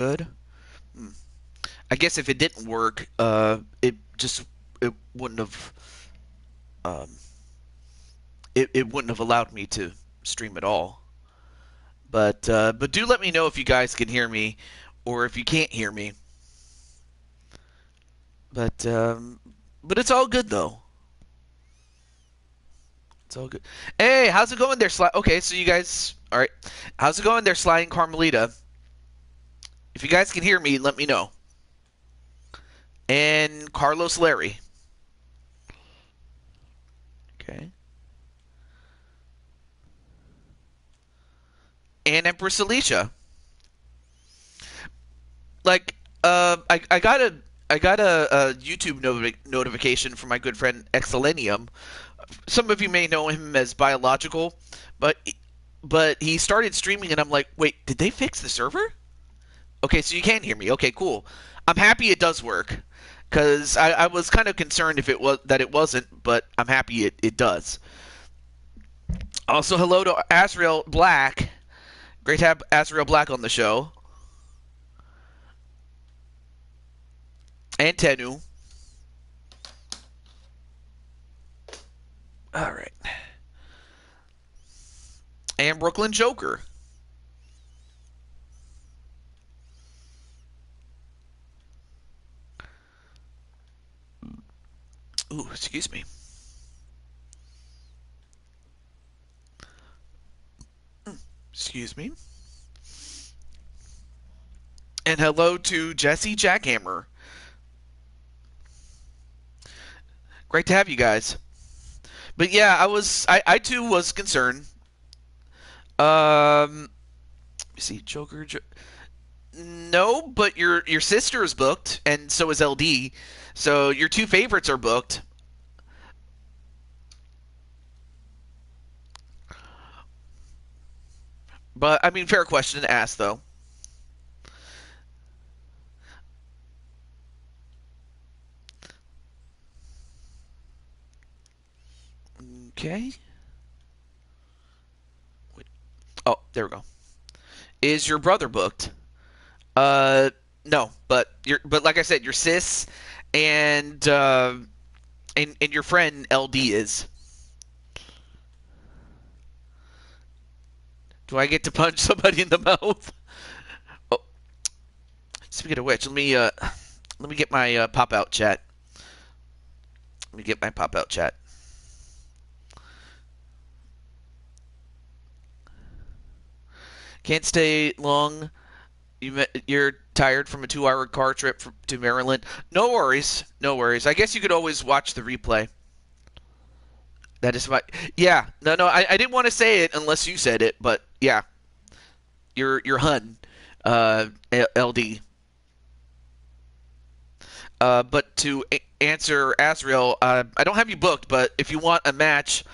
Good. Hmm. I guess if it didn't work, it wouldn't have um, it wouldn't have allowed me to stream at all. But do let me know if you guys can hear me, or if you can't hear me. But um, but it's all good though. It's all good. Hey, how's it going there, Sly? Okay, so you guys, all right. How's it going there, Sly and Carmelita? If you guys can hear me, let me know. And Carlos Larry. Okay. And Empress Alicia. Like, I got a YouTube notification from my good friend Excelenium. Some of you may know him as Biological, but but he started streaming, and I'm like, wait, did they fix the server? Okay, so you can hear me. Okay, cool. I'm happy it does work, because I was kind of concerned if it wasn't, but I'm happy it does. Also, hello to Asriel Black. Great to have Asriel Black on the show. And Tenu. All right. And Brooklyn Joker. Ooh, excuse me. Excuse me. And hello to Jesse Jackhammer. Great to have you guys. But yeah, I too was concerned. See, Joker. No, but your sister is booked, and so is LD. So your two favorites are booked. But I mean, fair question to ask, though. Okay. Wait. Oh, there we go. Is your brother booked? Uh, no, but like I said, your sis and and your friend LD is. Do I get to punch somebody in the mouth? Oh, speaking of which, let me get my pop out chat. Let me get my pop out chat. Can't stay long. You're tired from a 2-hour car trip to Maryland. No worries, no worries. I guess you could always watch the replay. That is my yeah. No. I didn't want to say it unless you said it, but yeah, your hun, LD. But to answer Asriel, I don't have you booked, but if you want a match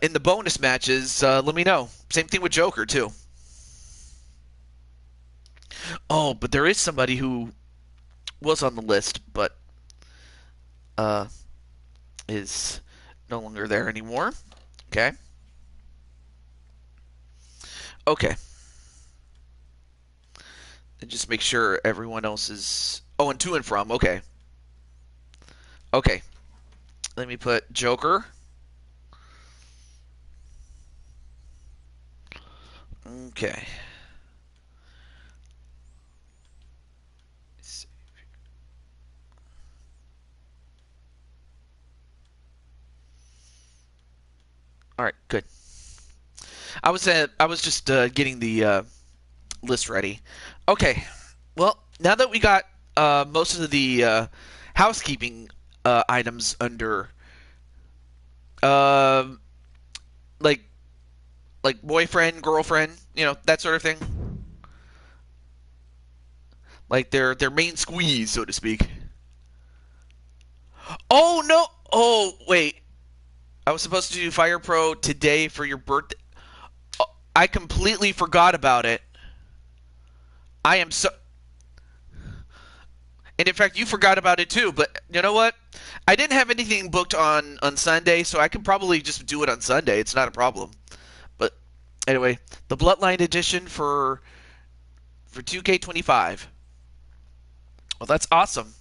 in the bonus matches, let me know. Same thing with Joker too. Oh, but there is somebody who was on the list, but uh, is no longer there anymore. Okay. Okay. And just make sure everyone else is. Oh, and to and from. Okay. Okay. Let me put Joker. Okay. All right. Good. I was just getting the list ready. Okay. Well, now that we got most of the housekeeping items under, uh, like boyfriend, girlfriend, that sort of thing, like their main squeeze, so to speak. Oh no! Oh wait, I was supposed to do Fire Pro today for your birthday. Oh, I completely forgot about it. I am so. And in fact, you forgot about it too. But you know what? I didn't have anything booked on Sunday, so I can probably just do it on Sunday. It's not a problem. But anyway, the Bloodline edition for for 2K25. Well, that's awesome.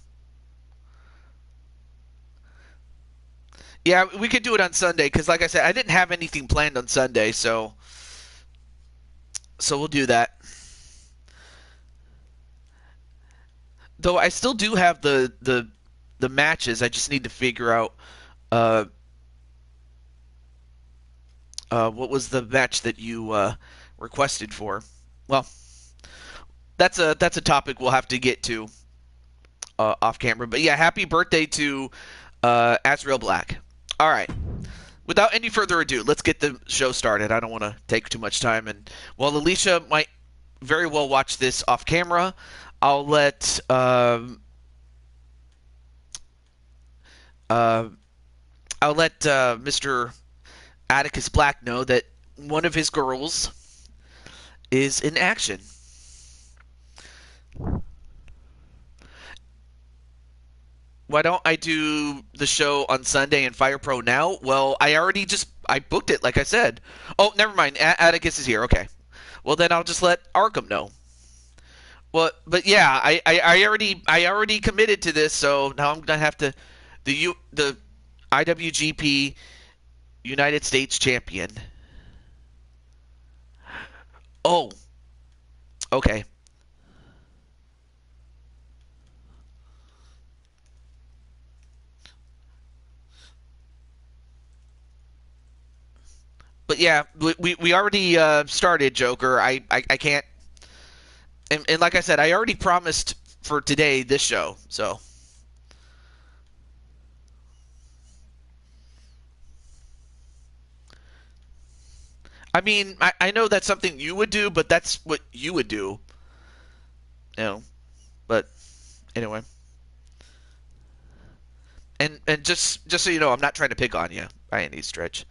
Yeah, we could do it on Sunday because, like I said, I didn't have anything planned on Sunday, so we'll do that. Though I still do have the matches. I just need to figure out what was the match that you requested for. Well, that's a topic we'll have to get to off camera. But yeah, happy birthday to Azrael Black. All right. Without any further ado, let's get the show started. I don't want to take too much time. And while Alicia might very well watch this off camera, I'll let Mr. Atticus Black know that one of his girls is in action. Why don't I do the show on Sunday and Fire Pro now? Well, I booked it, like I said. Oh, never mind. Atticus is here. Okay. Well, then I'll just let Arkham know. Well, but yeah, I already committed to this, so now I'm gonna have to the IWGP United States Champion. Oh. Okay. But yeah, we already started, Joker. I can't. And like I said, I already promised for today this show, so. I mean, I know that's something you would do, but that's what you would do. You know, but anyway. And just so you know, I'm not trying to pick on you by any stretch.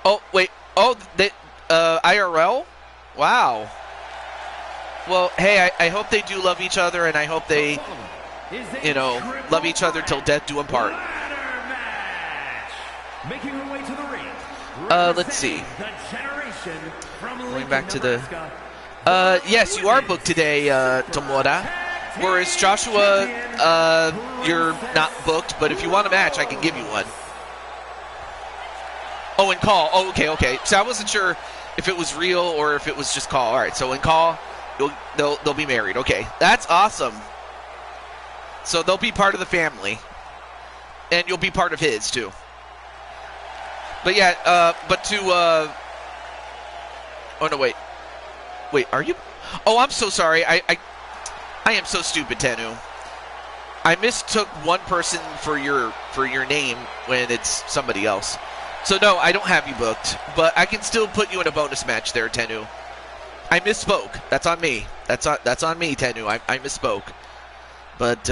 Oh, wait. Oh, they, IRL? Wow. Well, hey, I hope they do love each other, and I hope they, you know, love each other till death do them part. Making her way to the ring. Let's see. Going back to the... yes, you are booked today, Tomura. Whereas Joshua, you're not booked, but if you want a match, I can give you one. Oh, in call. Oh, okay. So I wasn't sure if it was real or if it was just call. All right, so in call, they'll be married. Okay, that's awesome. So they'll be part of the family, and you'll be part of his too. But yeah, but to oh no, wait, are you? Oh, I'm so sorry. I am so stupid, Tenu. I mistook one person for your name when it's somebody else. So no, I don't have you booked, but I can still put you in a bonus match there, Tenu. I misspoke. That's on me. That's on me, Tenu. I misspoke. But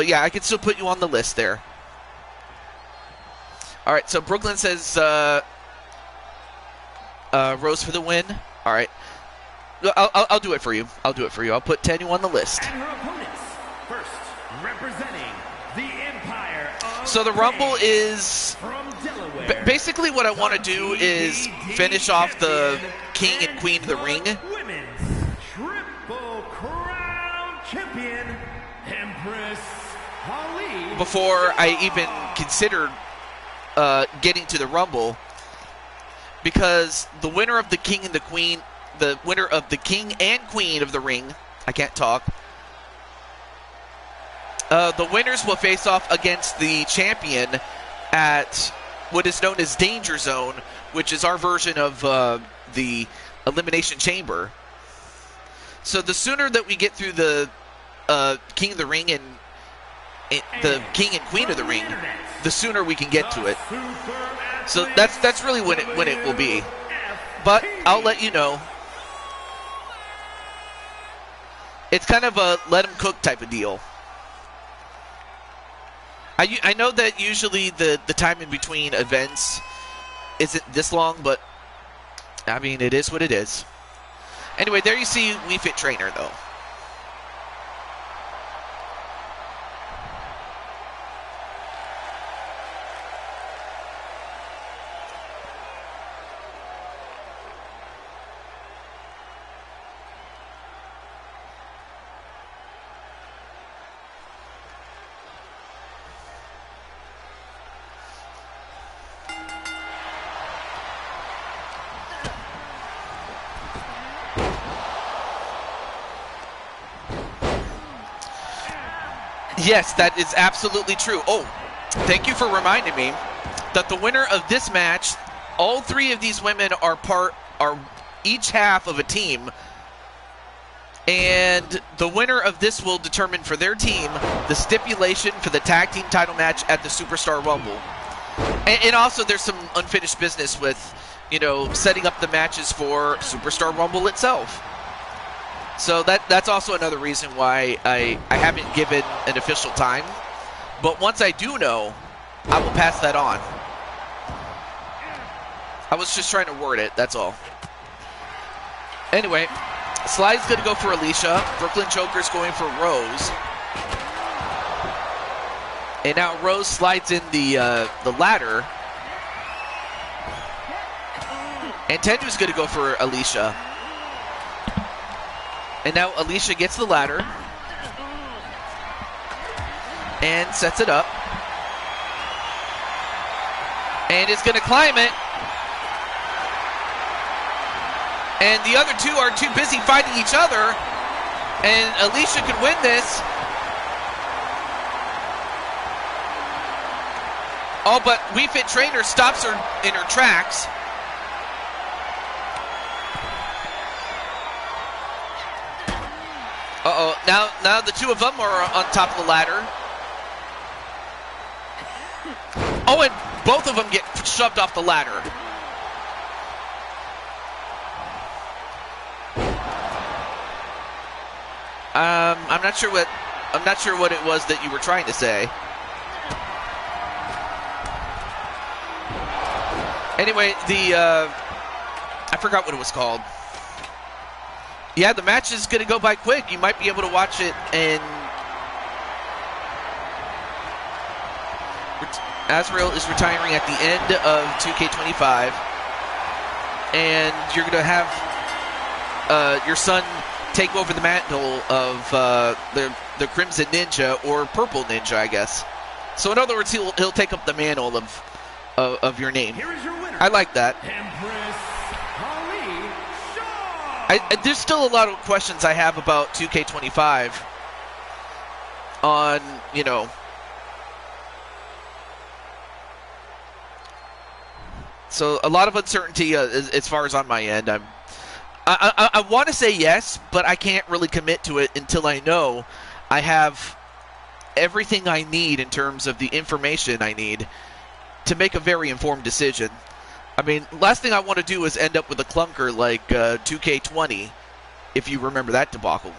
yeah, I can still put you on the list there. All right. So Brooklyn says Rose for the win. All right. I'll do it for you. I'll put Tenu on the list. And her opponents, first representing the Empire of So the Rumble is from Delaware. Basically what I want to do is finish off the King and Queen of the Ring. Women's Triple Crown Champion, Empress Holly. Before I even considered getting to the Rumble, because the winner of the King and the Queen, the winner of the King and Queen of the Ring, I can't talk. The winners will face off against the champion at what is known as Danger Zone, which is our version of the Elimination Chamber. So the sooner that we get through the King of the Ring and the King and Queen of the Ring, the sooner we can get to it. So that's really when it will be. But I'll let you know. It's kind of a let them cook type of deal. I know that usually the time in between events isn't this long, but I mean, it is what it is. Anyway, there you see Wii Fit Trainer, though. Yes, that is absolutely true. Oh, thank you for reminding me that the winner of this match, all three of these women are each half of a team, and the winner of this will determine for their team the stipulation for the tag team title match at the Superstar Rumble. And also there's some unfinished business with, setting up the matches for Superstar Rumble itself. So that's also another reason why I haven't given an official time. But once I do know, I will pass that on. I was just trying to word it, that's all. Anyway, Sly's going to go for Alicia. Brooklyn Joker's going for Rose. And now Rose slides in the ladder. And Tendu's going to go for Alicia. And now Alicia gets the ladder and sets it up. And is going to climb it. And the other two are too busy fighting each other. And Alicia could win this. Oh, but Wii Fit Trainer stops her in her tracks. Uh-oh, now the two of them are on top of the ladder. Oh, and both of them get shoved off the ladder. I'm not sure what it was that you were trying to say. Anyway, I forgot what it was called. Yeah, the match is going to go by quick. You might be able to watch it in... Azrael is retiring at the end of 2K25. And you're going to have your son take over the mantle of the Crimson Ninja, or Purple Ninja, I guess. So in other words, he'll take up the mantle of your name. Here is your winner. I like that. There's still a lot of questions I have about 2K25 on, so a lot of uncertainty as far as on my end. I want to say yes, but I can't really commit to it until I know I have everything I need in terms of the information I need to make a very informed decision. I mean, last thing I want to do is end up with a clunker like 2K20, if you remember that debacle.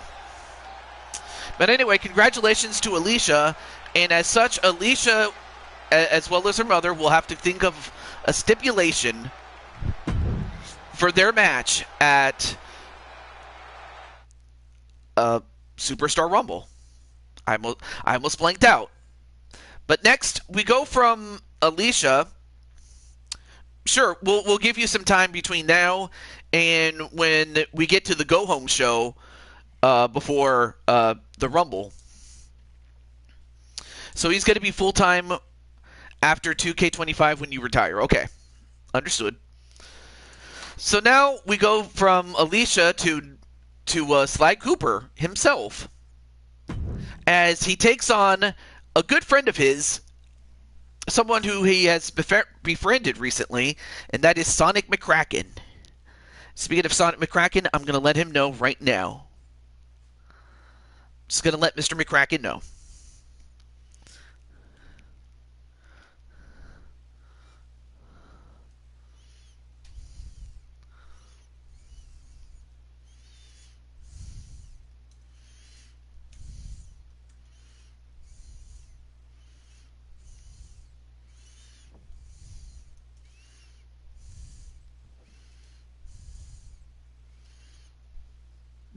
But anyway, congratulations to Alicia, and as such, Alicia, as well as her mother, will have to think of a stipulation for their match at Superstar Rumble. I almost blanked out. But next, we go from Alicia. Sure, we'll give you some time between now and when we get to the go-home show before the Rumble. So he's going to be full-time after 2K25 when you retire. Okay, understood. So now we go from Alicia to Sly Cooper himself, as he takes on a good friend of his, someone who he has befriended recently, and that is Sonic McCracken. Speaking of Sonic McCracken, I'm going to let him know right now. Just going to let Mr. McCracken know.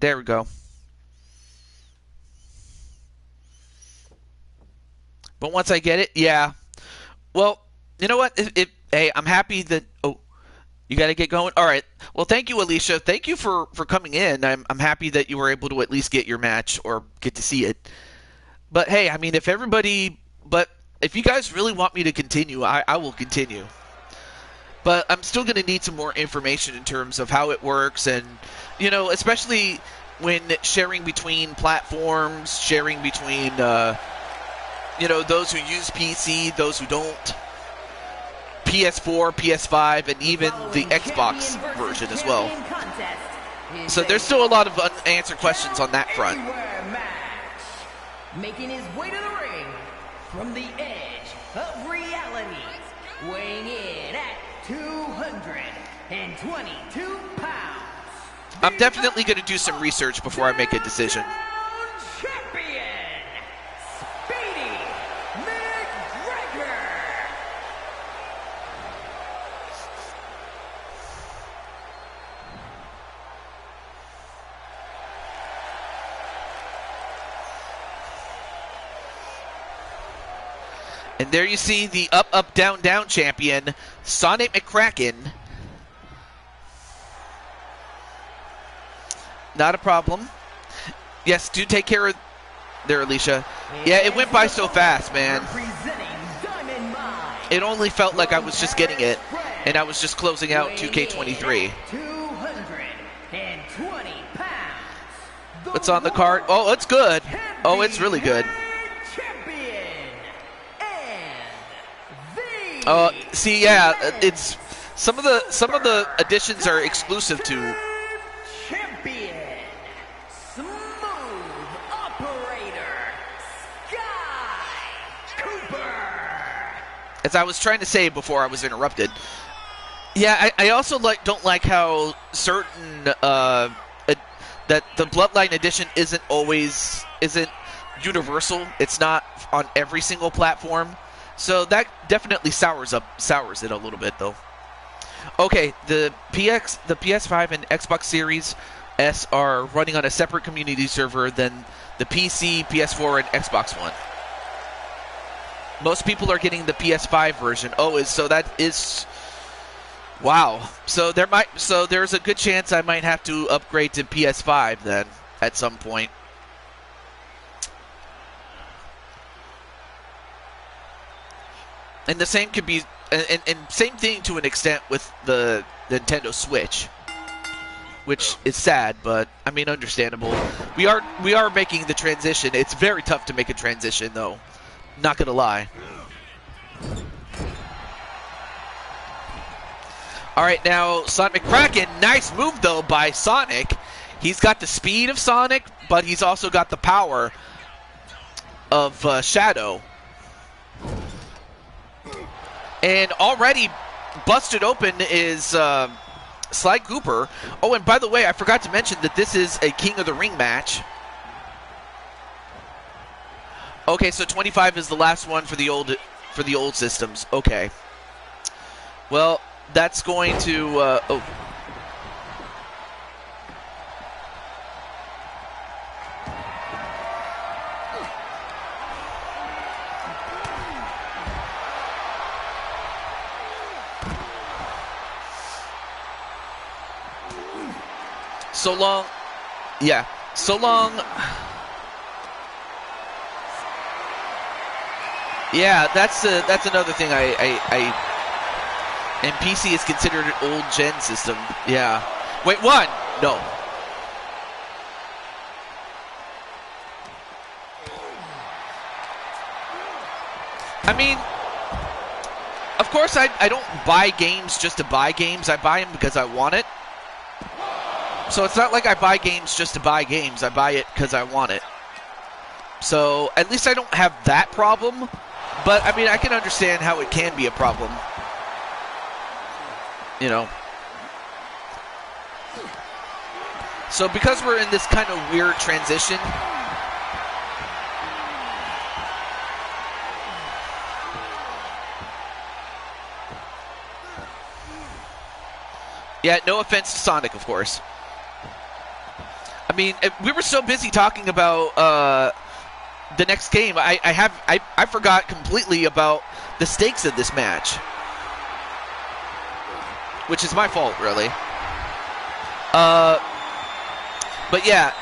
There we go. But once I get it, yeah. Well, you know what? Hey, I'm happy that. Oh, you got to get going. All right. Well, thank you, Alicia. Thank you for coming in. I'm happy that you were able to at least get your match or get to see it. But hey, I mean, if you guys really want me to continue, I will continue. But I'm still going to need some more information in terms of how it works, and especially when sharing between platforms, sharing between those who use PC, those who don't, PS4, PS5, and even the Xbox version as well. So there's still a lot of unanswered questions on that front. Making his way to the ring from the edge of reality, weighing in at 222 pounds. I'm definitely going to do some research before I make a decision. Champion, Speedy McGregor. And there you see the up, up, down, down champion, Sonic McCracken. Not a problem. Yes, do take care of there, Alicia. Yeah, it went by so fast, man. It only felt like I was just getting it, and I was just closing out 2K23. 220 pounds. What's on the card? Oh, it's good. Oh, it's really good. See, yeah, it's some of the additions are exclusive to. Champion, smooth operator, Sky Cooper. As I was trying to say before I was interrupted. Yeah, I also don't like how certain that the Bloodline edition isn't universal. It's not on every single platform. So that definitely sours it a little bit, though. Okay, the PS5 and Xbox Series S are running on a separate community server than the PC, PS4, and Xbox One. Most people are getting the PS5 version. So that is wow. So there's a good chance I might have to upgrade to PS5 then at some point. And the same could be, and same thing to an extent with the Nintendo Switch, which is sad, but I mean understandable. We are making the transition. It's very tough to make a transition, though. Not gonna lie. All right, now Sonic McCracken. Nice move though by Sonic. He's got the speed of Sonic, but he's also got the power of Shadow. And already busted open is Sly Cooper. Oh, and by the way, I forgot to mention that this is a King of the Ring match. Okay, so 25 is the last one for the old systems. Okay. Well, that's going to so long. Yeah. So long. Yeah, that's another thing and PC is considered an old gen system. Yeah. Wait, one? No. I mean, of course I don't buy games just to buy games. I buy them because I want it. So it's not like I buy games just to buy games. I buy it because I want it. So at least I don't have that problem. But, I mean, I can understand how it can be a problem. You know. So because we're in this kind of weird transition, yeah, no offense to Sonic, of course. I mean, we were so busy talking about the next game. I forgot completely about the stakes of this match, which is my fault, really. But yeah,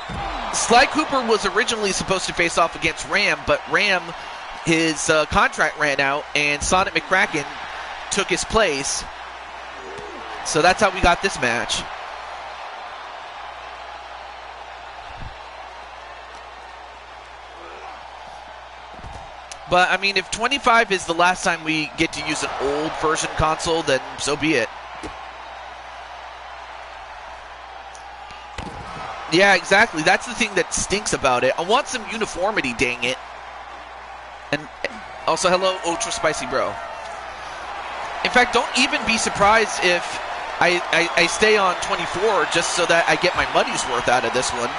Sly Cooper was originally supposed to face off against Ram, but Ram, his contract ran out, and Sonic McCracken took his place. So that's how we got this match. But, I mean, if 25 is the last time we get to use an old version console, then so be it. Yeah, exactly. That's the thing that stinks about it. I want some uniformity, dang it. And also, hello, Ultra Spicy Bro. In fact, don't even be surprised if I stay on 24 just so that I get my money's worth out of this one.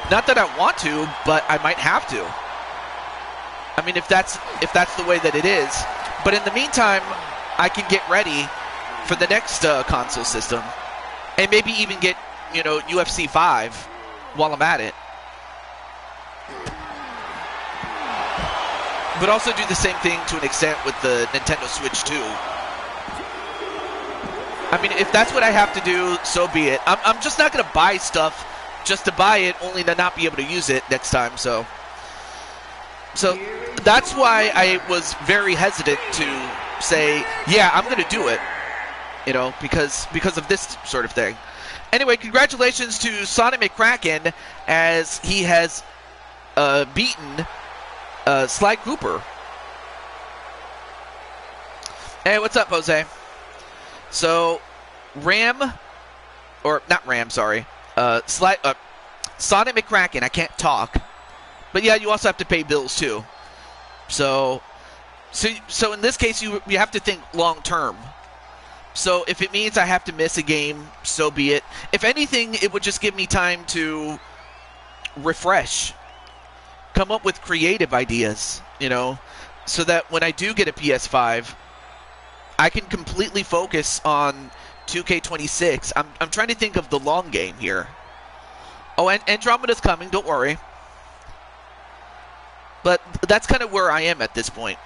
Not that I want to, but I might have to. I mean, if that's the way that it is. But in the meantime, I can get ready for the next console system, and maybe even get, you know, UFC 5 while I'm at it. But also do the same thing to an extent with the Nintendo Switch 2. I mean, if that's what I have to do, so be it. I'm just not going to buy stuff just to buy it, only to not be able to use it next time. So that's why I was very hesitant to say, yeah, I'm going to do it, you know, because of this sort of thing. Anyway, congratulations to Sonic McCracken, as he has beaten Sly Cooper. Hey, what's up, Jose? So, Sonic McCracken, I can't talk. But yeah, you also have to pay bills too. So in this case, you have to think long term. So if it means I have to miss a game, so be it. If anything, it would just give me time to refresh, come up with creative ideas, you know, so that when I do get a PS5, I can completely focus on 2K26. I'm trying to think of the long game here. Oh, and Andromeda's coming, don't worry. But that's kind of where I am at this point.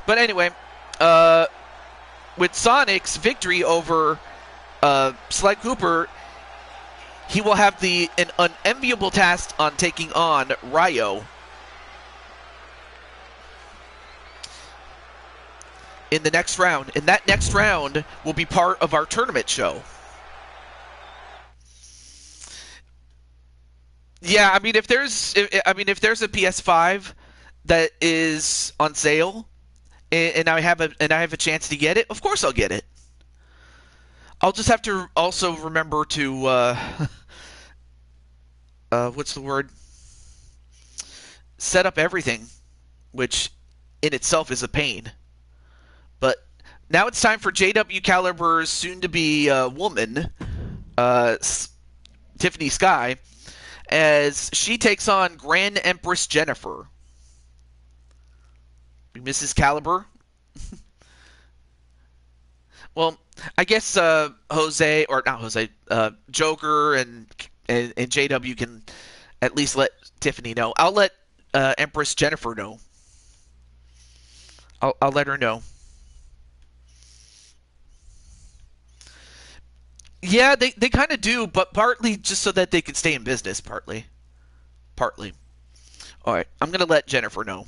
But anyway, with Sonic's victory over Sly Cooper, he will have an unenviable task on taking on Ryo in the next round. And that next round will be part of our tournament show. Yeah, I mean, if there's a PS5 that is on sale, and I have a chance to get it, of course I'll get it. I'll just have to also remember to what's the word? Set up everything, which in itself is a pain. But now it's time for JW Caliber's soon-to-be woman, Tiffany Sky, as she takes on Grand Empress Jennifer. Mrs. Caliber. Well, I guess Joker and JW can at least let Tiffany know. I'll let Empress Jennifer know. I'll let her know. Yeah, they kind of do, but partly just so that they can stay in business, partly. All right, I'm going to let Jennifer know.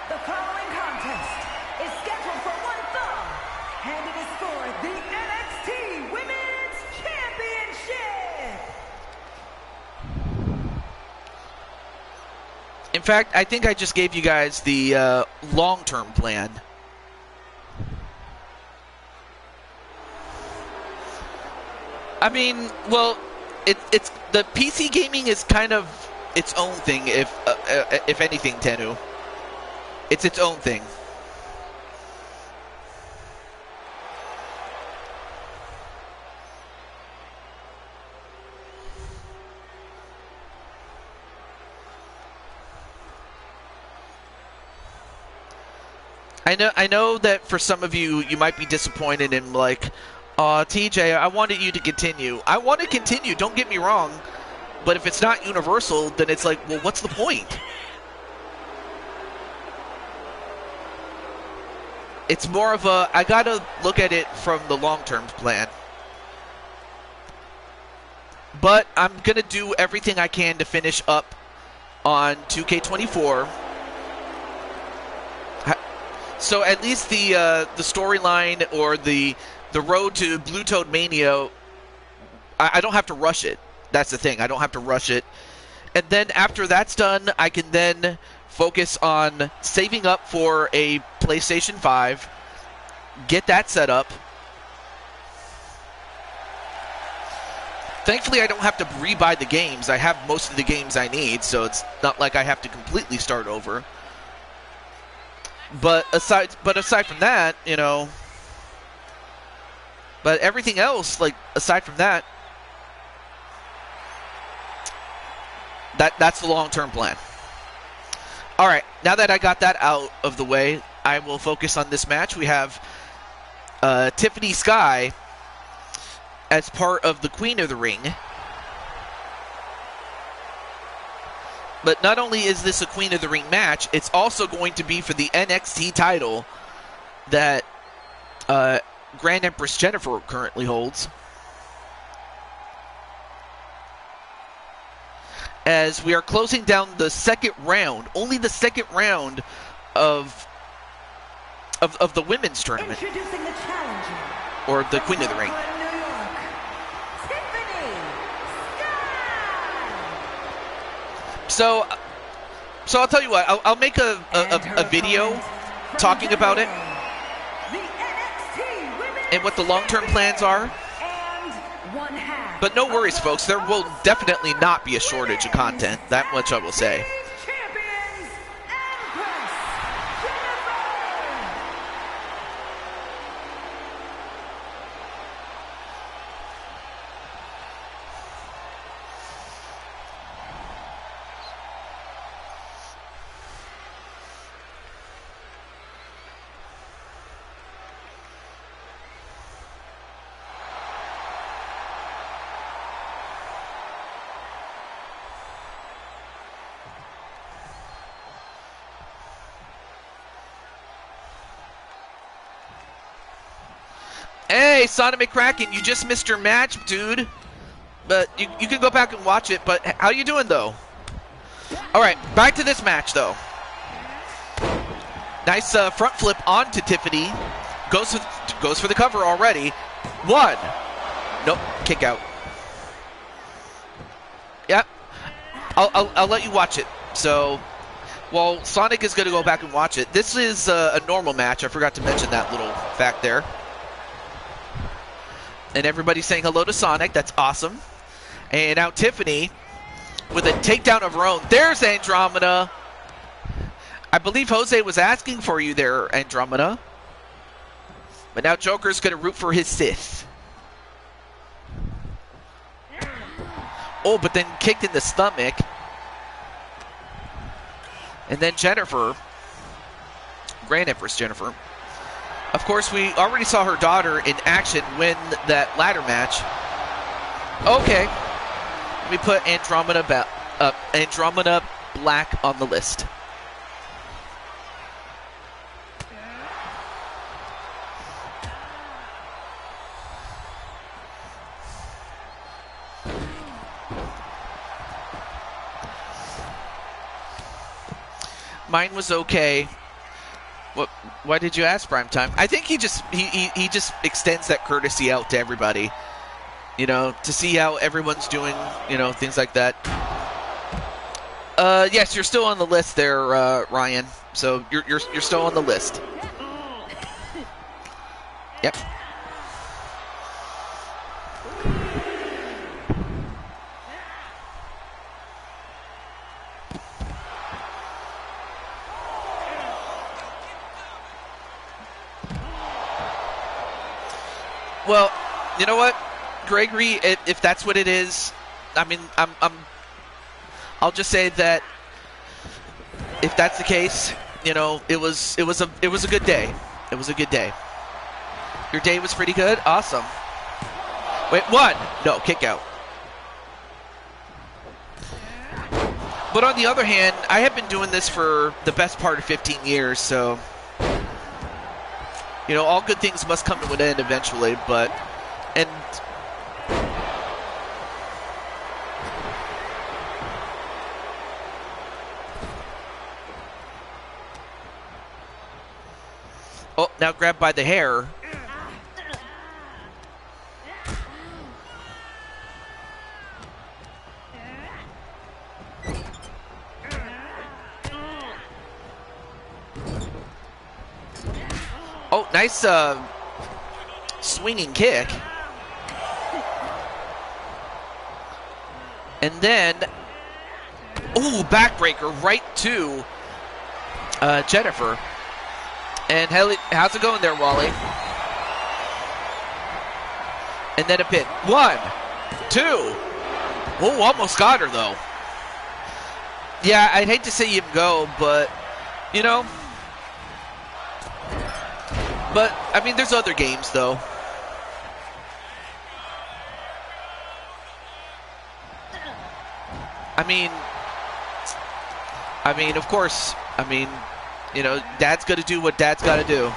The following contest is scheduled for one fall, and it is for the NXT Women's Championship. In fact, I think I just gave you guys the long-term plan. I mean, well, it's the PC gaming is kind of its own thing. If anything, Tenu, it's its own thing. I know that for some of you, you might be disappointed in like, TJ, I wanted you to continue. I want to continue, don't get me wrong. But if it's not universal, then it's like, well, what's the point? It's more of a, I gotta look at it from the long-term plan. But I'm gonna do everything I can to finish up on 2K24. So at least the storyline or the road to Blue Toad Mania, I don't have to rush it. That's the thing. I don't have to rush it. And then after that's done, I can then focus on saving up for a PlayStation 5, get that set up. Thankfully, I don't have to rebuy the games. I have most of the games I need, so it's not like I have to completely start over. But aside from that, you know, but everything else, like aside from that, that's the long-term plan. All right, now that I got that out of the way, I will focus on this match. We have Tiffany Sky as part of the Queen of the Ring. But not only is this a Queen of the Ring match, it's also going to be for the NXT title that Grand Empress Jennifer currently holds. As we are closing down the second round, only the second round of the women's tournament. Introducing the challenger. Or the Queen of the Ring. New York, Tiffany Sky. So I'll tell you what, I'll make a video talking about it and what the long-term plans are. But no worries, folks, there will definitely not be a shortage of content. That much I will say. Hey, Sonic McCracken, you just missed your match, dude. But you can go back and watch it, but how you doing, though? Alright, back to this match, though. Nice front flip onto Tiffany. Goes for the cover already. One. Nope, kick out. Yep. I'll let you watch it. So, while Sonic is going to go back and watch it, this is a normal match. I forgot to mention that little fact there. And everybody's saying hello to Sonic. That's awesome. And now Tiffany with a takedown of her own. There's Andromeda. I believe Jose was asking for you there, Andromeda. But now Joker's going to root for his Sith. Oh, but then kicked in the stomach. And then Jennifer, Grand Empress Jennifer. Of course, we already saw her daughter in action win that ladder match. Okay. Let me put Andromeda Black on the list. Mine was okay. What? Why did you ask Primetime? I think he just extends that courtesy out to everybody, you know, to see how everyone's doing, you know, things like that. Yes, you're still on the list there, Ryan. So you're still on the list. Yep. Well, you know what, Gregory? If that's what it is, I mean, I'll just say that if that's the case, you know, it was a good day. It was a good day. Your day was pretty good? Awesome. Wait, one! No, kick out. But on the other hand, I have been doing this for the best part of 15 years, so... You know, all good things must come to an end eventually, but... And... Oh, now grabbed by the hair. Oh, nice swinging kick. And then, ooh, backbreaker right to Jennifer. And how's it going there, Wally? And then a pin. 1, 2. Oh, almost got her, though. Yeah, I'd hate to see him go, but, you know. But, I mean, there's other games, though. I mean, of course, you know, Dad's going to do what Dad's got to do.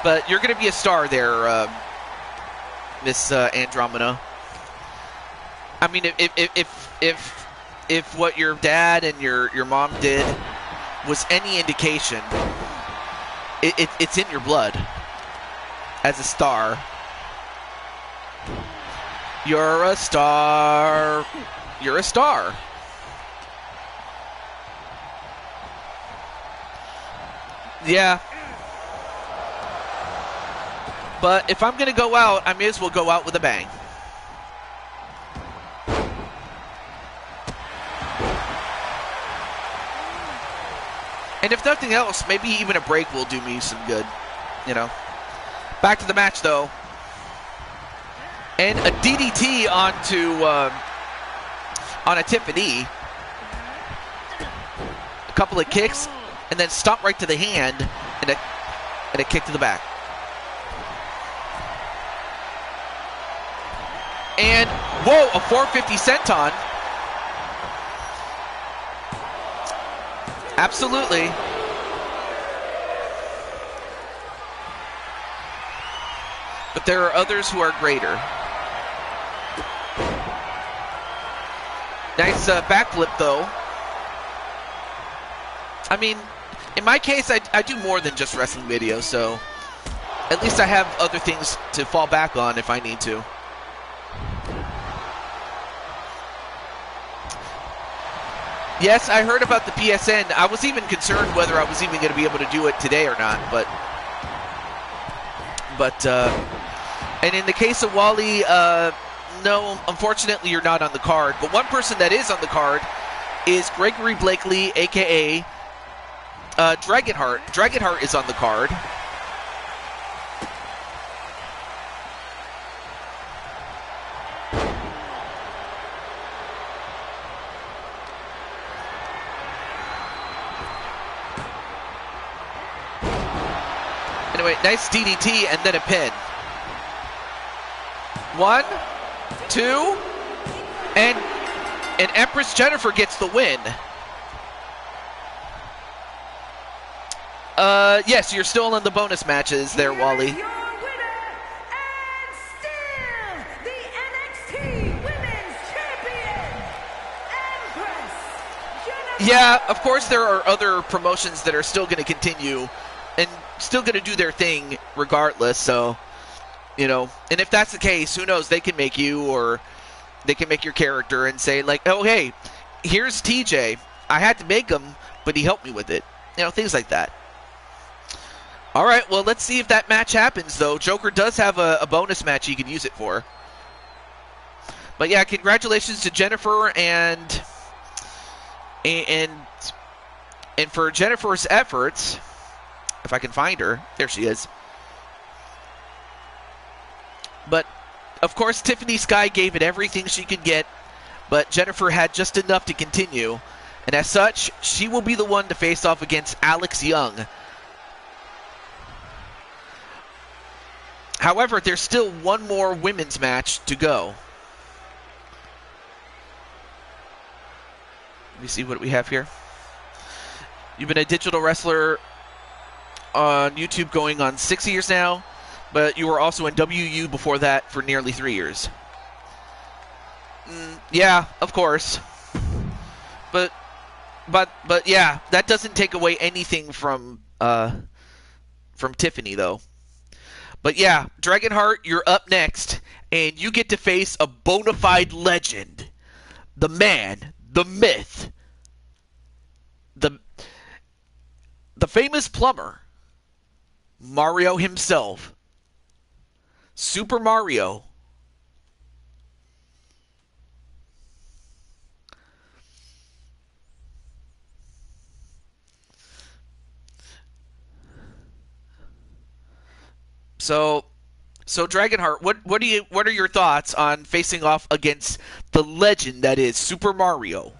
But you're going to be a star there, Miss Andromeda. I mean, if what your dad and your mom did was any indication, it's in your blood as a star. You're a star. You're a star. Yeah. But if I'm going to go out, I may as well go out with a bang. And if nothing else, maybe even a break will do me some good, you know. Back to the match, though. And a DDT onto on a Tiffany. A couple of kicks, and then stomp right to the hand, and a kick to the back. And, whoa, a 450 senton. Absolutely. But there are others who are greater. Nice backflip, though. I mean, in my case, I do more than just wrestling videos, so at least I have other things to fall back on if I need to. Yes, I heard about the PSN. I was even concerned whether I was even going to be able to do it today or not, but and in the case of Wally, no, unfortunately you're not on the card. But one person that is on the card is Gregory Blakely, a.k.a. Dragonheart. Dragonheart is on the card. Anyway, nice DDT and then a pin. 1, 2, and Empress Jennifer gets the win. Yes, you're still in the bonus matches there, Wally. Your winner, and still the NXT Women's Champion, Empress Jennifer. Yeah, of course there are other promotions that are still going to continue and still going to do their thing regardless, so, you know, and if that's the case, who knows, they can make you, or they can make your character and say, like, oh, hey, here's TJ. I had to make him, but he helped me with it. You know, things like that. All right, well, let's see if that match happens, though. Joker does have a bonus match he can use it for. But, yeah, congratulations to Jennifer, and for Jennifer's efforts, if I can find her. There she is. But, of course, Tiffany Sky gave it everything she could get, but Jennifer had just enough to continue. And as such, she will be the one to face off against Alex Young. However, there's still one more women's match to go. Let me see what we have here. You've been a digital wrestler on YouTube going on 6 years now, but you were also in WU before that for nearly 3 years. Yeah, of course. But yeah, that doesn't take away anything from Tiffany, though. But yeah, Dragonheart, you're up next, and you get to face a bona fide legend. The man, the myth, the famous plumber, Mario himself. Super Mario. So Dragonheart, what are your thoughts on facing off against the legend that is Super Mario?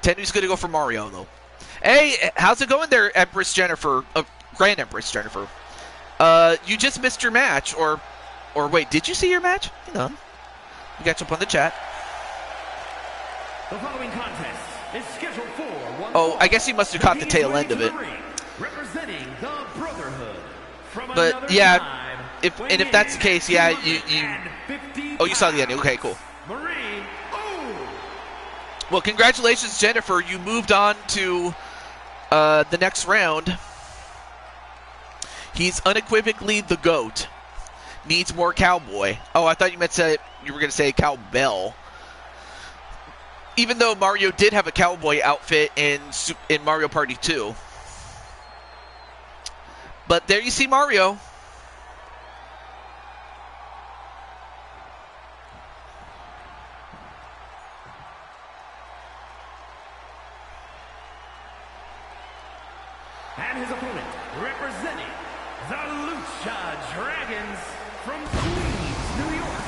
Tenu's gonna go for Mario though. Hey, how's it going there, Empress Jennifer? Grand Empress Jennifer. You just missed your match, or wait, did you see your match? Hang on, you got to jump on the chat. The following contest is scheduled for one. Oh, I guess you must have caught the tail end of it. Representing the Brotherhood. But yeah, if that's the case, yeah, you. Oh, you saw the ending. Okay, cool. Well, congratulations, Jennifer. You moved on to the next round. He's unequivocally the GOAT. Needs more cowboy. Oh, I thought you were going to say cowbell. Even though Mario did have a cowboy outfit in Mario Party 2. But there you see Mario. And his opponent, representing the Lucha Dragons from Queens, New York,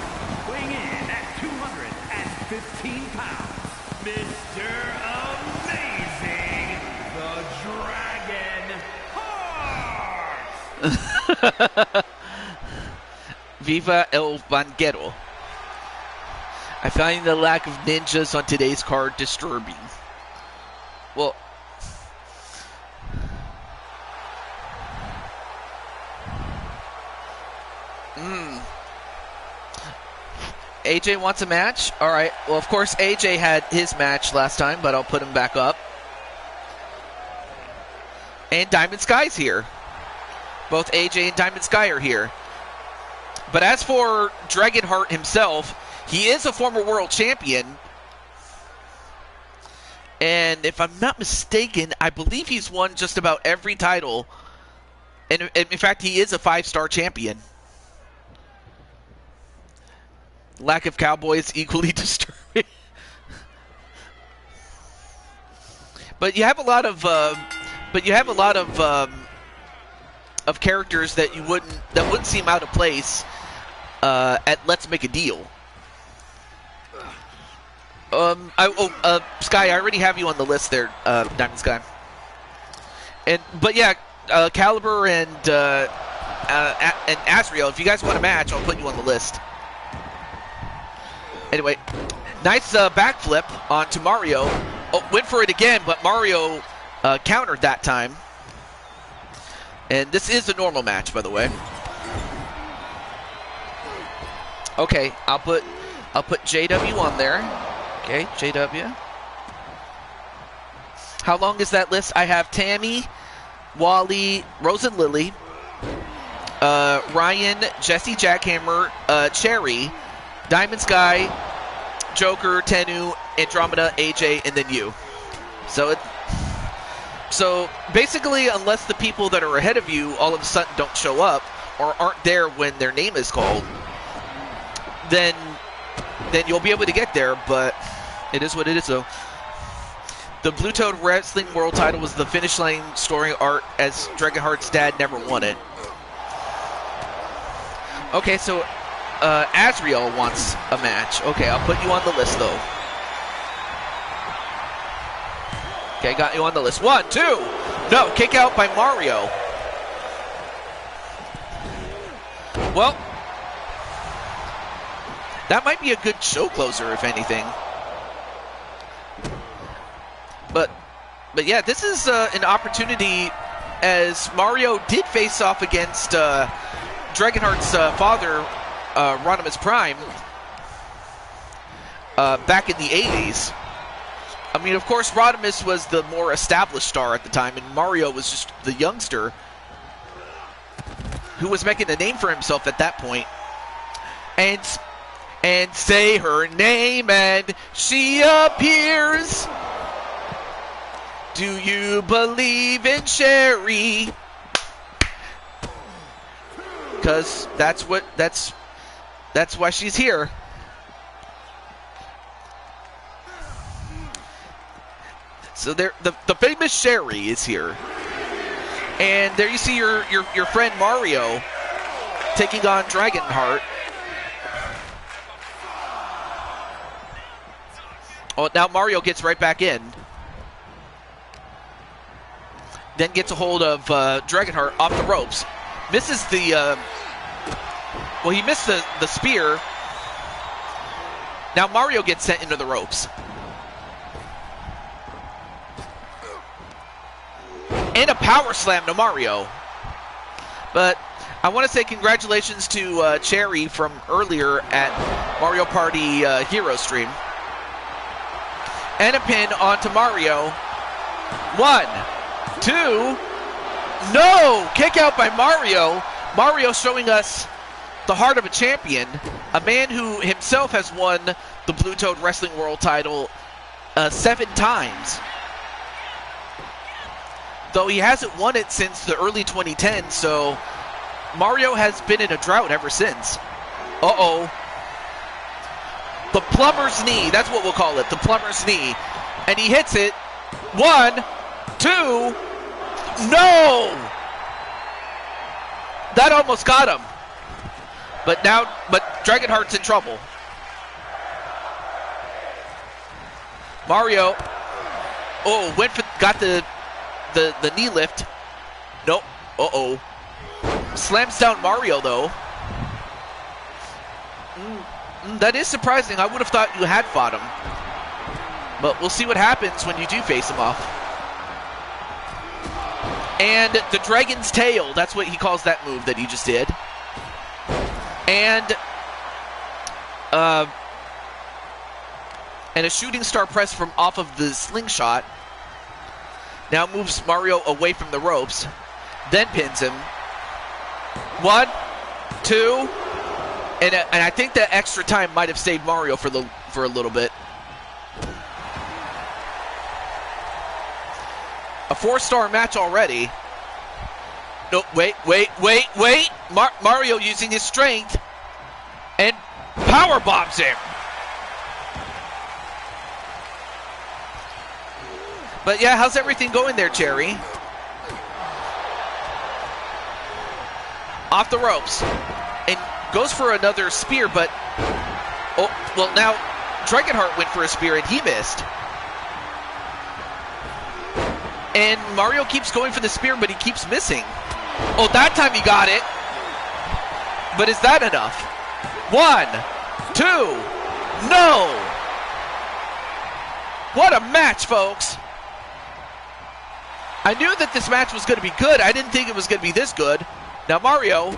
weighing in at 215 pounds, Mr. Amazing, the Dragon Heart! Viva el Vanguero. I find the lack of ninjas on today's card disturbing. Well, AJ wants a match? Alright, well, of course, AJ had his match last time, but I'll put him back up. And Diamond Sky's here. Both AJ and Diamond Sky are here. But as for Dragonheart himself, he is a former world champion. And if I'm not mistaken, I believe he's won just about every title. And in fact, he is a 5-star champion. Lack of cowboys equally disturbing. But you have a lot of characters that wouldn't seem out of place at Let's Make a Deal. Sky, I already have you on the list there, Diamond Sky. But yeah, Caliber and Azrael, if you guys want a match, I'll put you on the list. Anyway, nice backflip onto Mario. Oh, went for it again, but Mario countered that time. And this is a normal match, by the way. Okay, I'll put JW on there. Okay, JW. How long is that list? I have Tammy, Wally, Rose and Lily, Ryan, Jesse Jackhammer, Cherry, Diamond Sky, Joker, Tenu, Andromeda, AJ, and then you. So basically, unless the people that are ahead of you all of a sudden don't show up or aren't there when their name is called, then you'll be able to get there, but it is what it is, though. The Blue Toad Wrestling World title was the finish line scoring art, as Dragonheart's dad never won it. Okay, so Azrael wants a match. Okay, I'll put you on the list, though. Okay, got you on the list. 1, 2. No, kick out by Mario. Well, that might be a good show closer, if anything. But yeah, this is an opportunity, as Mario did face off against Dragonheart's father, Rodimus Prime, back in the 80s. I mean, of course, Rodimus was the more established star at the time, and Mario was just the youngster who was making a name for himself at that point. And say her name and she appears. Do you believe in Sherry? Because that's why she's here. So there, the famous Sherry is here, and there you see your friend Mario taking on Dragonheart. Oh, now Mario gets right back in. Then gets a hold of Dragonheart off the ropes. Misses the, well, he missed the spear. Now Mario gets sent into the ropes. And a power slam to Mario. But I want to say congratulations to Cherry from earlier at Mario Party Hero Stream. And a pin onto Mario. 1, 2. No! Kick out by Mario. Mario showing us the heart of a champion. A man who himself has won the Blue Toad Wrestling World title 7 times. Though he hasn't won it since the early 2010s, so Mario has been in a drought ever since. Uh-oh. The plumber's knee, that's what we'll call it, the plumber's knee. And he hits it. 1, 2, no! That almost got him. But Dragonheart's in trouble. Mario, got the knee lift. Nope. Uh-oh. Slams down Mario, though. That is surprising. I would have thought you had fought him. But we'll see what happens when you do face him off. And the Dragon's Tail. That's what he calls that move that he just did. And a shooting star press from off of the slingshot. Now moves Mario away from the ropes. Then pins him. 1, 2. And I think that extra time might have saved Mario for a little bit. A 4-star match already. No, wait. Mario using his strength and power bombs him. But yeah, how's everything going there, Cherry? Off the ropes. And goes for another spear, but... Oh, well, now Dragonheart went for a spear and he missed. And Mario keeps going for the spear, but he keeps missing. Oh, that time he got it. But is that enough? 1, 2. No! What a match, folks. I knew that this match was going to be good. I didn't think it was going to be this good. Now Mario,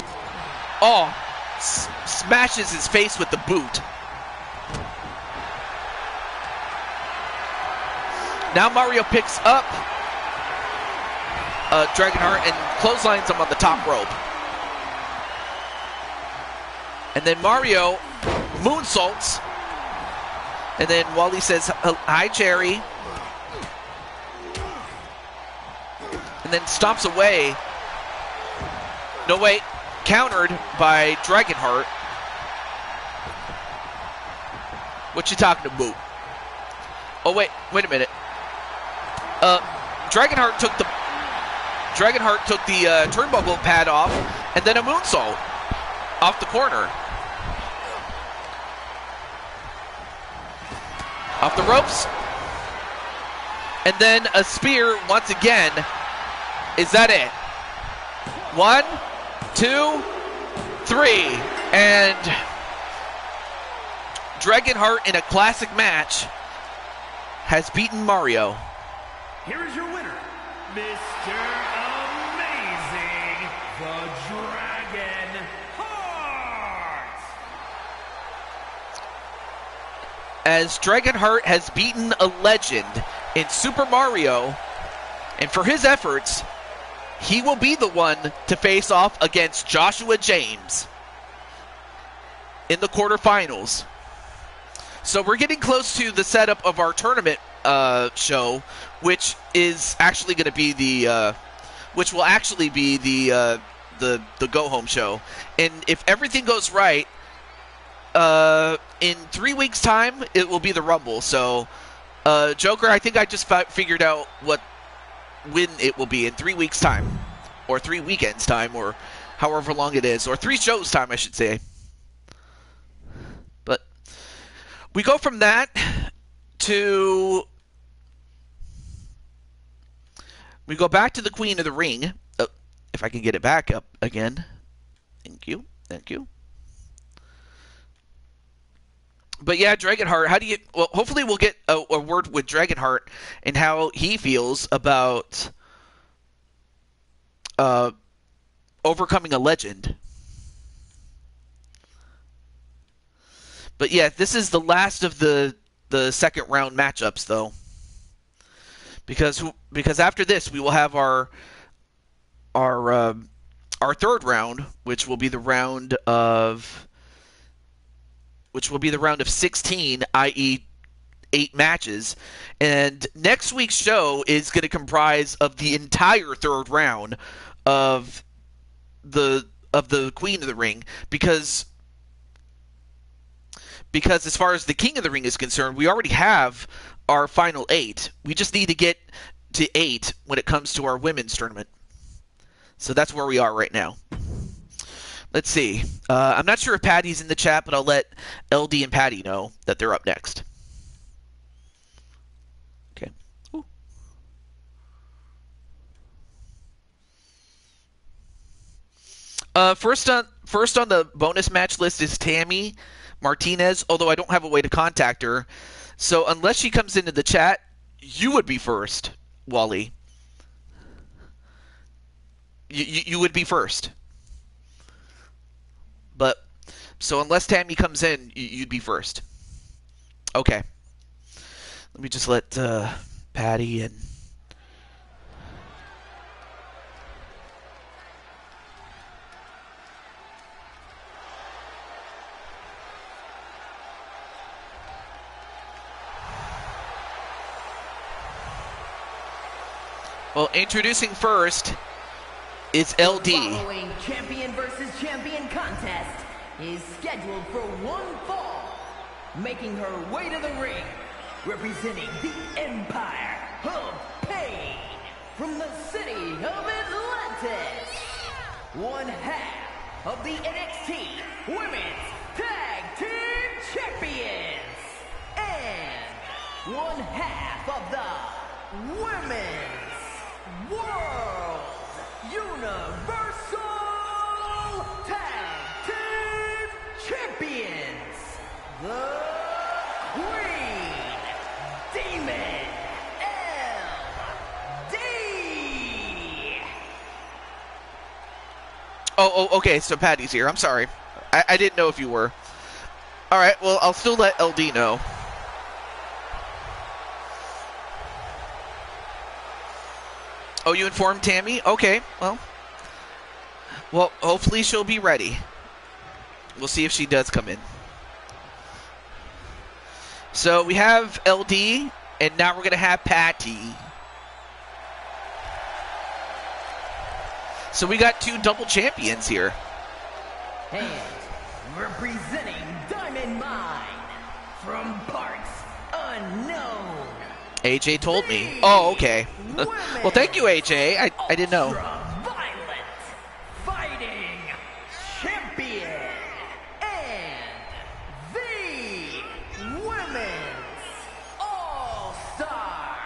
smashes his face with the boot. Now Mario picks up Dragonheart and clotheslines him on the top rope. And then Mario moonsaults. And then Wally says, hi, Cherry. And then stomps away. No, wait. Countered by Dragonheart. What you talking about? Oh, wait a minute. Dragonheart took the turnbuckle pad off, and then a moonsault off the corner. Off the ropes. And then a spear once again. Is that it? 1, 2, 3. And Dragonheart in a classic match has beaten Mario. Here is your winner, Mr. Amazing, the Dragonheart. As Dragonheart has beaten a legend in Super Mario, and for his efforts, he will be the one to face off against Joshua James in the quarterfinals. So we're getting close to the setup of our tournament show, which is actually going to be the go home show. And if everything goes right, in 3 weeks' time, it will be the Rumble. So, Joker, I think I just figured out when it will be in 3 weeks' time, or 3 weekends' time, or however long it is, or 3 shows' time, I should say. But we go from that to we go back to the Queen of the Ring. If I can get it back up again. Thank you. But yeah, Dragonheart, hopefully we'll get a word with Dragonheart and how he feels about overcoming a legend. But yeah, this is the last of the second round matchups, though. Because after this, we will have our third round, which will be the round of 16, i.e. 8 matches. And next week's show is going to comprise of the entire third round of the Queen of the Ring, because as far as the King of the Ring is concerned, we already have our final 8. We just need to get to 8 when it comes to our women's tournament. So that's where we are right now. Let's see. I'm not sure if Patty's in the chat, but I'll let LD and Patty know that they're up next. Okay. Ooh. First on the bonus match list is Tammy Martinez, although I don't have a way to contact her. So unless she comes into the chat, you would be first, Wally. You would be first. But, so unless Tammy comes in, you'd be first. Okay. Let me just let Patty and... Well, introducing first is LD. The following champion versus champion contest is scheduled for one fall. Making her way to the ring, representing the Empire of Pain from the city of Atlantis. One half of the NXT Women's Tag Team Champions. And one half of the Women's World Universal Tag Team Champions, the Queen Demon LD. Oh, okay, so Patty's here. I'm sorry. I didn't know if you were. All right, well, I'll still let LD know. Oh, you informed Tammy? Okay, well, hopefully she'll be ready. We'll see if she does come in. So we have LD, and now we're going to have Patty. So we got 2 double champions here. And representing Diamond Mine from parts unknown. AJ told me. Oh, okay. Well, thank you, AJ. I didn't know. Ultra-violent fighting champion and the Women's All-Star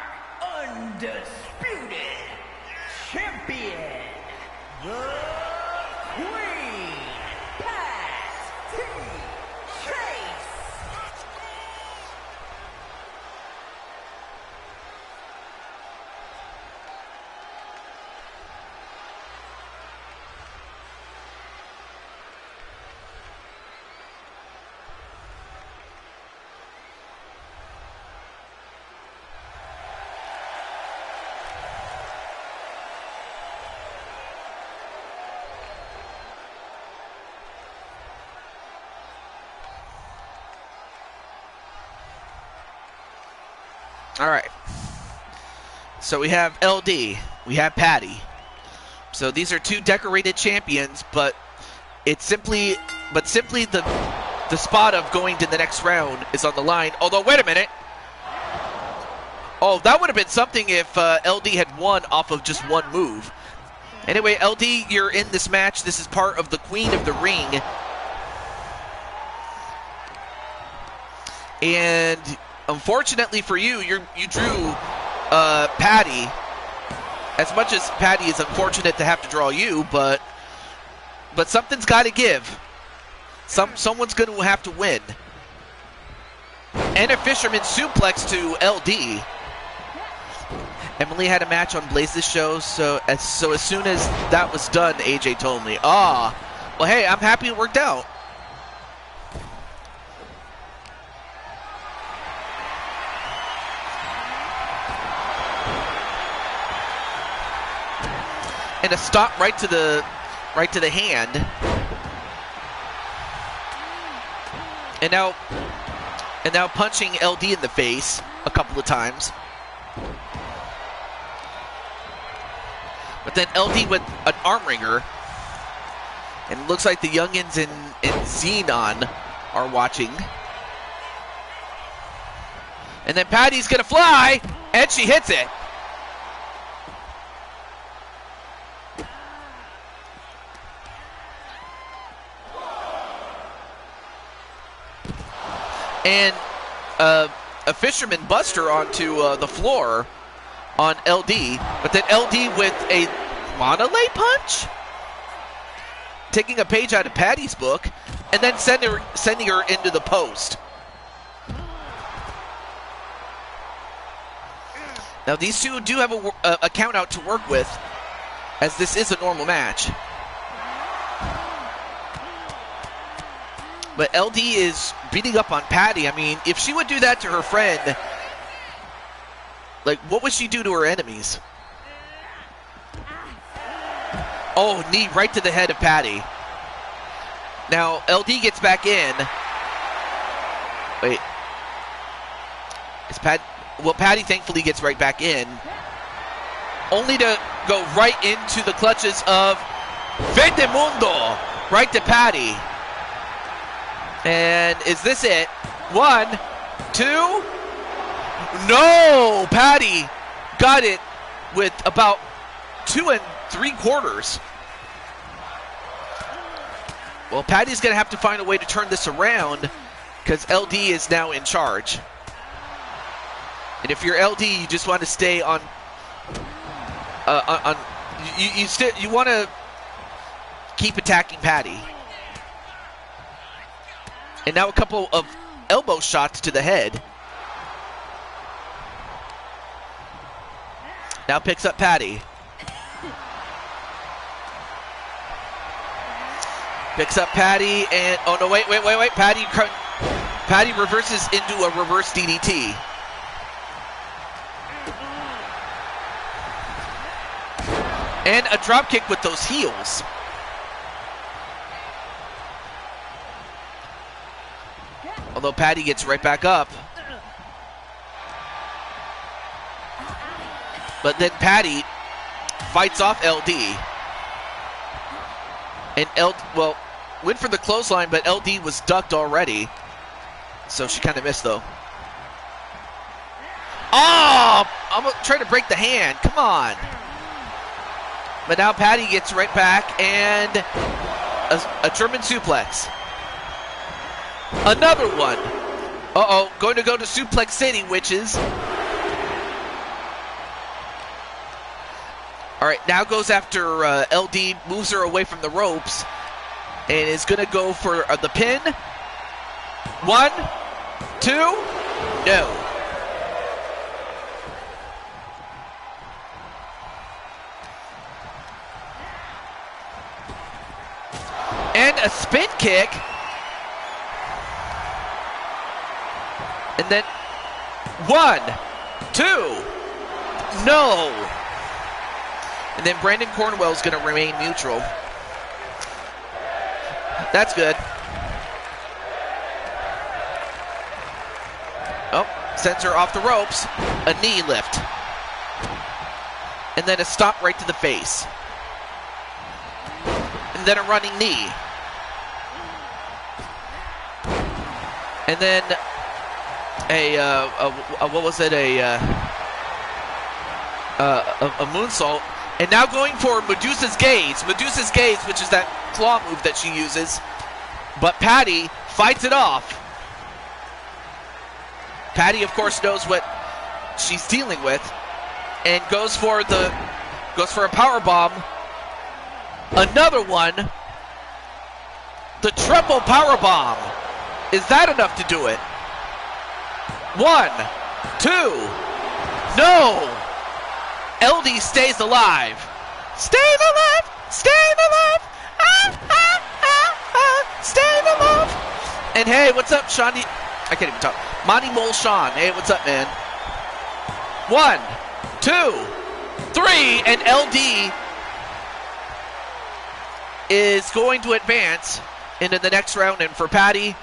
All right. So we have LD. We have Patty. So these are two decorated champions, but it's simply the spot of going to the next round is on the line. Although, wait a minute. Oh, that would have been something if LD had won off of just one move. Anyway, LD, you're in this match. This is part of the Queen of the Ring. And unfortunately for you, you drew Patty. As much as Patty is unfortunate to have to draw you, but something's got to give. Someone's going to have to win. And a fisherman suplex to LD. Emily had a match on Blaze's show, so as soon as that was done, AJ told me, well, hey, I'm happy it worked out. And a stop right to the hand. And now punching LD in the face a couple of times. But then LD with an arm wringer. And it looks like the youngins in Xenon are watching. And then Patty's gonna fly, and she hits it. And a fisherman buster onto the floor on LD, but then LD with a Monolay punch? Taking a page out of Patty's book, and then sending her into the post. Now these two do have a count out to work with, as this is a normal match. But LD is beating up on Patty. I mean, if she would do that to her friend, like, what would she do to her enemies? Oh, knee right to the head of Patty. Now, LD gets back in. Wait. Well, Patty thankfully gets right back in. Only to go right into the clutches of Mundo. Right to Patty. And is this it? 1, 2. No! Patty got it with about 2 3/4. Well, Patty's going to have to find a way to turn this around because LD is now in charge. And if you're LD, you just want to stay on. You want to keep attacking Patty. And now a couple of elbow shots to the head. Now picks up Patty. Picks up Patty and oh no, wait. Patty reverses into a reverse DDT. And a drop kick with those heels. Although Patty gets right back up. But then Patty fights off LD. And went for the clothesline, but LD was ducked already. So she kind of missed, though. Oh! I'm trying to break the hand. Come on. But now Patty gets right back, and a German suplex. Another one. Uh-oh, going to go to Suplex City, witches. All right, now goes after LD, moves her away from the ropes, and is going to go for the pin. 1, 2, no. And a spin kick. And then 1, 2, no. And then Brandon Cornwell is going to remain neutral. That's good. Oh, sends her off the ropes. a knee lift, and then a stop right to the face, and then a running knee, and then what was it, a moonsault, and now going for Medusa's Gaze, which is that claw move that she uses, but Patty fights it off. Patty, of course, knows what she's dealing with, and goes for a power bomb. Another one. The triple power bomb. Is that enough to do it? 1, 2. No. LD stays alive. Stay alive. Stay alive. Stay alive. And hey, what's up, Sean? I can't even talk. Monty Mole Sean. Hey, what's up, man? 1, 2, 3, and LD is going to advance into the next round. And for Patty,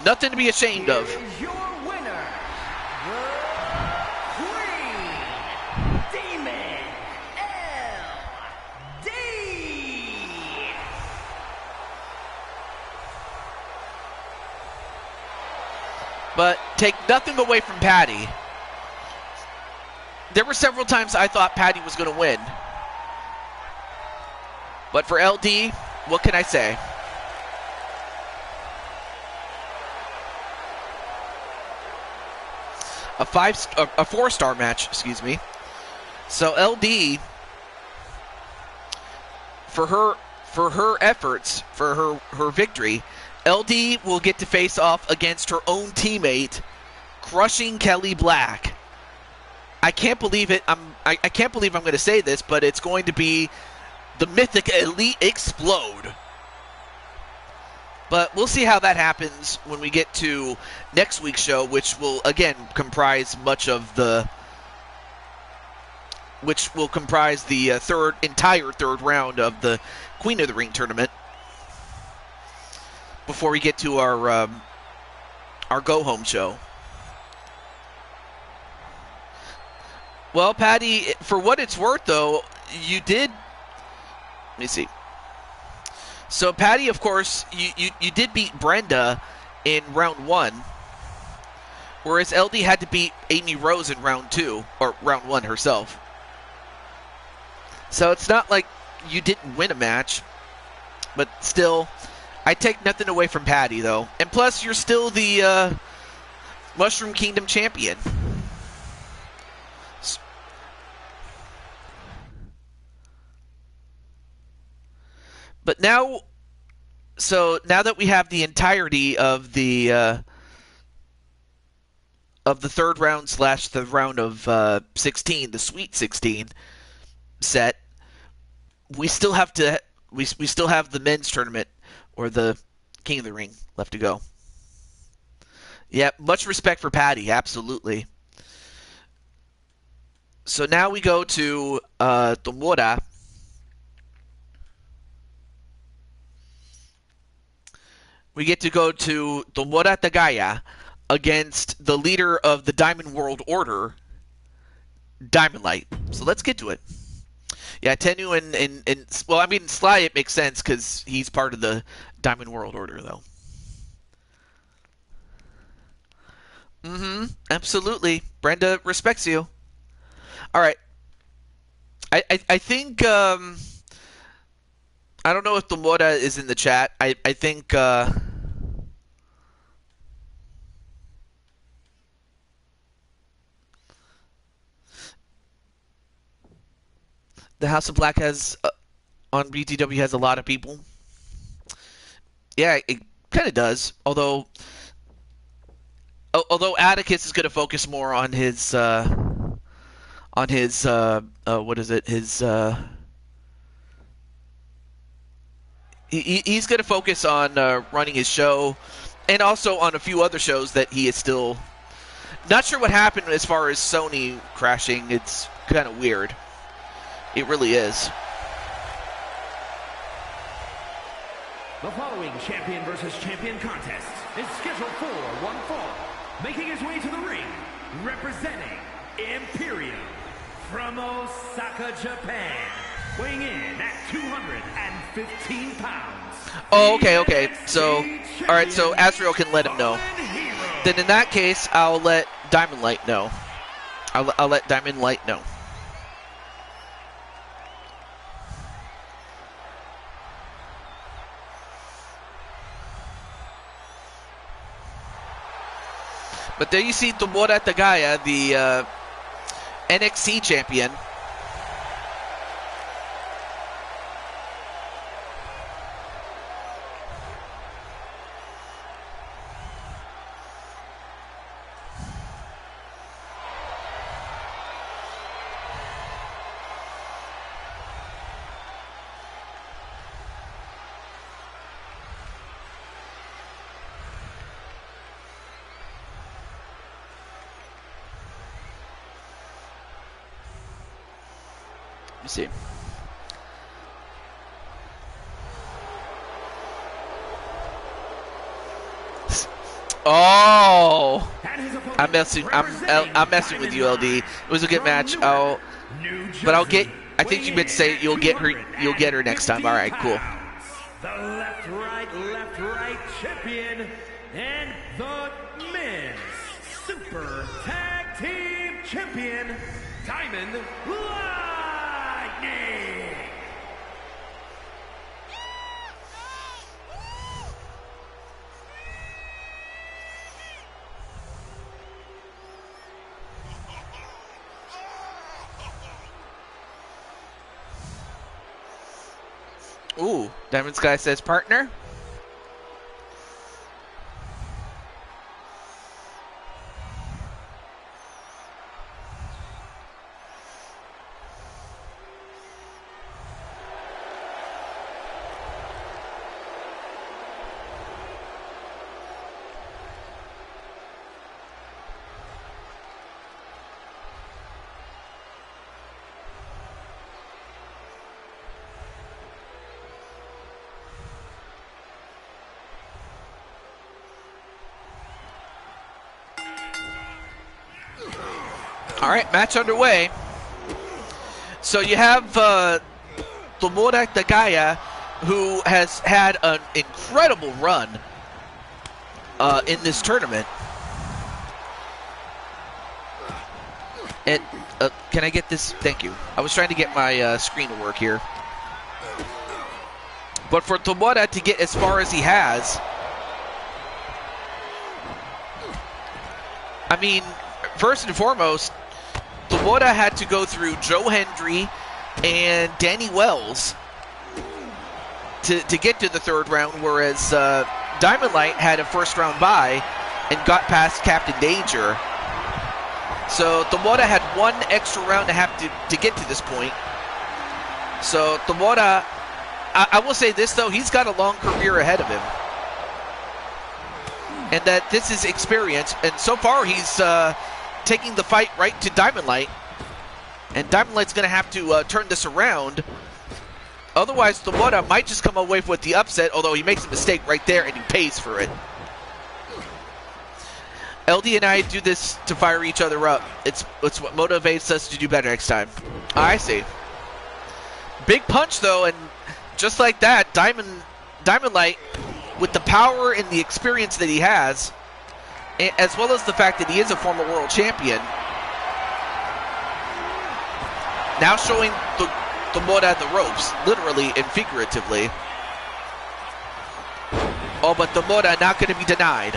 nothing to be ashamed of. Here's your winner, the Queen, Demon LD. But take nothing away from Patty. There were several times I thought Patty was going to win. But for LD, what can I say? A 4-star match, excuse me. So LD, for her efforts, for her victory, LD will get to face off against her own teammate, crushing Kelly Black. I can't believe it. I can't believe I'm going to say this, but it's going to be the Mythic Elite Explode. But we'll see how that happens when we get to next week's show, which will again comprise the entire third round of the Queen of the Ring tournament. Before we get to our go home show. Well, Patty, for what it's worth, though, you did. Let me see. So, Patty, of course, you did beat Brenda in round 1, whereas LD had to beat Amy Rose in round 2, or round 1 herself. So it's not like you didn't win a match, but still, I take nothing away from Patty, though. And plus, you're still the Mushroom Kingdom champion. But now, now that we have the entirety of the third round / the round of 16, the Sweet 16 set, we still have we still have the men's tournament or the King of the Ring left to go. Yeah, much respect for Patty, absolutely. So now we go to Tomura. We get to go to Tomura Tagaya against the leader of the Diamond World Order, Diamond Light. So let's get to it. Yeah, Tennu and well, I mean, Sly, it makes sense because he's part of the Diamond World Order, though. Absolutely. Brenda respects you. All right. I think I don't know if Tomura is in the chat. I think the House of Black has on BTW has a lot of people. Yeah, it kind of does. Although Atticus is going to focus more on his what is it? His he's going to focus on running his show, and also on a few other shows that he is still not sure what happened as far as Sony crashing. It's kind of weird. It really is. The following champion versus champion contest is scheduled for one fall. Making his way to the ring, representing Imperium from Osaka, Japan, weighing in at 215 pounds. Oh, okay. So, all right. So Azrael can let him know. Then in that case, I'll let Diamond Light know. I'll let Diamond Light know. But there you see Tomoda Tagaya, the NXT champion. Let me see. Oh, I'm messing with you, LD. It was a good match. But I'll get. I think you meant to say you'll get her next time. All right, cool. The left right champion and the men's super tag team champion, Diamond Lightning. Ooh, Diamond Sky says partner. All right, match underway. So you have Tomoda Tagaya, who has had an incredible run in this tournament. And can I get this? Thank you. I was trying to get my screen to work here. But for Tomoda to get as far as he has, I mean, first and foremost, Tomoda had to go through Joe Hendry and Danny Wells to get to the third round, whereas Diamond Light had a first round bye and got past Captain Danger. So Tomoda had one extra round to have to get to this point. So Tomoda, I will say this though, he's got a long career ahead of him. And that this is experience, and so far he's taking the fight right to Diamond Light, and Diamond Light's going to have to turn this around. Otherwise, Tomoda might just come away with the upset, although he makes a mistake right there, and he pays for it. LD and I do this to fire each other up. It's what motivates us to do better next time. I see. Big punch, though, and just like that, Diamond Light, with the power and the experience that he has, as well as the fact that he is a former world champion, now showing Tomoda the ropes, literally and figuratively. Oh, but Tomoda not going to be denied.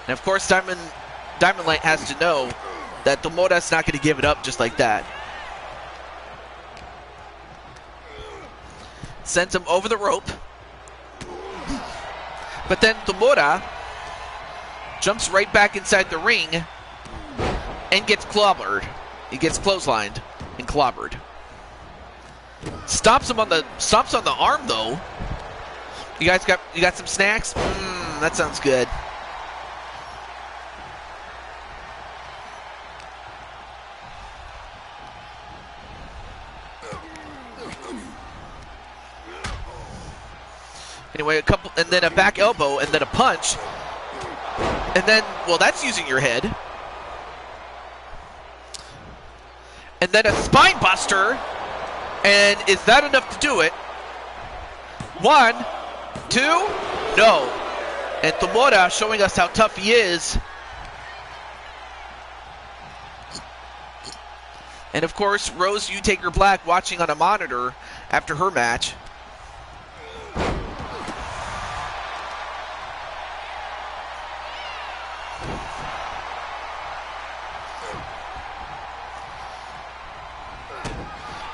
And of course, Diamond Light has to know that Tomoda's not going to give it up just like that. Sends him over the rope. But then Tomoda jumps right back inside the ring and gets clobbered. He gets clotheslined and clobbered. Stomps on the arm though. You guys got some snacks? That sounds good. Anyway, and then a back elbow, and then a punch. And then, well, that's using your head. And then a spine buster. And is that enough to do it? 1, 2, no. And Tamura showing us how tough he is. And of course, Rose Utaker Black watching on a monitor after her match.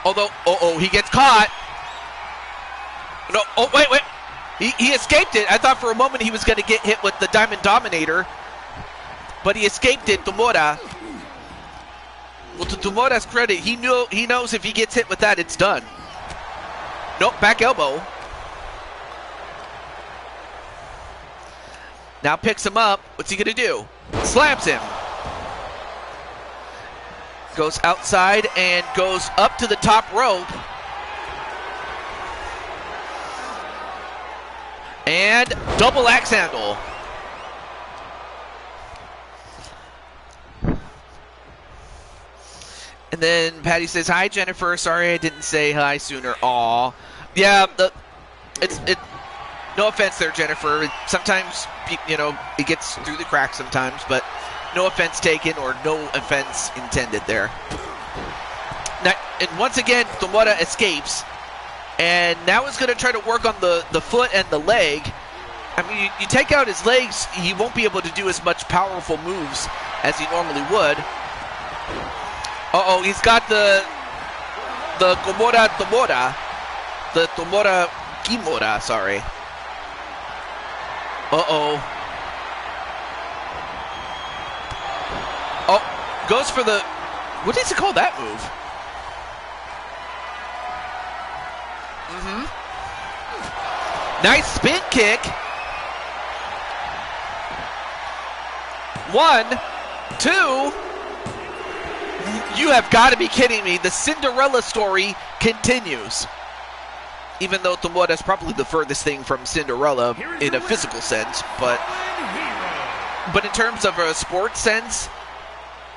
Although, he gets caught. No, wait. He escaped it. I thought for a moment he was going to get hit with the Diamond Dominator. But he escaped it, Tamura. Well, to Tamura's credit, he knows if he gets hit with that, it's done. Nope, back elbow. Now picks him up. What's he going to do? Slams him. Goes outside and goes up to the top rope. And double axe handle. And then Patty says, "Hi, Jennifer. Sorry I didn't say hi sooner." Aw. Yeah, no offense there, Jennifer. Sometimes, it gets through the cracks sometimes, but no offense taken or no offense intended there. Now, and once again, Tamura escapes. And now he's going to try to work on the foot and the leg. I mean, you take out his legs, he won't be able to do as much powerful moves as he normally would. He's got the Komura Tamura. The Tamura Kimura, sorry. Goes for the... What does he call that move? Nice spin kick. 1, 2. You have got to be kidding me. The Cinderella story continues. Even though Tamura is probably the furthest thing from Cinderella in a physical sense, but in terms of a sports sense,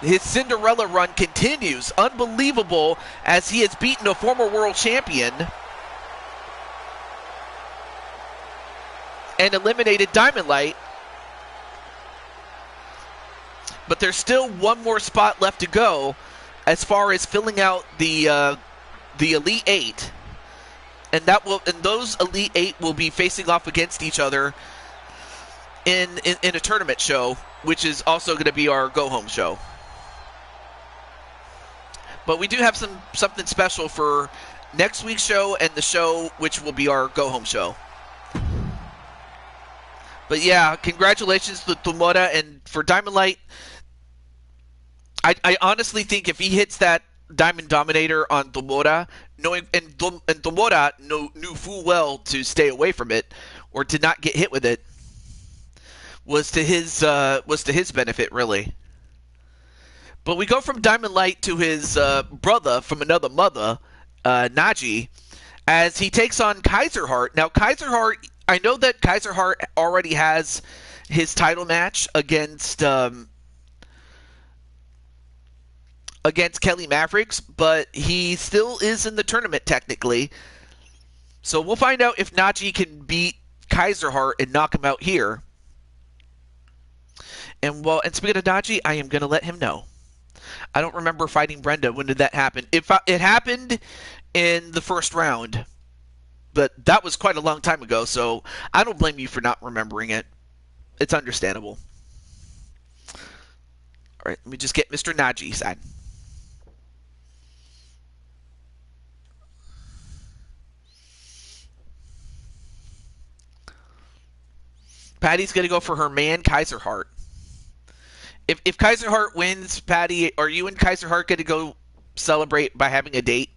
his Cinderella run continues. Unbelievable, as he has beaten a former world champion and eliminated Diamond Light. But there's still one more spot left to go as far as filling out the Elite 8. And those Elite 8 will be facing off against each other in a tournament show, which is also going to be our go-home show. But we do have something special for next week's show and the show which will be our go-home show. But yeah, congratulations to Tamura, and for Diamond Light, I honestly think if he hits that Diamond Dominator on Tamura, and Tamura knew full well to stay away from it or to not get hit with it, was to his benefit, really. But we go from Diamond Light to his brother from another mother, Naji, as he takes on Kaiser Heart. Now, Kaiser Heart, I know that Kaiser Heart already has his title match against Kelly Mavericks, but he still is in the tournament technically. So we'll find out if Naji can beat Kaiser Heart and knock him out here. And speaking of Naji, I am going to let him know. I don't remember fighting Brenda. When did that happen? It happened in the first round, but that was quite a long time ago, so I don't blame you for not remembering it. It's understandable. All right, let me just get Mr. Naji side. Patty's going to go for her man, Kaiser Heart. If Kaiser Heart wins, Patty, are you and Kaiser Heart going to go celebrate by having a date?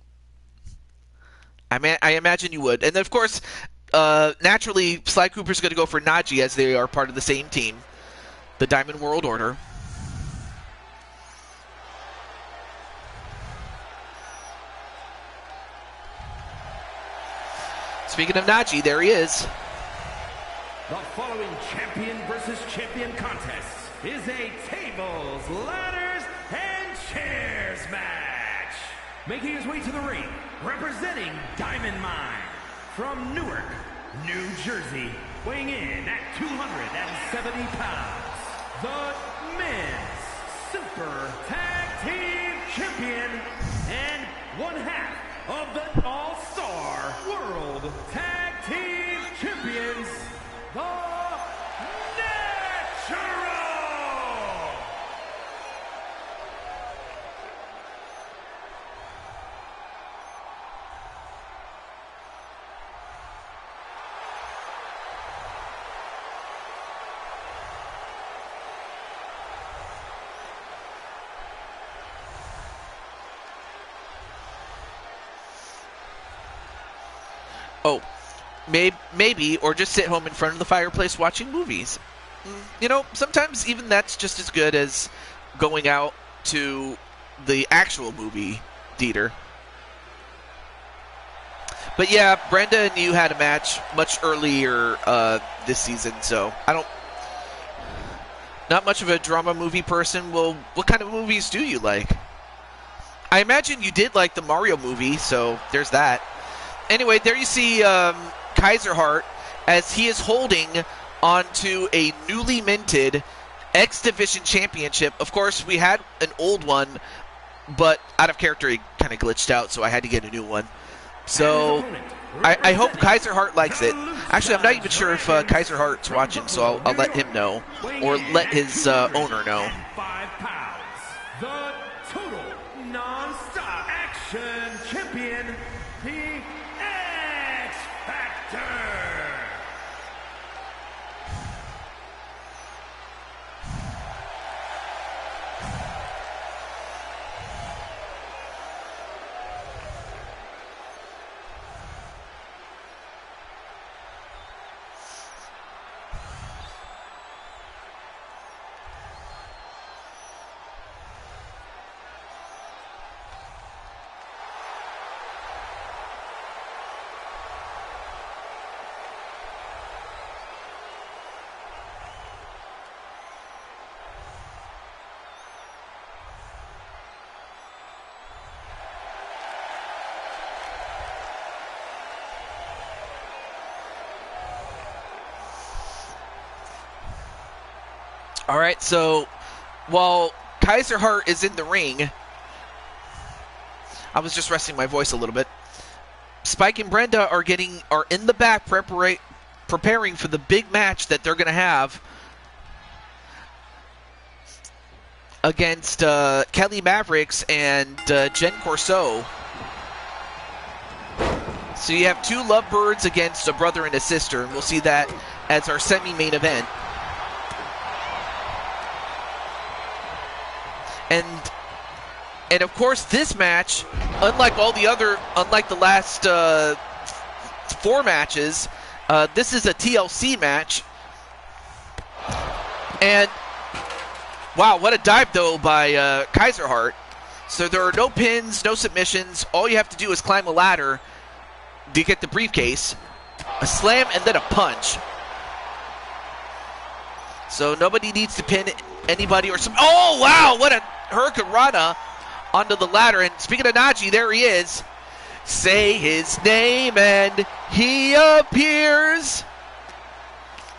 I imagine you would. And of course, naturally, Sly Cooper's going to go for Naji, as they are part of the same team, the Diamond World Order. Speaking of Naji, there he is. The following champion versus champion contest is a tables, ladders, and chairs match. Making his way to the ring, representing Diamond Mine from Newark, New Jersey, weighing in at 270 pounds, the men's Super Tag Team Champion and one half of the All-Star World Tag Team Champions, the Natural! Oh, maybe, or just sit home in front of the fireplace watching movies. You know, sometimes even that's just as good as going out to the actual movie theater. But yeah, Brenda and you had a match much earlier this season, so not much of a drama movie person. Well, what kind of movies do you like? I imagine you did like the Mario movie, so there's that. Anyway, there you see Kaiser Hart as he is holding onto a newly minted X Division Championship. Of course, we had an old one, but out of character, it kind of glitched out, so I had to get a new one. So I hope Kaiser Hart likes it. Actually, I'm not even sure if Kaiser Hart's watching, so I'll let him know, or let his owner know. 5 pounds, the total non-stop action champion, the X Factor. All right, so while Kaiser Hart is in the ring, I was just resting my voice a little bit. Spike and Brenda are in the back preparing for the big match that they're going to have against Kelly Mavericks and Jen Corso. So you have two lovebirds against a brother and a sister, and we'll see that as our semi-main event. And of course, this match, unlike the last 4 matches, this is a TLC match. And wow, what a dive though by Kaiser Hart. So there are no pins, no submissions. All you have to do is climb a ladder to get the briefcase, a slam, and then a punch. So nobody needs to pin anybody or some. Oh wow, what a hurricanrana onto the ladder. And speaking of Najee, there he is. Say his name and he appears.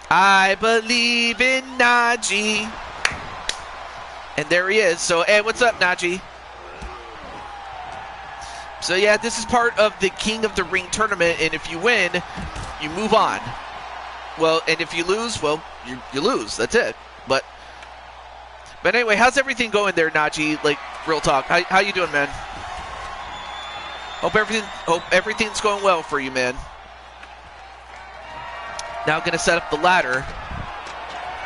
I believe in Najee. And there he is. So, hey, what's up, Najee? So yeah, this is part of the King of the Ring tournament, and if you win, you move on. Well, and if you lose, well, you lose. That's it. But anyway, how's everything going there, Najee? Like, real talk. How you doing, man? Hope everything's going well for you, man. Now gonna set up the ladder.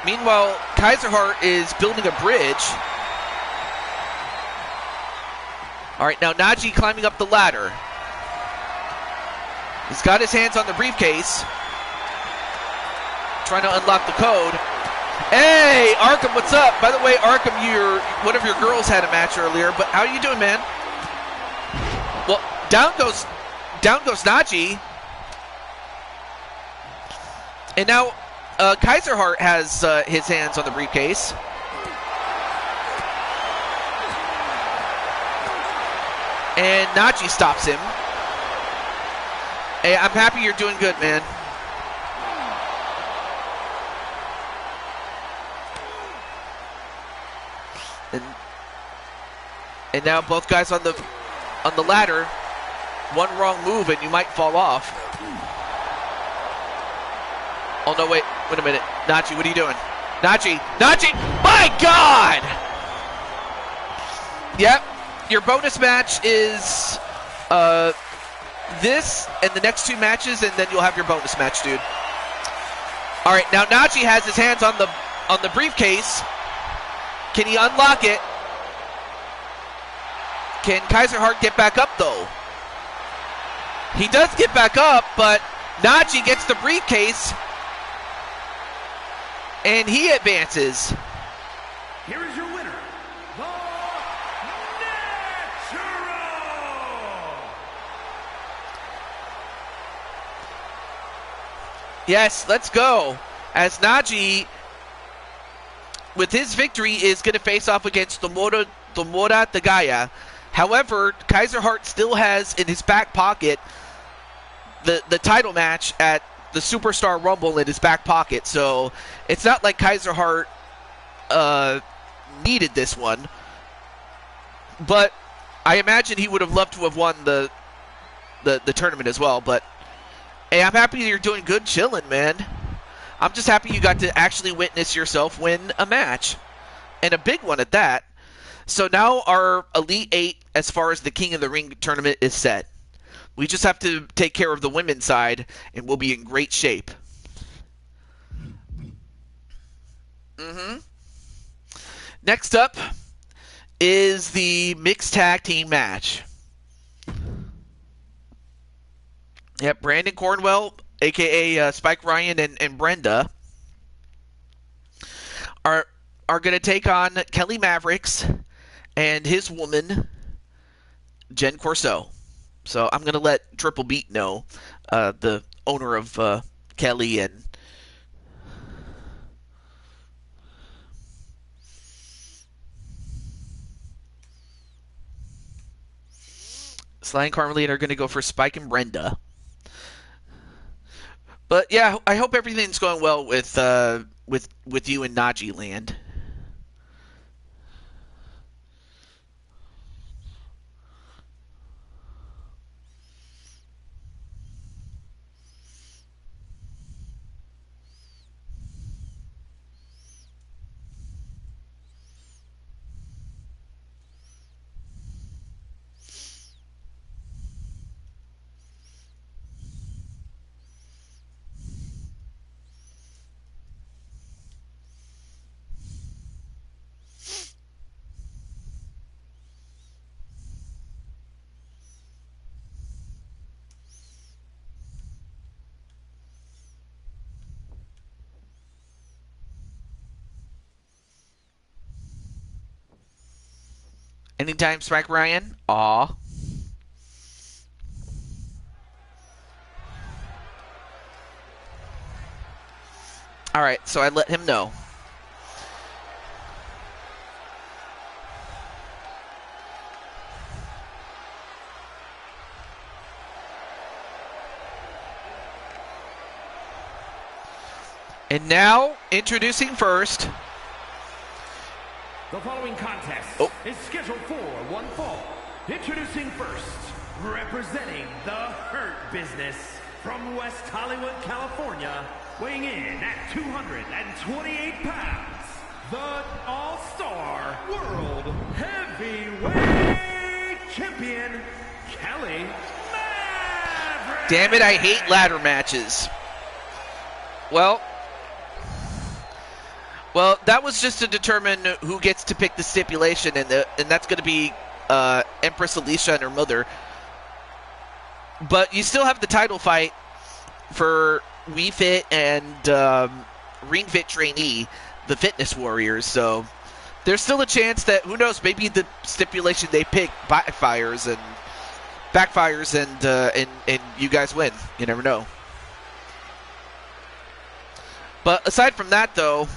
Meanwhile, Kaiser Hart is building a bridge. All right, now Najee climbing up the ladder. He's got his hands on the briefcase, trying to unlock the code. Hey, Arkham, what's up? By the way, Arkham, one of your girls had a match earlier, but how are you doing, man? Well, down goes Najee. And now Kaiser Hart has his hands on the briefcase. And Najee stops him. Hey, I'm happy you're doing good, man. And now both guys on the ladder. One wrong move and you might fall off. Oh no, wait a minute. Najee, what are you doing? Najee, my God! Yep, your bonus match is this and the next 2 matches, and then you'll have your bonus match, dude. All right, now Najee has his hands on the briefcase. Can he unlock it? Can Kaiser Hart get back up, though? He does get back up, but Najee gets the briefcase, and he advances. Here is your winner, the Natural! Yes, let's go. As Najee, with his victory, is going to face off against Tomura Tagaya. However, Kaiser Hart still has in his back pocket the title match at the Superstar Rumble in his back pocket. So it's not like Kaiser Hart needed this one. But I imagine he would have loved to have won the tournament as well. But hey, I'm happy you're doing good chilling, man. I'm just happy you got to actually witness yourself win a match. And a big one at that. So now our Elite 8, as far as the King of the Ring tournament, is set. We just have to take care of the women's side, and we'll be in great shape. Next up is the mixed tag team match. Yep, Brandon Cornwell, a.k.a. Spike Ryan and Brenda, are going to take on Kelly Mavericks and his woman, Jen Corso. So I'm going to let Triple Beat know, the owner of Kelly and Sly and Carmelita are going to go for Spike and Brenda. But yeah, I hope everything's going well with you and Najee Land. Anytime, Spike Ryan. Aw. Alright, so I let him know. And now, introducing first. The following contest is scheduled for one fall. Introducing first, representing the Hurt Business from West Hollywood, California, weighing in at 228 pounds, the All-Star World Heavyweight Champion, Kelly Maverick. Damn it, I hate ladder matches. Well, that was just to determine who gets to pick the stipulation, and that's going to be Empress Alicia and her mother. But you still have the title fight for Wii Fit and Ring Fit trainee, the Fitness Warriors. So there's still a chance that, who knows, maybe the stipulation they pick backfires and you guys win. You never know. But aside from that, though,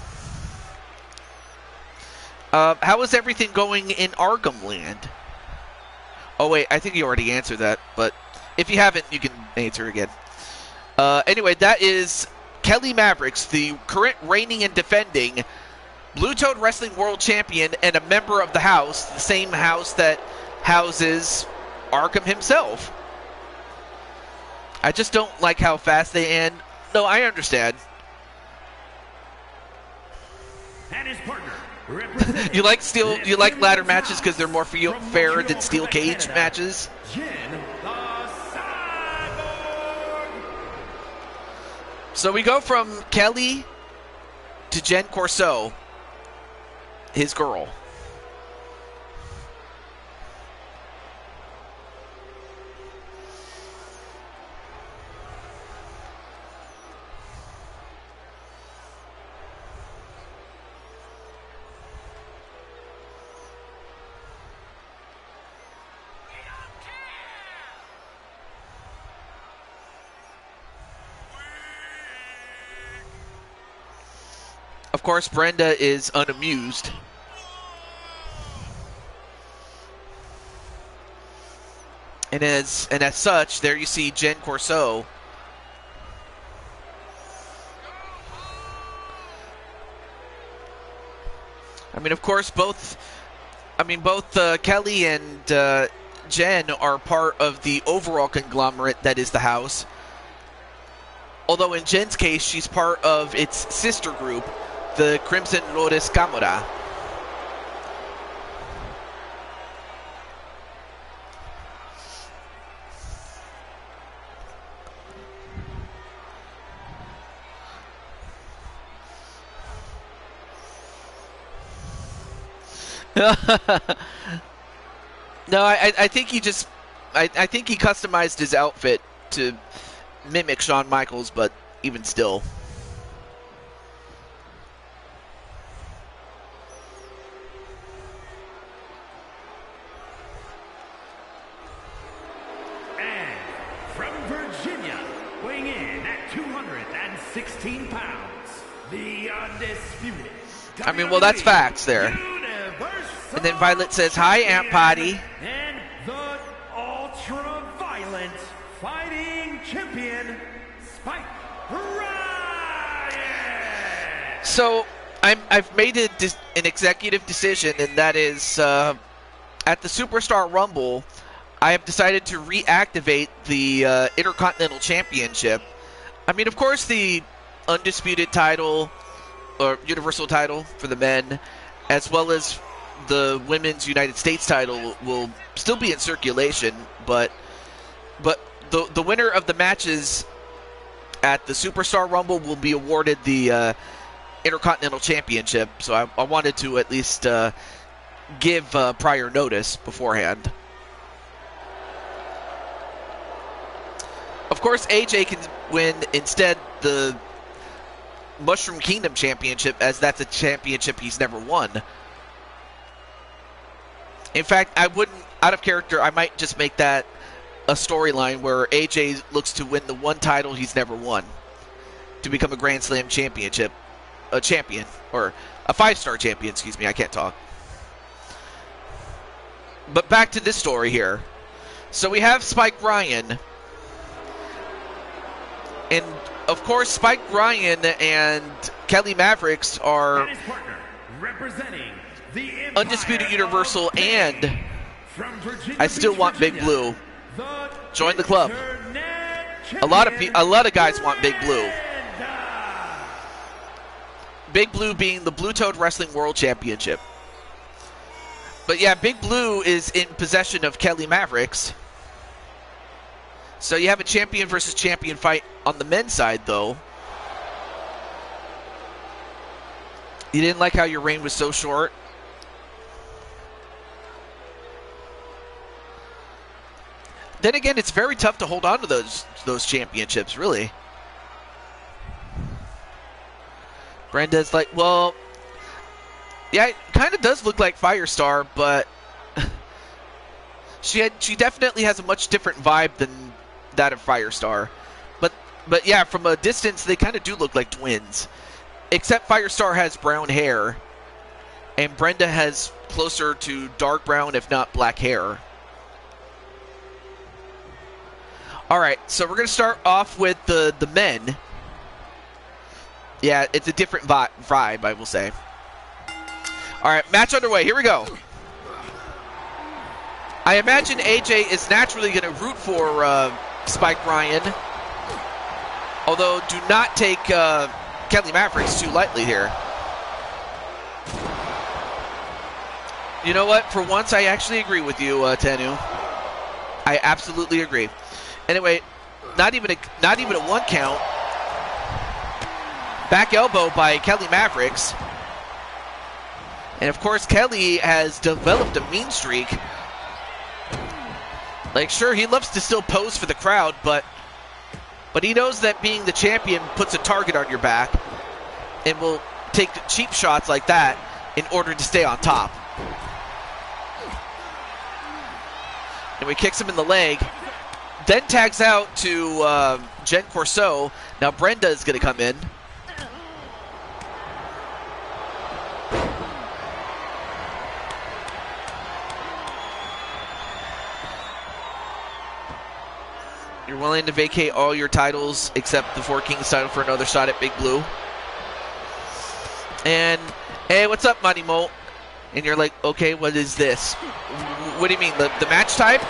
how is everything going in Arkham Land? Oh, wait, I think you already answered that, but if you haven't, you can answer again. Anyway, that is Kelly Mavericks, the current reigning and defending Blue Toad Wrestling World Champion and a member of the house, the same house that houses Arkham himself. I just don't like how fast they end. No, I understand. And his partner. You like ladder matches because they're more fair than steel cage matches? Jen the Cyborg. So we go from Kelly to Jen Corso, his girl. Of course, Brenda is unamused. And as such, there you see Jen Corso. I mean, of course, both Kelly and Jen are part of the overall conglomerate that is the house. Although in Jen's case, she's part of its sister group, the Crimson Lotus Camera. No, I think he just I think he customized his outfit to mimic Shawn Michaels, but even still. And from Virginia, weighing in at 216 pounds, the undisputed. I mean, well, that's facts there. And then Violet says, "Hi, Aunt Potty." And the ultra-violent fighting champion, Spike Ryan. So I've made an executive decision, and that is at the Superstar Rumble, I have decided to reactivate the Intercontinental Championship. I mean, of course, the undisputed title or Universal title for the men, as well as the Women's United States title, will still be in circulation, but the winner of the matches at the Superstar Rumble will be awarded the Intercontinental Championship. So I wanted to at least give prior notice beforehand. Of course, AJ can win instead the Mushroom Kingdom Championship, as that's a championship he's never won. In fact, I wouldn't, out of character, I might just make that a storyline where AJ looks to win the one title he's never won to become a Grand Slam champion, or a 5-star champion, excuse me, I can't talk. But back to this story here. So we have Spike Ryan. And, of course, Spike Ryan and Kelly Mavericks are representing the Undisputed Universal, and I still want Big Blue. Join the club. A lot of guys want Big Blue. Big Blue being the Blue Toad Wrestling World Championship. But yeah, Big Blue is in possession of Kelly Mavericks. So you have a champion versus champion fight on the men's side, though. You didn't like how your reign was so short? Then again, it's very tough to hold on to those championships, really. Brenda's like, well, yeah, it kind of does look like Firestar, but she definitely has a much different vibe than that of Firestar. But yeah, from a distance, they kind of do look like twins. except Firestar has brown hair, and Brenda has closer to dark brown, if not black hair. All right, so we're going to start off with the men. Yeah, it's a different vibe, I will say. All right, match underway. Here we go. I imagine AJ is naturally going to root for Spike Ryan. Although, do not take Kelly Mavericks too lightly here. You know what? For once, I actually agree with you, Tenu. I absolutely agree. Anyway, not even a one count. Back elbow by Kelly Mavericks. And of course, Kelly has developed a mean streak. Like, sure, he loves to still pose for the crowd, but he knows that being the champion puts a target on your back and will take cheap shots like that in order to stay on top. And he kicks him in the leg, then tags out to Jen Corso. Now Brenda is going to come in. You're willing to vacate all your titles except the Four Kings title for another shot at Big Blue. And, hey, what's up, Money Mo? And you're like, okay, what is this? What do you mean, the match type?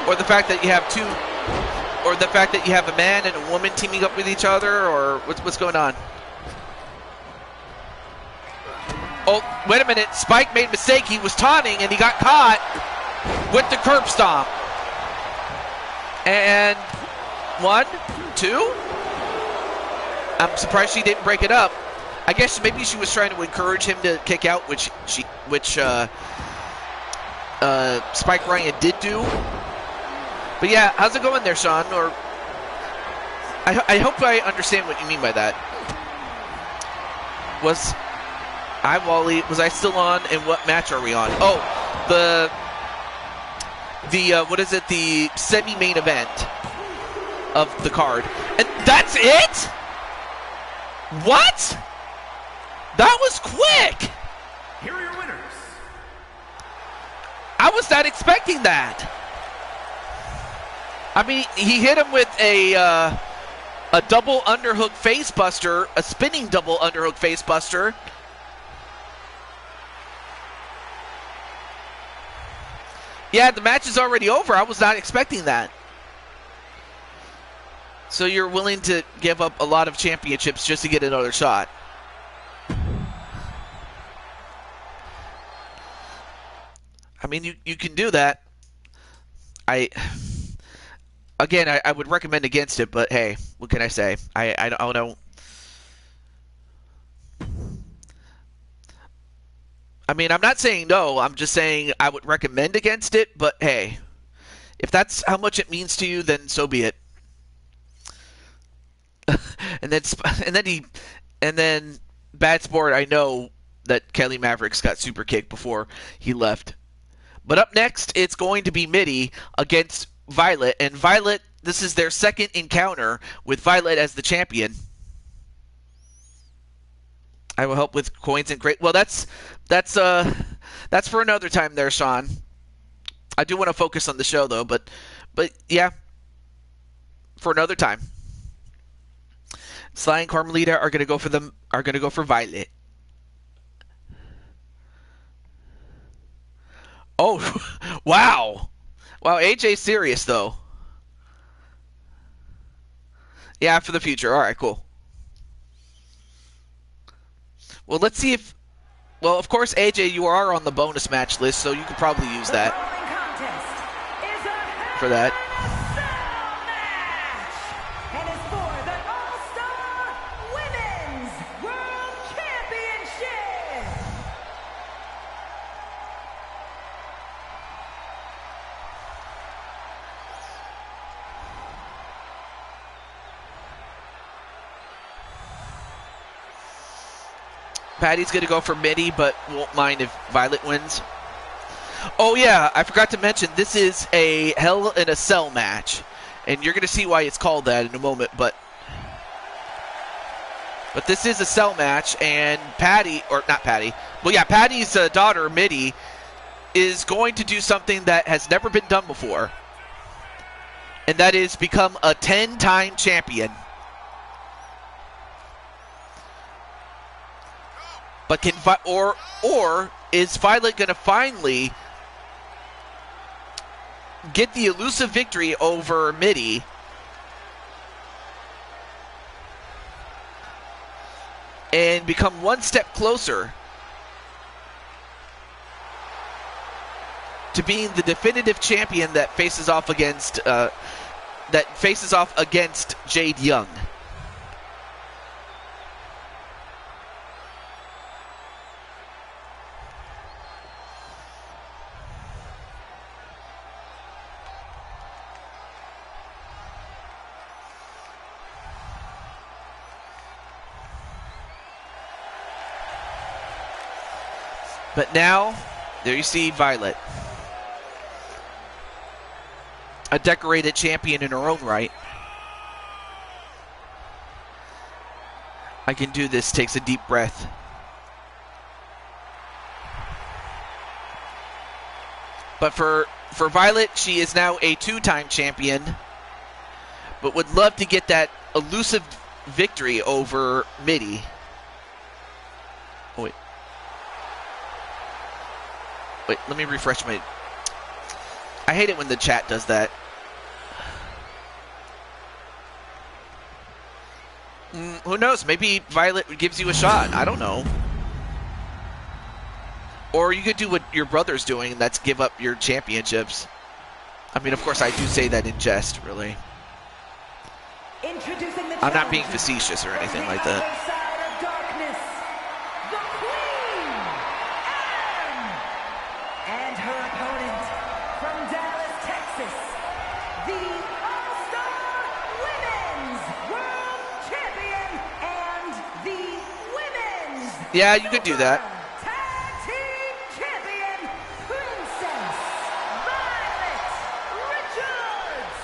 Or the fact that you have two, or the fact that you have a man and a woman teaming up with each other, or what's going on? Oh, wait a minute, Spike made a mistake. He was taunting and he got caught with the curb stomp. And 1, 2. I'm surprised she didn't break it up. I guess maybe she was trying to encourage him to kick out, which Spike Ryan did do. But yeah, how's it going there, Sean? Or I hope I understand what you mean by that. Was I still on? And what match are we on? Oh, the what is it? The semi-main event of the card. And that's it? What? That was quick. Here are your winners. I was not expecting that. I mean, he hit him with a double underhook face buster, a spinning double underhook face buster. Yeah, the match is already over. I was not expecting that. So you're willing to give up a lot of championships just to get another shot. I mean, you can do that. I would recommend against it, but hey, what can I say? I don't. I mean, I'm not saying no. I'm just saying I would recommend against it, but hey, if that's how much it means to you, then so be it. and then Bad Sport, I know that Kelly Mavericks got super kicked before he left. But up next, it's going to be Mitty against Violet. And Violet, this is their second encounter with Violet as the champion. I will help with coins and great. Well, that's for another time there, Sean. I do want to focus on the show though, but yeah, for another time. Sly and Carmelita are going to go for Violet. Oh, wow. Wow, AJ's serious, though. Yeah, for the future. All right, cool. Well, let's see if... Well, of course, AJ, you are on the bonus match list, so you could probably use that. For that. Patty's going to go for Mitty, but won't mind if Violet wins. Oh, yeah, I forgot to mention, this is a Hell in a Cell match. And you're going to see why it's called that in a moment, but... But this is a cell match, and Patty, or not Patty, well, yeah, Patty's daughter, Mitty, is going to do something that has never been done before, and that is become a 10-time champion. But or is Violet going to finally get the elusive victory over Mitty? And become one step closer to being the definitive champion that faces off against Jade Young. But now, there you see Violet. A decorated champion in her own right. I can do this, takes a deep breath. But for Violet, she is now a 2-time champion, but would love to get that elusive victory over Mitty. Oh, wait, let me refresh my... I hate it when the chat does that. Who knows? Maybe Violet gives you a shot. I don't know. Or you could do what your brother's doing, and that's give up your championships. I mean, of course, I do say that in jest, really. I'm not being facetious or anything like that. Yeah, you could do that. Tag Team Champion, Princess Violet Richards.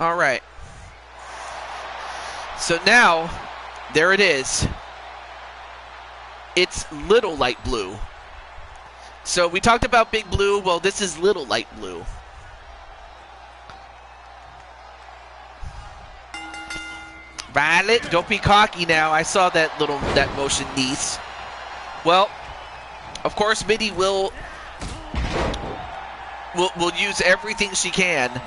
All right. So now, there it is. It's Little Light Blue. So we talked about Big Blue. Well, this is Little Light Blue. Violet, don't be cocky now. I saw that motion, niece. Well, of course, Mitty will use everything she can.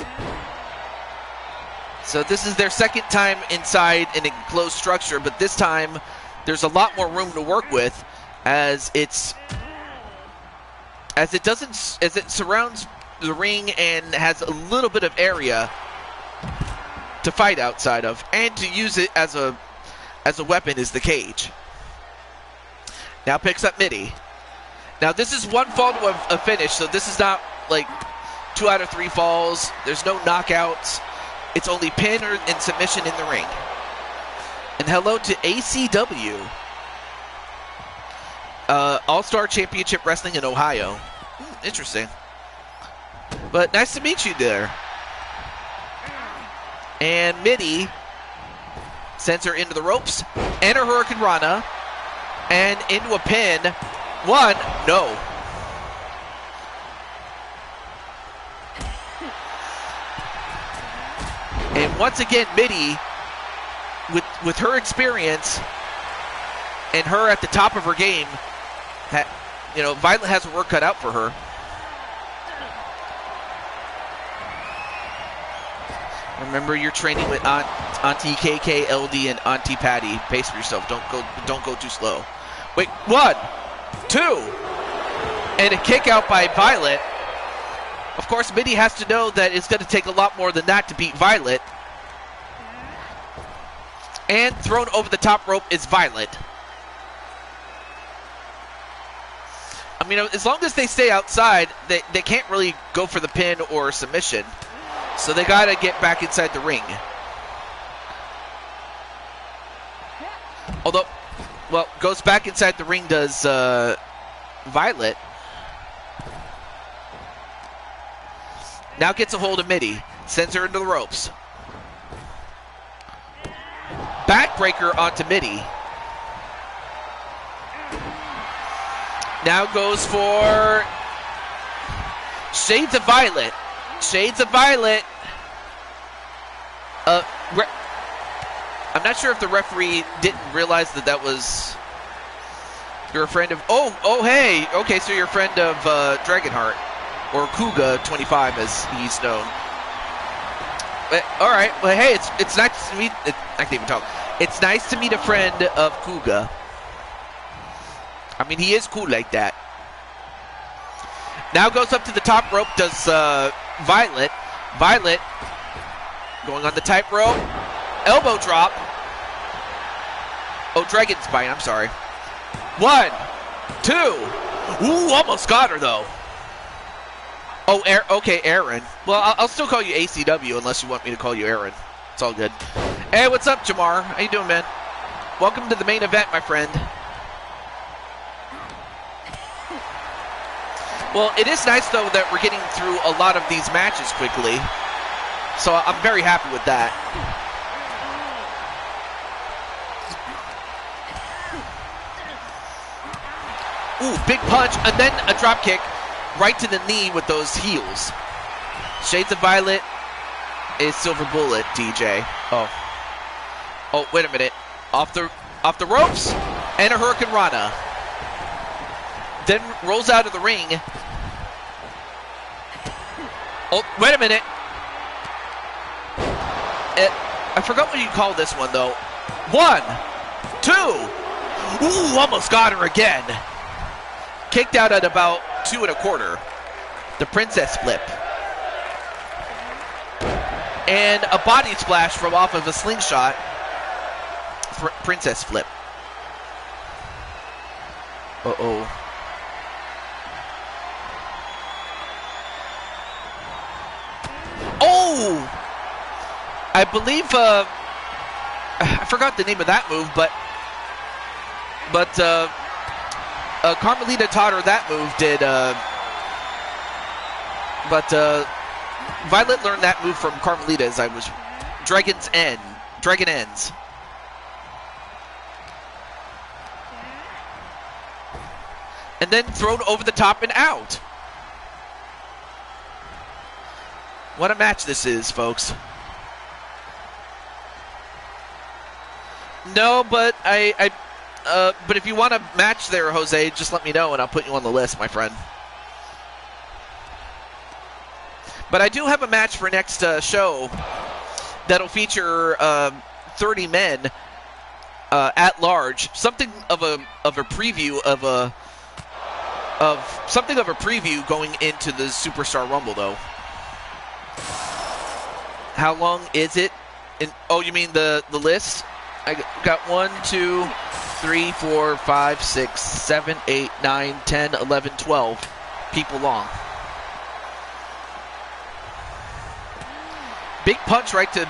So this is their second time inside an enclosed structure, but this time there's a lot more room to work with, as it surrounds the ring and has a little bit of area to fight outside of, and to use it as a weapon is the cage. Now picks up Mitty. Now this is one fall to a finish, so this is not like 2 out of 3 falls. There's no knockouts. It's only pin and submission in the ring. And hello to ACW, All-Star Championship Wrestling in Ohio. Interesting. But nice to meet you there. And Mitty sends her into the ropes, and a Hurricane Rana, and into a pin. One, no. And once again, Mitty, with her experience and her at the top of her game, Violet has her work cut out for her. Remember, you're training with Auntie KK, LD, and Auntie Patty. Pace for yourself. Don't go too slow. Wait, 1, 2, and a kick out by Violet. Of course, Mitty has to know that it's going to take a lot more than that to beat Violet. And thrown over the top rope is Violet. I mean, as long as they stay outside, they can't really go for the pin or submission. So they got to get back inside the ring. Although, well, goes back inside the ring does Violet. Now gets a hold of Mitty. Sends her into the ropes. Backbreaker onto Mitty. Now goes for Shades of Violet. Shades of Violet. I'm not sure if the referee didn't realize that was you're a friend of. Oh, hey. Okay, so you're a friend of Dragonheart, or Kuga 25 as he's known. But, all right. Well, hey, it's nice to meet. I can't even talk. It's nice to meet a friend of Kuga. I mean, he is cool like that. Now goes up to the top rope, does Violet. Violet going on the tightrope. Elbow drop. Oh, Dragon's Bite, I'm sorry. 1, 2. Ooh, almost got her, though. Oh, okay, Aaron. Well, I'll still call you ACW unless you want me to call you Aaron. It's all good. Hey, what's up, Jamar? How you doing, man? Welcome to the main event, my friend. Well, it is nice, though, that we're getting through a lot of these matches quickly. So I'm very happy with that. Ooh, big punch, and then a drop kick right to the knee with those heels. Shades of Violet is Silver Bullet, DJ. Oh, wait a minute. Off the ropes, and a Hurricane Rana. Then rolls out of the ring. Oh, wait a minute. I forgot what you call this one, though. 1, 2. Ooh, almost got her again. Kicked out at about 2 1/4. The Princess Flip. And a body splash from off of a slingshot. Princess Flip. Uh-oh. Oh! I believe, I forgot the name of that move, but Carmelita taught her that move, but Violet learned that move from Carmelita as I was Dragon Ends. And then thrown over the top and out. What a match this is, folks. No, but but if you want a match there, Jose, just let me know and I'll put you on the list, my friend. But I do have a match for next show that'll feature 30 men at large. Something of a preview of something of a preview going into the Superstar Rumble, though. How long is it? Oh, you mean the list? I got 1, 2, 3, 4, 5, 6, 7, 8, 9, 10, 11, 12 people long. Big punch right to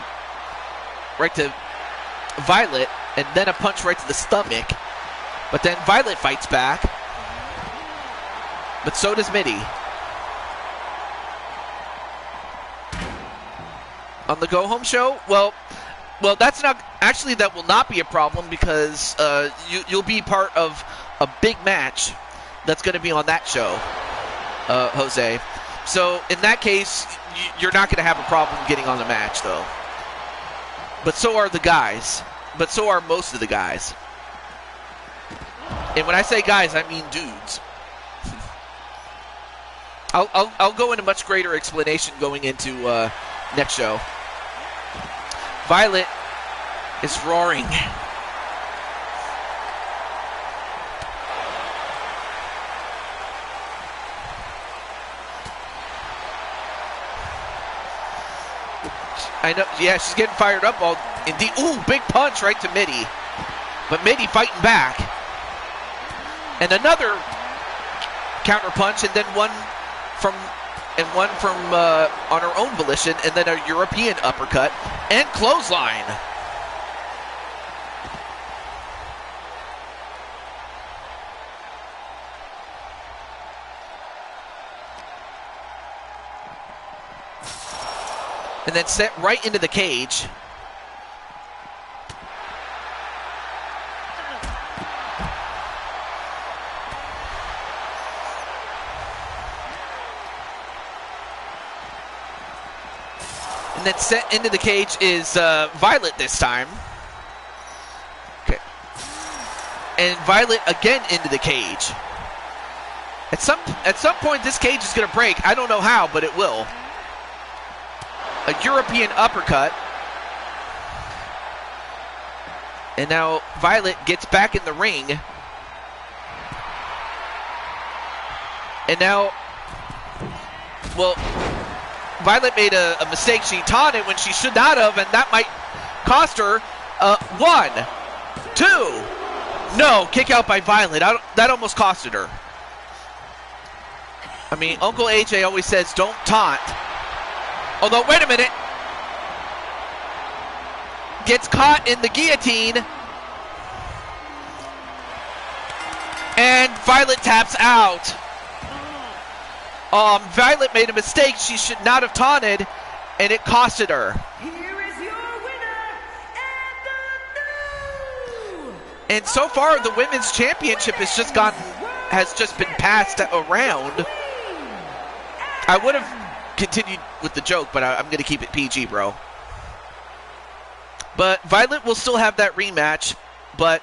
Violet, and then a punch right to the stomach. But then Violet fights back. But so does Mitty. On the go-home show? Well, that's not actually. That will not be a problem because you'll be part of a big match that's going to be on that show, Jose. So in that case, you're not going to have a problem getting on the match, though. But so are the guys. But so are most of the guys. And when I say guys, I mean dudes. I'll go into much greater explanation going into next show. Violet is roaring. I know, yeah, she's getting fired up. Indeed, ooh, big punch right to Mitty. But Mitty fighting back. And another counter punch, and then one from and one from on her own volition, and then a European uppercut and clothesline. And then set right into the cage. And then set into the cage is Violet this time. Okay. And Violet again into the cage. At some point, this cage is going to break. I don't know how, but it will. A European uppercut. And now Violet gets back in the ring. And now, well, Violet made a mistake. She taunted when she should not have, and that might cost her 1, 2. No, kick out by Violet. That almost costed her. I mean, Uncle AJ always says don't taunt. Although, wait a minute. Gets caught in the guillotine. And Violet taps out. Violet made a mistake. She should not have taunted, and it costed her. Here is your winner, and the new And so far, the women's championship has just been passed around. I would have continued with the joke, but I'm going to keep it PG, bro. But Violet will still have that rematch, but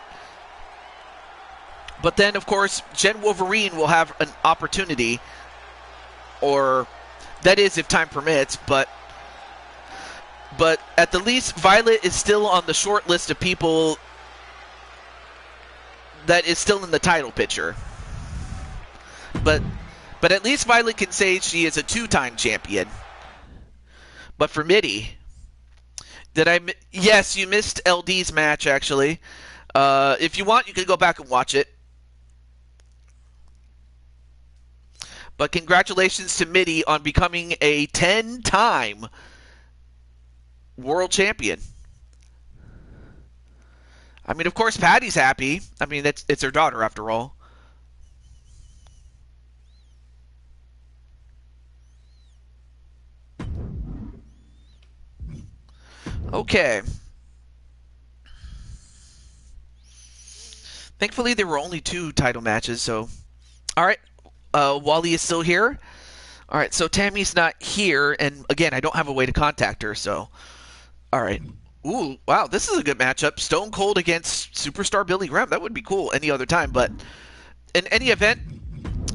then, of course, Jen Wolverine will have an opportunity, or that is if time permits, but at the least, Violet is still on the short list of people that is still in the title picture. But at least Violet can say she is a 2-time champion. But for Mitty, yes, you missed LD's match, actually. If you want, you can go back and watch it. But congratulations to Mitty on becoming a 10-time world champion. I mean, of course, Patty's happy. I mean, it's her daughter, after all. Okay. Thankfully, there were only 2 title matches, so... Alright, Wally is still here. Alright, so Tammy's not here, and again, I don't have a way to contact her, so... Alright. Ooh, wow, this is a good matchup. Stone Cold against Superstar Billy Graham. That would be cool any other time, but... In any event,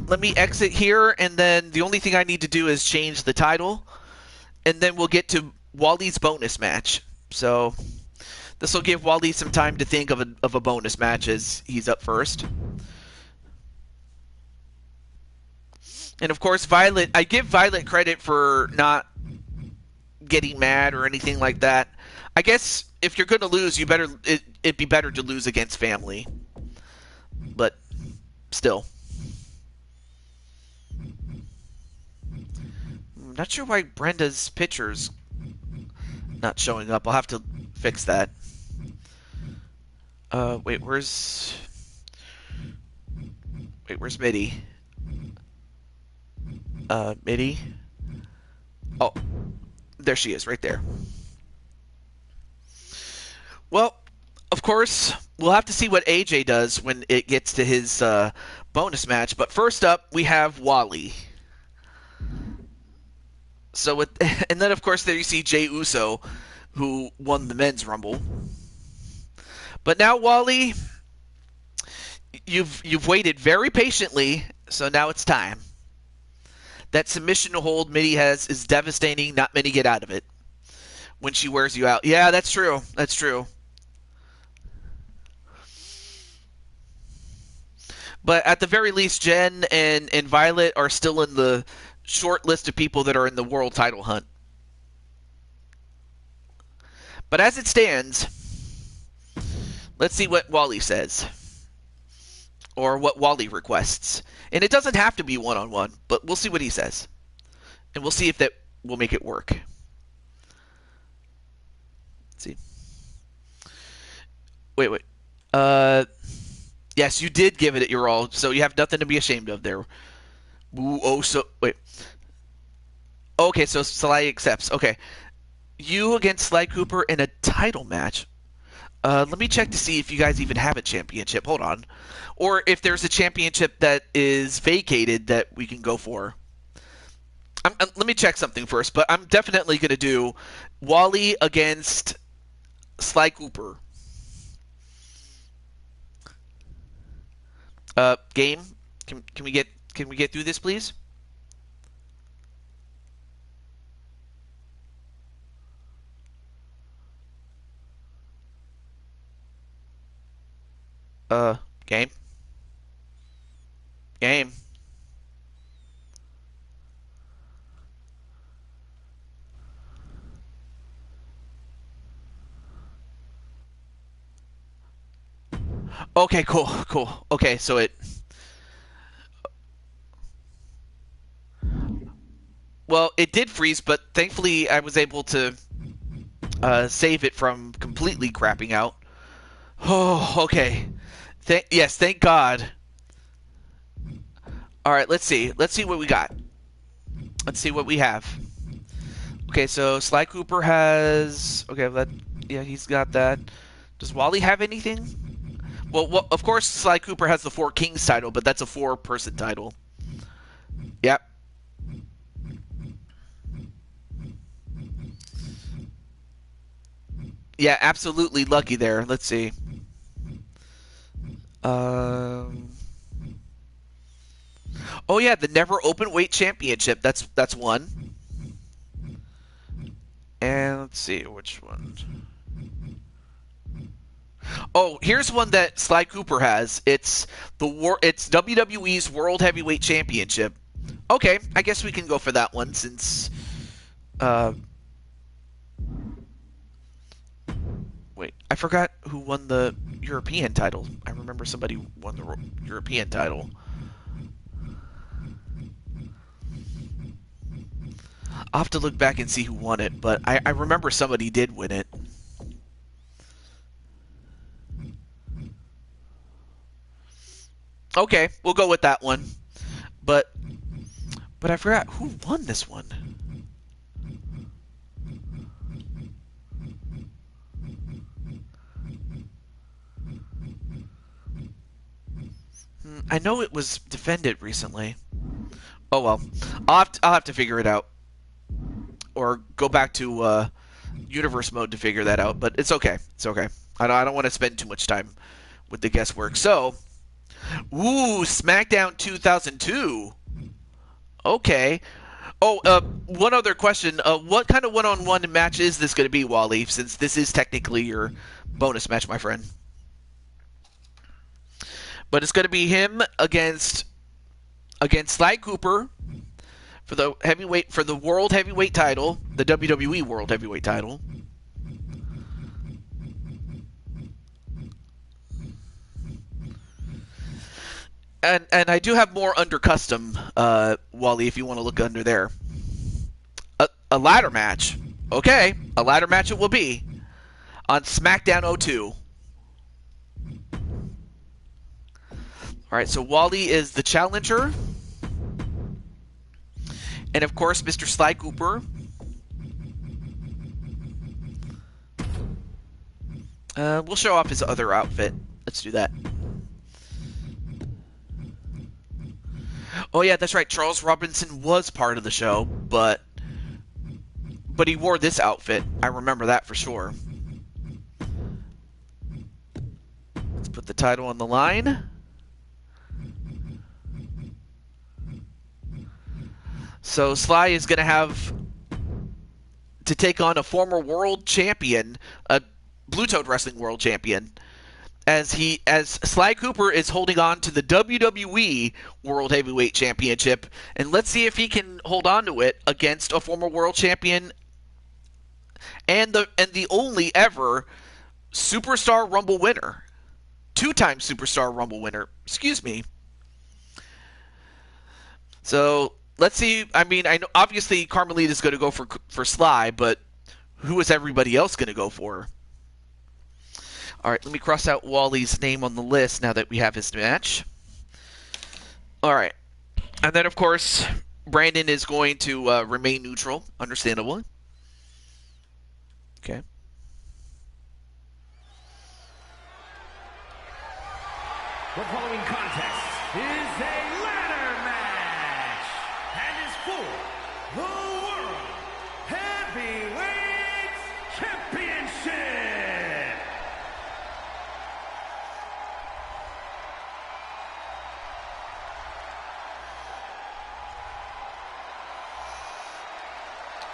let me exit here, and then the only thing I need to do is change the title, and then we'll get to Wally's bonus match. So this will give Wally some time to think of a bonus match as he's up first. And of course, Violet, I give Violet credit for not getting mad or anything like that. I guess if you're going to lose, it'd be better to lose against family. But still. I'm not sure why Brenda's picture's not showing up. I'll have to fix that. Wait, where's Mitty? Mitty? Oh, there she is, right there. Well, of course, we'll have to see what AJ does when it gets to his bonus match. But first up, we have Wally. So and then of course there you see Jey Uso, who won the men's Rumble. But now Wally, you've waited very patiently, so now it's time. That submission hold Mitty has is devastating. Not many get out of it when she wears you out. Yeah, that's true. That's true. But at the very least, Jen and Violet are still in the short list of people that are in the world title hunt. But as it stands, let's see what Wally says. Or what Wally requests. And it doesn't have to be one-on-one, but we'll see what he says. and we'll see if that will make it work. Let's see. Wait. Uh, yes, you did give it your all, so you have nothing to be ashamed of there. Ooh, oh, so wait. Okay, so Sly accepts. Okay, you against Sly Cooper in a title match. Let me check to see if you guys even have a championship. Hold on, or if there's a championship that is vacated that we can go for. Let me check something first, but I'm definitely going to do Wally against Sly Cooper. Game. Can we get through this, please? Game. Game. Okay, cool. Okay, so it. Well, it did freeze, but thankfully I was able to save it from completely crapping out. Oh, okay. Yes, thank God. All right, let's see. Let's see what we got. Let's see what we have. Okay, so Sly Cooper has. Okay, yeah, he's got that. Does Wally have anything? Well, of course, Sly Cooper has the Four Kings title, but that's a four-person title. Yep. Yeah, absolutely lucky there. Let's see. Oh yeah, the Never Open Weight Championship. That's one. And let's see which one. Oh, here's one that Sly Cooper has. It's WWE's World Heavyweight Championship. Okay, I guess we can go for that one since. Wait, I forgot who won the European title. I remember somebody won the European title. I'll have to look back and see who won it, but I remember somebody did win it. Okay, we'll go with that one. But I forgot who won this one. I know it was defended recently. Oh well, I'll have to figure it out, or go back to universe mode to figure that out. But it's okay. It's okay. I don't want to spend too much time with the guesswork. So, SmackDown 2002. Okay. Oh, one other question. What kind of one-on-one match is this going to be, Wally? Since this is technically your bonus match, my friend. But it's going to be him against Sly Cooper for the World Heavyweight title, the WWE World Heavyweight title. And I do have more under custom, Wally, if you want to look under there. A ladder match. Okay, a ladder match it will be on SmackDown 02. Alright, so Wally is the challenger. And of course, Mr. Sly Cooper. We'll show off his other outfit. Let's do that. Oh yeah, that's right. Charles Robinson was part of the show, but he wore this outfit. I remember that for sure. Let's put the title on the line. So Sly is going to have to take on a former world champion, a Blue Toad Wrestling World Champion, as Sly Cooper is holding on to the WWE World Heavyweight Championship, and let's see if he can hold on to it against a former world champion and the only ever Superstar Rumble winner, two-time Superstar Rumble winner. Excuse me. So let's see. I mean, I know obviously Carmelita's going to go for Sly, but who is everybody else going to go for? All right, let me cross out Wally's name on the list now that we have his match. All right, and then of course Brandon is going to remain neutral, understandably. Okay. The following contest is a ladder match and is for the World Heavyweight Championship.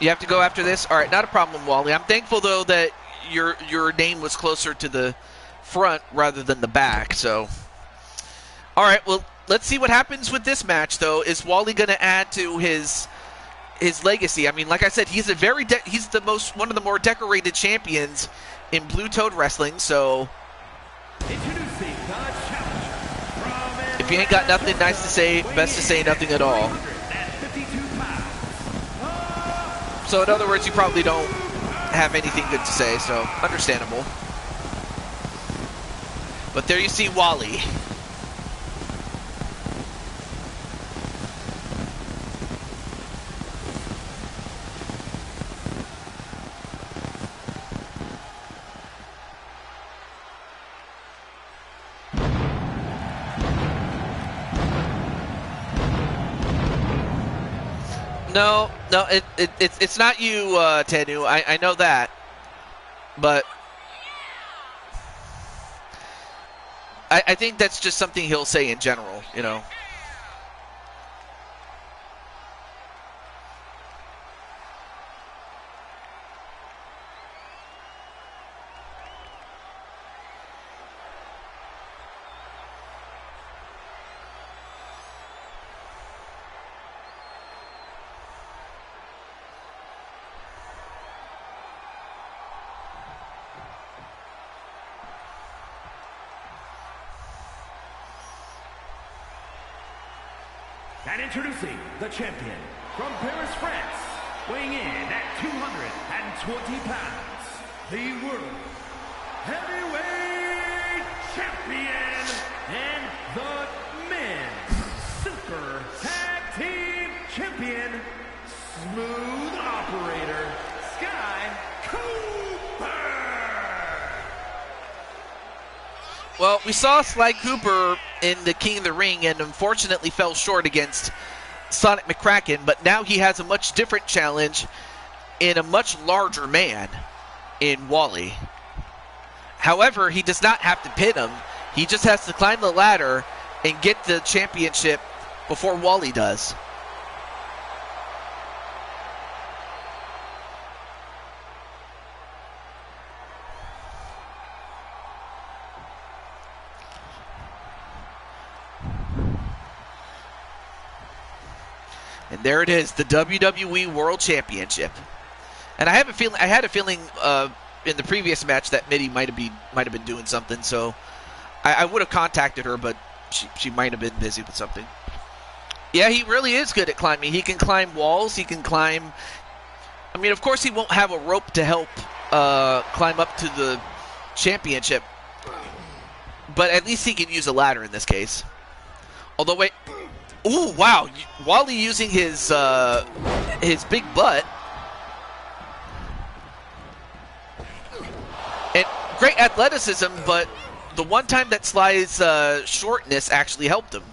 You have to go after this? All right, not a problem, Wally. I'm thankful, though, that your name was closer to the front rather than the back, so... All right, well, let's see what happens with this match, though. Is Wally going to add to his legacy? I mean, like I said, he's he's one of the more decorated champions in Blue Toad Wrestling, so... Introducing the challenger from if you ain't got nothing nice to say, best to say nothing at all. 352 pounds. So in other words, you probably don't have anything good to say, so understandable. But there you see Wally. No, it's not you, Tenu. I know that, but I think that's just something he'll say in general, you know. And introducing the champion from Paris, France, weighing in at 220 pounds, the World Heavyweight Champion and the Men's Super Tag Team Champion, Smooth Operator, Sky Cooper. Well, we saw Sly Cooper in the King of the Ring and unfortunately fell short against Sonic McCracken, but now he has a much different challenge in a much larger man in Wally. However, he does not have to pin him. He just has to climb the ladder and get the championship before Wally does. And there it is, the WWE World Championship. And I had a feeling in the previous match that Mitty might have been doing something, so I would have contacted her, but she might have been busy with something. Yeah, he really is good at climbing. He can climb walls. He can climb. I mean, of course, he won't have a rope to help climb up to the championship, but at least he can use a ladder in this case. Although, wait. Ooh, wow. Wally using his big butt. And great athleticism, but the one time that Sly's shortness actually helped him.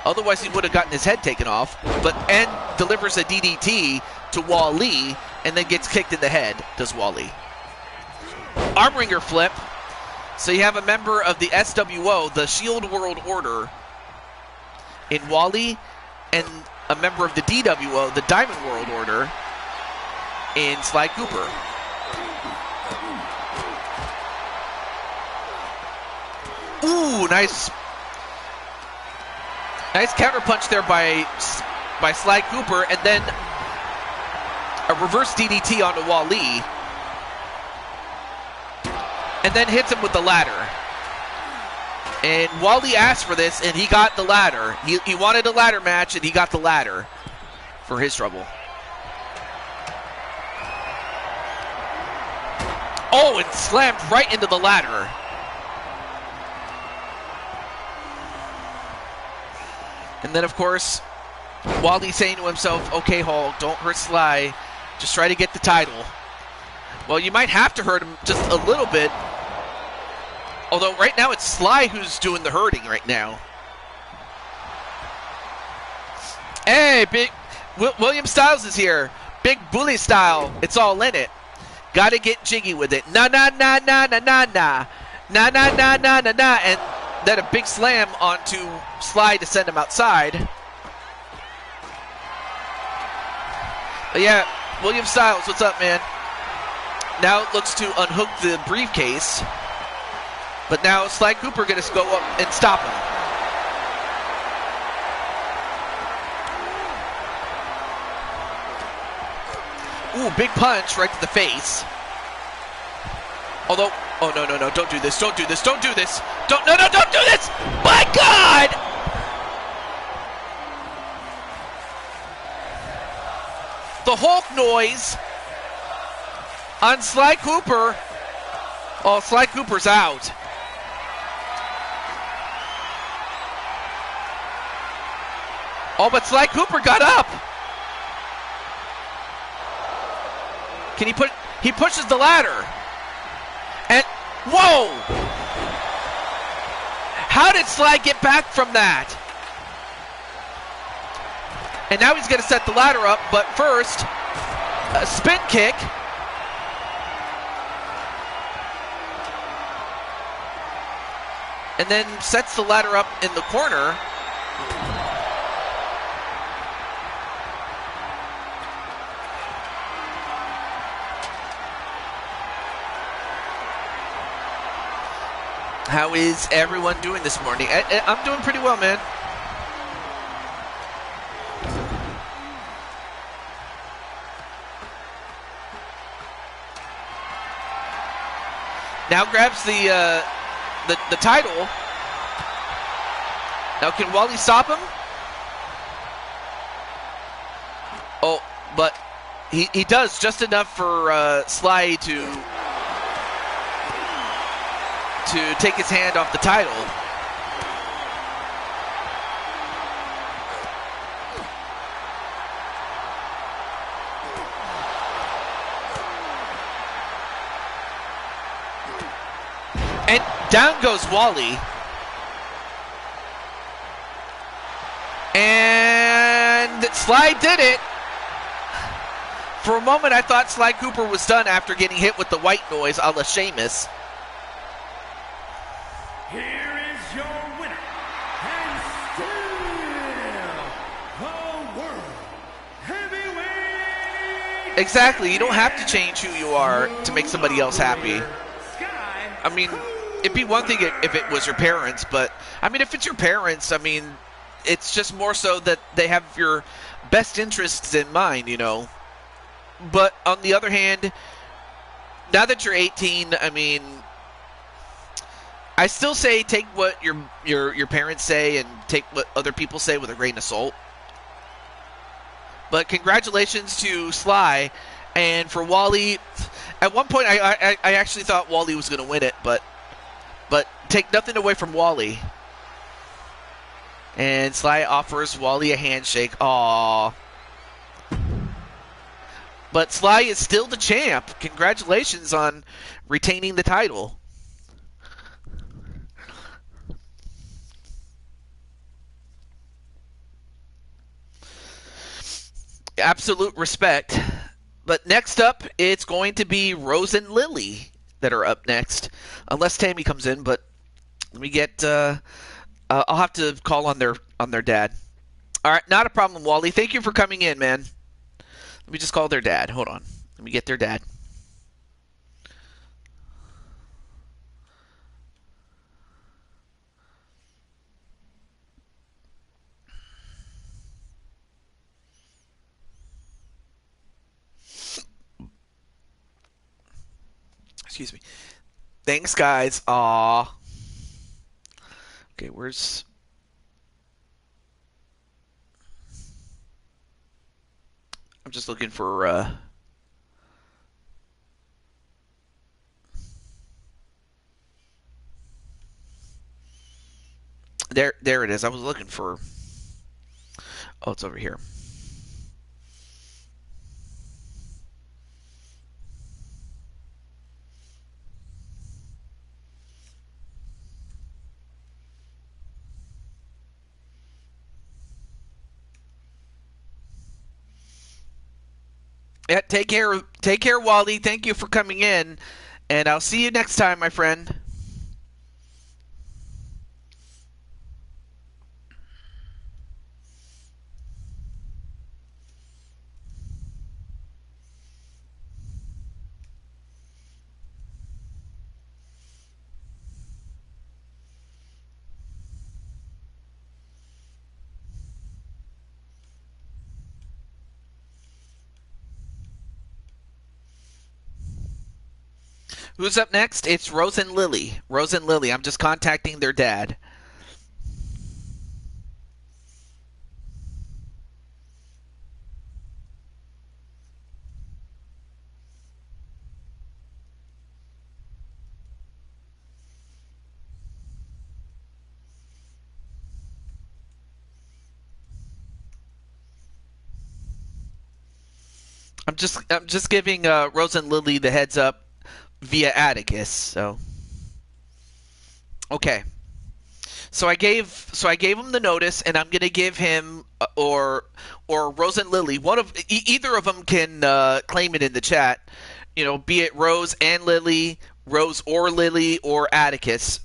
Otherwise, he would have gotten his head taken off. And delivers a DDT to Wally, and then gets kicked in the head, does Wally. Armringer flip. So you have a member of the SWO, the Shield World Order, in Wally, and a member of the DWO, the Diamond World Order, in Sly Cooper. Ooh, nice counterpunch there by Sly Cooper, and then a reverse DDT onto Wally, and then hits him with the ladder. And Wally asked for this, and he got the ladder. He wanted a ladder match, and he got the ladder. for his trouble. Oh, and slammed right into the ladder. And then, of course, Wally's saying to himself, okay, Hulk, don't hurt Sly. Just try to get the title. Well, you might have to hurt him just a little bit. Although right now it's Sly who's doing the hurting right now. Hey, William Styles is here. Big bully style. It's all in it. Gotta get jiggy with it. Na na na na na na na. Na na na na na na. And then a big slam onto Sly to send him outside. But yeah, William Styles, what's up, man? Now it looks to unhook the briefcase. But now Sly Cooper gonna go up and stop him. Ooh, big punch right to the face. Although, oh no, no, no, don't do this, don't do this, don't do this. Don't do this! My God! The Hulk noise on Sly Cooper. Oh, Sly Cooper's out. Oh, but Sly Cooper got up. Can he pushes the ladder. And, whoa! How did Sly get back from that? And now he's going to set the ladder up, but first, a spin kick. And then sets the ladder up in the corner. How is everyone doing this morning? I'm doing pretty well, man. Now grabs the title. Now can Wally stop him? Oh, but he does just enough for Sly to take his hand off the title. And down goes Wally. And Sly did it. For a moment, I thought Sly Cooper was done after getting hit with the white noise a la Sheamus. Here is your winner, and still the world heavyweight. Exactly. You don't have to change who you are to make somebody else happy. I mean, it'd be one thing if it was your parents, but I mean, if it's your parents, I mean, it's just more so that they have your best interests in mind, you know. But on the other hand, now that you're 18, I mean, I still say take what your parents say and take what other people say with a grain of salt. But congratulations to Sly, and for Wally. At one point, I actually thought Wally was going to win it, but take nothing away from Wally. And Sly offers Wally a handshake. Aww. But Sly is still the champ. Congratulations on retaining the title. Absolute respect. But next up, it's going to be Rose and Lily that are up next. Unless Tammy comes in, but let me get... I'll have to call on their dad. All right, not a problem, Wally. Thank you for coming in, man. Let me just call their dad. Hold on. Let me get their dad. Excuse me. Thanks, guys. Aw. Okay, where's... I'm just looking for there it is. I was looking for. Oh, it's over here. Yeah, take care, Wally. Thank you for coming in, and I'll see you next time, my friend. Who's up next? It's Rose and Lily. Rose and Lily. I'm just contacting their dad. I'm just giving Rose and Lily the heads up via Atticus. So okay. So I gave him the notice, and I'm gonna give him or Rose and Lily. Either of them can claim it in the chat. You know, be it Rose and Lily, Rose or Lily, or Atticus.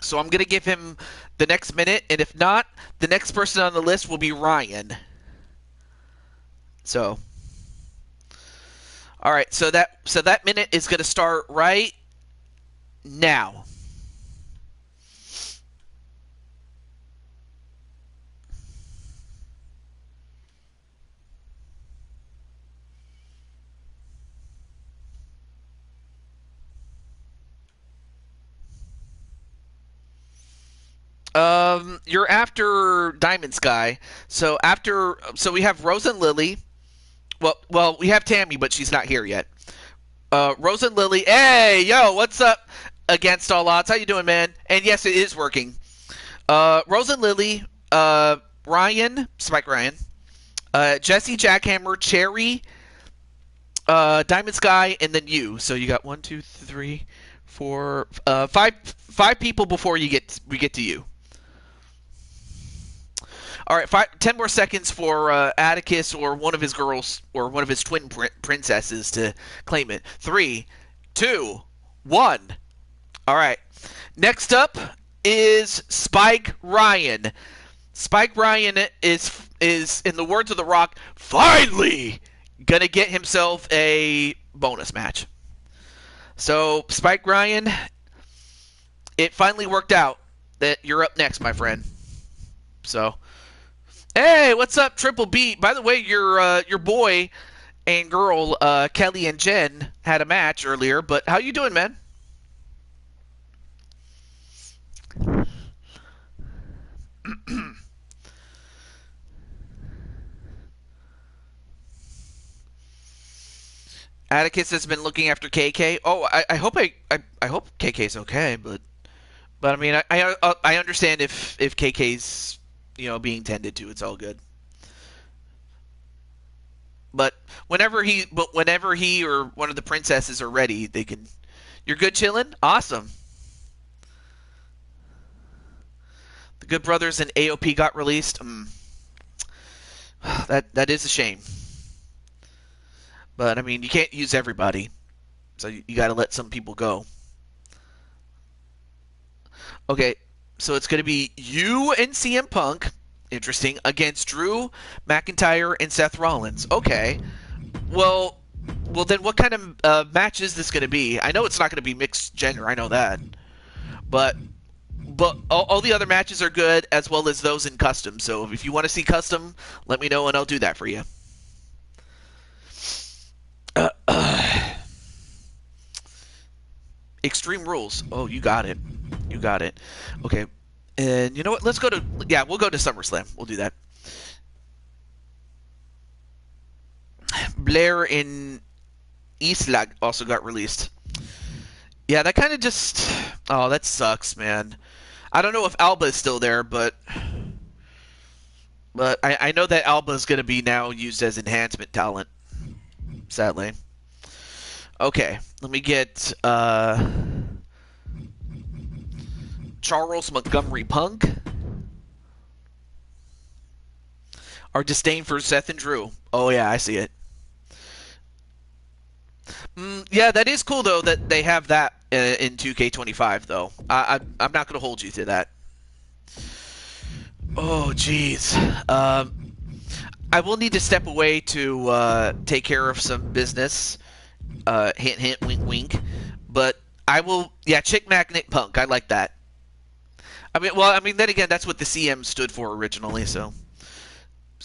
So I'm gonna give him the next minute, and if not, the next person on the list will be Ryan. So, all right. So that minute is gonna start right now. You're after Diamond Sky. So we have Rose and Lily. Well, we have Tammy, but she's not here yet. Rose and Lily. Hey, yo, what's up? Against all odds, how you doing, man? And yes, it is working. Rose and Lily. Ryan, Spike Ryan. Jesse, Jackhammer, Cherry, Diamond Sky, and then you. So you got 1, 2, 3, 4, five people before we get to you. All right, 10 more seconds for Atticus or one of his girls or one of his twin princesses to claim it. 3, 2, 1. All right. Next up is Spike Ryan. Spike Ryan is in the words of The Rock, finally gonna get himself a bonus match. So Spike Ryan, it finally worked out that you're up next, my friend. So. Hey, what's up, Triple B? By the way, your boy and girl, Kelly and Jen, had a match earlier. But how you doing, man? Atticus has been looking after KK. Oh, I hope I hope KK's okay, but I mean I understand if KK's being tended to, it's all good. But whenever he or one of the princesses are ready, they can. You're good chilling? Awesome. The Good Brothers and AOP got released. That is a shame. But I mean, you can't use everybody, so you got to let some people go. Okay, so it's going to be you and CM Punk, interesting, against Drew McIntyre and Seth Rollins. Okay, well then what kind of match is this going to be? I know it's not going to be mixed gender. I know that, but all the other matches are good, as well as those in custom. So if you want to see custom, let me know and I'll do that for you. Extreme Rules. Oh, you got it. You got it. Okay. And you know what? We'll go to SummerSlam. We'll do that. Blair in Isla also got released. Yeah, that kind of just... Oh, that sucks, man. I don't know if Alba is still there, but I know that Alba is going to be now used as enhancement talent, sadly. Okay, let me get Charles Montgomery Punk. Our disdain for Seth and Drew. Oh, yeah, I see it. Yeah, that is cool, though, that they have that in 2K25, though. I'm not going to hold you to that. Oh, jeez. I will need to step away to take care of some business. Hint, hint, wink, wink. But I will... Yeah, Chick Magnet Punk. I like that. I mean, then again, that's what the CM stood for originally, so...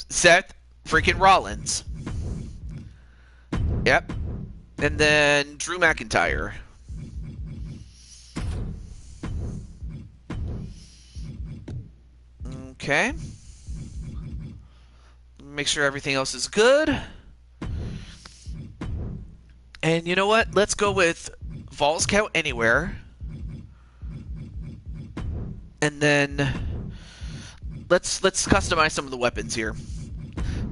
Seth freaking Rollins. Yep. And then Drew McIntyre. Okay. Make sure everything else is good. And you know what? Let's go with Falls Count Anywhere. And then let's customize some of the weapons here.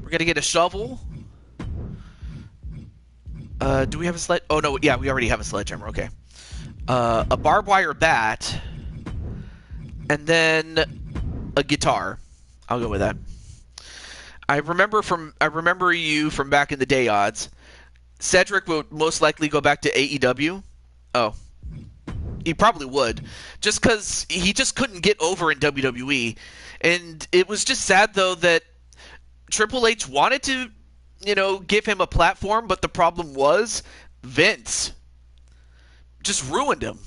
We're gonna get a shovel. Do we have a sled? Oh no, yeah, we already have a sledgehammer. Okay. A barbed wire bat, and then a guitar. I'll go with that. I remember you from back in the day, Odds. Cedric would most likely go back to AEW. Oh. He probably would. Just because he just couldn't get over in WWE. And it was just sad, though, that Triple H wanted to, give him a platform, but the problem was Vince just ruined him.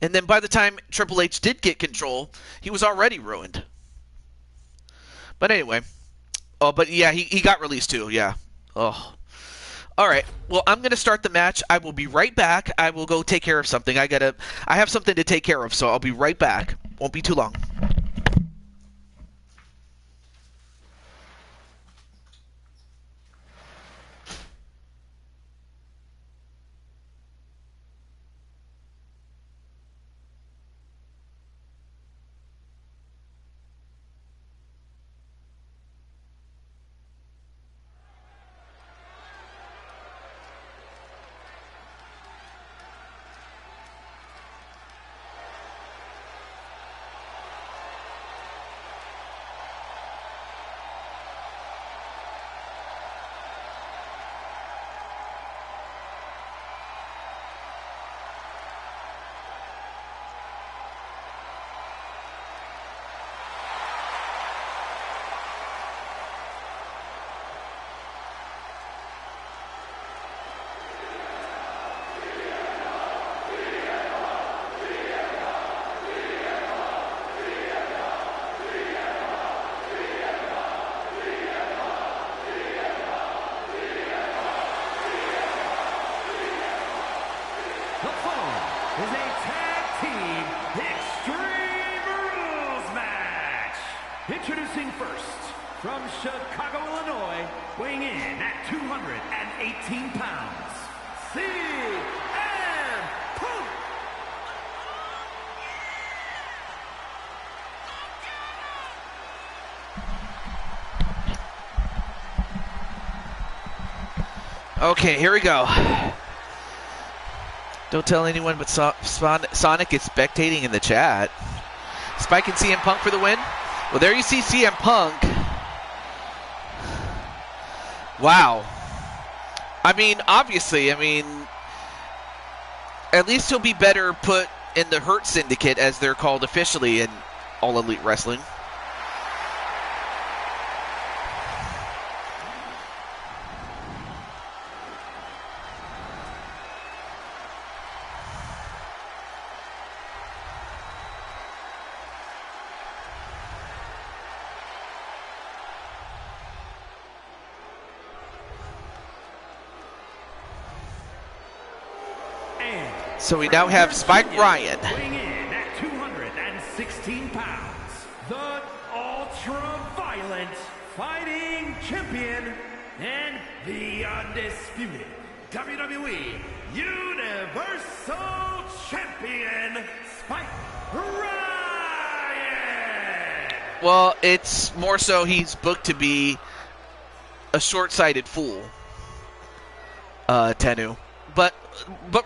And then by the time Triple H did get control, he was already ruined. But anyway. Oh, but yeah, he got released too, yeah. Oh. Alright, well, I'm going to start the match. I will be right back. I will go take care of something. I have something to take care of, so I'll be right back. Won't be too long. The following is a tag team Extreme Rules match. Introducing first, from Chicago, Illinois, weighing in at 218 pounds, CM Punk. Okay, here we go. Don't tell anyone but Sonic is spectating in the chat. Spike and CM Punk for the win. Well, there you see CM Punk. Wow. I mean, obviously, at least he'll be better put in the Hurt Syndicate, as they're called officially in All Elite Wrestling. So we now have Spike Ryan. Weighing in at 216 pounds, the ultra-violent fighting champion, and the undisputed WWE Universal Champion, Spike Ryan! Well, it's more so he's booked to be a short-sighted fool, Tennu. But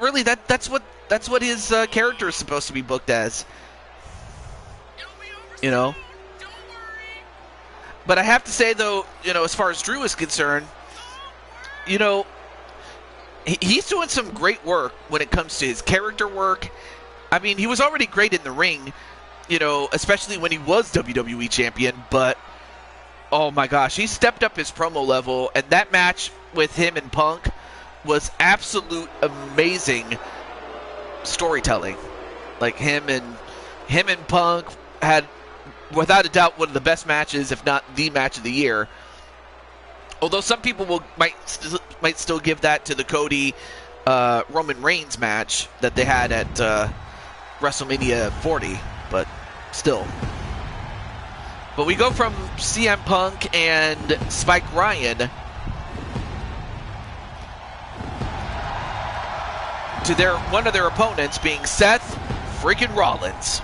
really, that's what his character is supposed to be booked as. You know. But I have to say, though, you know, as far as Drew is concerned, you know, he's doing some great work when it comes to his character work. I mean, he was already great in the ring, you know, especially when he was WWE champion. But, oh my gosh, he stepped up his promo level. And that match with him and Punk was absolute amazing storytelling. Like, him and Punk had, without a doubt, one of the best matches, if not the match of the year. Although some people might still give that to the Cody Roman Reigns match that they had at WrestleMania 40, but still. But we go from CM Punk and Spike Ryan to one of their opponents being Seth freaking Rollins.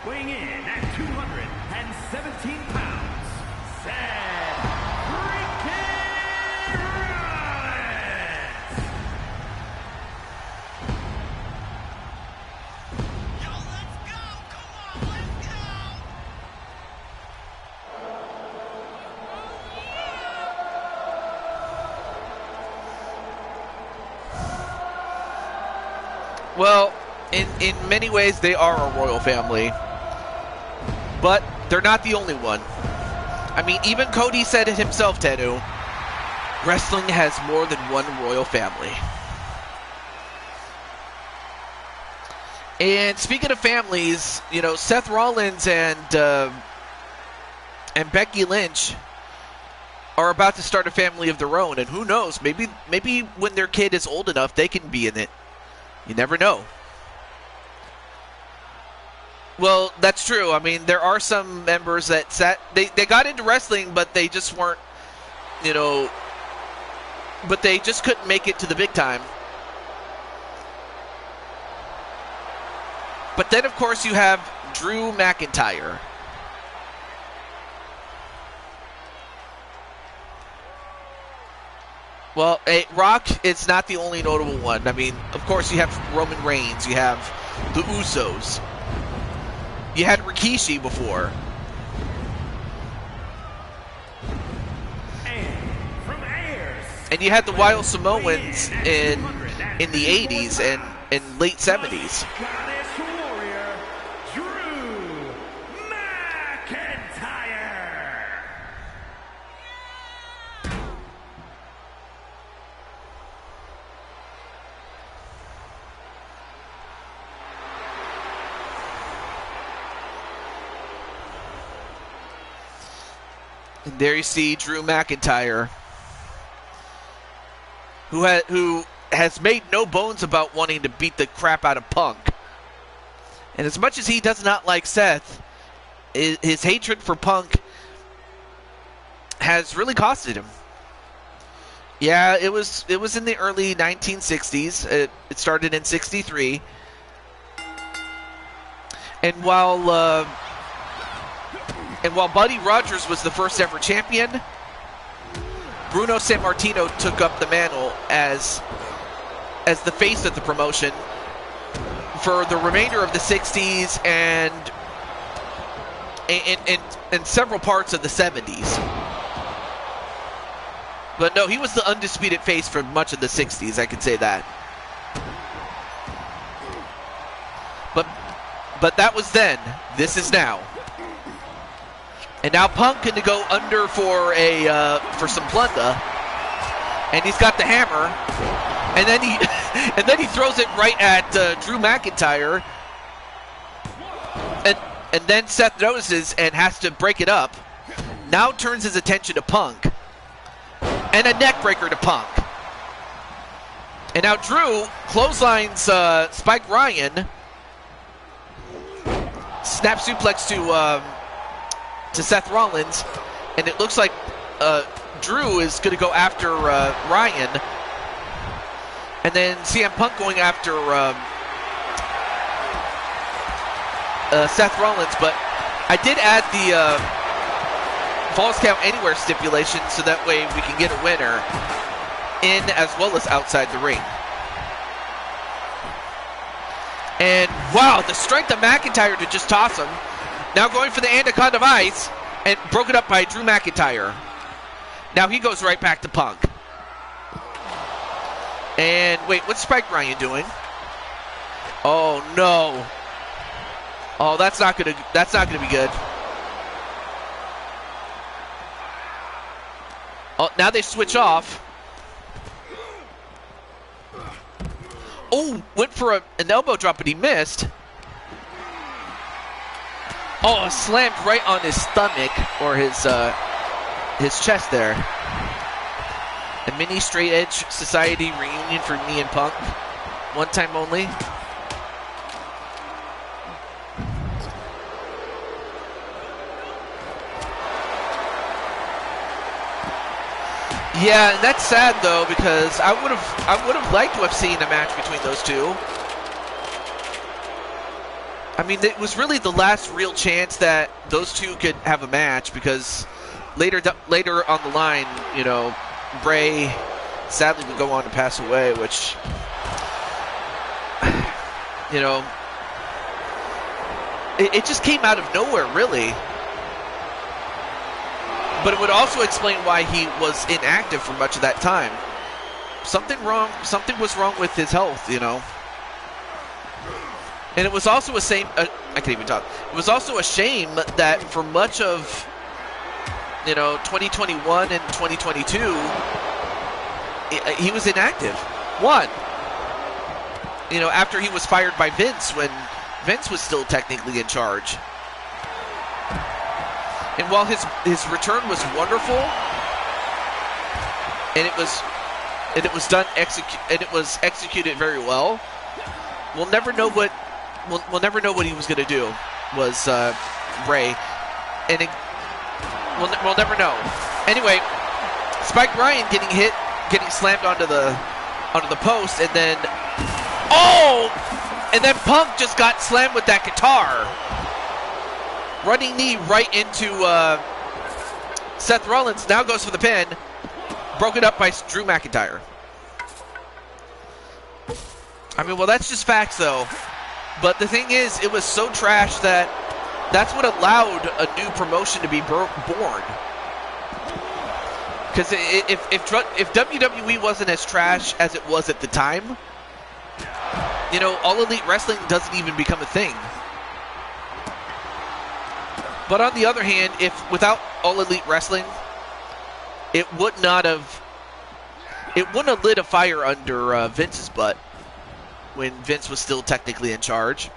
Weighing in at 217 pounds, Seth freaking Rollins! Yo, let's go! Come on, let's go! Well, in many ways, they are a royal family. But they're not the only one. I mean, even Cody said it himself, Tennu. Wrestling has more than one royal family. And speaking of families, you know, Seth Rollins and Becky Lynch are about to start a family of their own. And who knows, maybe when their kid is old enough, they can be in it. You never know. Well, that's true. I mean, there are some members that they got into wrestling, but they just weren't, you know, but they just couldn't make it to the big time. But then, of course, you have Drew McIntyre. Well, Rock is not the only notable one. I mean, of course, you have Roman Reigns. You have the Usos. You had Rikishi before. And you had the Wild Samoans in the 80s and late 70s. And there you see Drew McIntyre, who has made no bones about wanting to beat the crap out of Punk. And as much as he does not like Seth, his hatred for Punk has really costed him. Yeah, it was in the early 1960s. It started in '63. And while Buddy Rogers was the first ever champion, Bruno Sammartino took up the mantle as the face of the promotion for the remainder of the 60s and several parts of the 70s. But no, he was the undisputed face for much of the 60s, I can say that. But that was then. This is now. And now Punk can go under for some plunder, and he's got the hammer, and then he throws it right at Drew McIntyre, and then Seth notices and has to break it up. Now turns his attention to Punk, and a neck breaker to Punk. And now Drew clotheslines Spike Ryan. Snap suplex to Seth Rollins. And it looks like Drew is going to go after Ryan. And then CM Punk going after Seth Rollins. But I did add the Falls Count Anywhere stipulation so that way we can get a winner in as well as outside the ring. And wow, the strength of McIntyre to just toss him. Now going for the Anaconda Vice and broken up by Drew McIntyre. Now he goes right back to Punk. And wait, what's Spike Ryan doing? Oh no. Oh, that's not gonna be good. Oh, now they switch off. Oh, went for an elbow drop, but he missed. Oh, slammed right on his stomach or his chest there. A mini Straight Edge Society reunion for me and Punk. One time only. Yeah, and that's sad though because I would have liked to have seen a match between those two. I mean, it was really the last real chance that those two could have a match because later on the line, you know, Bray sadly would go on to pass away, which, you know, it just came out of nowhere, really. But it would also explain why he was inactive for much of that time. Something was wrong with his health, you know. And it was also a shame. I can't even talk. It was also a shame that for much of, you know, 2021 and 2022, he was inactive. One, you know, after he was fired by Vince when Vince was still technically in charge. And while his return was wonderful, and it was executed very well, we'll never know what he was going to do. Was Bray, and we'll never know. Anyway, Spike Ryan getting slammed onto the post, and then Punk just got slammed with that guitar. Running knee right into Seth Rollins. Now goes for the pin. Broken up by Drew McIntyre. I mean, well, that's just facts, though. But the thing is, it was so trash that's what allowed a new promotion to be born. Because if WWE wasn't as trash as it was at the time, you know, All Elite Wrestling doesn't even become a thing. But on the other hand, if without All Elite Wrestling, it wouldn't have lit a fire under Vince's butt when Vince was still technically in charge.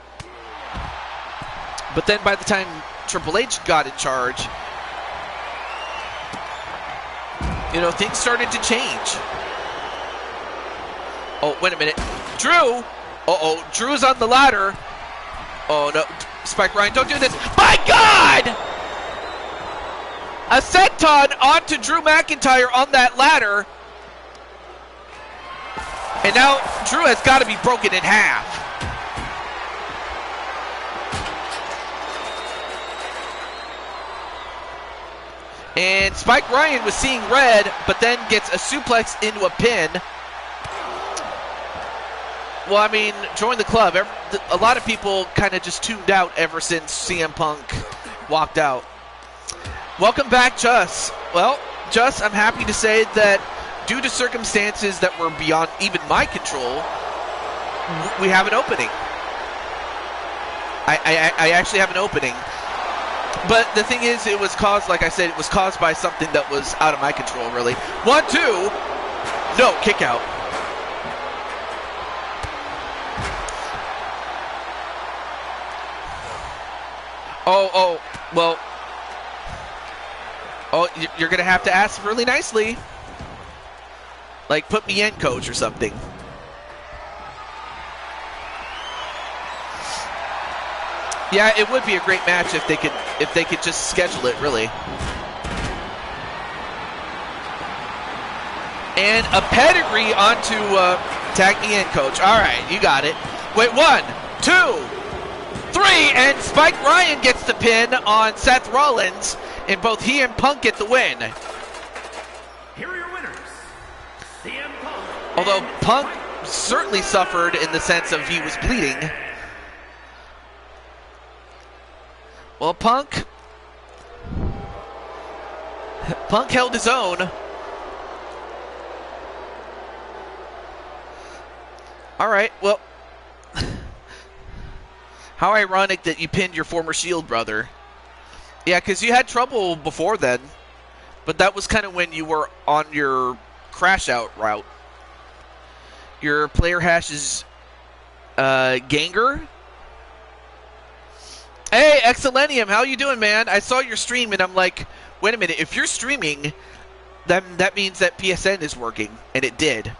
But then by the time Triple H got in charge, you know, things started to change. Oh, wait a minute. Drew! Uh-oh, Drew's on the ladder. Oh, no. Spike Ryan, don't do this. My God! A senton onto Drew McIntyre on that ladder. And now Drew has got to be broken in half. And Spike Ryan was seeing red, but then gets a suplex into a pin. Well, I mean, join the club. A lot of people kind of just tuned out ever since CM Punk walked out. Welcome back, Juss. Well, Juss, I'm happy to say that due to circumstances that were beyond even my control, we have an opening. I actually have an opening. But the thing is, it was caused, like I said, it was caused by something that was out of my control, really. 1, 2. No, kick out. Oh, well. Oh, you're going to have to ask really nicely. Like, put me in, coach, or something. Yeah, it would be a great match if they could just schedule it, really. And a pedigree onto tag me in, coach. All right, you got it. Wait, 1, 2, 3, and Spike Ryan gets the pin on Seth Rollins, and both he and Punk get the win. Here are your winners, CM Punk. Although Punk certainly suffered in the sense of he was bleeding. Well, Punk held his own. All right, well, how ironic that you pinned your former Shield brother. Yeah, because you had trouble before then, but that was kind of when you were on your crash out route. Your player hash is Ganger. Hey, Excellenium, how you doing, man? I saw your stream, and I'm like, wait a minute, if you're streaming, then that means that PSN is working, and it did.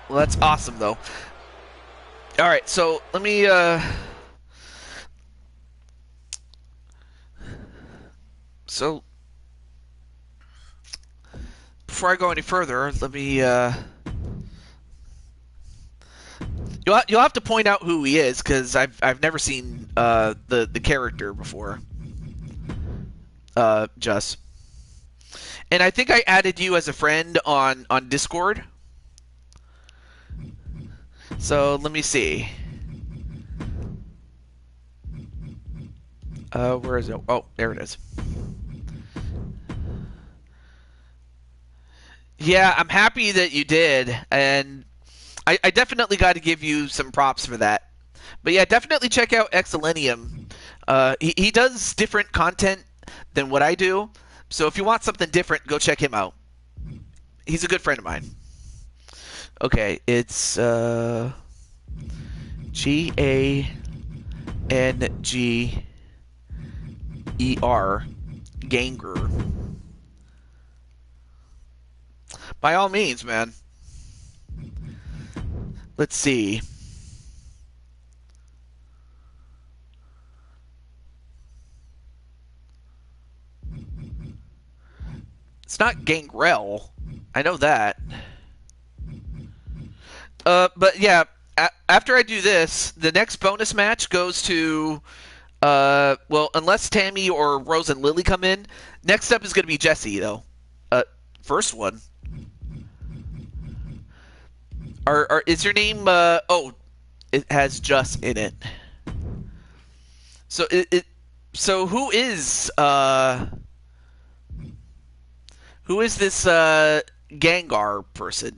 Well, that's awesome, though. All right, so let me... So, before I go any further, let me... You'll have to point out who he is, because I've never seen the character before. Just. And I think I added you as a friend on Discord. So let me see. Where is it? Oh, there it is. Yeah, I'm happy that you did, and I definitely got to give you some props for that. But yeah, definitely check out Excellenium. He does different content than what I do, so if you want something different, go check him out. He's a good friend of mine. Okay, it's Ganger, Ganger. By all means, man. Let's see. It's not Gangrel. I know that. But yeah, after I do this, the next bonus match goes to, well, unless Tammy or Rose and Lily come in, next up is going to be Jesse, though. First one. Is your name, oh, it has just in it. So so who is this, Gengar person?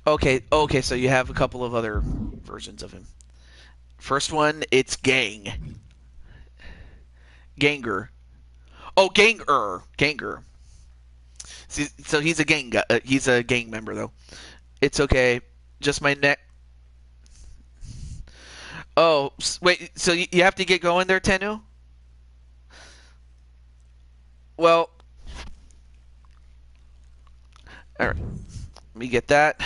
Okay, so you have a couple of other versions of him. First one, it's Ganger. Oh, Ganger. See, so he's a gang he's a gang member though. It's okay. Just my neck. Oh, wait, so you have to get going there, Tenu? Well, all right. Let me get that.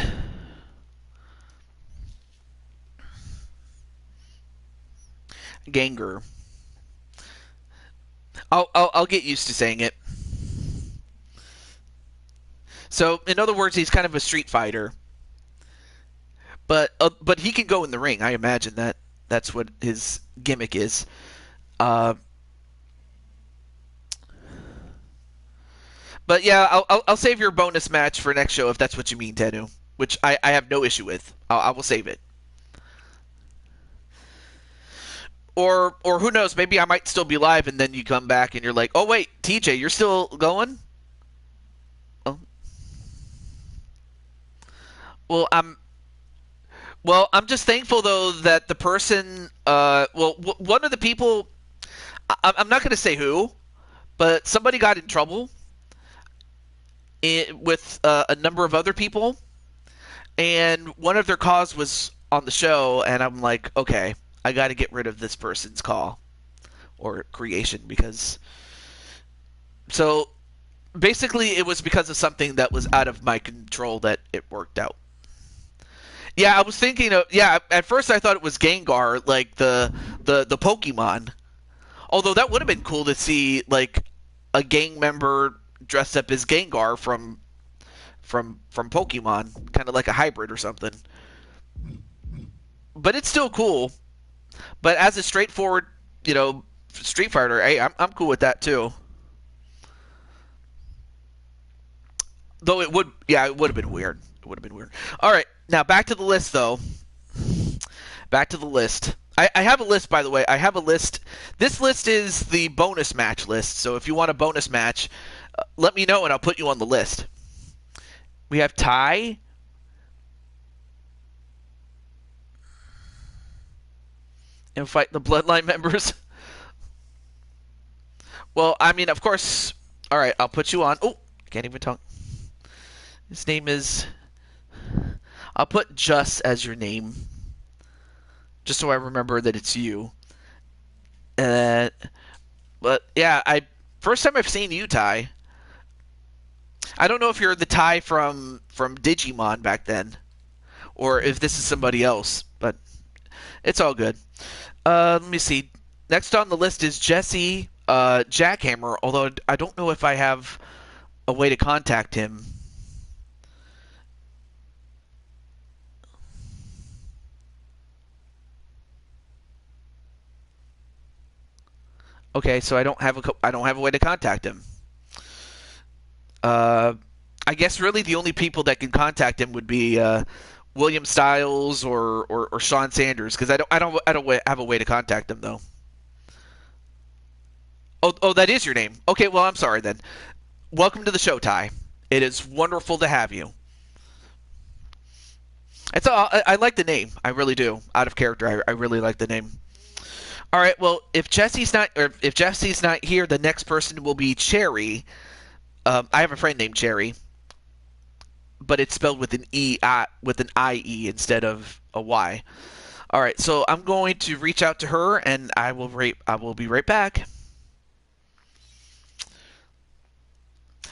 Ganger. I'll get used to saying it. So, in other words, he's kind of a street fighter, but he can go in the ring. I imagine that's what his gimmick is. But yeah, I'll save your bonus match for next show if that's what you mean, Tenu. Which I have no issue with. I will save it. Or who knows? Maybe I might still be live, and then you come back and you're like, "Oh wait, TJ, you're still going?" Oh. I'm just thankful though that the person, one of the people, I'm not going to say who, but somebody got in trouble with a number of other people, and one of their cause was on the show, and I'm like, okay, I got to get rid of this person's call or creation because so basically it was because of something that was out of my control that it worked out. Yeah, I was thinking of at first I thought it was Gengar, like the Pokemon. Although that would have been cool to see like a gang member dressed up as Gengar from Pokemon, kind of like a hybrid or something. But it's still cool. But as a straightforward, Street Fighter, hey, I'm cool with that too. Though it would have been weird. It would have been weird. All right, now back to the list though. Back to the list. I have a list, by the way. I have a list. This list is the bonus match list. So if you want a bonus match, let me know and I'll put you on the list. We have Ty. And fight the Bloodline members. Well, I mean, of course. All right, I'll put you on. Oh, I can't even talk. His name is. I'll put Just as your name, just so I remember that it's you. Uh, but yeah, I first time I've seen you, Ty. I don't know if you're the Ty from Digimon back then, or if this is somebody else, but it's all good. Let me see. Next on the list is Jesse Jackhammer, although I don't know if I have a way to contact him. Okay, so I don't have a way to contact him. Uh, I guess really the only people that can contact him would be William Styles or Sean Sanders because I don't have a way to contact him though. Oh, that is your name. Okay, well I'm sorry then. Welcome to the show, Ty. It is wonderful to have you. I like the name. I really do. Out of character, I really like the name. All right. Well, if Jesse's not here, the next person will be Cherry. I have a friend named Cherry, but it's spelled with an with an IE instead of a Y. All right. So I'm going to reach out to her, and I will be right back.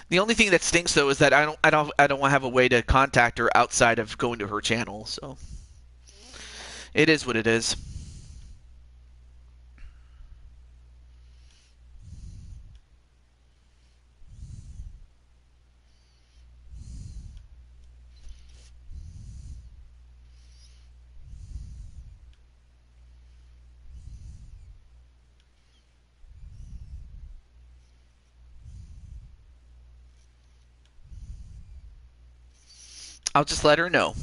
The only thing that stinks though is that I don't have a way to contact her outside of going to her channel. So it is what it is. I'll just let her know.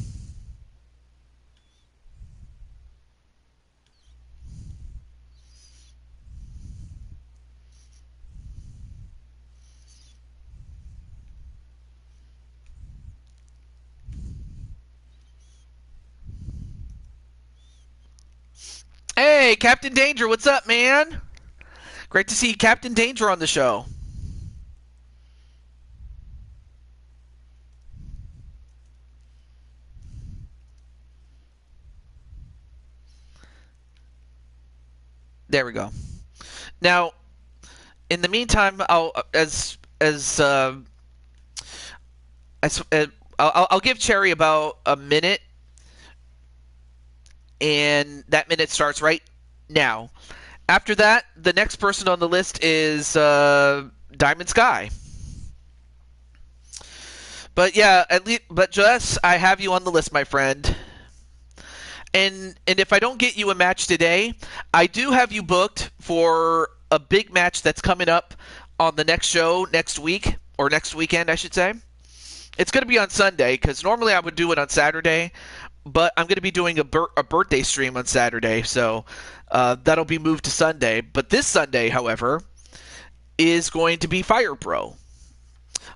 Hey, Captain Danger, what's up, man? Great to see Captain Danger on the show. There we go. Now, in the meantime, as I'll give Cherry about a minute, and that minute starts right now. After that, the next person on the list is Diamond Sky. But yeah, but Jess, I have you on the list, my friend. And if I don't get you a match today, I do have you booked for a big match that's coming up on the next show next week, or next weekend, I should say. It's going to be on Sunday, because normally I would do it on Saturday, but I'm going to be doing a birthday stream on Saturday, so that'll be moved to Sunday. But this Sunday, however, is going to be Fire Pro.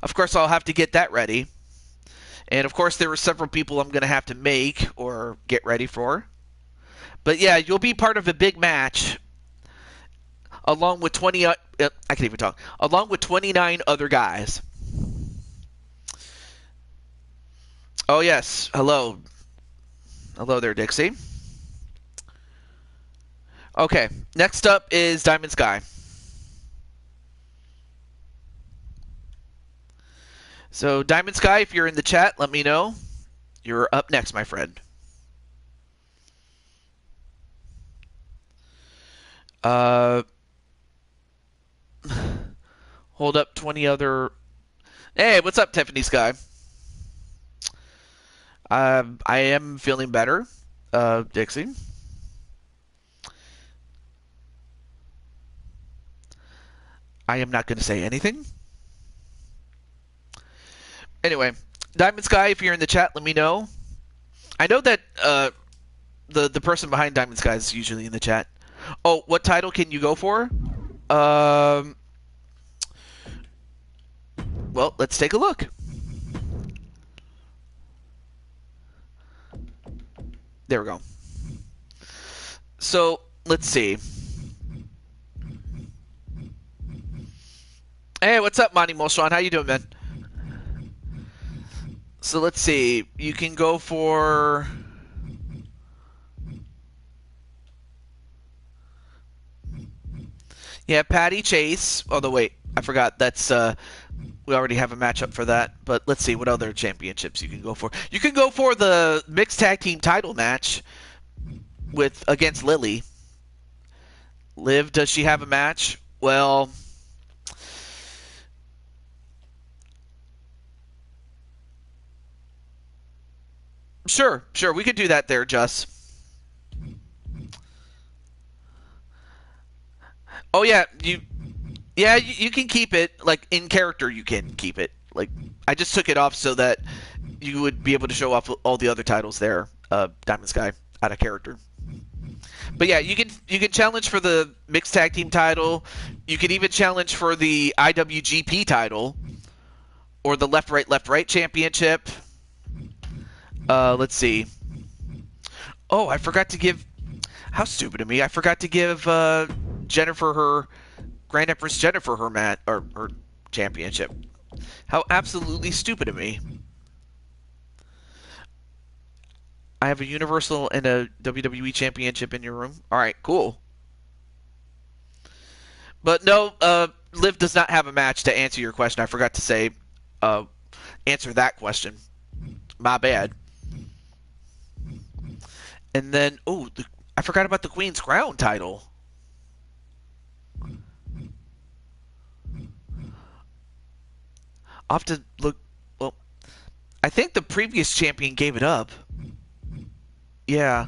Of course, I'll have to get that ready. And of course, there are several people I'm going to have to make or get ready for. But yeah, you'll be part of a big match along with 20 I can't even talk. Along with 29 other guys. Oh yes, hello. Hello there, Dixie. Okay, next up is Diamond Sky. So, Diamond Sky, if you're in the chat, let me know. You're up next, my friend. Hold up 20 other... Hey, what's up, Tiffany Sky? I am feeling better, Dixie. I am not going to say anything. Anyway, Diamond Sky, if you're in the chat, let me know. I know that the person behind Diamond Sky is usually in the chat. Oh, what title can you go for? Well, let's take a look. There we go. So, let's see. Hey, what's up, Monty Molshon? How you doing, man? So, let's see. You can go for... Yeah, Patty Chase. Although, wait, I forgot. That's... we already have a matchup for that. But let's see what other championships you can go for. You can go for the mixed tag team title match against Lily. Liv, does she have a match? Well, sure, we could do that there, Just. Oh yeah, you can keep it. Like in character, you can keep it. Like I just took it off so that you would be able to show off all the other titles there, Diamond Sky, out of character. But yeah, you can challenge for the mixed tag team title. You can even challenge for the IWGP title or the left right championship. Let's see. Oh, I forgot to give. How stupid of me! I forgot to give Jennifer her Grand Empress Jennifer her championship. How absolutely stupid of me! I have a Universal and a WWE Championship in your room. All right, cool. But no, Liv does not have a match to answer your question. I forgot to say, answer that question. My bad. And then, I forgot about the Queen's Crown title. I'll have to look. Well, I think the previous champion gave it up. Yeah.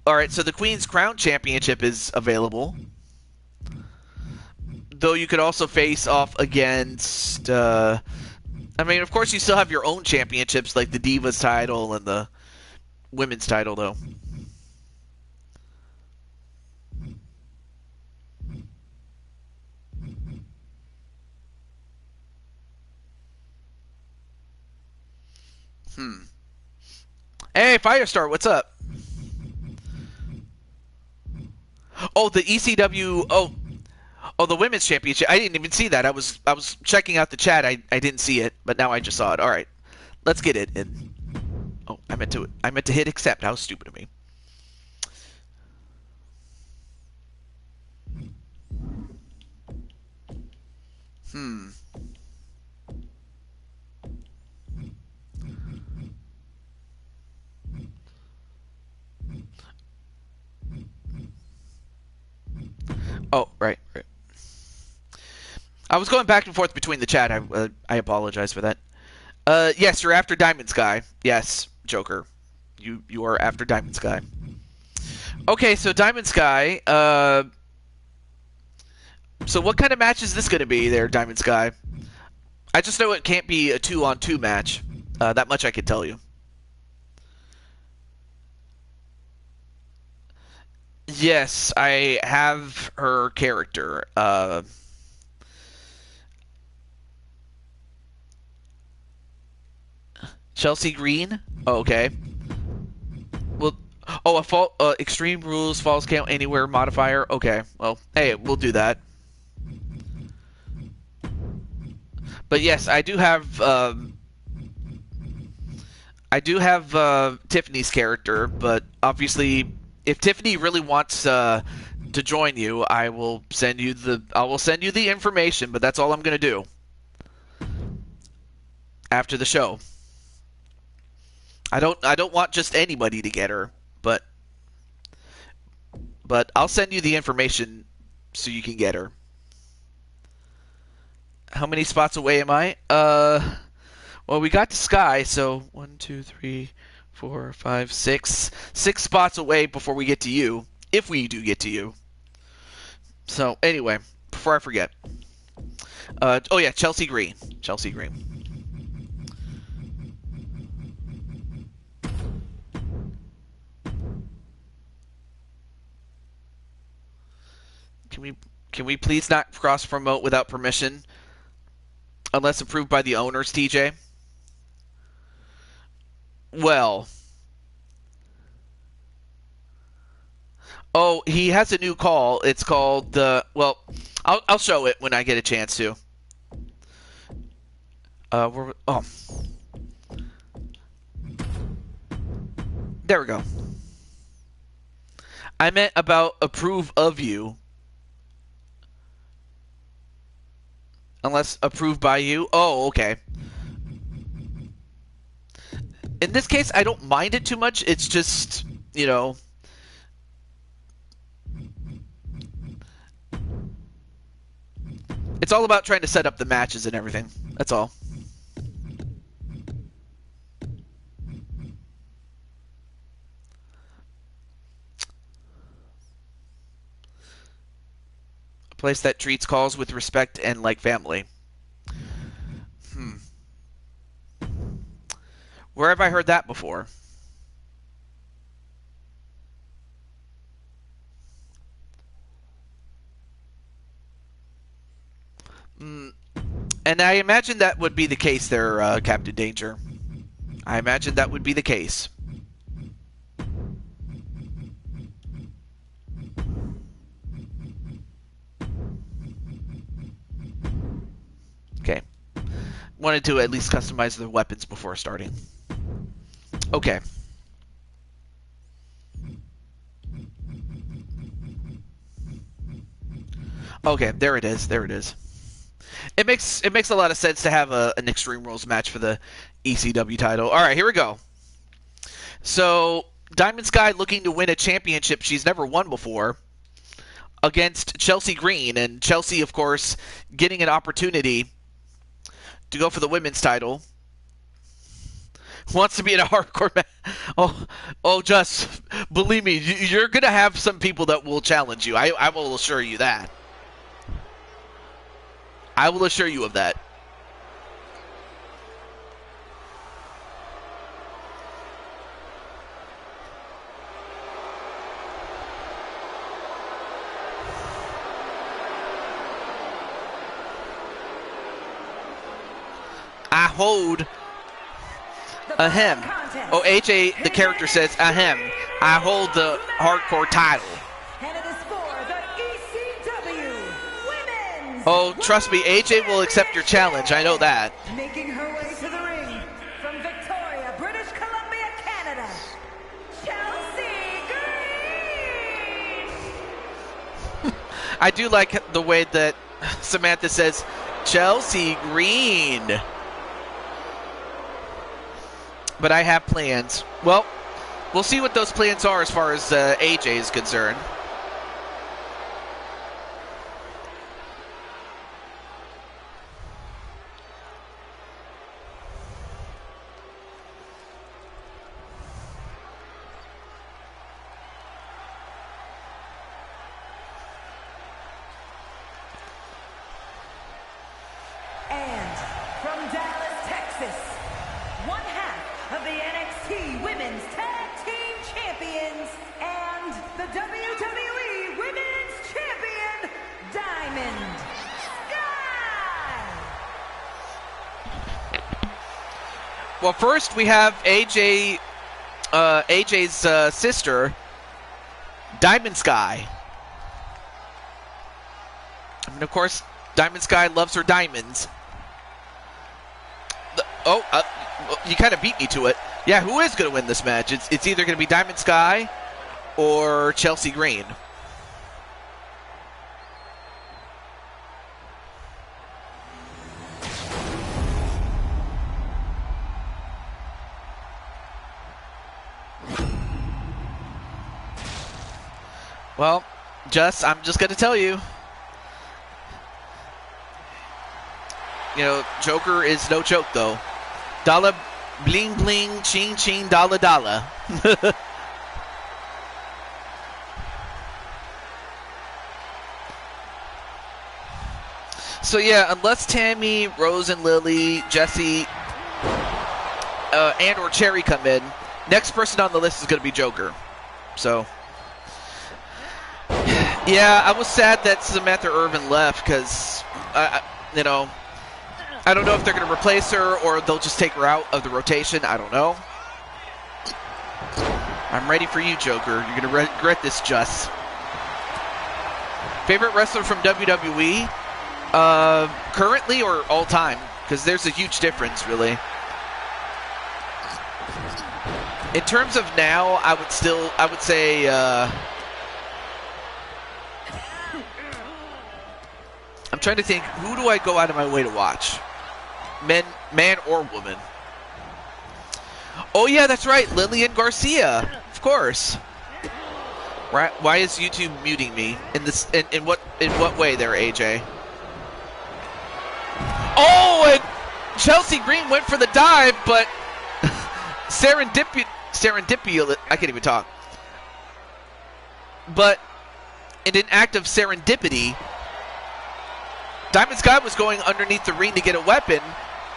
All right, so the Queen's Crown Championship is available. Though you could also face off against... I mean, of course, you still have your own championships, like the Divas title and the Women's title, though. Hey, Firestar, what's up? Oh, the ECW... Oh, the Women's Championship. I didn't even see that. I was checking out the chat. I didn't see it, but now I just saw it. All right. Let's get it in. Oh, I meant to hit accept. How stupid of me. Oh, right. I was going back and forth between the chat. I apologize for that. Yes, you're after Diamond Sky. Yes, Joker. You are after Diamond Sky. Okay, so Diamond Sky. So what kind of match is this going to be there, Diamond Sky? I just know it can't be a 2-on-2 match. That much I can tell you. Yes, I have her character. Chelsea Green? Oh, okay. Well, Extreme Rules, Falls Count Anywhere modifier. Okay, well, hey, we'll do that. But yes, I do have I do have Tiffany's character, but obviously, if Tiffany really wants to join you, I will send you the information. But that's all I'm gonna do after the show. I don't want just anybody to get her, but I'll send you the information so you can get her. How many spots away am I? Well, we got to Sky, so 1, 2, 3, 4, 5, 6. 6 spots away before we get to you, if we do get to you. So, anyway, before I forget. Oh, yeah, Chelsea Green. Chelsea Green. Can we please not cross-promote without permission? Unless approved by the owners, TJ? Well. Oh, he has a new call. It's called the... Well, I'll show it when I get a chance to. Oh. There we go. I meant about approve of you. Unless approved by you. Oh, okay. In this case, I don't mind it too much. It's just, you know... It's all about trying to set up the matches and everything. That's all. A place that treats calls with respect and like family. Where have I heard that before? And I imagine that would be the case there, Captain Danger. I imagine that would be the case. Okay. Wanted to at least customize the weapons before starting. Okay. Okay, there it is. There it is. It makes a lot of sense to have an Extreme Rules match for the ECW title. All right, here we go. So, Diamond Sky looking to win a championship she's never won before against Chelsea Green. And Chelsea, of course, getting an opportunity to go for the women's title. Wants to be in a hardcore match. Just believe me, you're going to have some people that will challenge you. I will assure you that. I will assure you of that. I hold ahem. Oh, AJ, the character says ahem. I hold the hardcore title. And it is for the ECW Women's. Oh, trust me, AJ will accept your challenge. I know that. Making her way to the ring from Victoria, British Columbia, Canada, Chelsea Green. I do like the way that Samantha says Chelsea Green. But I have plans. Well, we'll see what those plans are as far as AJ is concerned. And from Dallas, Texas, one half of the NXT Women's Tag Team Champions and the WWE Women's Champion, Diamond Sky. Well, first we have AJ's sister, Diamond Sky. And of course, Diamond Sky loves her diamonds. You kind of beat me to it. Yeah, who is going to win this match? It's either going to be Diamond Sky or Chelsea Green. Well, I'm just going to tell you. You know, Joker is no joke, though. Dollar, bling, bling, ching, ching, dollar, dollar. So, yeah, unless Tammy, Rose, and Lily, Jesse, and or Cherry come in, next person on the list is going to be Joker. So, yeah, I was sad that Samantha Irvin left because, you know, I don't know if they're going to replace her or they'll just take her out of the rotation. I don't know. I'm ready for you, Joker. You're going to regret this, Just. Favorite wrestler from WWE? Currently or all time? Because there's a huge difference, really. In terms of now, I would say, I'm trying to think, who do I go out of my way to watch? Man or woman? Oh yeah, that's right, Lillian Garcia, of course. Right? Why is YouTube muting me? In what way there, AJ? Oh, and Chelsea Green went for the dive, but serendipity, I can't even talk. But in an act of serendipity, Diamond Sky was going underneath the ring to get a weapon,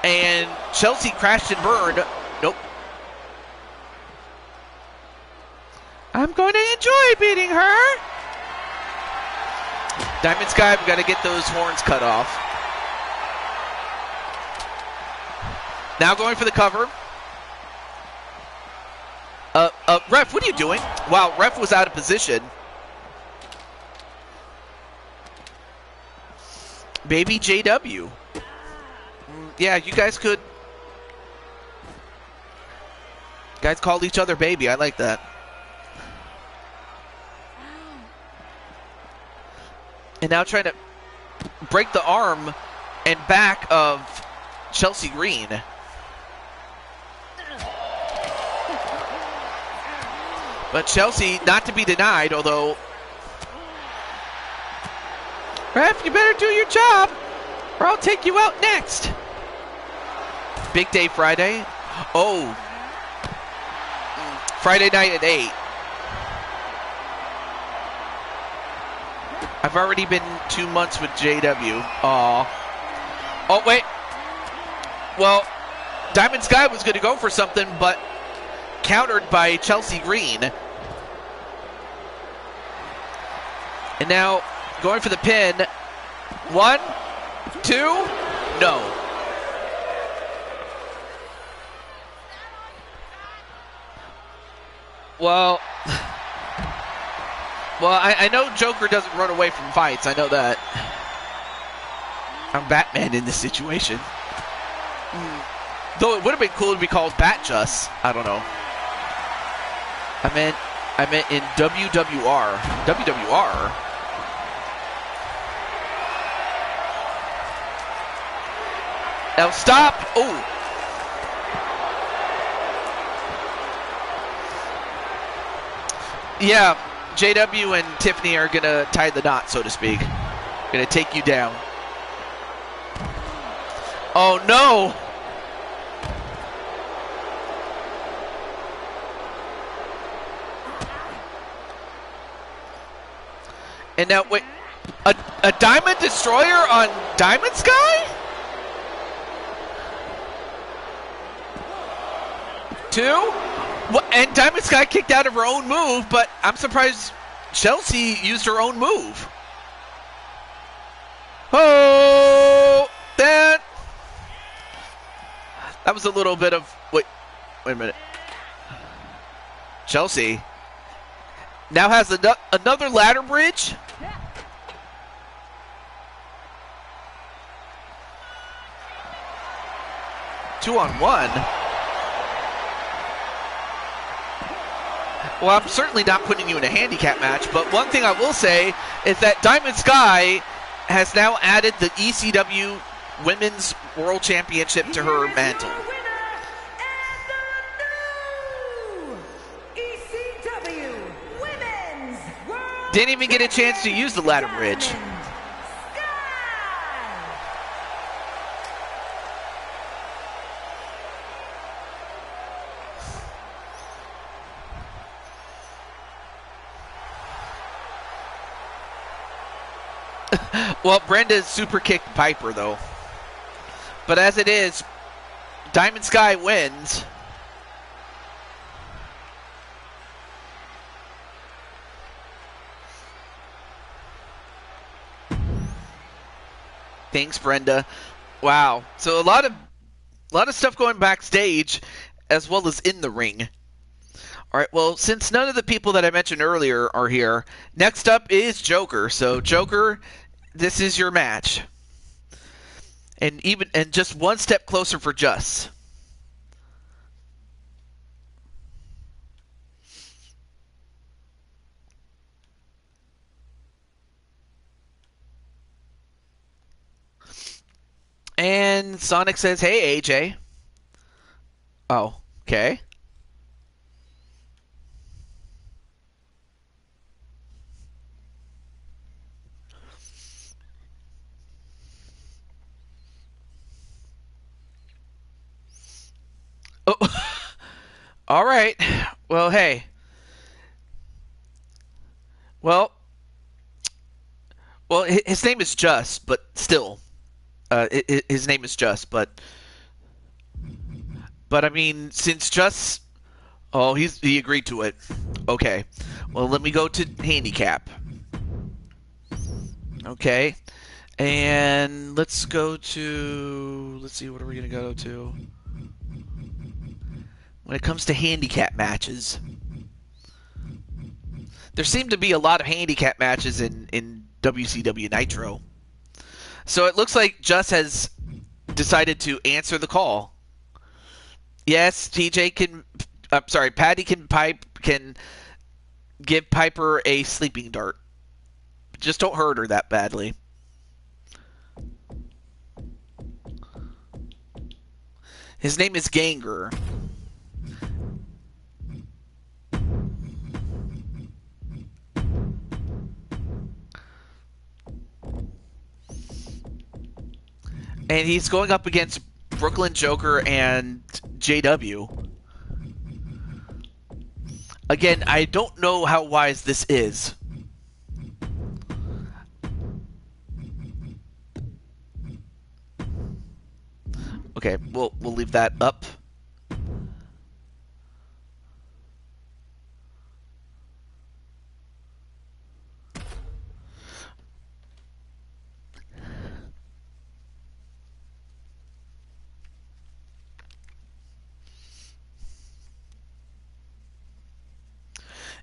and Chelsea crashed and burned. Nope. I'm going to enjoy beating her. Diamond Sky, we got to get those horns cut off. Now going for the cover. Ref, what are you doing? Wow, Ref was out of position. Baby JW. Yeah, you guys could. Guys called each other baby. I like that. And now trying to break the arm and back of Chelsea Green. But Chelsea, not to be denied, although... Ref, you better do your job, or I'll take you out next. Big day Friday. Oh. Friday night at 8. I've already been 2 months with JW. Aw. Oh, wait. Well, Diamond Sky was going to go for something, but countered by Chelsea Green. And now going for the pin. 1, 2, no. Well, I know Joker doesn't run away from fights. I know that. I'm Batman in this situation. Though it would have been cool to be called Batjust. I don't know. I meant in WWR. WWR? Now stop! Oh! Yeah, JW and Tiffany are gonna tie the knot, so to speak. Gonna take you down. Oh no! And now, wait, a Diamond Destroyer on Diamond Sky? 2? And Diamond Sky kicked out of her own move, but I'm surprised Chelsea used her own move. Oh, that was a little bit of, wait a minute. Chelsea now has another ladder bridge. Two on one. Well, I'm certainly not putting you in a handicap match, but one thing I will say is that Diamond Sky has now added the ECW Women's World Championship to her mantle. Your winner and the new ECW Women's World Didn't even get a chance to use the ladder bridge. Diamond Sky. Well, Brenda super kicked Piper, though. But as it is, Diamond Sky wins. Thanks, Brenda. Wow. So a lot of stuff going backstage as well as in the ring. All right, well, since none of the people that I mentioned earlier are here, next up is Joker. So, Joker, this is your match. And just one step closer for Just. And Sonic says, "Hey, AJ." Oh, okay. Oh, all right. Well, hey. Well, his name is Just, but still, his name is Just, but I mean, since Just, oh, he agreed to it. Okay. Well, let me go to handicap. Okay. And let's go to, let's see, what are we going to go to? When it comes to handicap matches, there seem to be a lot of handicap matches in WCW Nitro. So it looks like Just has decided to answer the call. Yes, TJ can, I'm sorry, Patty can give Piper a sleeping dart. Just don't hurt her that badly. His name is Ganger. And he's going up against Brooklyn Joker and JW. Again, I don't know how wise this is. Okay, we'll leave that up.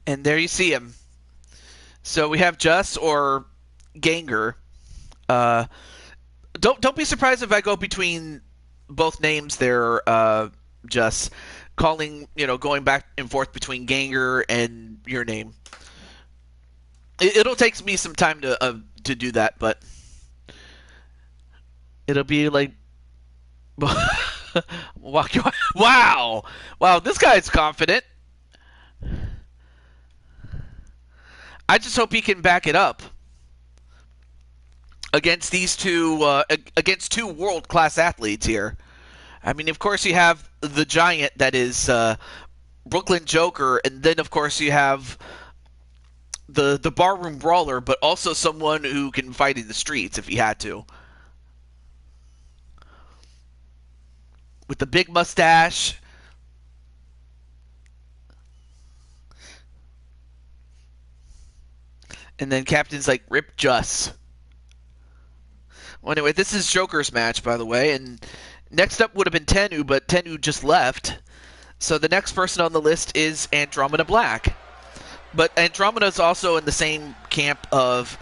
And there you see him. So we have Just or Ganger. Don't be surprised if I go between both names there, Just calling, going back and forth between Ganger and your name. It'll take me some time to do that, but it'll be like, wow, this guy's confident. I just hope he can back it up against these two world-class athletes here. I mean, of course, you have the giant that is Brooklyn Joker, and then, of course, you have the barroom brawler, but also someone who can fight in the streets if he had to. With the big mustache. And then Captain's like, "Rip Just." Well, anyway, this is Joker's match, by the way. And next up would have been Tennu, but Tennu just left. So the next person on the list is Andromeda Black. But Andromeda's also in the same camp of,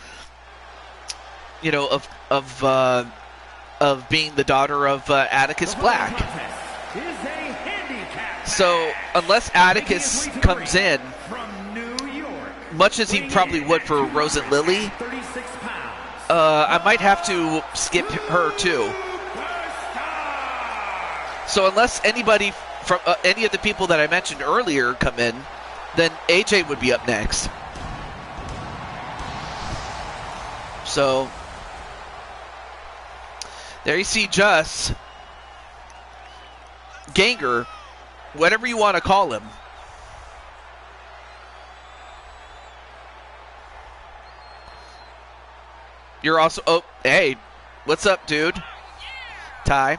of being the daughter of Atticus Black. So unless Atticus comes in much as he probably would for Rose and Lily, 36 pounds. I might have to skip her too. So unless anybody from any of the people that I mentioned earlier come in, then AJ would be up next. So there you see Just Ganger, whatever you want to call him. You're also, oh, hey, what's up, dude? Ty.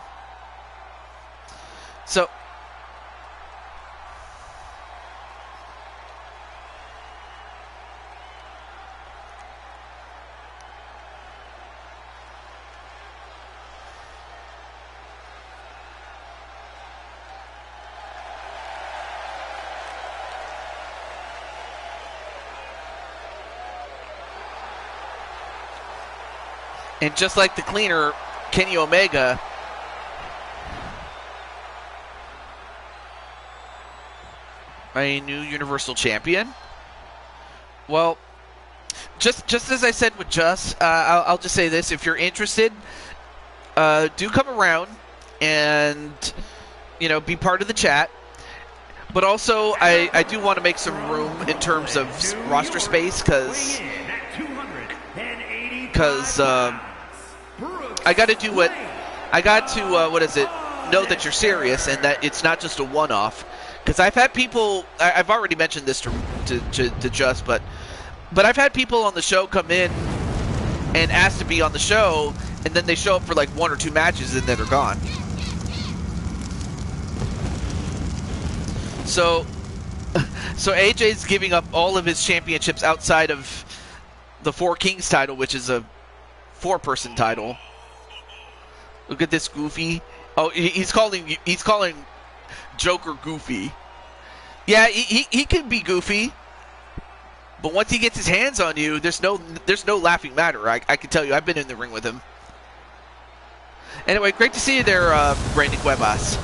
So, and just like the cleaner, Kenny Omega, a new Universal Champion. Well, just as I said with I'll just say this: if you're interested, do come around and be part of the chat. But also, I do want to make some room in terms of roster space because I got to do what I got to. What is it? Know that you're serious and that it's not just a one-off. Because I've had people, I've already mentioned this to Just, but I've had people on the show come in and ask to be on the show, and then they show up for like 1 or 2 matches and then they're gone. So AJ's giving up all of his championships outside of the Four Kings title, which is a 4-person title. Look at this Goofy. Oh, he's calling Joker goofy. Yeah, he can be goofy, but once he gets his hands on you, there's no laughing matter. I can tell you, I've been in the ring with him. Anyway, great to see you there, Randy Cuevas.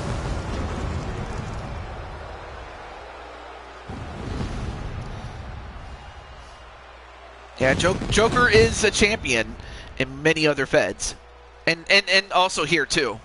Yeah, Joker is a champion in many other feds, and also here too.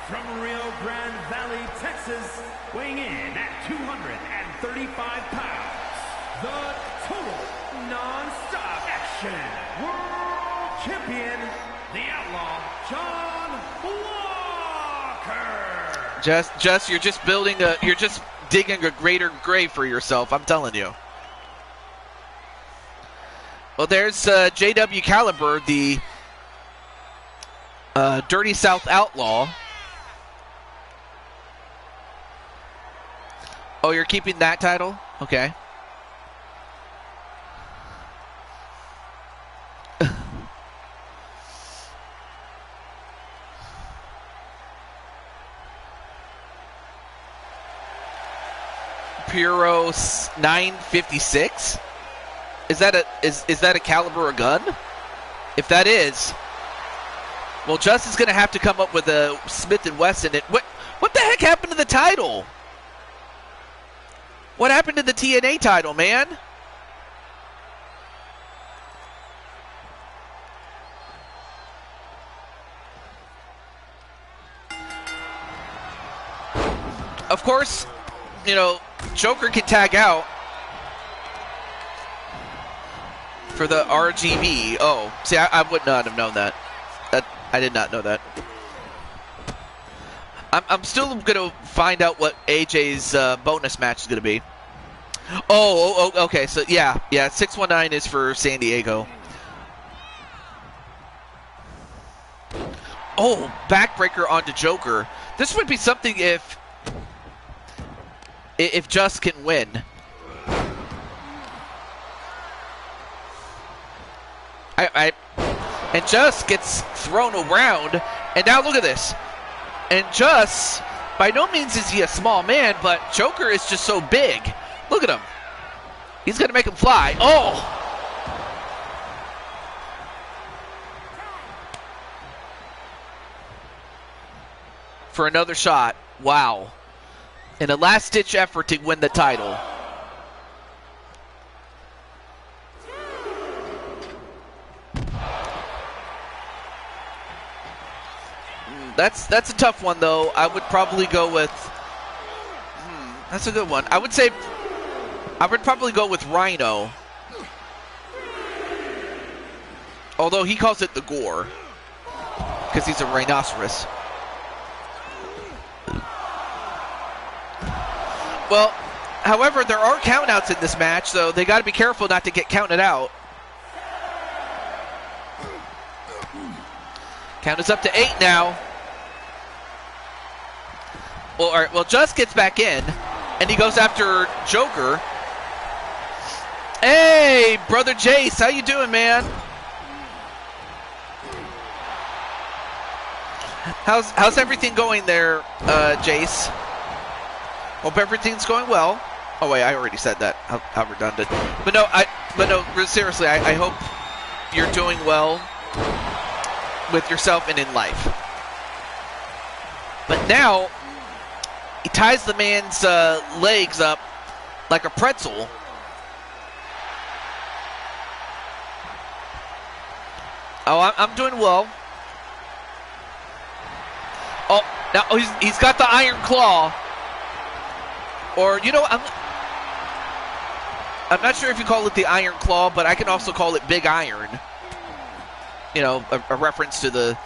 From Rio Grande Valley, Texas, weighing in at 235 pounds, the total non-stop action world champion, the outlaw, John Walker. Just you're just digging a greater grave for yourself, I'm telling you. Well, there's JW Caliber, the Dirty South Outlaw. Oh, you're keeping that title? Okay. Puro 956? Is that a caliber a gun? If that is, well, Justin's gonna have to come up with a Smith & Wesson. What the heck happened to the title? What happened to the TNA title, man? Of course, Joker can tag out for the RGB. Oh, see, I would not have known that. I did not know that. I'm still going to find out what AJ's bonus match is going to be. Oh, okay. So, yeah. 619 is for San Diego. Oh, backbreaker onto Joker. This would be something if Just can win. And Just gets thrown around. And now look at this. And just, by no means is he a small man, but Joker is just so big. Look at him. He's going to make him fly. Oh! For another shot. Wow. In a last-ditch effort to win the title. That's a tough one, though. I would probably go with... that's a good one. I would say... I would probably go with Rhino. Although he calls it the Gore. Because he's a rhinoceros. Well, however, there are countouts in this match, so they got to be careful not to get counted out. Count is up to 8 now. Well, all right, well, Just gets back in, and he goes after Joker. Hey, brother Jace, how you doing, man? How's everything going there, Jace? Hope everything's going well. Oh wait, I already said that. How redundant. But no, seriously, I hope you're doing well with yourself and in life. But now he ties the man's legs up like a pretzel. Oh, I'm doing well. Oh, now he's got the iron claw. Or, you know, I'm not sure if you call it the Iron Claw, but I can also call it Big Iron. You know, a reference to the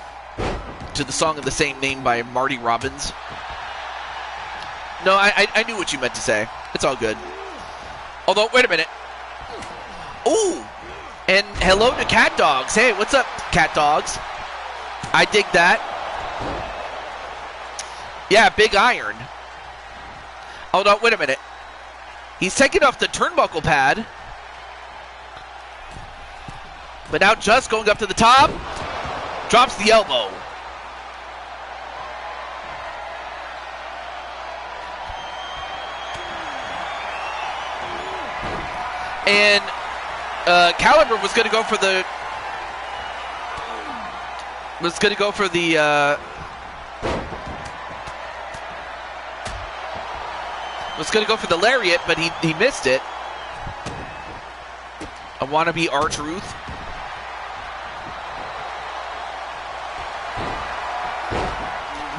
song of the same name by Marty Robbins. No, I knew what you meant to say. It's all good. Although, wait a minute. Ooh! And hello to Cat Dogs. Hey, what's up, Cat Dogs? I dig that. Yeah, Big Iron. Hold on, wait a minute. He's taking off the turnbuckle pad. But now Just going up to the top. Drops the elbow. And Caliber was going to go for the... Was going to go for the lariat, but he missed it. A wannabe R-Truth.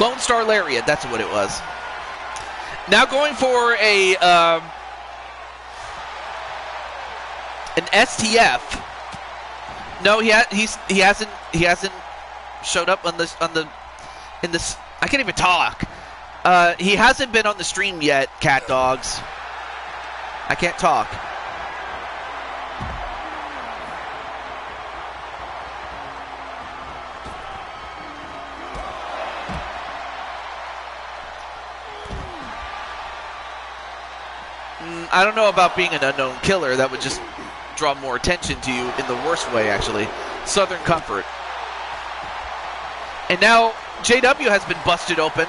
Lone Star Lariat, that's what it was. Now going for a an STF. No, he hasn't showed up on this I can't even talk. He hasn't been on the stream yet, Cat Dogs. I can't talk. I don't know about being an unknown killer. That would just draw more attention to you in the worst way, actually. Southern Comfort. And now JW has been busted open.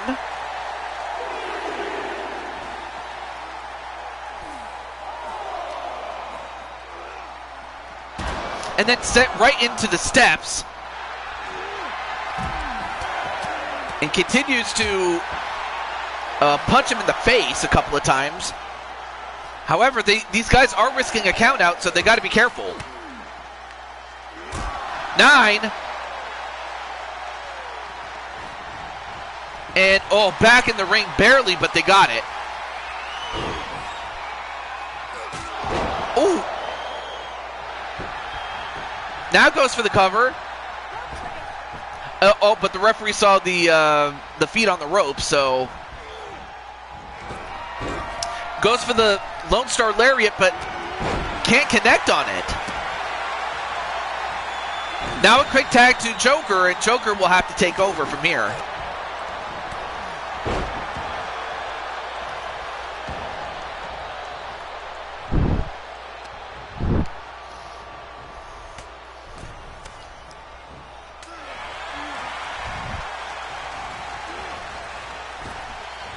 And then set right into the steps. And continues to punch him in the face a couple of times. However, these guys are risking a count out, so they got to be careful. 9. And, oh, back in the ring barely, but they got it. Ooh. Now goes for the cover. Oh, but the referee saw the feet on the rope, so... Goes for the Lone Star Lariat, but can't connect on it. Now a quick tag to Joker, and Joker will have to take over from here.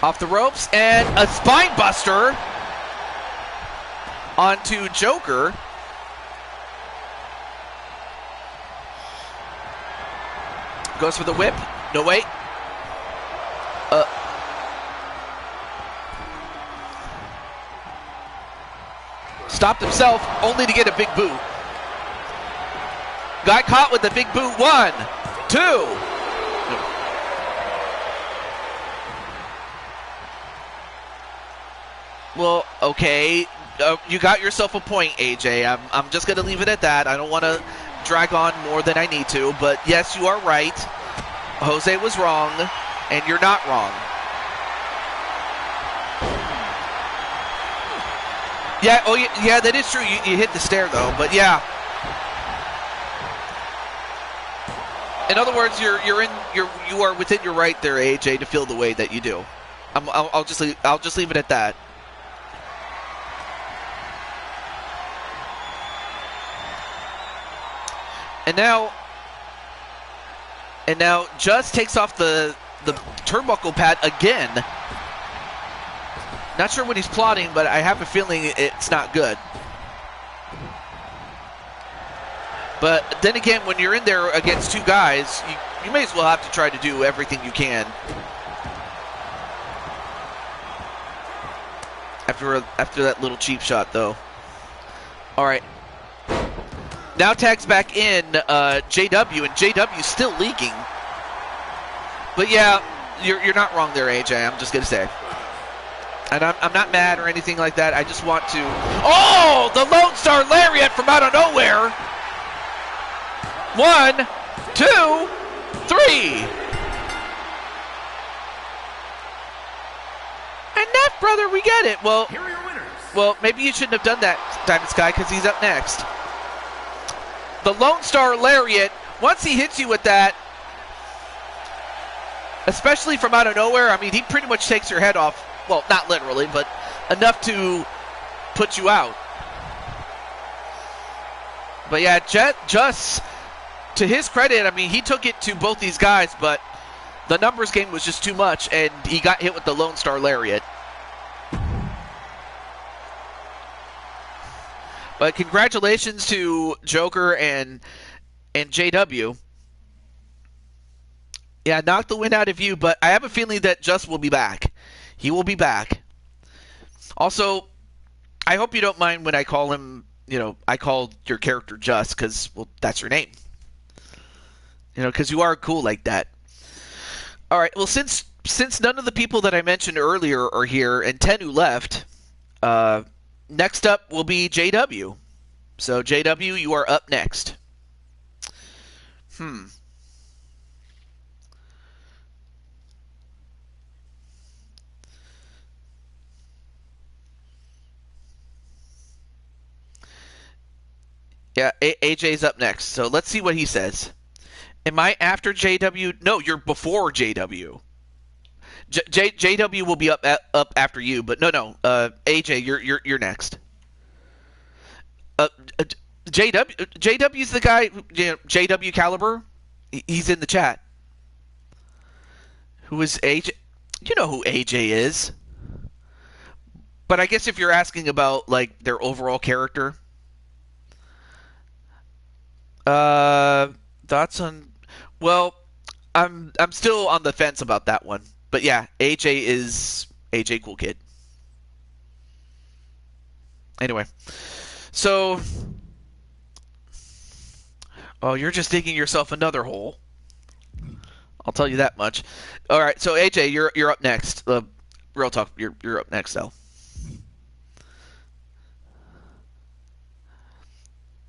Off the ropes, and a spine buster onto Joker. Goes for the whip. No, wait. Stopped himself, only to get a big boot. Got caught with the big boot. 1, 2. Well, okay. You got yourself a point, AJ. I'm just going to leave it at that. I don't want to drag on more than I need to. But yes, you are right. Jose was wrong, and you're not wrong. Yeah, oh yeah, that is true. You hit the stair though, but yeah. In other words, you are within your right there, AJ, to feel the way that you do. I'll just leave it at that. And now Just takes off the turnbuckle pad again. Not sure what he's plotting, but I have a feeling it's not good. But then again, when you're in there against two guys, you may as well have to try to do everything you can. After that little cheap shot, though. All right. Now tags back in JW, and JW's still leaking. But yeah, you're not wrong there, AJ. I'm just gonna say. And I'm not mad or anything like that. I just want to... Oh! The Lone Star Lariat from out of nowhere! 1, 2, 3. And that, brother, we get it. Well, Here are your winners. Well, maybe you shouldn't have done that, Diamond Sky, because he's up next. The Lone Star Lariat, once he hits you with that, especially from out of nowhere, I mean, he pretty much takes your head off. Well, not literally, but enough to put you out. But yeah, just to his credit, I mean, he took it to both these guys, but the numbers game was just too much, and he got hit with the Lone Star Lariat. But congratulations to Joker and JW. Yeah, knocked the wind out of you, but I have a feeling that Just will be back. He will be back. Also, I hope you don't mind when I call him, I call your character Just, because, well, that's your name. Because you are cool like that. All right, well, since none of the people that I mentioned earlier are here, and Tenu left, next up will be JW. So, JW, you are up next. Yeah, AJ's up next. So, let's see what he says. Am I after JW? No, you're before JW. JW will be up after you, but no. AJ, you're next. JW's the guy. JW Caliber. He's in the chat. Who is AJ? You know who AJ is. But I guess if you're asking about like their overall character, thoughts on. Well, I'm still on the fence about that one. But yeah, AJ is AJ Cool Kid. Anyway, so you're just digging yourself another hole. I'll tell you that much. All right, so AJ, you're up next. Real talk, you're up next, though.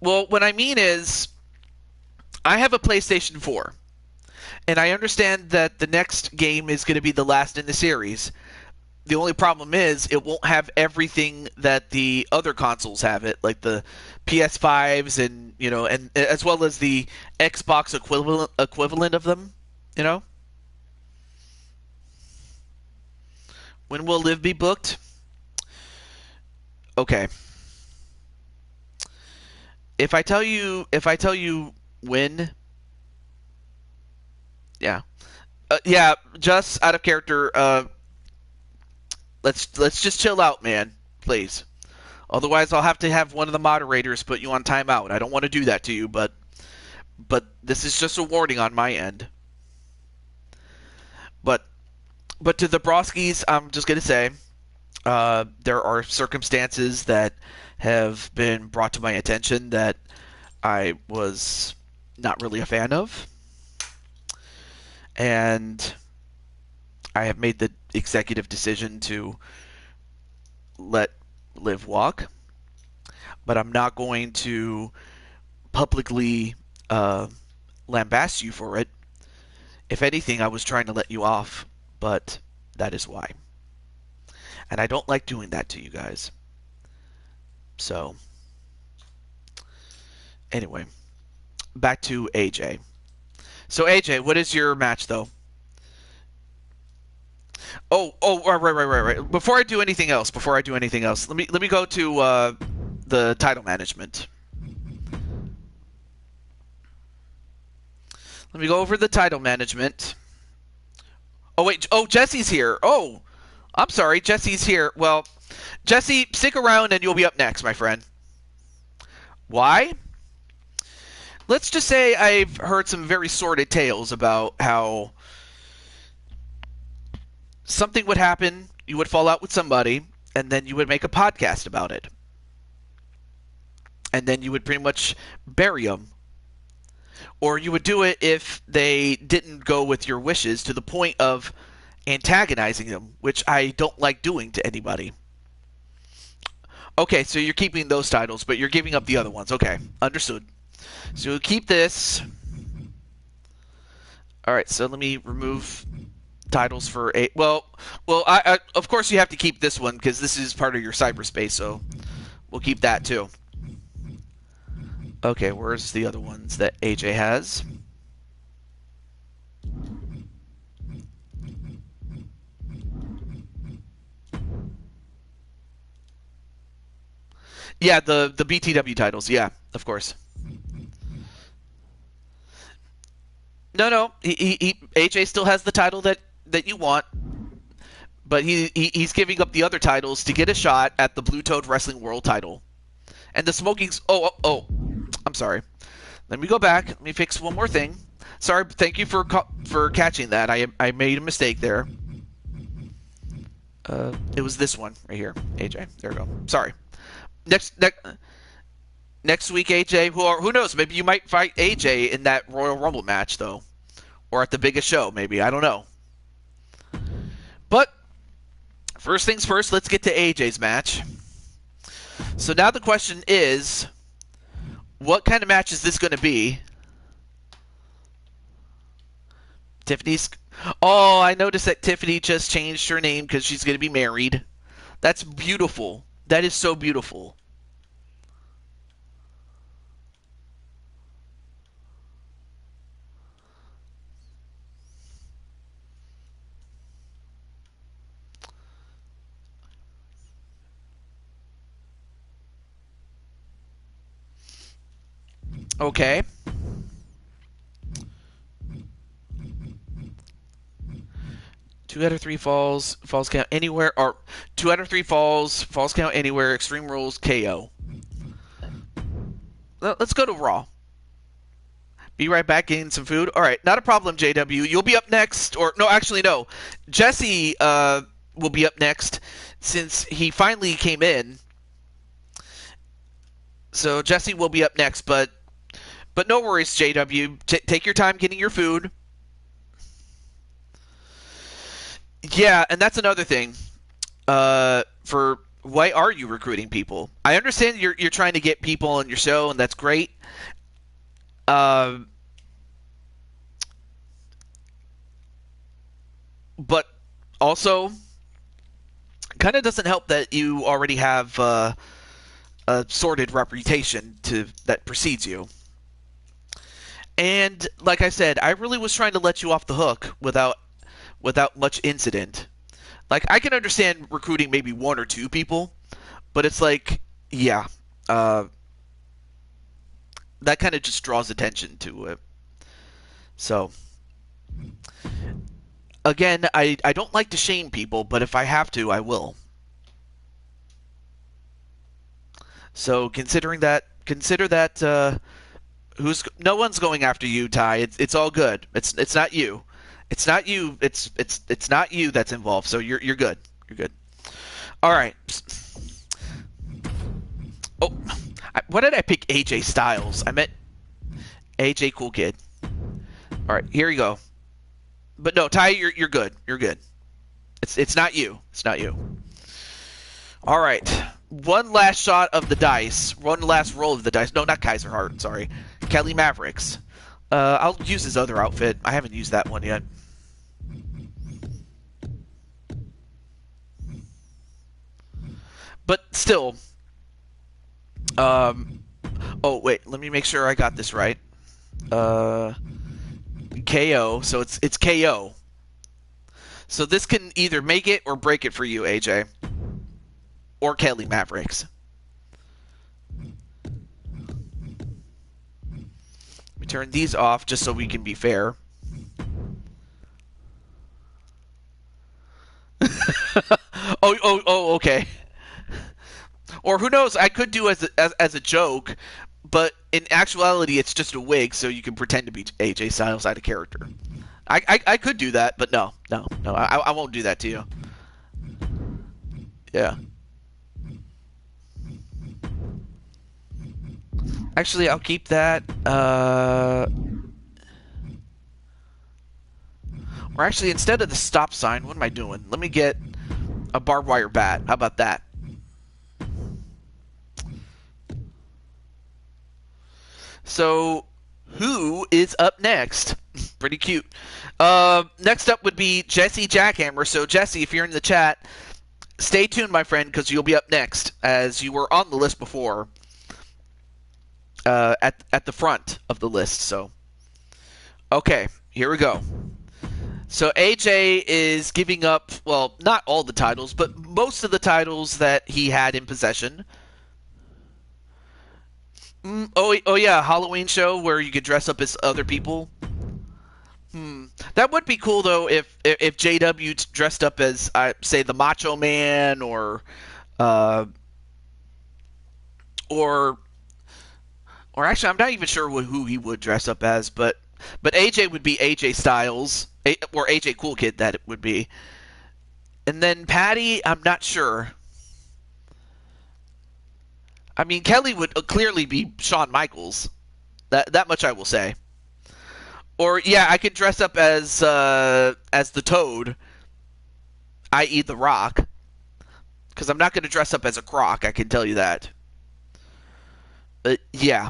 Well, what I mean is, I have a PlayStation 4. And I understand that the next game is going to be the last in the series. The only problem is it won't have everything that the other consoles have it, like the PS5s and and as well as the Xbox equivalent of them, When will Live be booked? Okay. If I tell you when, yeah, just out of character. let's just chill out, man. Please. Otherwise, I'll have to have one of the moderators put you on timeout. I don't want to do that to you, but this is just a warning on my end. But to the Broskis, I'm just gonna say there are circumstances that have been brought to my attention that I was not really a fan of, and I have made the executive decision to let Liv walk. But I'm not going to publicly lambast you for it. If anything, I was trying to let you off, but that is why. And I don't like doing that to you guys. So, anyway, back to AJ. So, AJ, what is your match, though? Right. Before I do anything else, let me go to the title management. Let me go over the title management. Oh, wait. Oh, Jesse's here. Oh, I'm sorry. Jesse's here. Well, Jesse, stick around and you'll be up next, my friend. Why? Let's just say I've heard some very sordid tales about how something would happen, you would fall out with somebody, and then you would make a podcast about it. And then you would pretty much bury them. Or you would do it if they didn't go with your wishes to the point of antagonizing them, which I don't like doing to anybody. Okay, so you're keeping those titles, but you're giving up the other ones. Okay, understood. So we'll keep this. All right, so let me remove titles for a. I of course you have to keep this one because this is part of your cyberspace, so we'll keep that too. Okay, where's the other ones that AJ has? Yeah, the BTW titles. Yeah, of course. No. AJ still has the title that you want, but he's giving up the other titles to get a shot at the Blue Toad Wrestling World title. And the smoking's. Oh. I'm sorry. Let me go back. Let me fix one more thing. Sorry. Thank you for catching that. I made a mistake there. It was this one right here, AJ. There we go. Sorry. Next week, AJ. Who knows? Maybe you might fight AJ in that Royal Rumble match, though, or at the biggest show. Maybe, I don't know. But first things first. Let's get to AJ's match. So now the question is, what kind of match is this going to be? Tiffany's. Oh, I noticed that Tiffany just changed her name because she's going to be married. That's beautiful. That is so beautiful. Okay. Two out of three falls count anywhere, or 2 out of 3 falls count anywhere. Extreme Rules KO. Let's go to Raw. Be right back, getting some food. All right, not a problem, JW. You'll be up next, or no, actually no. Jesse will be up next since he finally came in. So Jesse will be up next, but no worries, JW. Take your time getting your food. Yeah, and that's another thing. For why are you recruiting people? I understand you're trying to get people on your show, and that's great. But also, kind of doesn't help that you already have a sordid reputation that precedes you. And like I said, I really was trying to let you off the hook without much incident. Like, I can understand recruiting maybe 1 or 2 people, but it's like, yeah, that kind of just draws attention to it. So, Again, I don't like to shame people, but if I have to, I will. So consider that who's no one's going after you, Ty. It's all good. It's not you. It's not you. It's not you that's involved. So you're good. You're good. All right. Oh, what did I pick? AJ Styles. I meant AJ Cool Kid. All right, here you go. But no, Ty, you're good. You're good. It's not you. It's not you. All right. One last shot of the dice. One last roll of the dice. No, not Kaiser Hart. Sorry, Kelly Mavericks. I'll use his other outfit. I haven't used that one yet. But still. Oh wait, let me make sure I got this right. KO. So it's KO. So this can either make it or break it for you, AJ. Or Kelly Mavericks. Let me turn these off just so we can be fair. Oh, okay. Or who knows? I could do as a joke, but in actuality, it's just a wig, so you can pretend to be AJ Styles out of character. I could do that, but no. I won't do that to you. Yeah. Actually, I'll keep that. Or actually, instead of the stop sign, what am I doing? Let me get a barbed wire bat. How about that? So, who is up next? Pretty cute. Next up would be Jesse Jackhammer. So, Jesse, if you're in the chat, stay tuned, my friend, because you'll be up next, as you were on the list before. At the front of the list. So, okay, here we go. So AJ is giving up, well, not all the titles, but most of the titles that he had in possession. Oh yeah, Halloween show where you could dress up as other people. That would be cool though if JW dressed up as, say, the Macho Man or actually I'm not even sure who he would dress up as, but AJ would be AJ Styles or AJ Cool Kid, that it would be. And then Patty, I'm not sure. I mean, Kelly would clearly be Shawn Michaels. That much I will say. Or yeah, I could dress up as the Toad, i.e. The Rock, because I'm not going to dress up as a croc. I can tell you that. Yeah.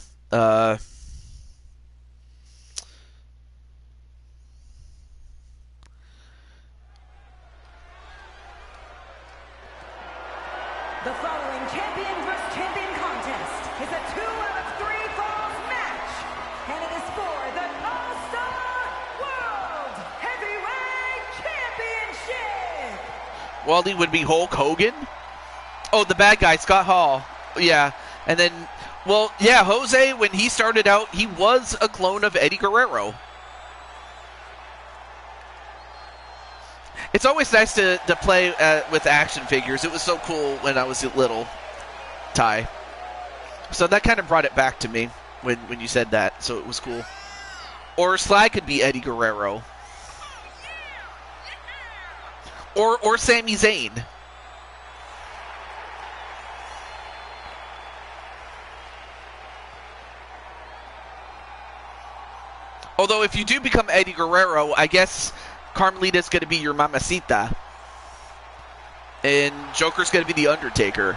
The following champion vs. champion contest is a 2 out of 3 falls match, and it is for the All-Star World Heavyweight Championship. Wally would be Hulk Hogan. Oh, the bad guy, Scott Hall. Yeah, and then, well, yeah, Jose, when he started out, he was a clone of Eddie Guerrero. It's always nice to play with action figures. It was so cool when I was little, Ty. So that kind of brought it back to me when you said that, so it was cool. Or Sly could be Eddie Guerrero. Or Sami Zayn. Although if you do become Eddie Guerrero, I guess Carmelita's going to be your mamacita. And Joker's going to be the Undertaker.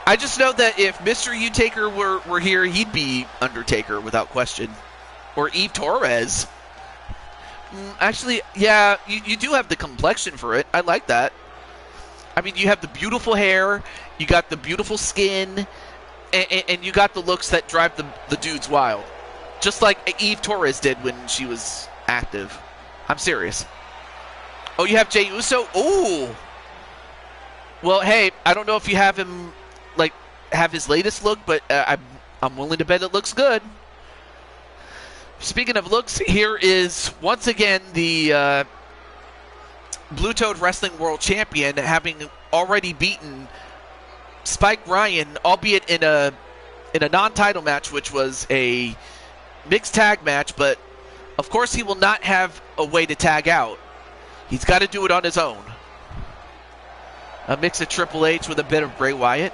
I just know that if Mr. Utaker were here, he'd be Undertaker without question. Or Eve Torres. Actually, yeah, you do have the complexion for it. I like that. I mean, you have the beautiful hair, you got the beautiful skin, and you got the looks that drive the dudes wild. Just like Eve Torres did when she was active. I'm serious. Oh, you have Jey Uso? Ooh. Well, hey, I don't know if you have him, have his latest look, but I'm willing to bet it looks good. speaking of looks, here is once again the Blue Toad Wrestling World Champion, having already beaten Spike Ryan, albeit in a non-title match, which was a mixed tag match, but of course he will not have a way to tag out. He's got to do it on his own. A mix of Triple H with a bit of Bray Wyatt.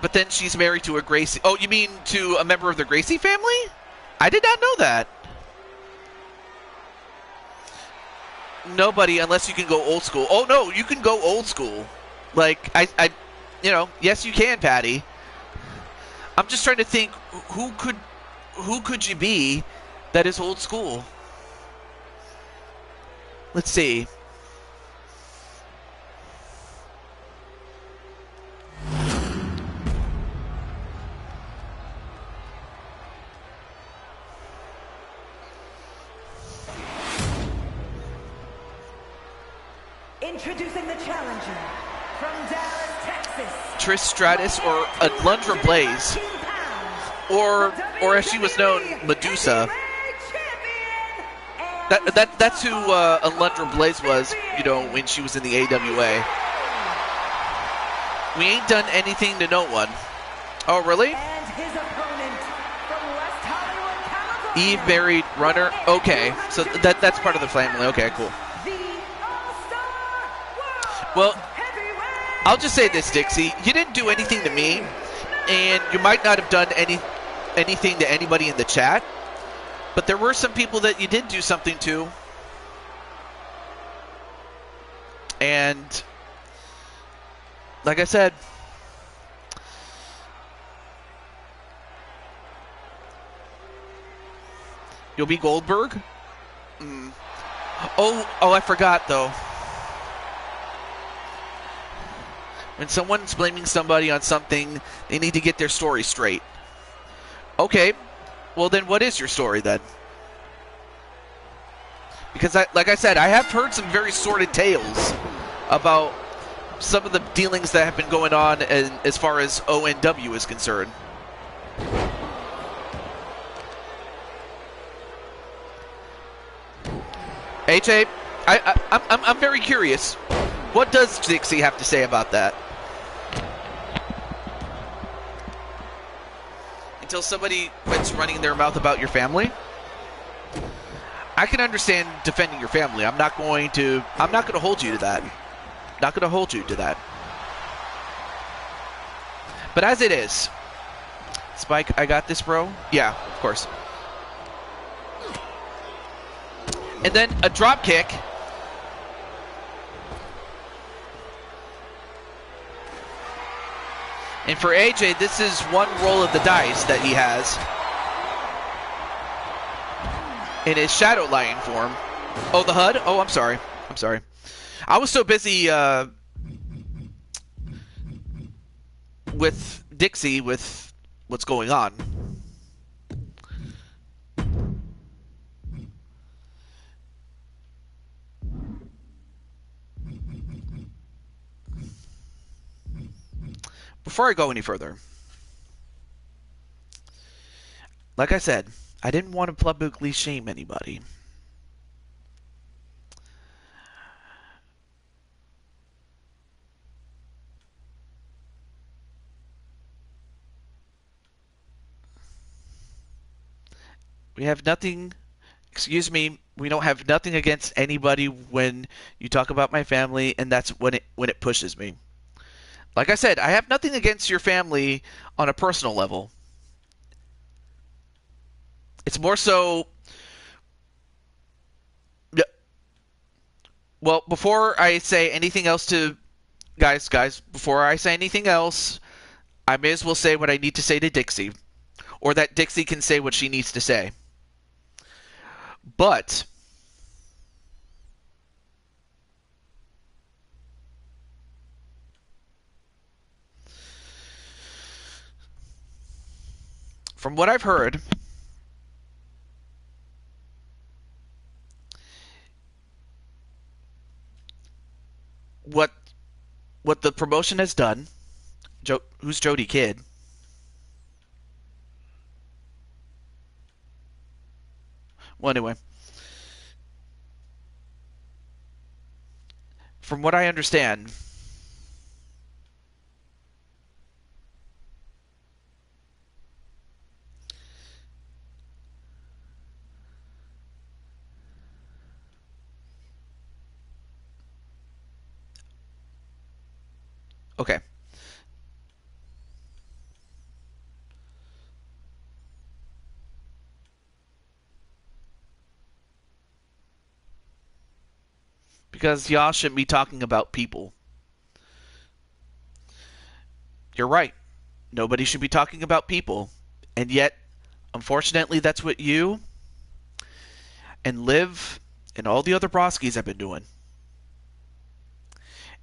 But then she's married to a Gracie. Oh, you mean to a member of the Gracie family? I did not know that. Nobody, unless you can go old school. Oh, no, you can go old school. Like, yes, you can, Patty. I'm just trying to think, who could you be that is old school? Let's see. Introducing the challenger from Dallas, Texas. Trish Stratus or Alundra Blaze. Or as she was known, Medusa. That's who Alundra Blaze was, when she was in the AWA. We ain't done anything to no one. Oh, really? And his opponent from West Hollywood, California. Eve married Runner. Okay, so that's part of the family. Okay, cool. Well, I'll just say this, Dixie. You didn't do anything to me, and you might not have done anything to anybody in the chat, but there were some people that you did do something to. And like I said, you'll be Goldberg? Oh, I forgot, though. When someone's blaming somebody on something, they need to get their story straight. Okay, well then what is your story then? Because like I said, I have heard some very sordid tales about some of the dealings that have been going on as far as ONW is concerned. AJ, I'm very curious. What does Dixie have to say about that? Until somebody quits running their mouth about your family. I can understand defending your family. I'm not going to hold you to that. Not going to hold you to that. But as it is, Spike, I got this, bro. Yeah, of course. And then a drop kick. And for AJ, this is one roll of the dice that he has in his Shadow Lion form. Oh, the HUD? Oh, I'm sorry. I was so busy with Dixie with what's going on. Before I go any further, like I said, I didn't want to publicly shame anybody. We have nothing, we don't have nothing against anybody when you talk about my family, and that's when it pushes me. Like I said, I have nothing against your family on a personal level. It's more so... Well, before I say anything else to... Guys, before I say anything else, I may as well say what I need to say to Dixie. Or that Dixie can say what she needs to say. But... from what I've heard, what the promotion has done Who's Jody Kidd? Well, anyway, from what I understand, okay, because y'all shouldn't be talking about people. You're right. Nobody should be talking about people. And yet, unfortunately, that's what you and Liv and all the other broskies have been doing.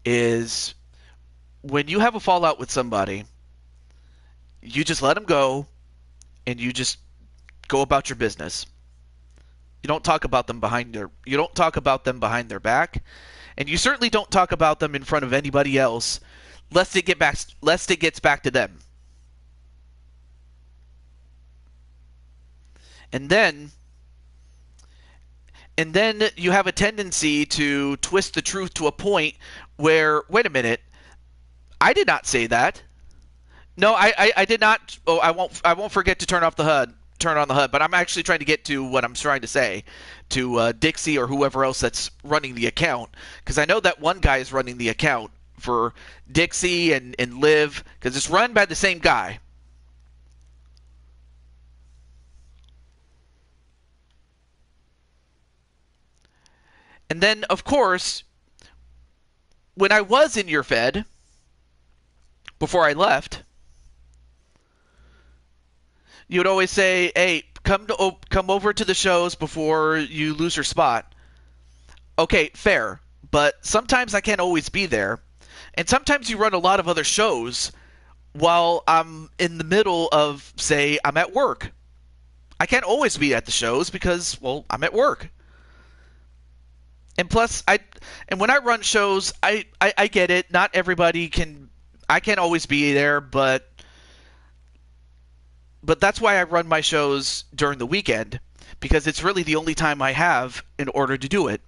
Is when you have a fallout with somebody, you just let them go and you just go about your business. You don't talk about them behind their back, and you certainly don't talk about them in front of anybody else lest it gets back to them. And then you have a tendency to twist the truth to a point where, wait a minute, I did not say that. No, I did not. Oh, I won't forget to turn on the HUD. But I'm actually trying to get to what I'm trying to say to Dixie or whoever else that's running the account, because I know that one guy is running the account for Dixie and Liv, because it's run by the same guy. And then, of course, when I was in your Fed before I left, you would always say, "Hey, come over to the shows before you lose your spot." Okay, fair, but sometimes I can't always be there, and sometimes you run a lot of other shows while I'm in the middle of, say, I'm at work. I can't always be at the shows because, well, I'm at work. And plus, and when I run shows, I get it. Not everybody can. I can't always be there, but that's why I run my shows during the weekend, because it's really the only time I have in order to do it.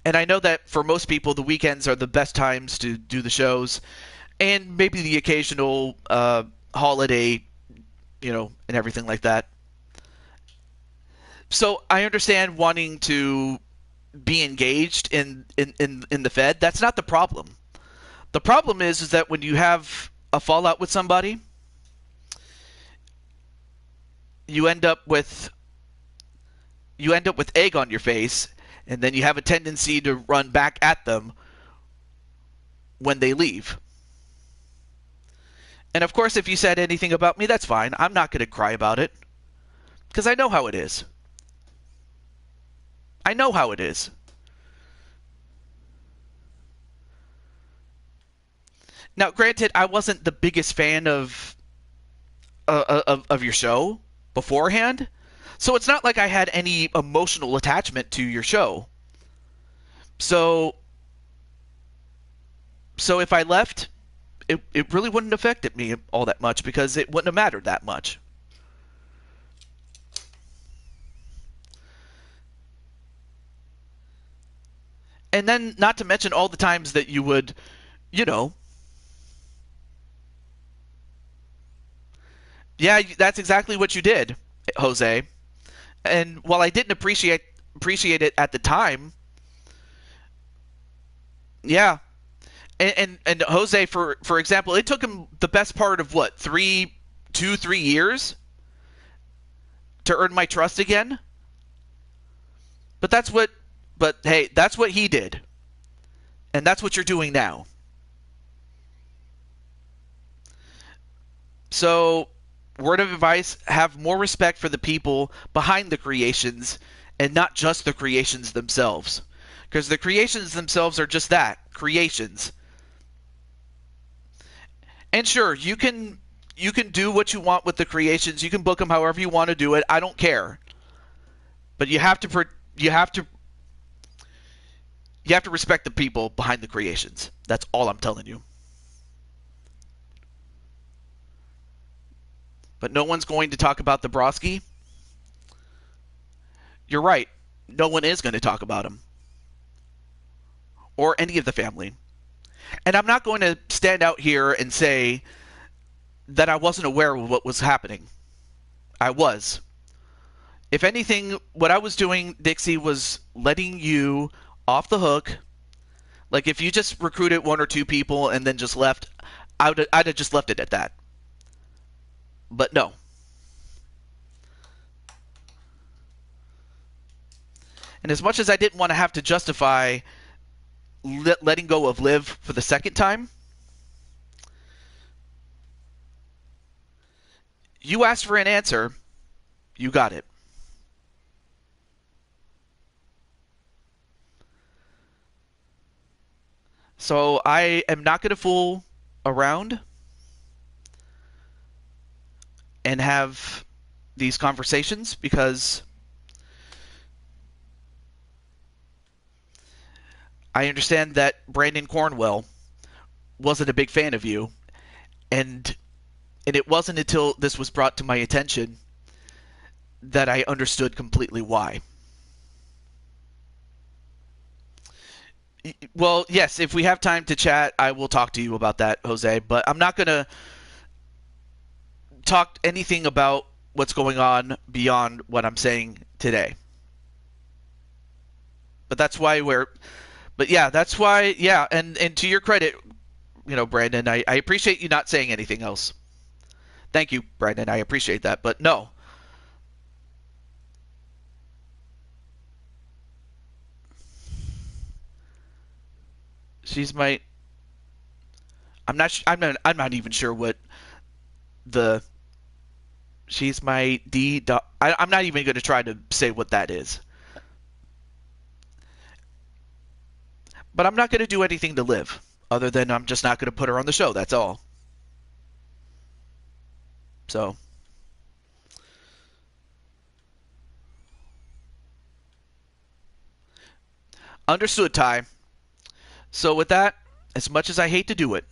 And I know that for most people, the weekends are the best times to do the shows, and maybe the occasional holiday, and everything like that. So I understand wanting to be engaged in the Fed. That's not the problem. The problem is that when you have a fallout with somebody, you end up with egg on your face, and then you have a tendency to run back at them when they leave. And of course, if you said anything about me, that's fine. I'm not going to cry about it, because I know how it is. I know how it is. Now, granted, I wasn't the biggest fan of your show beforehand, so it's not like I had any emotional attachment to your show. So if I left, it really wouldn't have affected me all that much, because it wouldn't have mattered that much. And then, not to mention all the times that you would, you know, yeah, that's exactly what you did, Jose. And while I didn't appreciate it at the time, yeah. And Jose, for example, it took him the best part of what, 3 years to earn my trust again. But hey, that's what he did, and that's what you're doing now. So, word of advice: have more respect for the people behind the creations, and not just the creations themselves, because the creations themselves are just that, creations. And sure, you can do what you want with the creations. You can book them however you want to do it. I don't care. But you have to respect the people behind the creations. That's all I'm telling you. But no one's going to talk about Dabrowski. You're right. No one is going to talk about him. Or any of the family. And I'm not going to stand out here and say that I wasn't aware of what was happening. I was. If anything, what I was doing, Dixie, was letting you off the hook. Like, if you just recruited one or two people and then just left, I'd have just left it at that. But no. And as much as I didn't want to have to justify letting go of Liv for the second time, you asked for an answer, you got it. So I am not going to fool around and have these conversations, because I understand that Brandon Cornwell wasn't a big fan of you, and it wasn't until this was brought to my attention that I understood completely why. Well, yes, if we have time to chat, I will talk to you about that, Jose, but I'm not going to talk anything about what's going on beyond what I'm saying today. But that's why that's why, and to your credit, Brandon, I appreciate you not saying anything else. Thank you, Brandon, I appreciate that, but no. She's my. I'm not even sure what the. She's my D. I'm not even going to try to say what that is. But I'm not going to do anything to Liv, other than I'm just not going to put her on the show. That's all. So. Understood, Ty. So with that, as much as I hate to do it,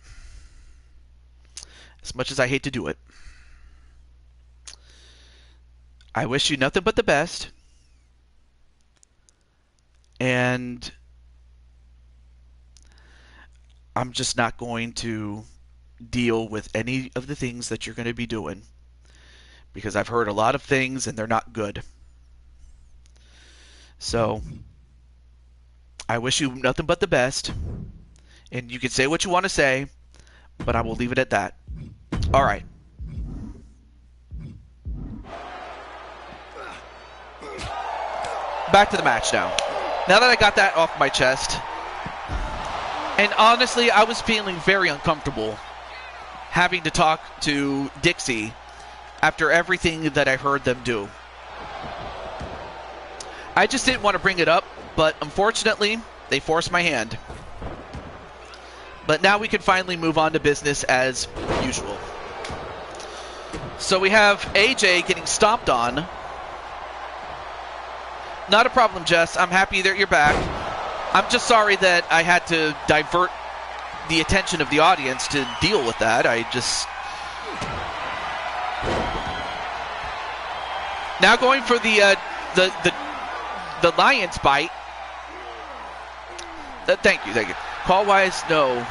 I wish you nothing but the best. And I'm just not going to deal with any of the things that you're going to be doing, because I've heard a lot of things and they're not good. So I wish you nothing but the best, and you can say what you want to say, but I will leave it at that. All right. Back to the match now. Now that I got that off my chest, and honestly, I was feeling very uncomfortable having to talk to Dixie after everything that I heard them do. I just didn't want to bring it up, but unfortunately, they forced my hand. But now we can finally move on to business as usual. So we have AJ getting stomped on. Not a problem, Jess. I'm happy that you're back. I'm just sorry that I had to divert the attention of the audience to deal with that. Now going for the Lions bite. Thank you. Call wise, no.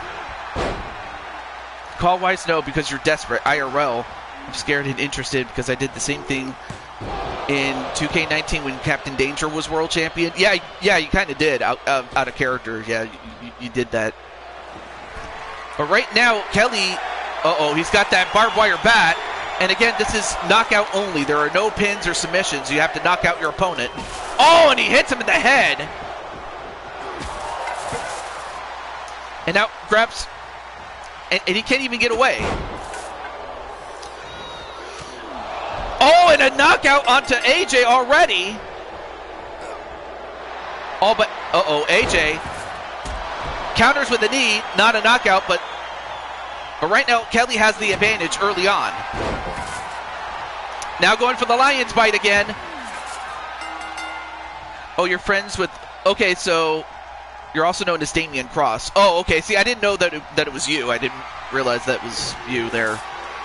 Call wise, no, because you're desperate. IRL, I'm scared and interested because I did the same thing in 2K19 when Captain Danger was world champion. Yeah, you kind of did out of character. Yeah, you did that. But right now, Kelly, he's got that barbed wire bat. And again, this is knockout only. There are no pins or submissions. You have to knock out your opponent. Oh, and he hits him in the head. And now grabs, and he can't even get away. Oh, and a knockout onto AJ already. Oh, but, AJ counters with a knee, not a knockout, but right now Kelly has the advantage early on. Now going for the Lions bite again. Oh, you're friends with, okay, so you're also known as Damian Cross. Oh, okay, see, I didn't know that it was you. I didn't realize that was you there.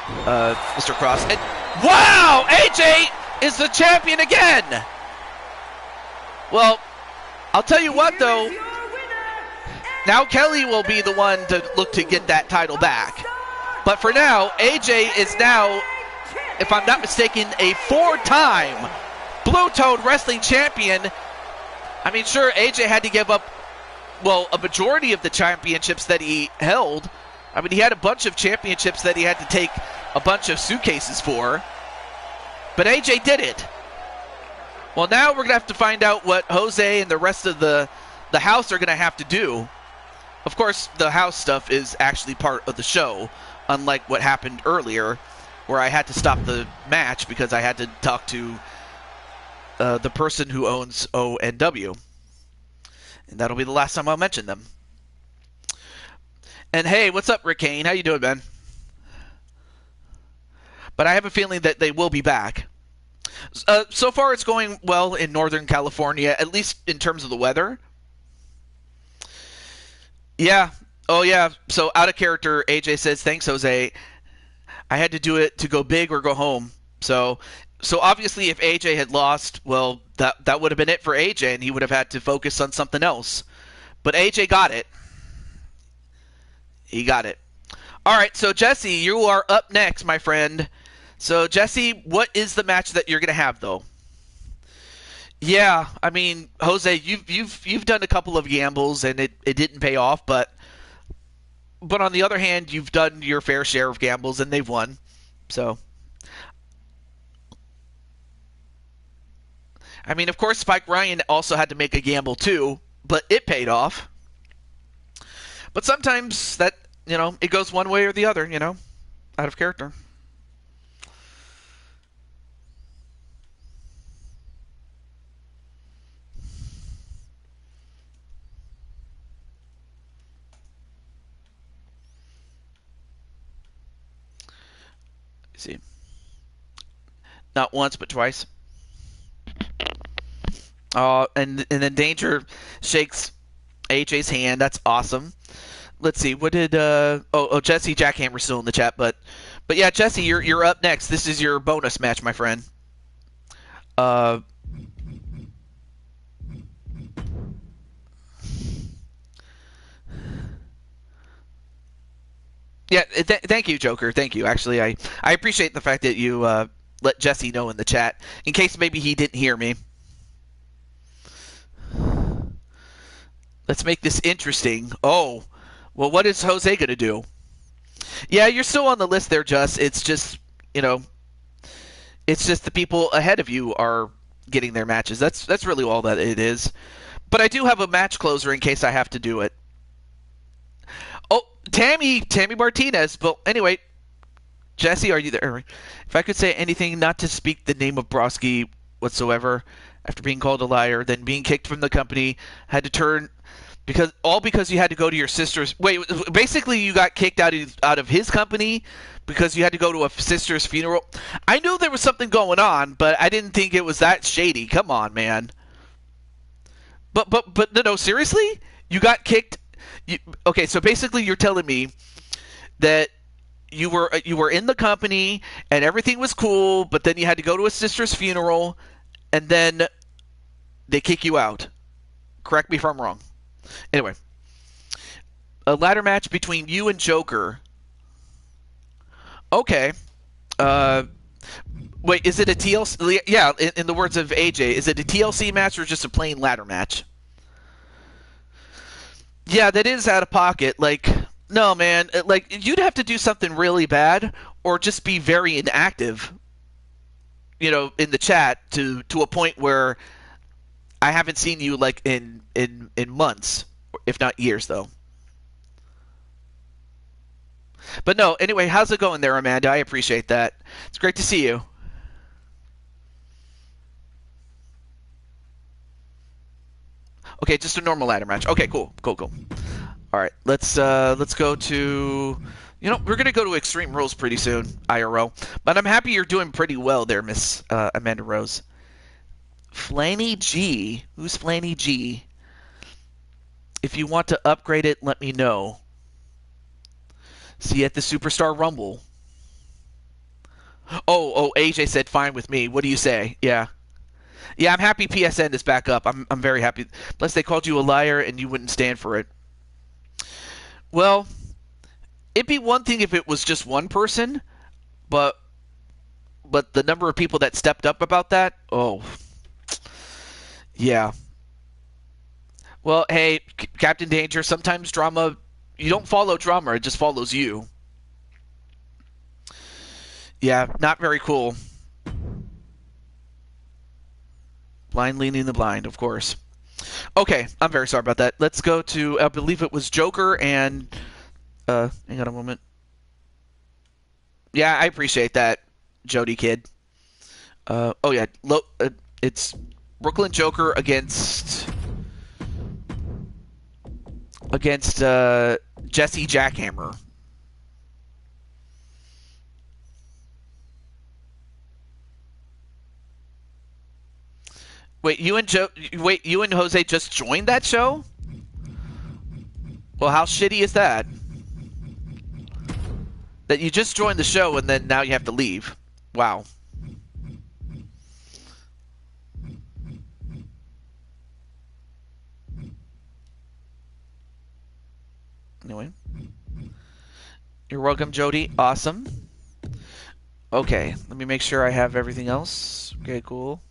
Mr. Cross. And wow! AJ is the champion again! Well, I'll tell you what, though. Now Kelly will be the one to look to get that title back. But for now, AJ is now, if I'm not mistaken, a 4-time Blue Toad Wrestling Champion. I mean, sure, AJ had to give up, well, a majority of the championships that he held. I mean, he had a bunch of championships that he had to take a bunch of suitcases for. But AJ did it. Well, now we're going to have to find out what Jose and the rest of the house are going to have to do. Of course, the house stuff is actually part of the show, unlike what happened earlier, where I had to stop the match because I had to talk to the person who owns ONW. And that'll be the last time I'll mention them. And hey, what's up, Rick Kane? How you doing, man? But I have a feeling that they will be back. So far, it's going well in Northern California, at least in terms of the weather. Yeah. Oh, yeah. So, out of character, AJ says, thanks, Jose. I had to do it to go big or go home. So obviously, if AJ had lost, well, that would have been it for AJ, and he would have had to focus on something else. But AJ got it. He got it. All right, so Jesse, you are up next, my friend. So, Jesse, what is the match that you're going to have, though? Yeah, I mean, Jose, you've done a couple of gambles and it didn't pay off, but on the other hand, you've done your fair share of gambles and they've won. So, I mean, of course, Spike Ryan also had to make a gamble too, but it paid off. But sometimes that, it goes one way or the other, out of character. See, not once but twice. And then Danger shakes AJ's hand. That's awesome. Let's see, what did Jesse Jackhammer's still in the chat, but yeah, Jesse, you're up next. This is your bonus match, my friend. Yeah, thank you, Joker. Thank you. Actually, I appreciate the fact that you let Jesse know in the chat, in case maybe he didn't hear me. Let's make this interesting. Oh, well, what is Jose going to do? Yeah, you're still on the list there, Just. It's just, it's just the people ahead of you are getting their matches. That's really all that it is. But I do have a match closer in case I have to do it. Oh, Tammy Martinez. But anyway, Jesse, are you there? If I could say anything not to speak the name of Broski whatsoever after being called a liar, then being kicked from the company, had to turn because you had to go to your sister's. Wait, basically you got kicked out of his company because you had to go to a sister's funeral. I knew there was something going on, but I didn't think it was that shady. Come on, man. But no, seriously, you got kicked. Okay, so basically you're telling me that you were in the company and everything was cool, but then you had to go to a sister's funeral, and then they kick you out. Correct me if I'm wrong. Anyway, a ladder match between you and Joker. Okay. Wait, is it a TLC? Yeah, in the words of AJ, is it a TLC match or just a plain ladder match? Yeah, that is out of pocket. Like, no, man. Like, you'd have to do something really bad or just be very inactive, in the chat to a point where I haven't seen you, like, in months, if not years, though. But no, anyway, how's it going there, Amanda? I appreciate that. It's great to see you. Okay, just a normal ladder match. Okay, cool. All right, let's go to. We're gonna go to Extreme Rules pretty soon, IRL. But I'm happy you're doing pretty well there, Miss Amanda Rose. Flanny G, who's Flanny G? If you want to upgrade it, let me know. See you at the Superstar Rumble. AJ said fine with me. What do you say? Yeah. Yeah, I'm happy PSN is back up. I'm very happy. Plus, they called you a liar and you wouldn't stand for it. Well, it'd be one thing if it was just one person, but the number of people that stepped up about that, oh, yeah. Well, hey, Captain Danger, sometimes drama, you don't follow drama, it just follows you. Yeah, not very cool. Blind leading the blind, of course. Okay, I'm very sorry about that. Let's go to, I believe it was Joker and, hang on a moment. Yeah, I appreciate that, Jody Kid. Oh yeah, it's Brooklyn Joker against Jesse Jackhammer. Wait, you and Jose just joined that show? Well, how shitty is that? That you just joined the show and then now you have to leave. Wow. Anyway. You're welcome, Jody. Awesome. Okay, let me make sure I have everything else. Okay, cool.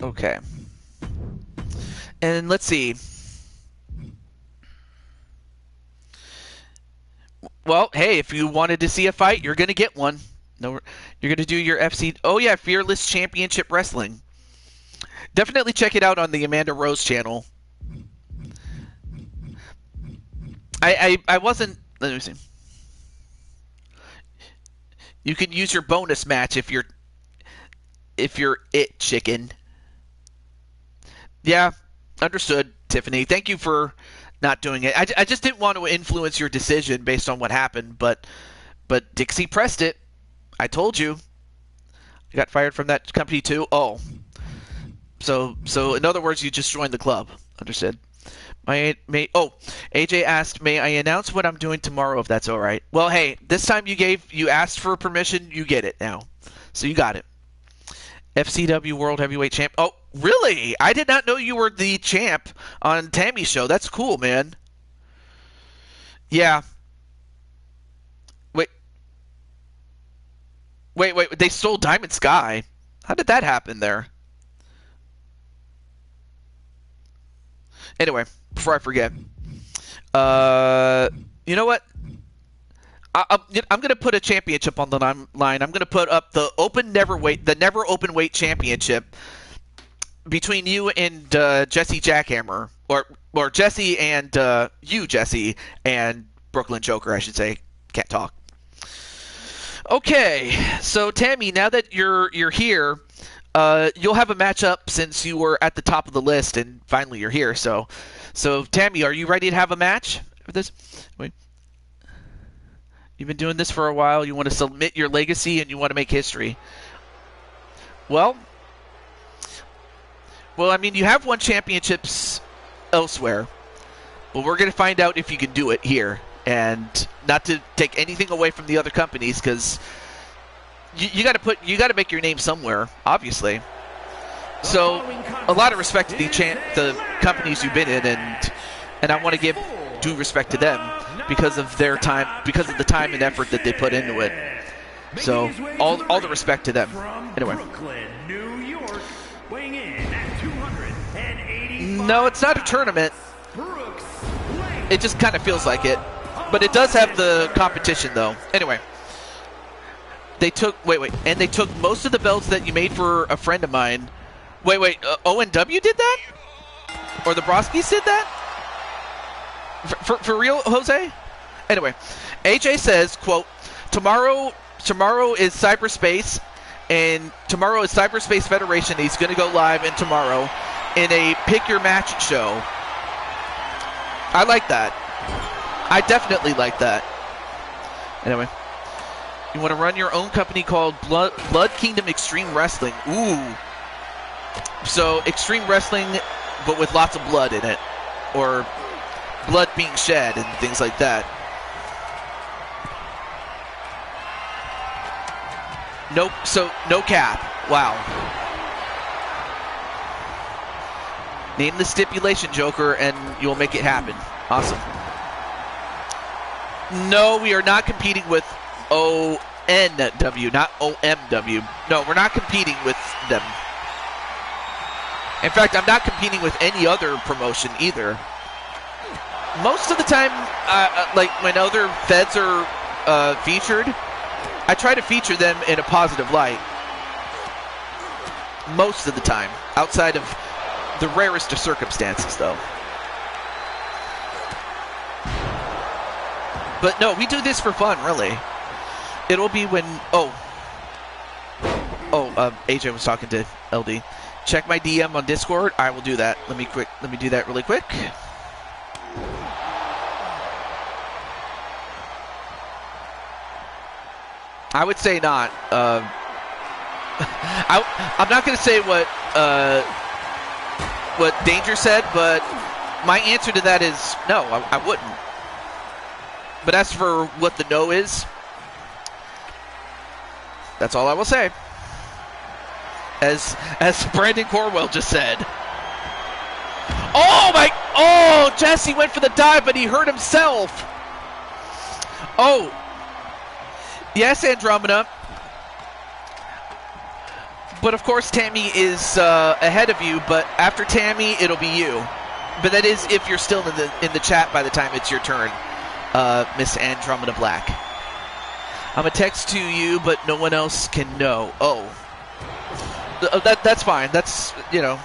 Okay. And let's see. Well, hey, if you wanted to see a fight, you're going to get one. No, you're going to do your FC. Oh yeah, Fearless Championship Wrestling. Definitely check it out on the Amanda Rose channel. I wasn't. Let me see. You can use your bonus match if you're it, chicken. Yeah, understood, Tiffany. Thank you for not doing it. I just didn't want to influence your decision based on what happened, but Dixie pressed it. I told you. You got fired from that company too? Oh. So in other words, you just joined the club. Understood. AJ asked, may I announce what I'm doing tomorrow if that's all right? Well, hey, this time you asked for permission, you get it now. So you got it. FCW World Heavyweight Champ. Oh, really? I did not know you were the champ on Tammy's show. That's cool, man. Yeah. Wait. They stole Diamond Sky. How did that happen there? Anyway, before I forget. You know what? I'm going to put a championship on the line. I'm going to put up the never open weight championship between you and Jesse Jackhammer, or Jesse and Jesse and Brooklyn Joker, I should say. Can't talk. Okay, so Tammy, now that you're here, you'll have a matchup since you were at the top of the list and finally you're here. So Tammy, are you ready to have a match for this? Wait. You've been doing this for a while. You want to submit your legacy and you want to make history. Well, I mean, you have won championships elsewhere, but we're going to find out if you can do it here. And not to take anything away from the other companies, because you got to make your name somewhere, obviously. So, a lot of respect to the companies you've been in, and I want to give due respect to them because of their time, because of the time and effort that they put into it. So, all the respect to them. Anyway. No, it's not a tournament. It just kind of feels like it. But it does have the competition, though. Anyway. They took... Wait. And they took most of the belts that you made for a friend of mine. Wait. ONW did that? Or the Broskis did that? For real, Jose? Anyway. AJ says, quote, Tomorrow is cyberspace, and tomorrow is Cyberspace Federation. He's going to go live in tomorrow in a pick your match show. I like that. I definitely like that. Anyway. You want to run your own company called Blood Kingdom Extreme Wrestling. Ooh. So, extreme wrestling, but with lots of blood in it. Or blood being shed and things like that. Nope. So no cap. Wow. Name the stipulation, Joker, and you'll make it happen. Awesome. No, we are not competing with ONW, not OMW. No, we're not competing with them. In fact, I'm not competing with any other promotion either. Most of the time, like when other feds are featured, I try to feature them in a positive light. Most of the time, outside of the rarest of circumstances, though. But no, we do this for fun, really. It'll be when... AJ was talking to LD. Check my DM on Discord. I will do that. Let me do that really quick. I would say not. I'm not going to say what Danger said, but my answer to that is no, I wouldn't. But as for what the no is, that's all I will say. As Brandon Corwell just said. Oh, Jesse went for the dive, but he hurt himself. Oh. Yes, Andromeda. But of course, Tammy is ahead of you. But after Tammy, it'll be you. But that is if you're still in the chat by the time it's your turn, Miss Andromeda Black. I'm a text to you, but no one else can know. Oh, that's fine. That's, you know.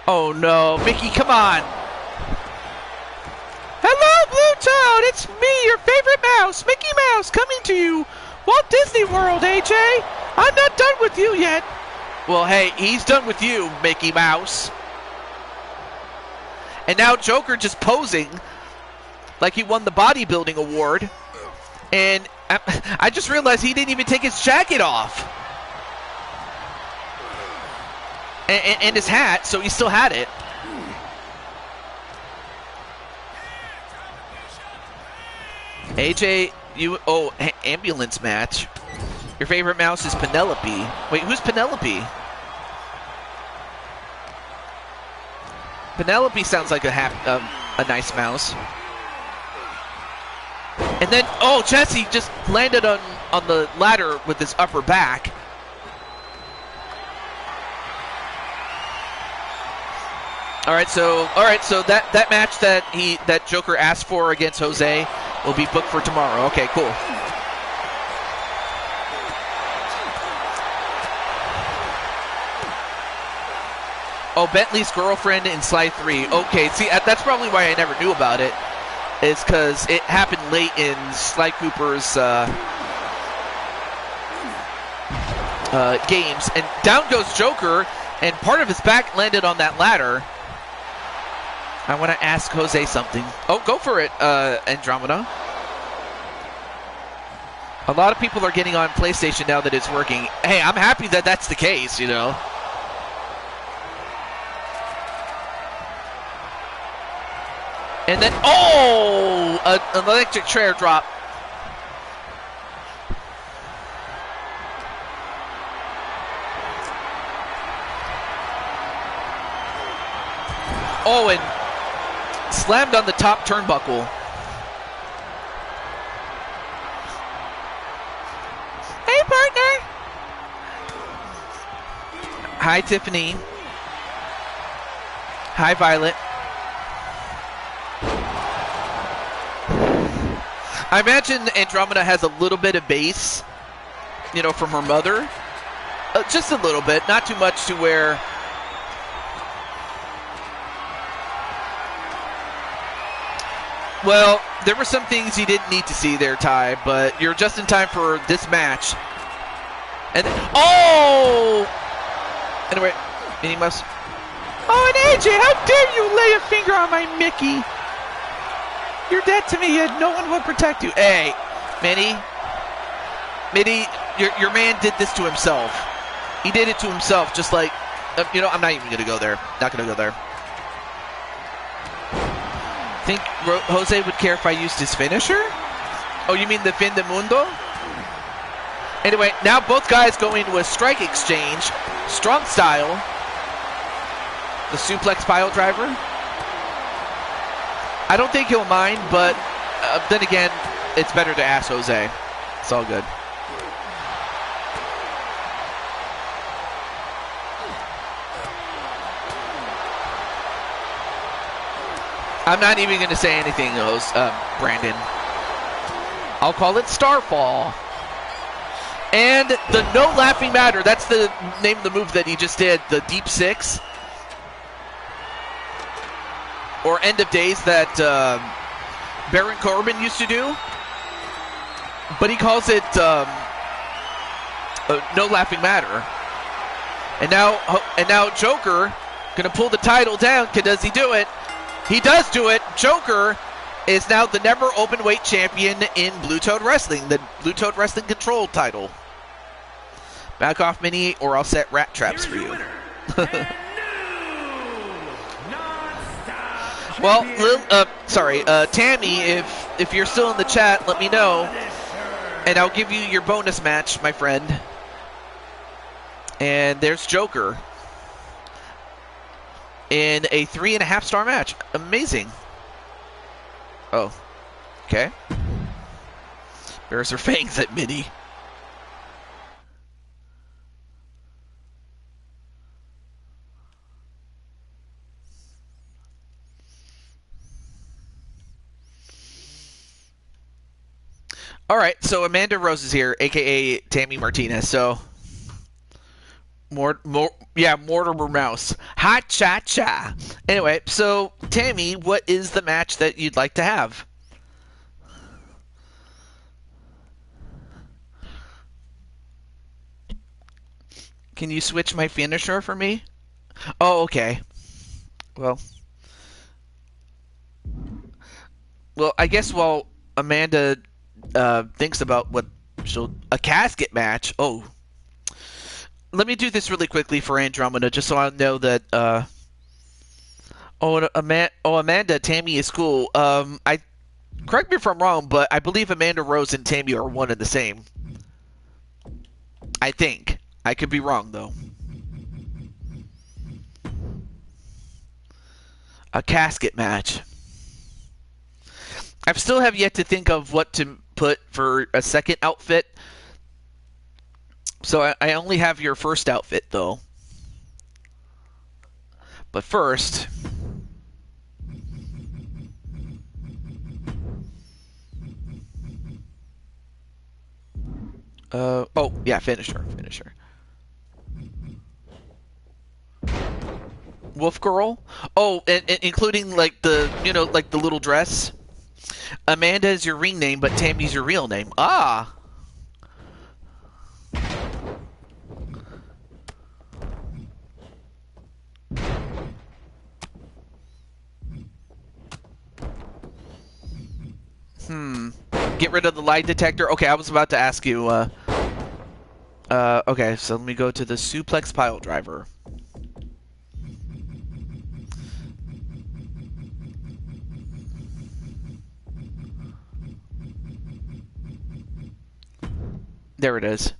Oh no, Mickey, come on. Hello, Blue Toad. It's me, your favorite mouse, Mickey Mouse, coming to you. Walt Disney World, AJ. I'm not done with you yet. Well, hey, he's done with you, Mickey Mouse. And now Joker just posing like he won the bodybuilding award. And I just realized he didn't even take his jacket off. And his hat, so he still had it. AJ, ambulance match. Your favorite mouse is Penelope. Wait, who's Penelope? Penelope sounds like a nice mouse. And then, Jesse just landed on the ladder with his upper back. All right, so that match that Joker asked for against Jose will be booked for tomorrow. Okay, cool. Oh, Bentley's girlfriend in Sly 3. Okay, see, that's probably why I never knew about it. Is because it happened late in Sly Cooper's games. And down goes Joker, and part of his back landed on that ladder. I want to ask Jose something. Oh, go for it, Andromeda. A lot of people are getting on PlayStation now that it's working. Hey, I'm happy that that's the case, you know. And then, an electric chair drop. Oh, and slammed on the top turnbuckle. Hey, partner. Hi, Tiffany. Hi, Violet. I imagine Andromeda has a little bit of bass, you know, from her mother. Just a little bit, not too much to where... Well, there were some things you didn't need to see there, Ty, but you're just in time for this match. And anyway, Minnie Mouse. Oh, and AJ, how dare you lay a finger on my Mickey? You're dead to me, and no one will protect you. Hey, Minnie, your man did this to himself. He did it to himself, just like, you know, I'm not even going to go there. Not going to go there. Think Jose would care if I used his finisher? Oh, you mean the Fin de Mundo? Anyway, now both guys go into a strike exchange. Strong style. The suplex pile driver. I don't think he'll mind, but then again, it's better to ask Jose. It's all good. I'm not even going to say anything, Brandon. I'll call it Starfall. And the No Laughing Matter, that's the name of the move that he just did, the Deep Six. Or End of Days that Baron Corbin used to do. But he calls it No Laughing Matter. And now Joker going to pull the title down. Does he do it? He does do it. Joker is now the never open weight champion in Blue Toad Wrestling, the Blue Toad Wrestling Control title. Back off, Mini, or I'll set rat traps for you. Well, sorry, Tammy, if you're still in the chat, let me know, and I'll give you your bonus match, my friend. And there's Joker in a 3.5-star match. Amazing. Oh, okay. Bears her fangs at Minnie. All right, so Amanda Rose is here, aka Tammy Martinez. So, Mortimer Mouse. Ha cha cha. Anyway, so Tammy, what is the match that you'd like to have? Can you switch my finisher for me? Oh, okay. Well, I guess while Amanda thinks about what a casket match. Oh, let me do this really quickly for Andromeda, just so I know that. Amanda, Tammy is cool. I correct me if I'm wrong, but I believe Amanda Rose and Tammy are one and the same. I think. I could be wrong though. A casket match. I still have yet to think of what to put for a second outfit. So I only have your first outfit, though. But first... oh, yeah, finisher. Wolf Girl? Oh, and including, like, the little dress? Amanda is your ring name, but Tammy's your real name. Ah! Get rid of the lie detector? Okay, I was about to ask you, okay, so let me go to the suplex pile driver. There it is.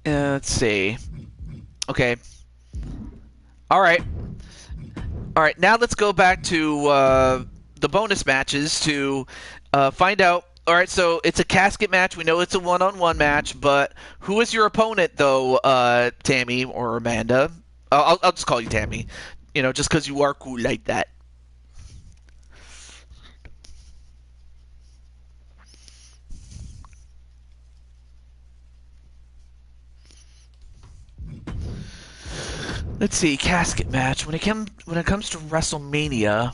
Let's see. Okay. All right. Now let's go back to the bonus matches to find out. All right, so it's a casket match. We know it's a one-on-one match, but who is your opponent, though, Tammy or Amanda? I'll just call you Tammy. You know, just because you are cool like that. Let's see, casket match. When it comes to WrestleMania,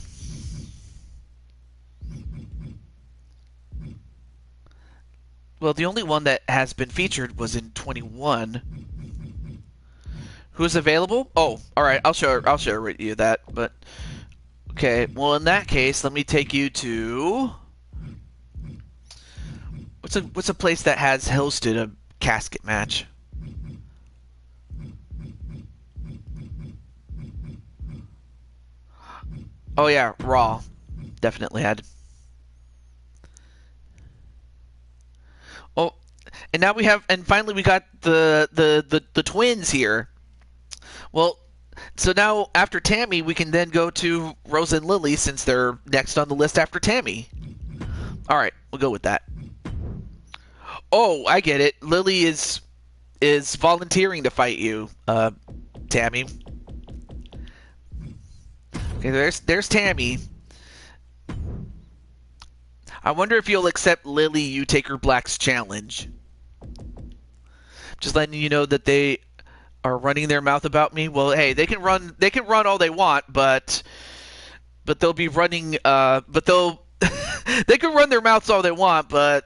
well, the only one that has been featured was in 21. Who's available? Oh, all right. I'll share you that. But okay. Well, in that case, let me take you to what's a place that has hosted a casket match? Oh yeah, Raw. Definitely had. Oh, and now we have, and finally we got the twins here. Well, so now after Tammy, we can then go to Rosa and Lily since they're next on the list after Tammy. All right, we'll go with that. Oh, I get it. Lily is volunteering to fight you, Tammy. Okay, there's Tammy. I wonder if you'll accept Lily, you take her Black's challenge. Just letting you know that they are running their mouth about me. Well, hey, they can run all they want, but they'll be running but they'll they can run their mouths all they want, but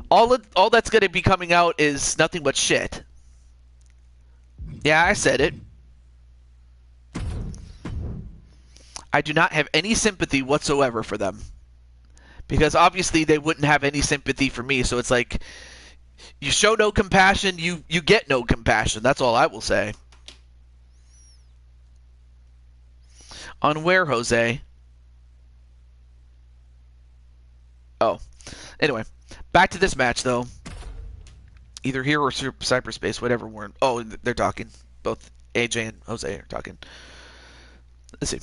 all that's going to be coming out is nothing but shit. Yeah, I said it. I do not have any sympathy whatsoever for them. Because obviously they wouldn't have any sympathy for me, so it's like you show no compassion, you get no compassion. That's all I will say. On where, Jose? Oh. Anyway, back to this match, though. Either here or cyberspace, whatever we're in. Oh, they're talking. Both AJ and Jose are talking. Let's see.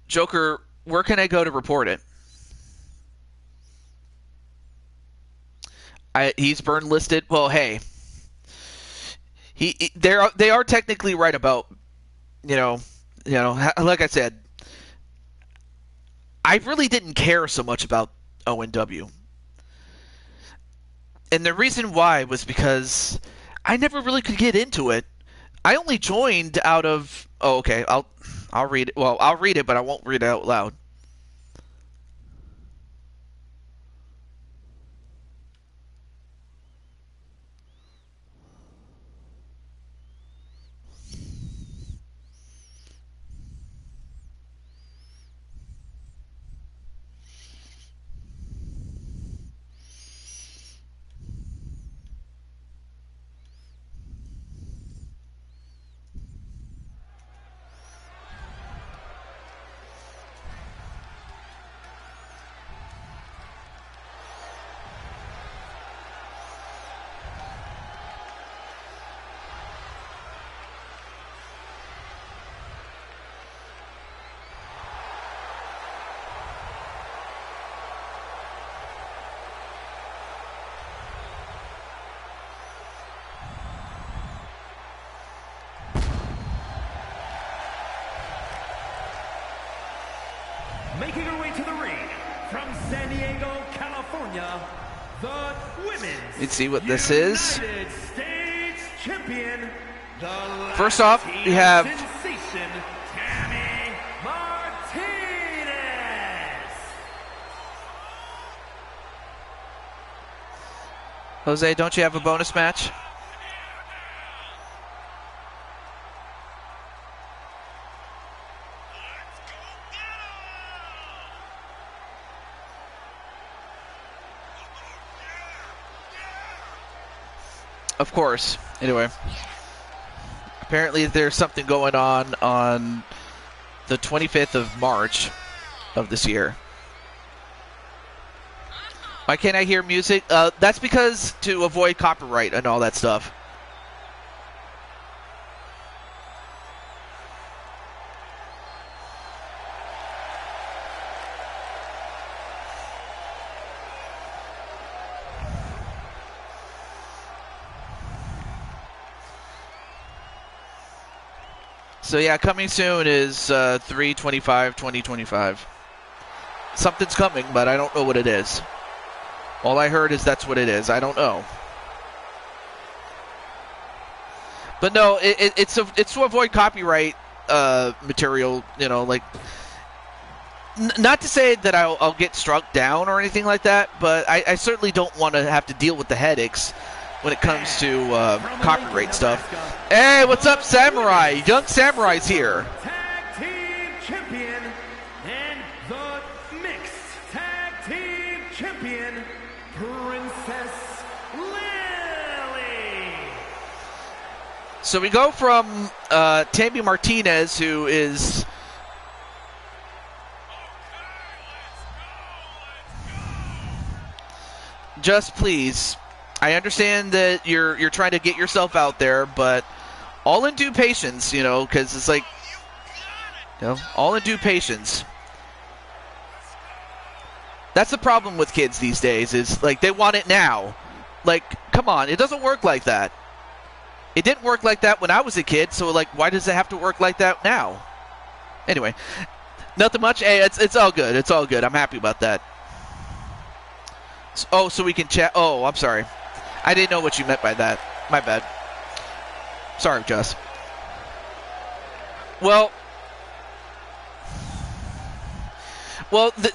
Joker, where can I go to report it? He's burn listed. Well, hey, they are technically right about like I said, I really didn't care so much about ONW, and the reason why was because I never really could get into it. I only joined out of okay, I'll read it. Well, I'll read it, but I won't read it out loud. Making her way to the ring from San Diego, California, the women's Let's see what this is. United States champion, the First off, we have sensation, Tammy Martinez. Jose. Don't you have a bonus match? Of course. Anyway, apparently there's something going on the 25th of March of this year. Why can't I hear music? That's because to avoid copyright and all that stuff. So yeah, coming soon is 3/25/2025. Something's coming, but I don't know what it is. All I heard is that's what it is. I don't know. But no, it's to avoid copyright material. You know, like not to say that I'll get struck down or anything like that, but I certainly don't want to have to deal with the headaches when it comes to copyright stuff. Hey, what's up, Samurai? Young Samurai's here. Tag Team Champion and the Mixed Tag Team Champion, Princess Lily. So we go from Tammy Martinez, who is just please. I understand that you're trying to get yourself out there, but all in due patience, you know, because it's like, you know, all in due patience. That's the problem with kids these days, is like they want it now. Like, come on, it doesn't work like that. It didn't work like that when I was a kid, so like, why does it have to work like that now? Anyway, nothing much. Hey, it's all good. It's all good. I'm happy about that. Oh, so we can chat. Oh, I'm sorry. I didn't know what you meant by that. My bad. Sorry, Jess. Well,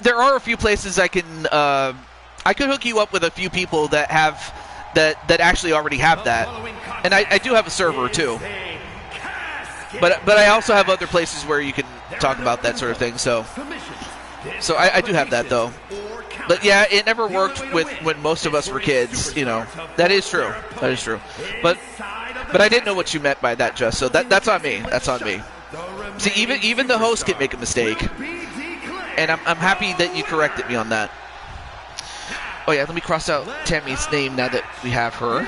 there are a few places I can. I could hook you up with a few people that have that actually already have that, and I do have a server too. But I also have other places where you can talk about that sort of thing. So I do have that though. But yeah, it never worked with when most of us were kids, you know. That is true. That is true. But I didn't know what you meant by that, Jess. So that's on me. That's on me. See, even the host can make a mistake, and I'm happy that you corrected me on that. Oh yeah, let me cross out Tammy's name now that we have her.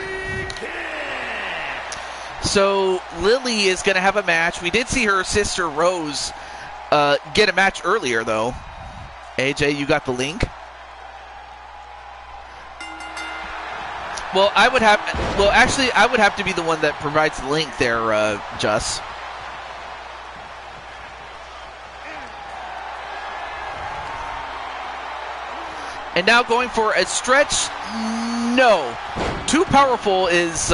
So Lily is going to have a match. We did see her sister Rose get a match earlier, though. AJ, you got the link? Well, I would have to be the one that provides the link there, Just. And now going for a stretch. No. Too powerful is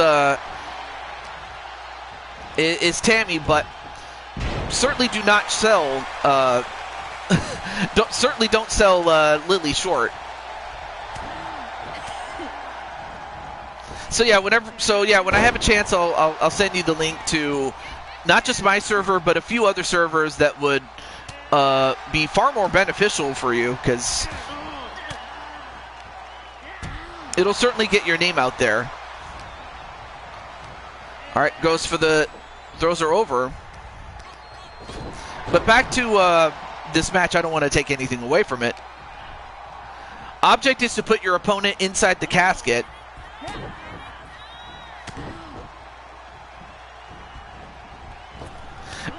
Tammy, but certainly do not sell don't sell Lily short. So yeah, when I have a chance, I'll send you the link to not just my server, but a few other servers that would be far more beneficial for you, because it'll certainly get your name out there. All right, goes for the throws her over. But back to this match, I don't want to take anything away from it. Object is to put your opponent inside the casket.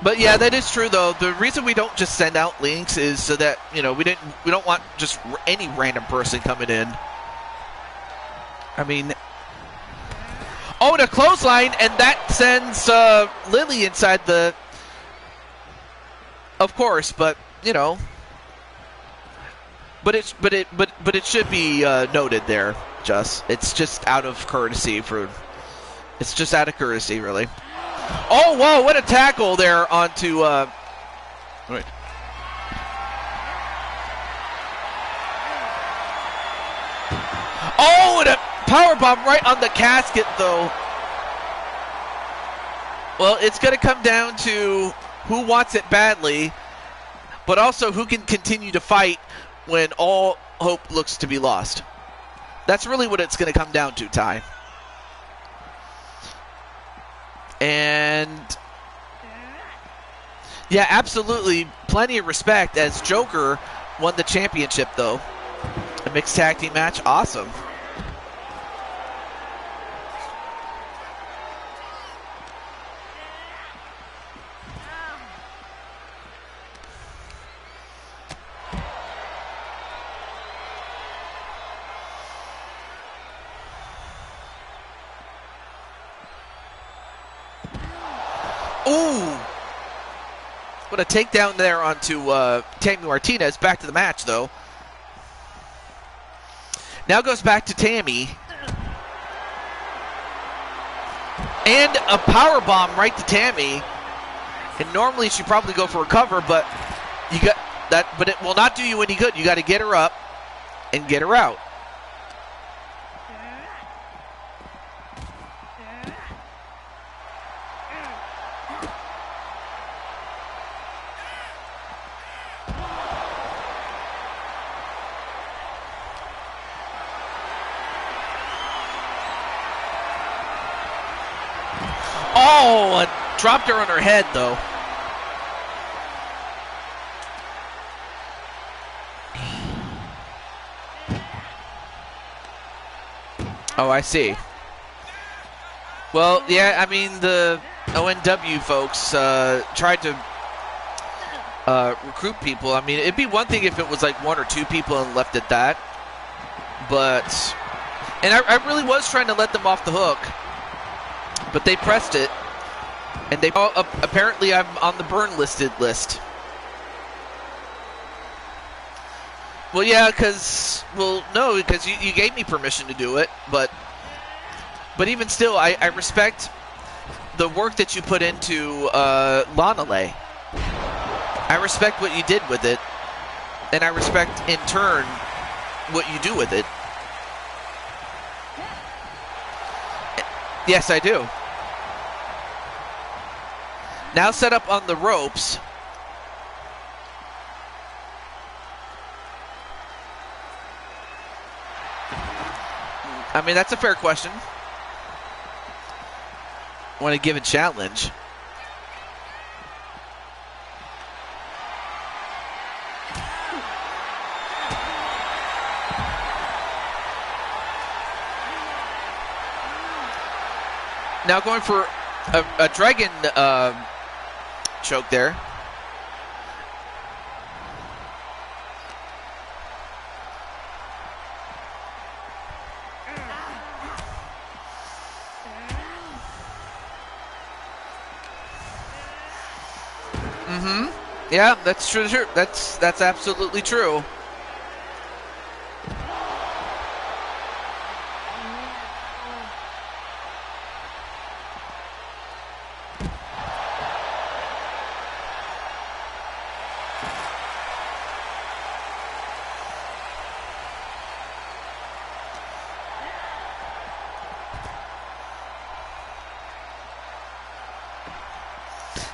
But yeah, that is true though. The reason we don't just send out links is so that, you know, we don't want just any random person coming in. I mean, oh, and a clothesline, and that sends Lily inside the. Of course, but you know, but it should be noted there. It's just out of courtesy It's just out of courtesy, really. Oh, whoa, what a tackle there onto... Right. Oh, and a powerbomb right on the casket, though. Well, it's going to come down to who wants it badly, but also who can continue to fight when all hope looks to be lost. That's really what it's going to come down to, Ty. And yeah, absolutely, plenty of respect, as Joker won the championship, though. A mixed tag team match, awesome. Ooh! What a takedown there onto Tammy Martinez. Back to the match, though. Now goes back to Tammy. And a powerbomb right to Tammy. And normally she'd probably go for a cover, but you got that. But it will not do you any good. You got to get her up and get her out. Oh, and dropped her on her head, though. Oh, I see. Well, yeah, I mean, the ONW folks tried to recruit people. I mean, it'd be one thing if it was like 1 or 2 people and left at that. But, and I really was trying to let them off the hook. But they pressed it. And they, apparently I'm on the burn listed list. Well, yeah, because, well, no, because you gave me permission to do it, but even still, I respect the work that you put into Lanale. I respect what you did with it, and I respect, in turn, what you do with it. Yes, I do. Now set up on the ropes. I mean, that's a fair question. Want to give a challenge. Now going for a dragon choke there. Yeah, that's true. That's absolutely true.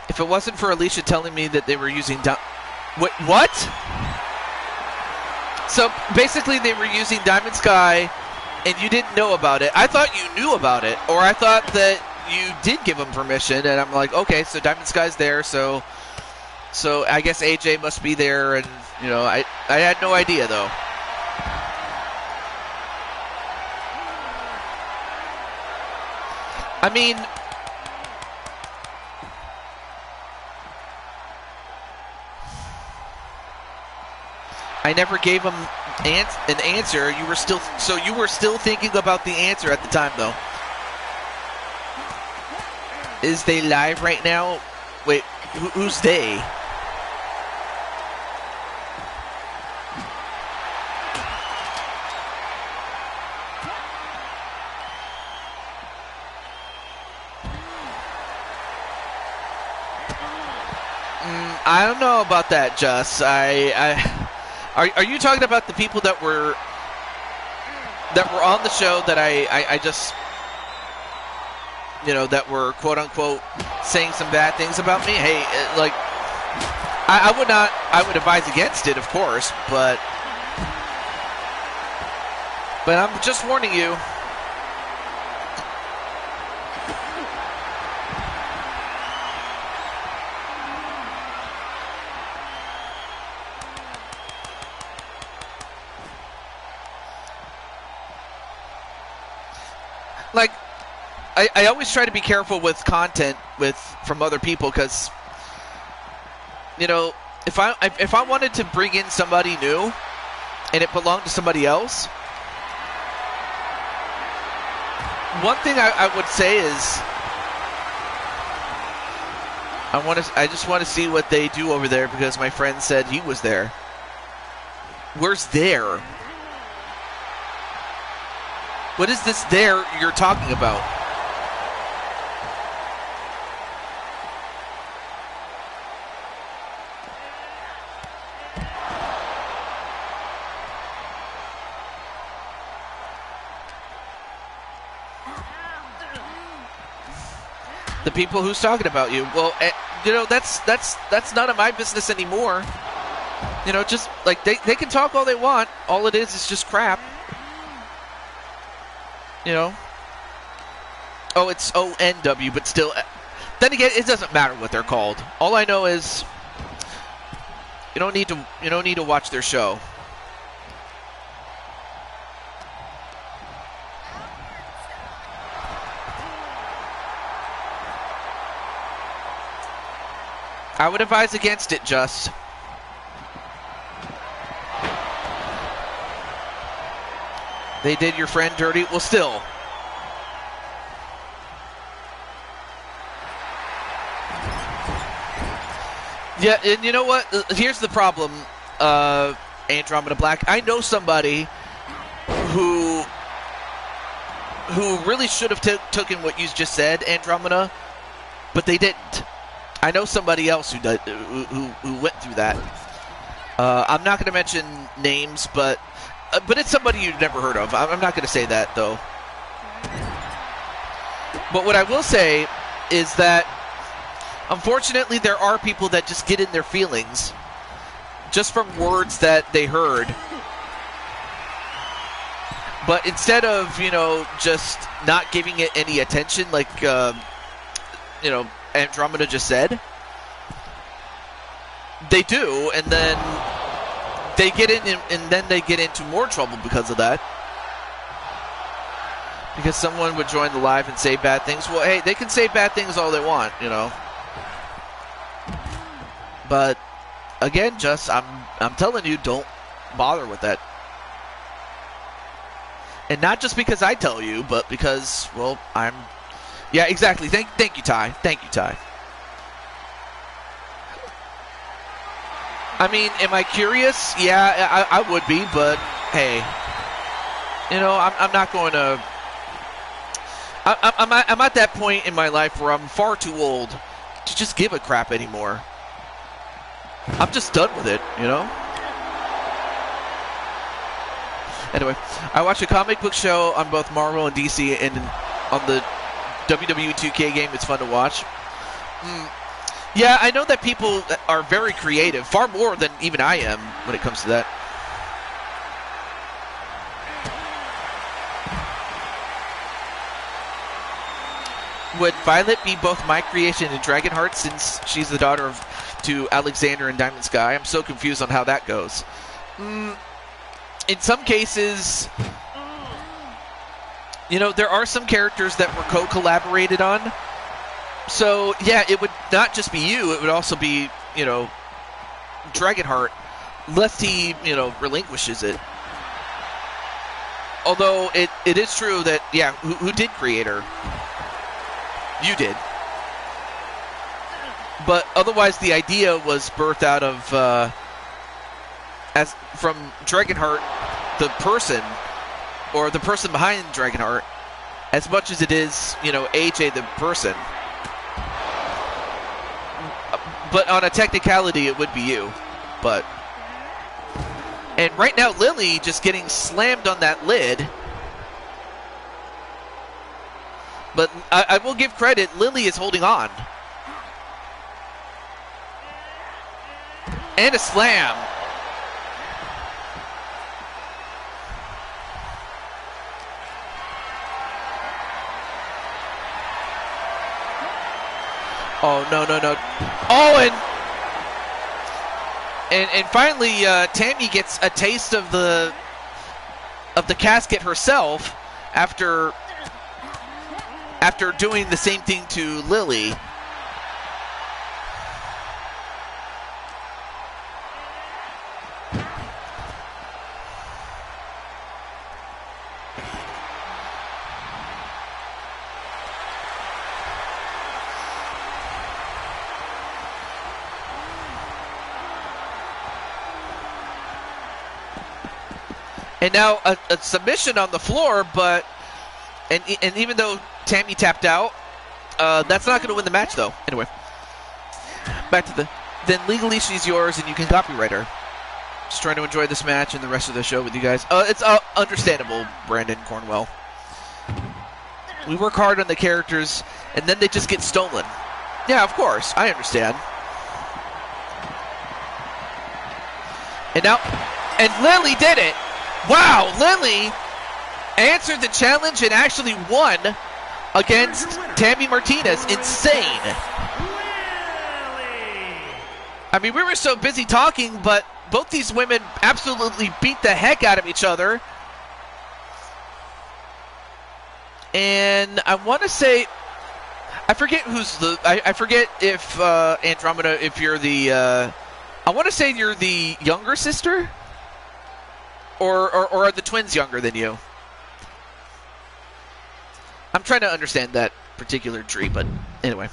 If it wasn't for Alicia telling me that they were using what? So basically they were using Diamond Sky and you didn't know about it. I thought you knew about it, or I thought that you did give them permission, and I'm like, okay, so Diamond Sky's there, so I guess AJ must be there, and you know, I had no idea though. I mean, I never gave him an answer. You were still thinking about the answer at the time, though. Is they live right now? Wait, who's they? I don't know about that, Just. Are you talking about the people that were on the show that I just, you know, that were quote unquote saying some bad things about me? Hey, like, I would advise against it, of course, but I'm just warning you. Like, I always try to be careful with content from other people, because, you know, if I wanted to bring in somebody new and it belonged to somebody else, one thing I would say is I just want to see what they do over there, because my friend said he was there. Where's there? What is this there you're talking about? The people who's talking about you. Well, you know, that's none of my business anymore. You know, just like they can talk all they want. All it is just crap. You know? Oh, it's ONW, but still then again, it doesn't matter what they're called. All I know is you don't need to watch their show. I would advise against it, Just. They did your friend dirty. Well, still. Yeah, and you know what? Here's the problem, Andromeda Black. I know somebody who really should have taken what you just said, Andromeda, but they didn't. I know somebody else who went through that. I'm not going to mention names, but it's somebody you've never heard of. I'm not going to say that, though. But what I will say is that, unfortunately, there are people that just get in their feelings just from words that they heard. But instead of, just not giving it any attention, like, Andromeda just said, they do, and then they get in, and then they get into more trouble because of that. Because someone would join the live and say bad things. Well, hey, they can say bad things all they want, But again, just I'm telling you, don't bother with that. And not just because I tell you, but because, well, yeah, exactly. Thank you, Ty. Thank you, Ty. I mean, am I curious? Yeah, I would be, but hey, I'm not going to. I'm at that point in my life where I'm far too old to just give a crap anymore. I'm just done with it, Anyway, I watch a comic book show on both Marvel and DC, and on the WWE 2K game. It's fun to watch. Yeah, I know that people are very creative, far more than even I am when it comes to that. Would Violet be both my creation and Dragonheart, since she's the daughter to Alexander and Diamond Sky? I'm so confused on how that goes. In some cases, there are some characters that were co-collaborated on. So, yeah, it would not just be you. It would also be, Dragonheart, lest he, relinquishes it. Although it is true that, yeah, who did create her? You did. But otherwise, the idea was birthed out of, from Dragonheart, the person, or the person behind Dragonheart, as much as it is, AJ, the person. But on a technicality, it would be you. But, and right now, Lily just getting slammed on that lid. But I will give credit, Lily is holding on. And a slam. Oh, no. Oh, and finally, Tammy gets a taste of the casket herself after doing the same thing to Lily. And now a submission on the floor, but and even though Tammy tapped out, that's not going to win the match, though. Anyway, back to then legally she's yours and you can copyright her. Just trying to enjoy this match and the rest of the show with you guys. It's understandable, Brandon Cornwell. We work hard on the characters and then they just get stolen. Yeah, of course, I understand. And Lily did it. Wow, Lily answered the challenge and actually won against Tammy Martinez. Insane. I mean, we were so busy talking, but both these women absolutely beat the heck out of each other. And I want to say, I forget who's the. I forget if Andromeda, if you're the. I want to say you're the younger sister, or are the twins younger than you? I'm trying to understand that particular tree, but anyway.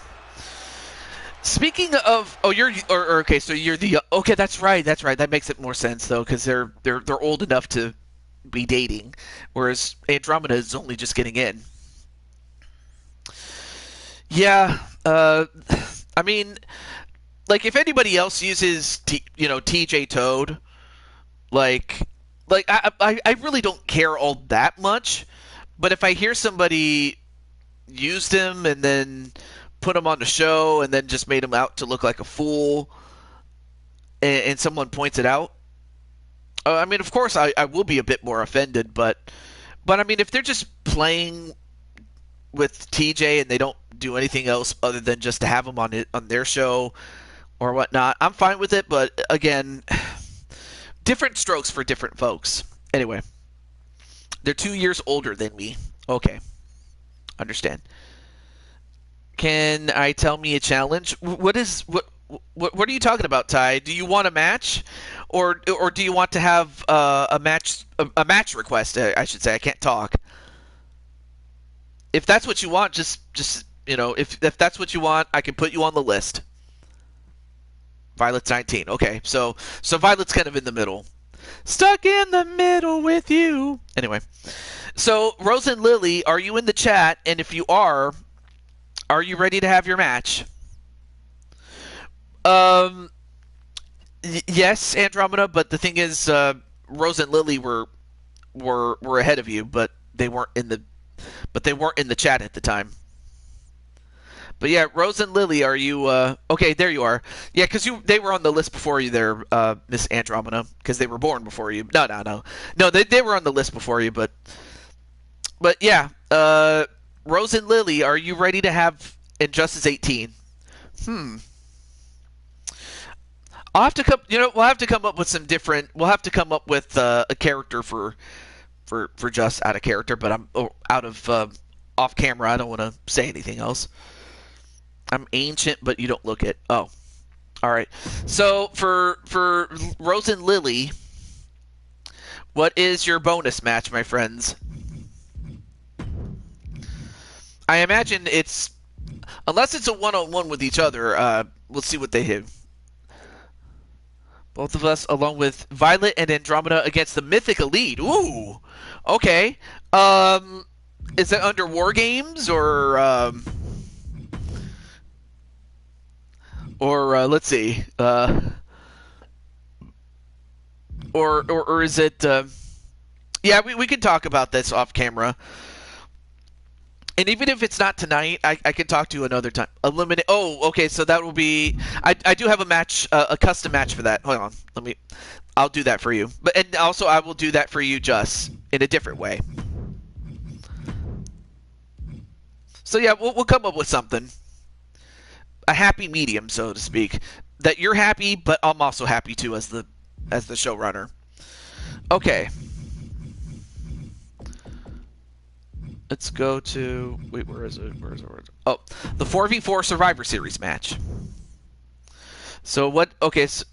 Speaking of, okay, so you're the, okay, that's right, that makes it more sense though, because they're old enough to be dating, whereas Andromeda is only just getting in. Yeah, I mean, like if anybody else uses TJ Toad, like I really don't care all that much, but if I hear somebody used him and then put him on the show and then just made him out to look like a fool, and someone points it out, I mean, of course I will be a bit more offended, but I mean, if they're just playing with TJ and they don't do anything else other than just to have him on their show or whatnot, I'm fine with it. But again, different strokes for different folks. Anyway, they're 2 years older than me. Okay, understand. Can I tell me a challenge? What are you talking about, Ty? Do you want a match, or do you want to have a match request? I should say. I can't talk. If that's what you want, just if that's what you want, I can put you on the list. Violet's 19. Okay, so Violet's kind of in the middle. Stuck in the middle with you. Anyway, so Rose and Lily, are you in the chat? And if you are you ready to have your match? Yes, Andromeda, but the thing is, Rose and Lily were ahead of you, but they weren't in the chat at the time. But yeah, Rose and Lily, are you okay? There you are. Yeah, because they were on the list before you there, Miss Andromeda, because they were born before you. No, they were on the list before you, but yeah, Rose and Lily, are you ready to have Injustice 18? I'll have to come. We'll have to come up with some different. We'll have to come up with a character for just out of character, but I'm out of off camera. I don't want to say anything else. I'm ancient, but you don't look it. Oh, all right. So for Rose and Lily, what is your bonus match, my friends? I imagine it's, unless it's a one-on-one with each other. We'll see what they do. Both of us, along with Violet and Andromeda, against the Mythic Elite. Ooh, okay. Is that under War Games or let's see, or is it? Yeah, we can talk about this off camera. And even if it's not tonight, I can talk to you another time. Eliminate. Oh, okay. So that will be. I do have a match, a custom match for that. Hold on. I'll do that for you. And also I will do that for you, just in a different way. So yeah, we'll come up with something. A happy medium, so to speak. That you're happy, but I'm also happy too as the showrunner. Okay. Let's go to... Wait, where is it? Oh, the 4v4 Survivor Series match. So what... Okay, so...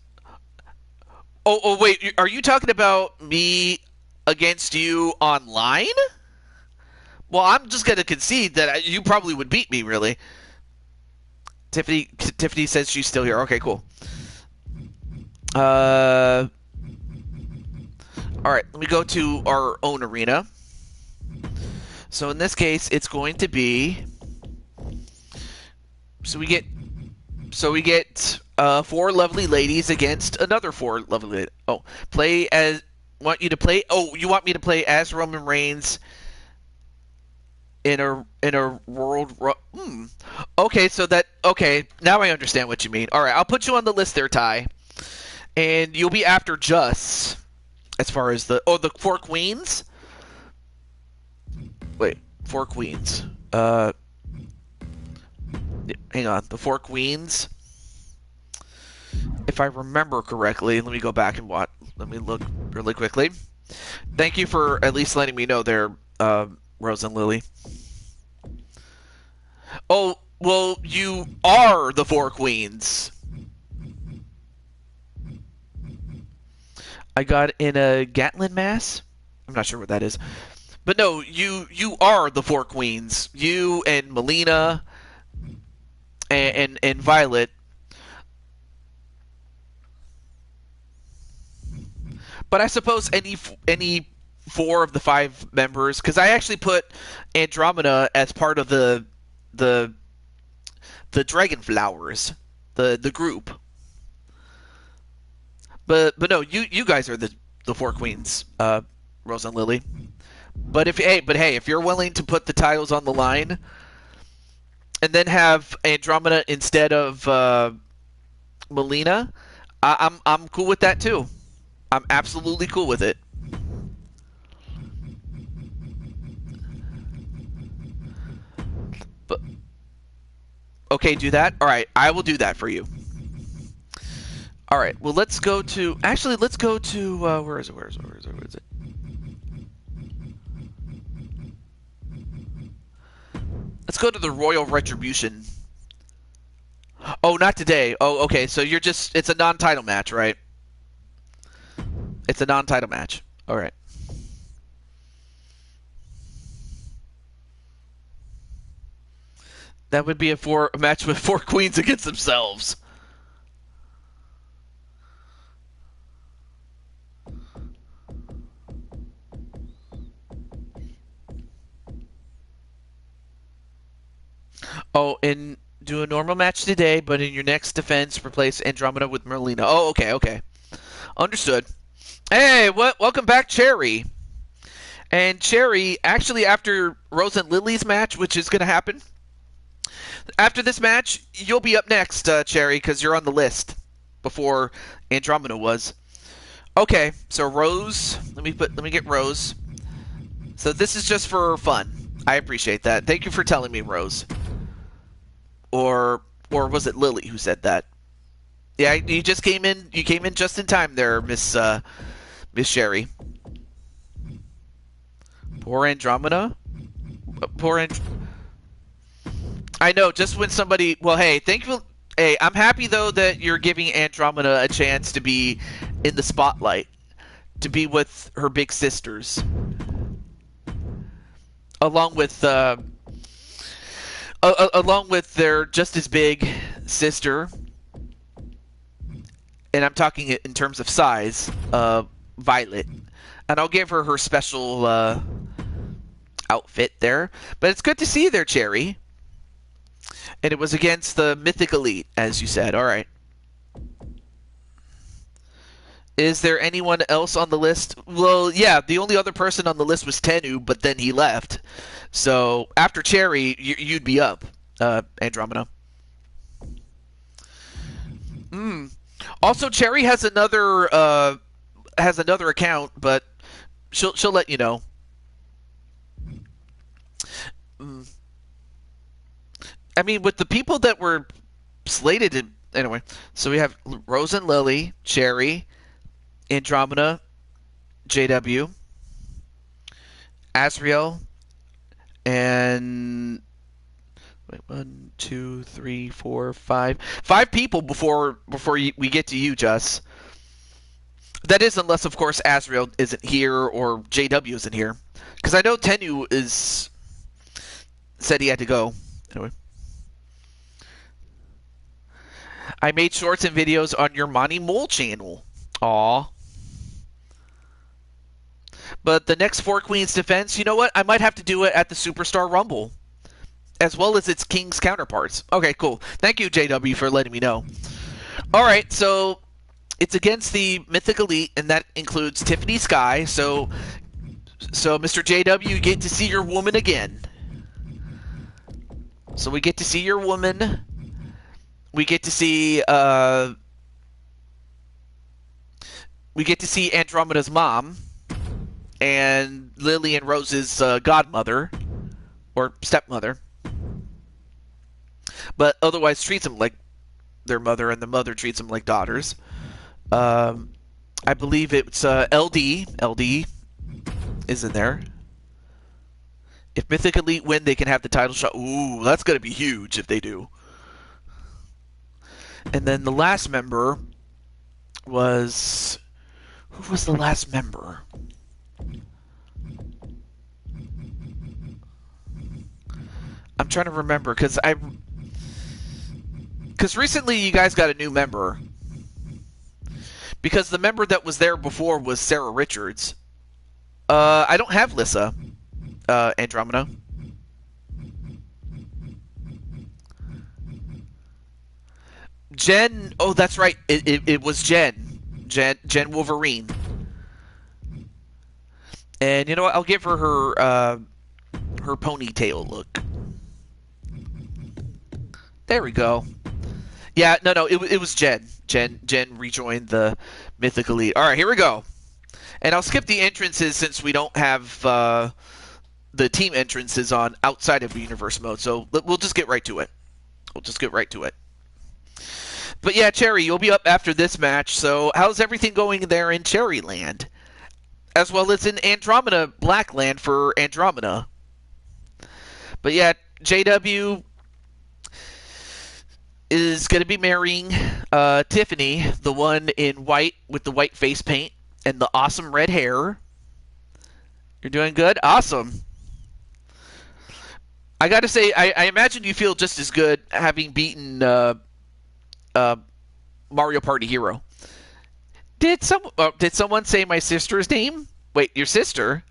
Oh, wait. Are you talking about me against you online? Well, I'm just going to concede that you probably would beat me, really. Tiffany says she's still here. Okay, cool. Alright, let me go to our own arena. So in this case, it's going to be. So we get 4 lovely ladies against another 4 lovely ladies. Oh, play as. Want you to play? Oh, you want me to play as Roman Reigns in a world? Okay, so that. Okay, now I understand what you mean. All right, I'll put you on the list there, Ty, and you'll be after Just. As far as the 4 queens. Wait, 4 queens. Uh, hang on. The four queens. If I remember correctly, let me go back and watch. Let me look really quickly. Thank you for at least letting me know there, Rose and Lily. Oh, well, you are the four queens. I got in a Gatlin mass. I'm not sure what that is. But no, you are the four queens. You and Melina and Violet. But I suppose any four of the five members, because I actually put Andromeda as part of the the Dragon Flowers, the group. But no, you guys are the four queens, Rose and Lily. But hey, if you're willing to put the titles on the line, and then have Andromeda instead of Melina, I'm cool with that too. I'm absolutely cool with it. But okay, do that. All right, I will do that for you. All right. Well, let's go to. Actually, let's go to. Where is it? Where is it? Where is it? Where is it? Let's go to the Royal Retribution. Oh, not today. Oh, okay. So you're just. It's a non-title match, right? It's a non-title match. All right. That would be a match with four queens against themselves. Oh, and do a normal match today, but in your next defense, replace Andromeda with Merlina. Oh, okay, okay. Understood. Hey, what? Welcome back, Cherry. And Cherry, actually, after Rose and Lily's match, which is going to happen, after this match, you'll be up next, Cherry, because you're on the list before Andromeda was. Okay, so Rose, let me get Rose. So this is just for fun. I appreciate that. Thank you for telling me, Rose. Or was it Lily who said that? Yeah, you just came in. You came in just in time there, Miss Sherry. Poor Andromeda. Poor and. I know. Just when somebody. Well, hey, thankful. Hey, I'm happy though that you're giving Andromeda a chance to be in the spotlight, to be with her big sisters, along with along with their just as big sister, and I'm talking in terms of size, Violet. And I'll give her her special outfit there. But it's good to see you there, Cherry. And it was against the Mythic Elite, as you said. All right. Is there anyone else on the list? Well, yeah, the only other person on the list was Tennu, but then he left. So after Cherry, you'd be up, Andromeda. Also, Cherry has another account, but she'll let you know. I mean, with the people that were slated to, anyway. So we have Rose and Lily, Cherry, Andromeda, JW, Azriel, and wait, 1, 2, 3, 4, 5. 5 people before we get to you, Jess. That is, unless of course Azriel isn't here or JW isn't here, because I know Tennu said he had to go. Anyway, I made shorts and videos on your Monty Mole channel. Aw. But the next Four Queens defense, you know what? I might have to do it at the Superstar Rumble, as well as its King's counterparts. Okay, cool. Thank you, JW, for letting me know. All right, so it's against the Mythic Elite, and that includes Tiffany Sky. So Mr. JW, you get to see your woman again. So we get to see your woman. We get to see Andromeda's mom and Lily and Rose's godmother or stepmother, but otherwise treats them like their mother, and the mother treats them like daughters. I believe it's LD. LD is in there. If Mythic Elite win, they can have the title shot. Ooh, that's going to be huge if they do. And then the last member was... Who was the last member? I'm trying to remember, because recently you guys got a new member. Because the member that was there before was Sarah Richards. I don't have Lissa, Andromeda. Jen, oh, that's right. It was Jen Wolverine. And you know what? I'll give her her ponytail look. There we go. Yeah, no, it was Jen. Jen rejoined the Mythic Elite. All right, here we go. And I'll skip the entrances since we don't have the team entrances on outside of universe mode. So we'll just get right to it. But yeah, Cherry, you'll be up after this match. So how's everything going there in Cherryland? As well as in Andromeda Blackland for Andromeda. But yeah, JW is going to be marrying Tiffany, the one in white with the white face paint and the awesome red hair. You're doing good? Awesome. I got to say, I imagine you feel just as good having beaten Mario Party Hero. Did someone say my sister's name? Wait, your sister?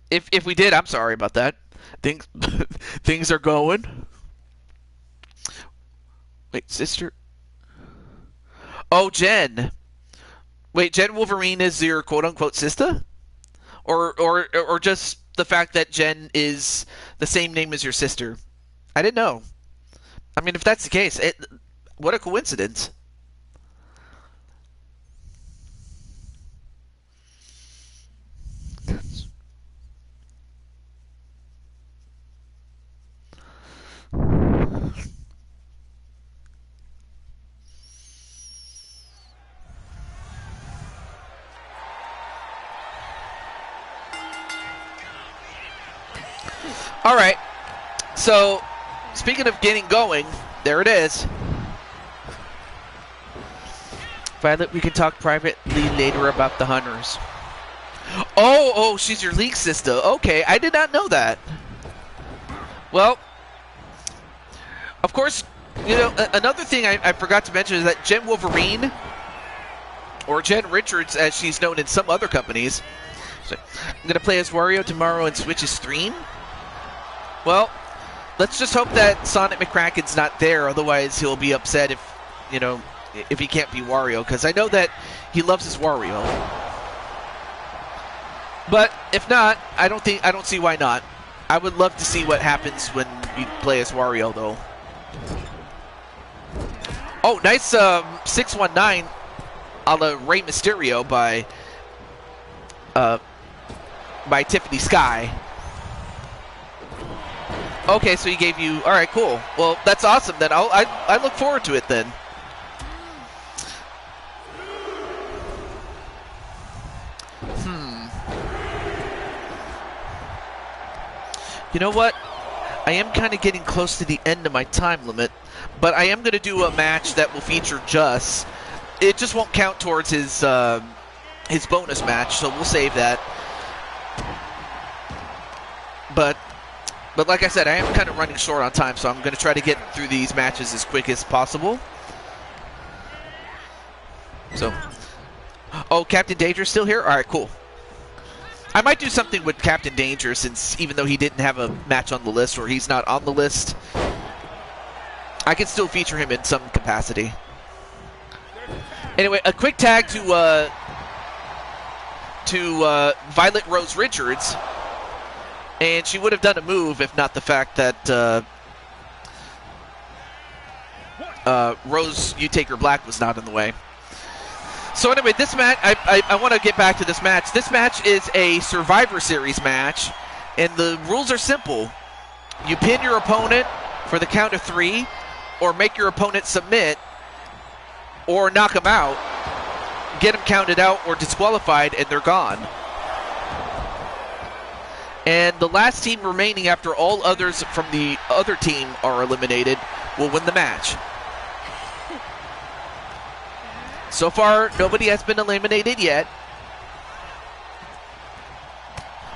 If we did, I'm sorry about that. Things are going. Wait, sister? Oh, Jen. Wait, Jen Wolverine is your quote-unquote sister? Or just the fact that Jen is the same name as your sister? I didn't know. I mean, if that's the case, what a coincidence. All right. So, speaking of getting going, there it is. Violet, we can talk privately later about the hunters. Oh, she's your league sister. Okay, I did not know that. Well, of course, you know, another thing I forgot to mention is that Jen Wolverine, or Jen Richards as she's known in some other companies, so I'm going to play as Wario tomorrow in Switch's stream. Well, let's just hope that Sonic McCracken's not there, otherwise he'll be upset if, you know, if he can't be Wario, because I know that he loves his Wario. But if not, I don't see why not. I would love to see what happens when you play as Wario, though. Oh, nice 619 a la Rey Mysterio by Tiffany Sky. Okay, so he gave you... All right, cool. Well, that's awesome. Then I look forward to it then. You know what? I am kind of getting close to the end of my time limit, but I am going to do a match that will feature Just. It just won't count towards his bonus match, so we'll save that. But like I said, I am kind of running short on time, so I'm going to try to get through these matches as quick as possible. So, oh, Captain Danger's still here? All right, cool. I might do something with Captain Danger, since even though he didn't have a match on the list, or he's not on the list, I can still feature him in some capacity. Anyway, a quick tag to Violet Rose Richards. And she would have done a move if not the fact that Rose You Take Her Black was not in the way. So anyway, this match, I want to get back to this match. This match is a Survivor Series match, And the rules are simple. You pin your opponent for the count of 3, or make your opponent submit, or knock them out, get them counted out or disqualified, and they're gone. And the last team remaining after all others from the other team are eliminated will win the match. So far, nobody has been eliminated yet.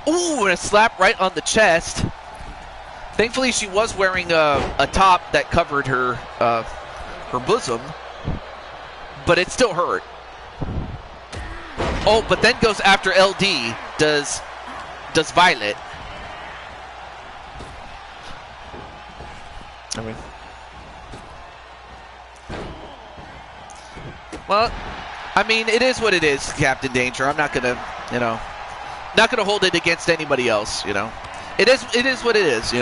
Ooh, and a slap right on the chest. Thankfully, she was wearing a top that covered her her bosom, but it still hurt. Oh, but then goes after LD, does Violet. I mean, well, I mean, it is what it is, Captain Danger. I'm not gonna, not gonna hold it against anybody else. It is what it is.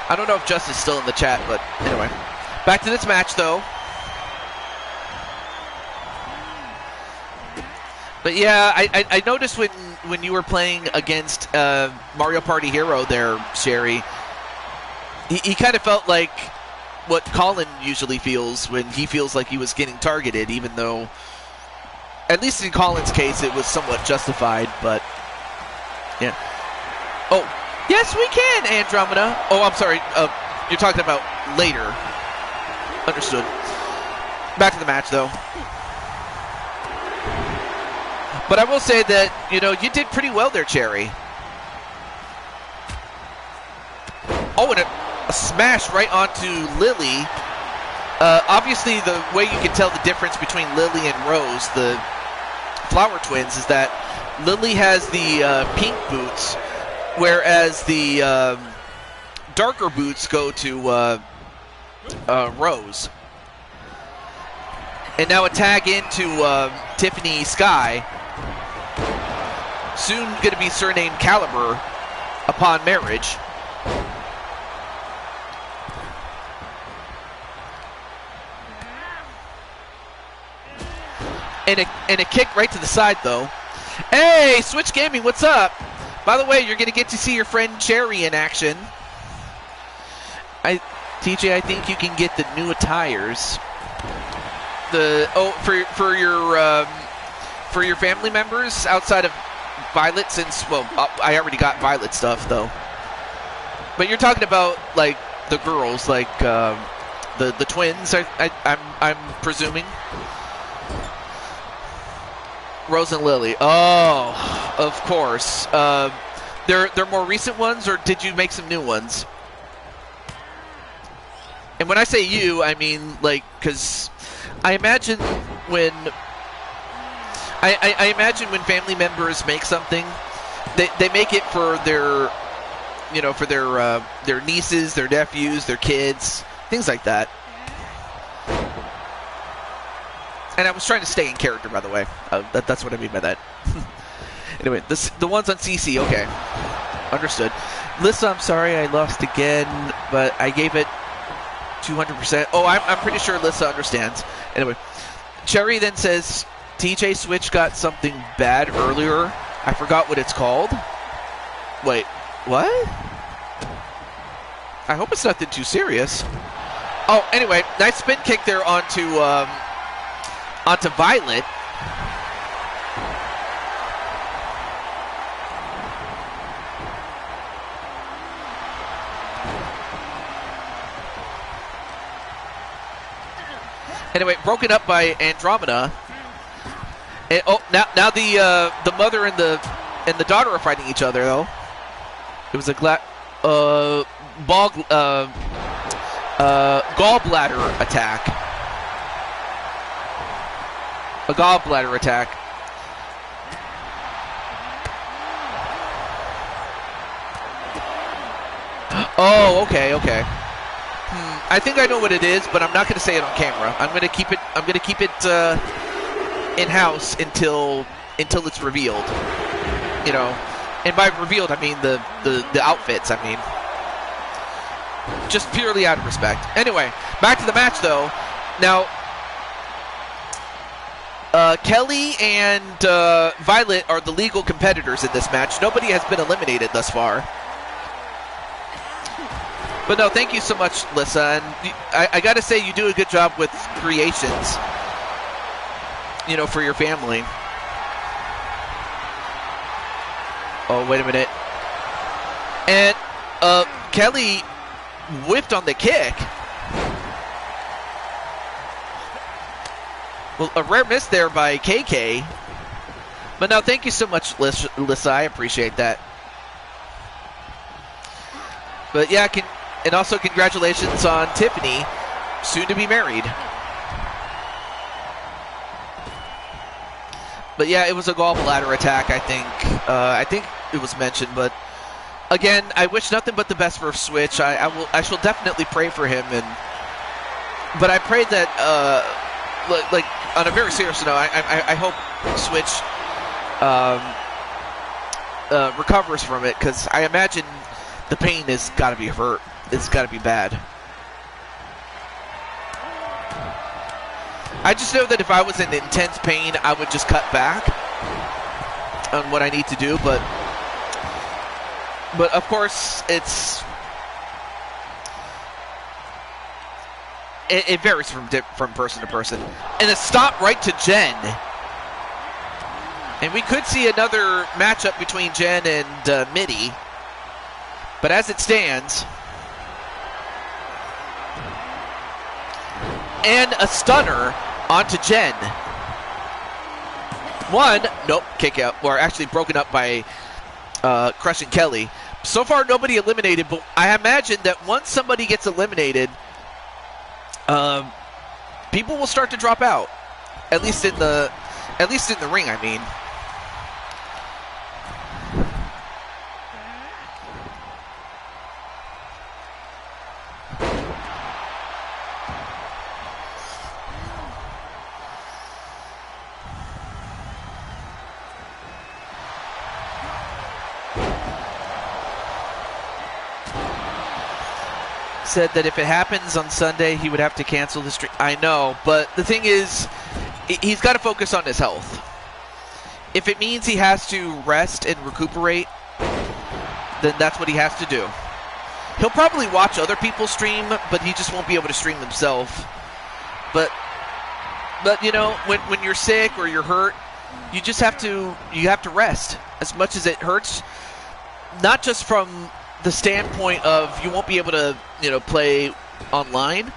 I don't know if Justin's still in the chat, but anyway, back to this match though. But yeah, I noticed when you were playing against Mario Party Hero there, Sherry, he kind of felt like what Colin usually feels when he feels like he was getting targeted, even though, at least in Colin's case, it was somewhat justified, but yeah. Oh, yes we can, Andromeda. Oh, I'm sorry, you're talking about later. Understood. Back to the match, though. But I will say that, you did pretty well there, Cherry. Oh, and a smash right onto Lily. Obviously, the way you can tell the difference between Lily and Rose, the Flower Twins, is that Lily has the pink boots, whereas the darker boots go to Rose. And now a tag into Tiffany Sky. Soon going to be surnamed Caliber upon marriage. And a kick right to the side, though. Hey, Switch Gaming, what's up? By the way, you're going to get to see your friend Cherry in action. TJ, I think you can get the new attires. For your family members outside of Violet, since I already got Violet stuff though. But you're talking about like the girls, like the twins. I'm presuming. Rose and Lily. Oh, of course. They're more recent ones, or did you make some new ones? And when I say you, I mean like, because I imagine when I imagine when family members make something, they make it for their, for their nieces, their nephews, their kids, things like that. And I was trying to stay in character, by the way. That's what I mean by that. Anyway, the ones on CC, okay. Understood. Lissa, I'm sorry I lost again, but I gave it 200%. Oh, I'm pretty sure Lissa understands. Anyway, Cherry then says, TJ Switch got something bad earlier. I forgot what it's called. Wait, what? I hope it's nothing too serious. Oh, anyway, nice spin kick there onto Violet. Anyway, broken up by Andromeda. And, oh, now the mother and the daughter are fighting each other though. It was a gallbladder attack. A gallbladder attack. Oh, okay. I think I know what it is, but I'm not going to say it on camera. I'm going to keep it in house until it's revealed. And by revealed I mean the outfits. I mean, just purely out of respect. Anyway, back to the match though. Now, Kelly and Violet are the legal competitors in this match. Nobody has been eliminated thus far. But no, thank you so much, Lissa. And I got to say, you do a good job with creations, you know, for your family. Oh, wait a minute. And Kelly whiffed on the kick. Well, a rare miss there by KK. But no, thank you so much, Lissa. I appreciate that. But yeah, and also congratulations on Tiffany, soon to be married. But yeah, it was a gallbladder attack, I think. I think it was mentioned, but again, I wish nothing but the best for Switch. I shall definitely pray for him, but I pray that like on a very serious note, I hope Switch recovers from it, because I imagine the pain has got to be hurt. It's got to be bad. I just know that if I was in intense pain, I would just cut back on what I need to do, but of course it varies from person to person. And a stop right to Jen. And we could see another matchup between Jen and Mitty. But as it stands, and a stunner onto Jen. One, nope, kick out, or actually broken up by Crushing Kelly. So far, nobody eliminated, but I imagine that once somebody gets eliminated, people will start to drop out. At least in the ring, I mean. Said that if it happens on Sunday, he would have to cancel the stream. I know, but the thing is, he's got to focus on his health. If it means he has to rest and recuperate, then that's what he has to do. He'll probably watch other people stream, but he just won't be able to stream himself. But you know, when you're sick or you're hurt, you just have to rest as much as it hurts. Not just from the standpoint of you won't be able to, you know, play online,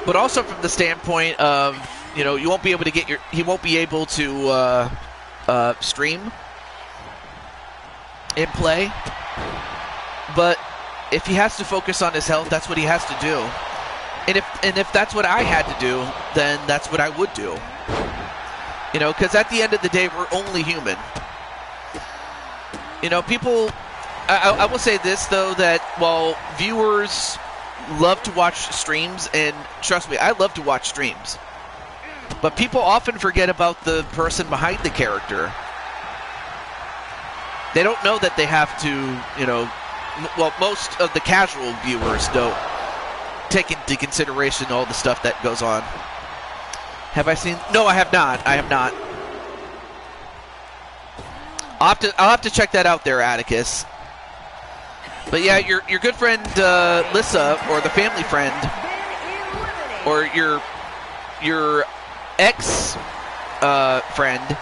but also from the standpoint of, you know, you won't be able to he won't be able to stream and play. But if he has to focus on his health, that's what he has to do. And if that's what I had to do, then that's what I would do. You know, because at the end of the day, we're only human. You know, people. I will say this, though, that while viewers love to watch streams, and trust me, I love to watch streams, but people often forget about the person behind the character. They don't know that they have to, you know, well, most of the casual viewers don't take into consideration all the stuff that goes on. Have I seen? No, I have not. I have not. I'll have to check that out there, Atticus. But yeah, your good friend Lissa, or the family friend, or your ex friend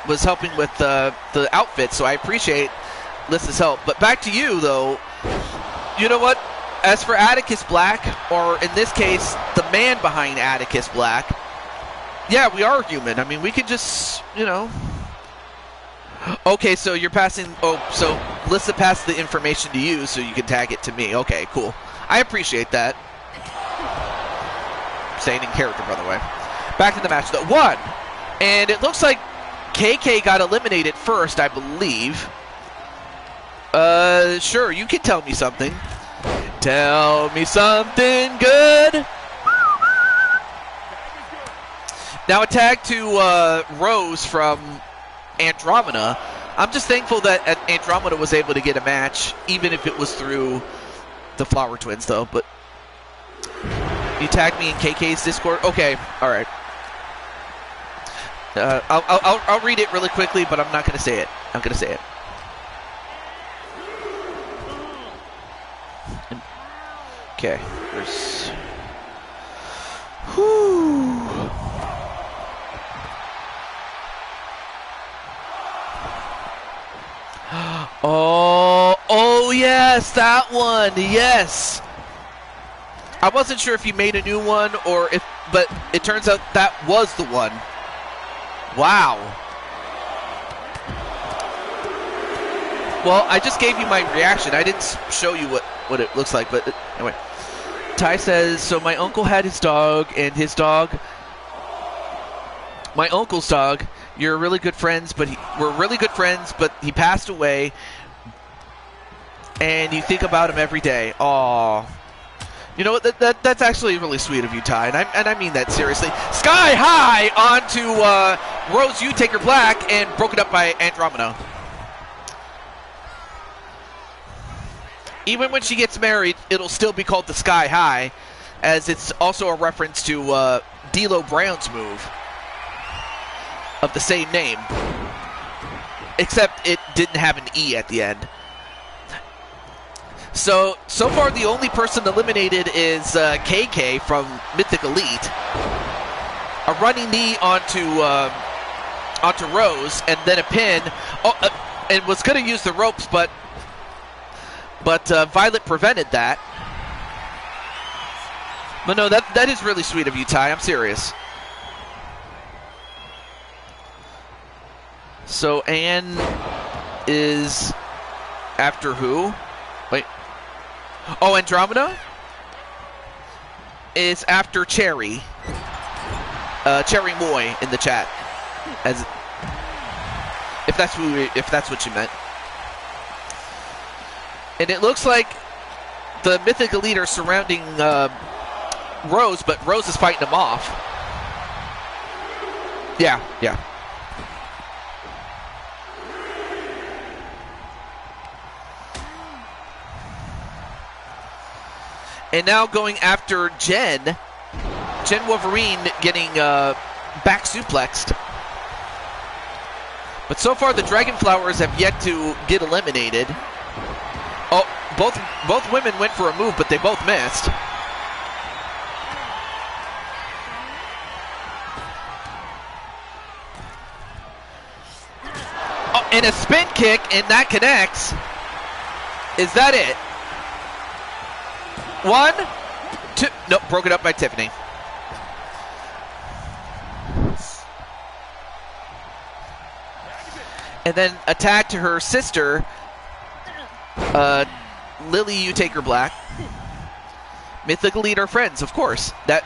was helping with the outfit, so I appreciate Lissa's help. But back to you, though. You know what? As for Atticus Black, or in this case, the man behind Atticus Black, yeah, we are human. I mean, we can just, you know. Okay, so you're passing. Oh, so Lissa passed the information to you, so you can tag it to me. Okay, cool. I appreciate that. Staying in character, by the way. Back to the match, though. One, and it looks like KK got eliminated first, I believe. Sure, you can tell me something. Tell me something good. Now a tag to Rose from Andromeda. I'm just thankful that Andromeda was able to get a match, even if it was through the Flower Twins, though. But you tagged me in KK's Discord? Okay, alright. I'll read it really quickly, but I'm not going to say it. I'm going to say it. Okay. There's. Whew. Oh yes, that one. Yes. I wasn't sure if you made a new one or if, but it turns out that was the one. Wow. Well, I just gave you my reaction. I didn't show you what it looks like, but anyway. Ty says, so my uncle had his dog, and his dog, my uncle's dog, you're really good friends, but we're really good friends, but he passed away, and you think about him every day. Aww. You know what? That's actually really sweet of you, Ty, and I mean that seriously. Sky high onto Rose Taker Black, and broken up by Andromeda. Even when she gets married, it'll still be called the Sky High, as it's also a reference to D'Lo Brown's move of the same name, except it didn't have an E at the end. So far the only person eliminated is KK from Mythic Elite. A running knee onto Rose, and then a pin, and was going to use the ropes, but Violet prevented that. But no, that is really sweet of you, Ty. I'm serious. So Anne is after who? Wait. Oh, Andromeda is after Cherry. Cherry Moy in the chat. As if that's what you meant. And it looks like the Mythic Elite are surrounding Rose, but Rose is fighting him off. Yeah. And now going after Jen Wolverine getting back suplexed. But so far the Dragon Flowers have yet to get eliminated. Oh, both women went for a move, but they both missed. Oh, and a spin kick, and that connects. Is that it? 1, 2. Nope, broken up by Tiffany. And then attack to her sister, Lily Utaker Black. Mythic Elite are friends, of course. That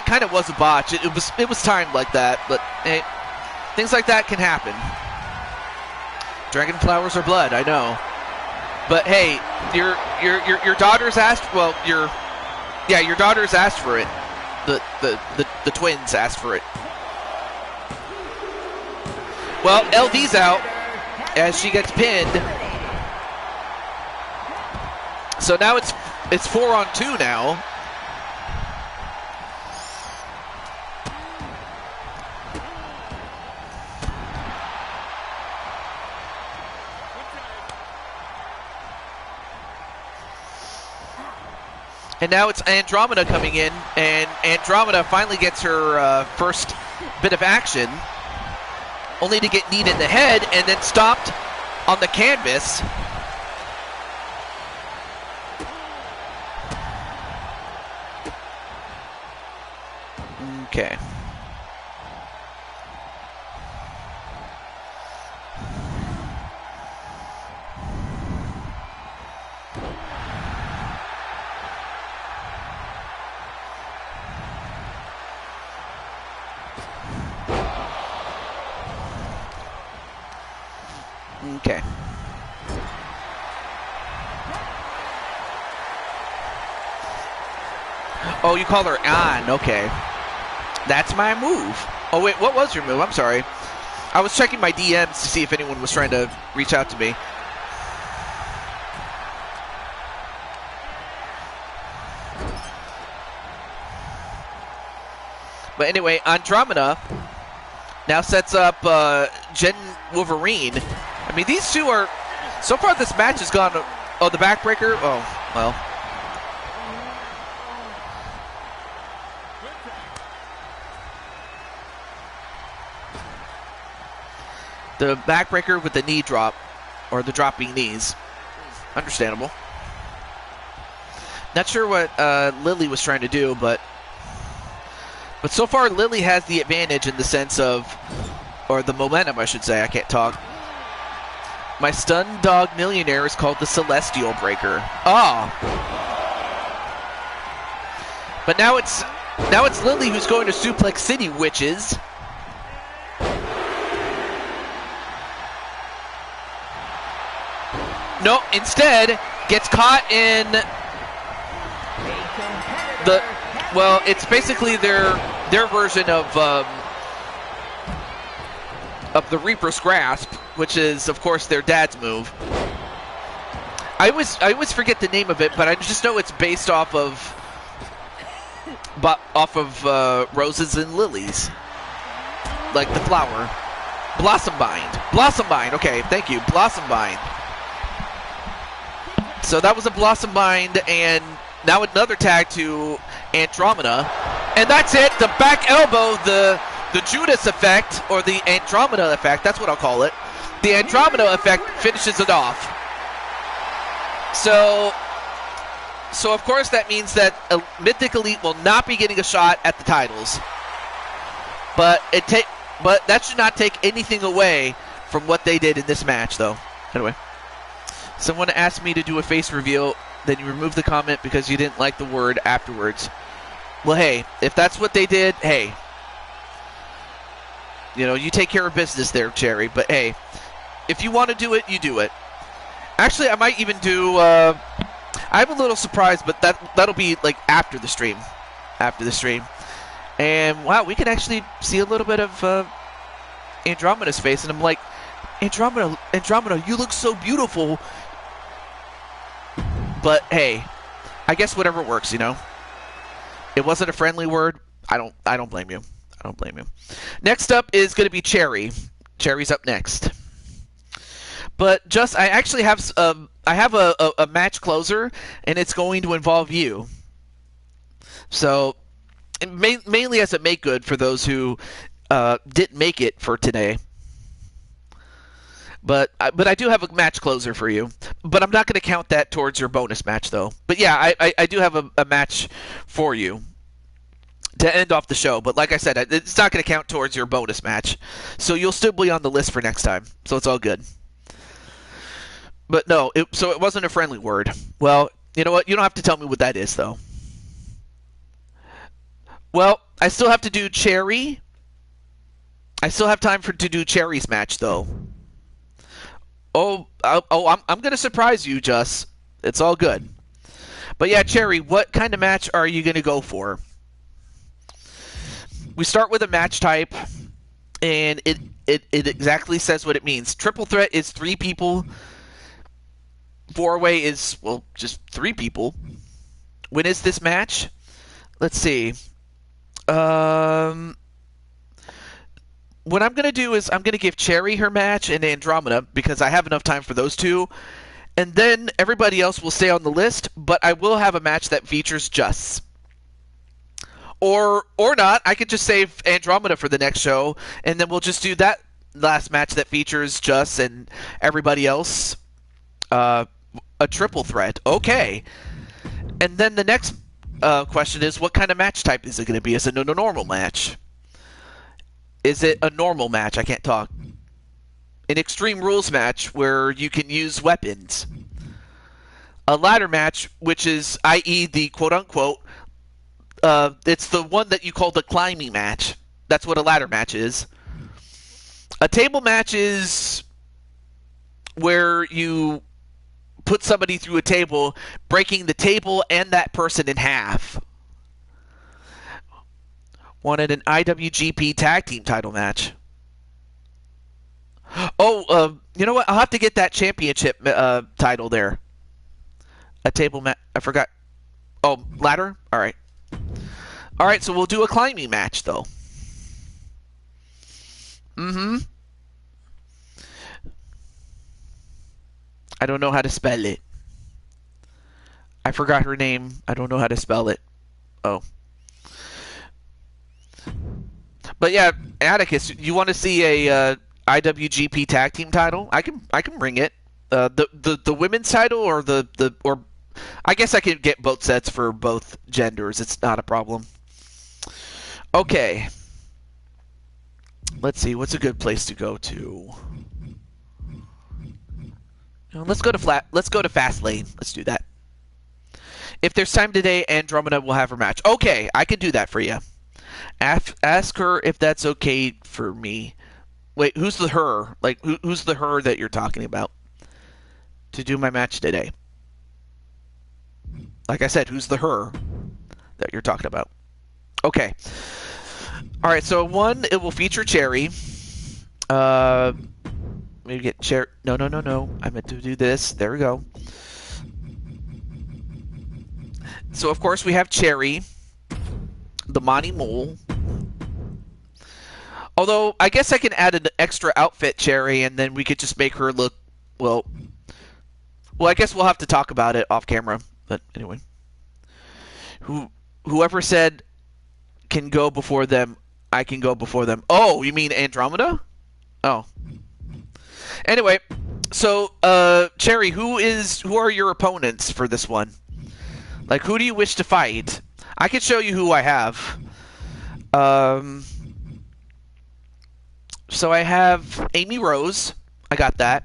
kind of was a botch. It was timed like that, but hey, things like that can happen. Dragon flowers are blood, I know. But hey, your daughter's asked. Well, your daughter's asked for it. The twins asked for it. Well, LV's out as she gets pinned. So now it's 4-on-2 now. And now it's Andromeda coming in, and Andromeda finally gets her first bit of action, only to get kneed in the head and then stopped on the canvas. Okay. Okay. Oh, you call her Ann. Okay. That's my move. Oh, wait, what was your move? I'm sorry. I was checking my DMs to see if anyone was trying to reach out to me. But anyway, Andromeda Now sets up Jen Wolverine. I mean, these two are... So far, this match has gone... Oh, the backbreaker? Oh, well. The backbreaker with the knee drop, or the dropping knees. Understandable. Not sure what Lily was trying to do, but so far Lily has the advantage in the sense of, or the momentum, I should say. I can't talk. My stun dog millionaire is called the Celestial Breaker. Oh. But now it's Lily who's going to Suplex City, witches. No, instead gets caught in the... Well, it's basically their version of the Reaper's Grasp, which is, of course, their dad's move. I always forget the name of it, but I just know it's based off of roses and lilies, like the flower. Blossom Bind. Blossom Bind. Okay, thank you. Blossom Bind. So that was a Blossom Bind, and now another tag to Andromeda. And that's it. The back elbow, the Judas effect, or the Andromeda effect, that's what I'll call it. The Andromeda effect finishes it off. So of course that means that Mythic Elite will not be getting a shot at the titles. But that should not take anything away from what they did in this match, though. Anyway. Someone asked me to do a face reveal, then you removed the comment because you didn't like the word afterwards. Well, hey, if that's what they did, hey. You know, you take care of business there, Cherry. But, hey, if you want to do it, you do it. Actually, I might even do... I'm a little surprised, but that'll be, like, after the stream. After the stream. And, wow, we can actually see a little bit of Andromeda's face, and I'm like, Andromeda, you look so beautiful. But hey, I guess whatever works, you know. It wasn't a friendly word. I don't blame you. I don't blame you. Next up is going to be Cherry. Cherry's up next. But I actually have a match closer, and it's going to involve you. So mainly as a make good for those who didn't make it for today. But I do have a match closer for you. But I'm not going to count that towards your bonus match, though. But yeah, I do have a match for you to end off the show. But like I said, it's not going to count towards your bonus match. So you'll still be on the list for next time. So it's all good. But no, so it wasn't a friendly word. Well, you know what? You don't have to tell me what that is, though. Well, I still have to do Cherry. I still have time to do Cherry's match, though. I'm going to surprise you, Just. It's all good. But yeah, Cherry, what kind of match are you going to go for? We start with a match type, and it exactly says what it means. Triple threat is 3 people. 4-way is, well, just 3 people. When is this match? Let's see. What I'm going to do is I'm going to give Cherry her match and Andromeda because I have enough time for those two. And then everybody else will stay on the list, but I will have a match that features Just. Or not. I could just save Andromeda for the next show, and then we'll just do that last match that features Just and everybody else. A triple threat. Okay. And then the next question is, what kind of match type is it going to be? Is it a normal match? Is it a normal match? I can't talk. An Extreme Rules match where you can use weapons. A ladder match, which is, i.e., the quote-unquote, it's the one that you call the climbing match. That's what a ladder match is. A table match is where you put somebody through a table, breaking the table and that person in half. Wanted an IWGP Tag Team title match. Oh, you know what? I'll have to get that championship title there. A table match. I forgot. Oh, ladder? All right. All right, so we'll do a climbing match, though. Mm-hmm. I don't know how to spell it. I forgot her name. I don't know how to spell it. Oh. But yeah, Atticus, you want to see a IWGP Tag Team title? I can bring it. The women's title or or I guess I could get both sets for both genders. It's not a problem. Okay. Let's see. What's a good place to go to? Let's go to Fastlane. Let's do that. If there's time today, Andromeda will have her match. Okay, I can do that for you. Ask her if that's okay for me. Wait, who's the her? Like, who's the her that you're talking about to do my match today? Like I said, who's the her that you're talking about? Okay. All right, so one, it will feature Cherry. Maybe get Cherry. No. I meant to do this. There we go. So, of course, we have Cherry, the Monty Mole. Although, I guess I can add an extra outfit, Cherry, and then we could just make her look, well, I guess we'll have to talk about it off camera. But anyway. Whoever said can go before them, I can go before them. Oh, you mean Andromeda? Oh. Anyway, so, Cherry, who are your opponents for this one? Like, who do you wish to fight? I can show you who I have. So I have Amy Rose. I got that.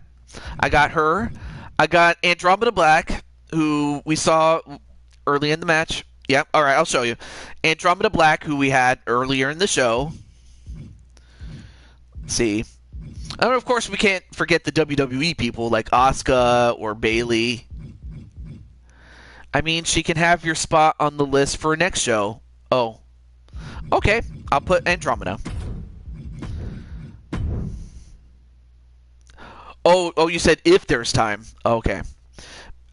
I got her. I got Andromeda Black, who we saw early in the match. Yep. All right, I'll show you. Andromeda Black, who we had earlier in the show. Let's see. And of course, we can't forget the WWE people like Asuka or Bayley. I mean, she can have your spot on the list for next show. Oh. Okay, I'll put Andromeda. Oh, you said if there's time. Okay.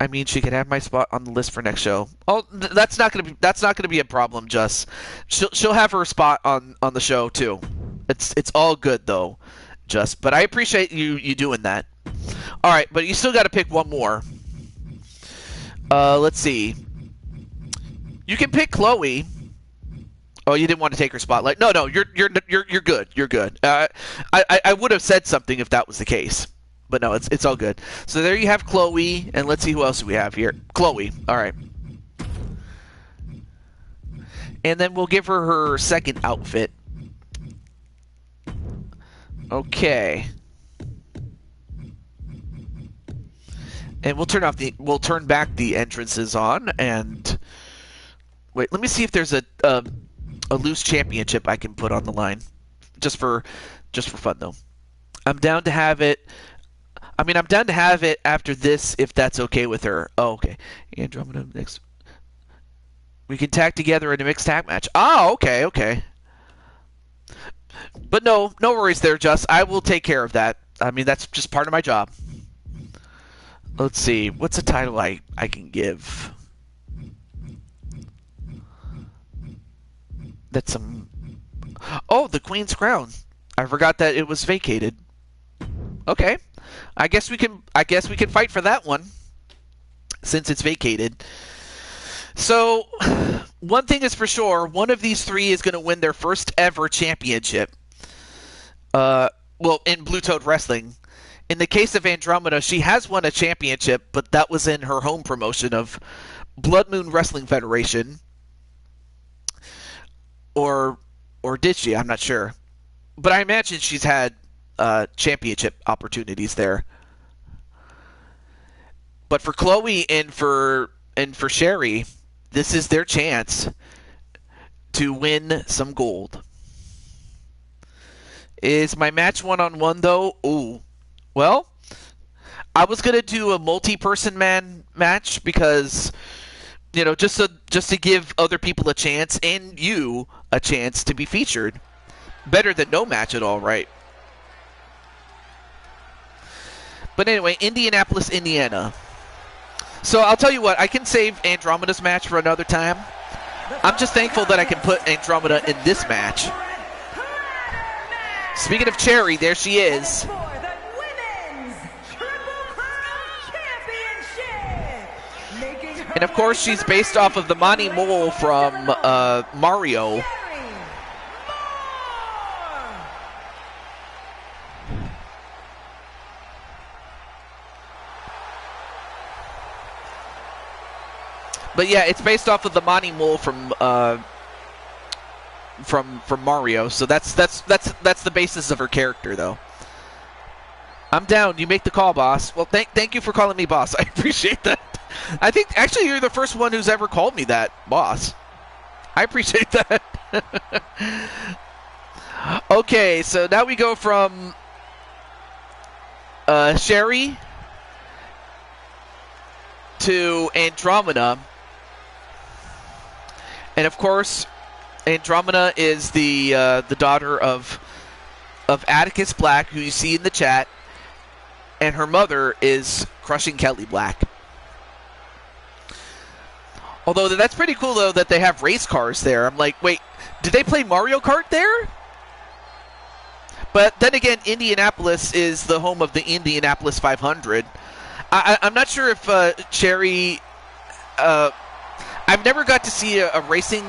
I mean, she could have my spot on the list for next show. Oh, that's not gonna be a problem, Just. She'll have her spot on the show too. It's all good though, Just. But I appreciate you doing that. All right, but you still got to pick one more. Let's see. You can pick Chloe. Oh, you didn't want to take her spotlight. No, you're good. You're good. I would have said something if that was the case, but no, it's all good. So there you have Chloe, and let's see who else we have here. Chloe. All right. And then we'll give her second outfit. Okay. And we'll turn back the entrances on, and wait, let me see if there's a loose championship I can put on the line, just for fun though. I'm down to have it. I mean, I'm down to have it after this if that's okay with her. Oh, okay. Andromeda next. We can tag together in a mixed tag match. Oh, okay. But no worries there, Just. I will take care of that. I mean, that's just part of my job. Let's see. What's a title I can give? That's some... Oh, the Queen's Crown. I forgot that it was vacated. Okay. I guess we can fight for that one since it's vacated. So, one thing is for sure, one of these three is going to win their first ever championship. In Blue Toad Wrestling. In the case of Andromeda, she has won a championship, but that was in her home promotion of Blood Moon Wrestling Federation. Or did she? I'm not sure. But I imagine she's had championship opportunities there. But for Chloe and for Sherry, this is their chance to win some gold. Is my match one-on-one though? Ooh. Well, I was gonna do a multi-person match because, you know, just to give other people a chance and you a chance to be featured. Better than no match at all, right? But anyway, Indianapolis, Indiana. So I'll tell you what, I can save Andromeda's match for another time. I'm just thankful that I can put Andromeda in this match. Speaking of Cherry, there she And is. for the Women's Triple Crown Championship. Making her And of course, way to she's the based ring off of the Monty from Mole Lake from Forest, Illinois, Mario. Sherry Moore. But yeah, it's based off of the Monty Mole from Mario. So that's the basis of her character, though. I'm down. You make the call, boss. Well, thank you for calling me boss. I appreciate that. I think actually you're the first one who's ever called me that, boss. I appreciate that. Okay, so now we go from Sherry to Andromeda. And of course, Andromeda is the daughter of Atticus Black, who you see in the chat, and her mother is Crushing Kelly Black. Although that's pretty cool, though, that they have race cars there. I'm like, wait, did they play Mario Kart there? But then again, Indianapolis is the home of the Indianapolis 500. I'm not sure if Cherry... I've never got to see a racing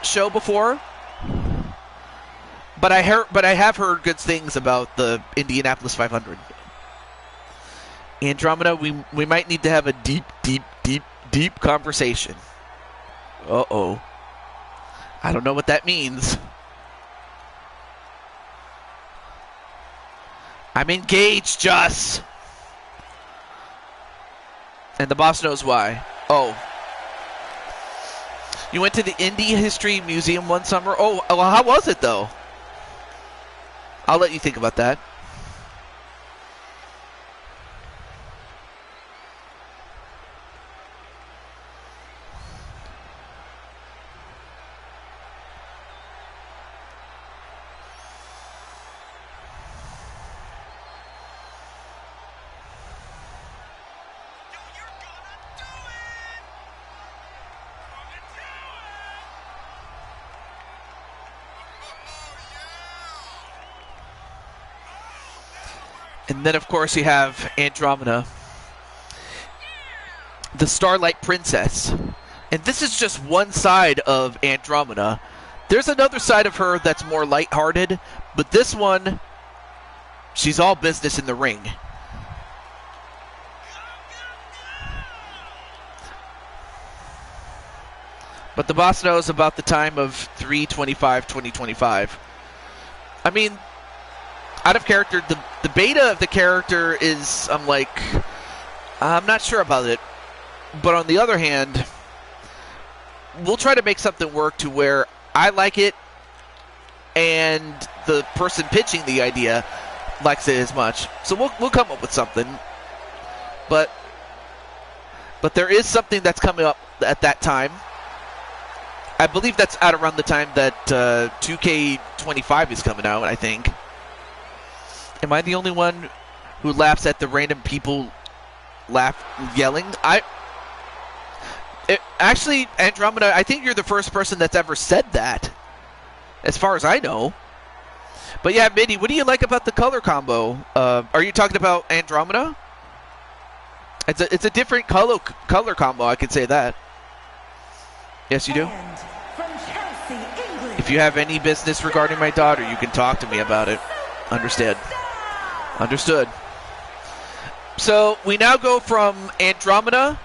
show before, but I have heard good things about the Indianapolis 500. Andromeda, we might need to have a deep conversation. Uh-oh. I don't know what that means. I'm engaged, Just. And the boss knows why. Oh. You went to the Indie History Museum one summer? Oh, well, how was it, though? I'll let you think about that. And then, of course, you have Andromeda, the Starlight Princess. And this is just one side of Andromeda. There's another side of her that's more lighthearted, but this one, she's all business in the ring. But the boss knows about the time of 3/25/2025. I mean, out of character, the beta of the character is, I'm not sure about it. But on the other hand, we'll try to make something work to where I like it and the person pitching the idea likes it as much. So we'll come up with something. But there is something that's coming up at that time. I believe that's at around the time that 2K25 is coming out, I think. Am I the only one who laughs at the random people yelling? Actually, Andromeda, I think you're the first person that's ever said that, as far as I know. But yeah, Minnie, what do you like about the color combo? Are you talking about Andromeda? It's a different color combo, I can say that. Yes, you do? And from Chelsea, England, If you have any business regarding my daughter, you can talk to me about it. Understood. Understood. So we now go from Andromeda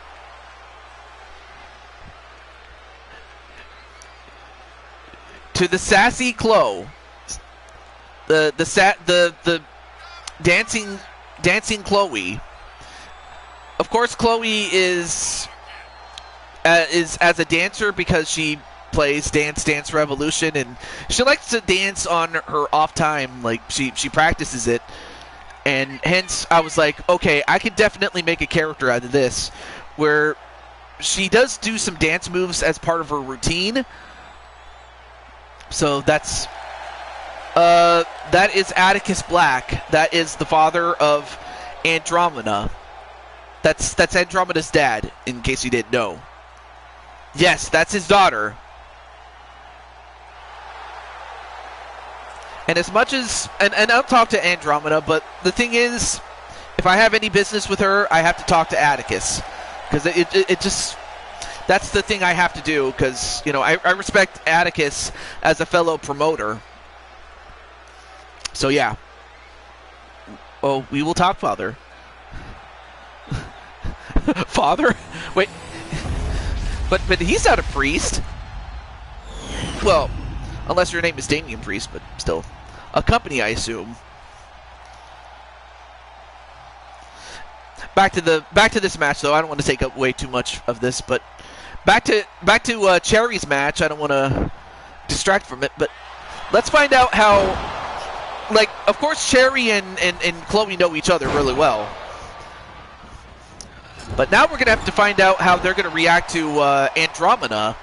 to the sassy Chloe, the dancing Chloe. Of course, Chloe is as a dancer because she plays Dance Revolution, and she likes to dance on her off time. Like she practices it, and hence I was like, okay, I could definitely make a character out of this, where she does do some dance moves as part of her routine. So that is Atticus Black. That is the father of Andromeda. That's Andromeda's dad, in case you didn't know. Yes, that's his daughter. And as much as, and I'll talk to Andromeda, but the thing is, if I have any business with her, I have to talk to Atticus. Because it just, that's the thing I have to do, because, you know, I respect Atticus as a fellow promoter. So, yeah. Oh, we will talk, Father. Father? Wait. But he's not a priest. Well, unless your name is Damien Priest, but still. A company, I assume. Back to this match, though. I don't want to take up way too much of this, but back to Cherry's match. I don't want to distract from it, but let's find out how. Like, of course, Cherry and Chloe know each other really well, but now we're gonna have to find out how they're gonna react to Andromeda,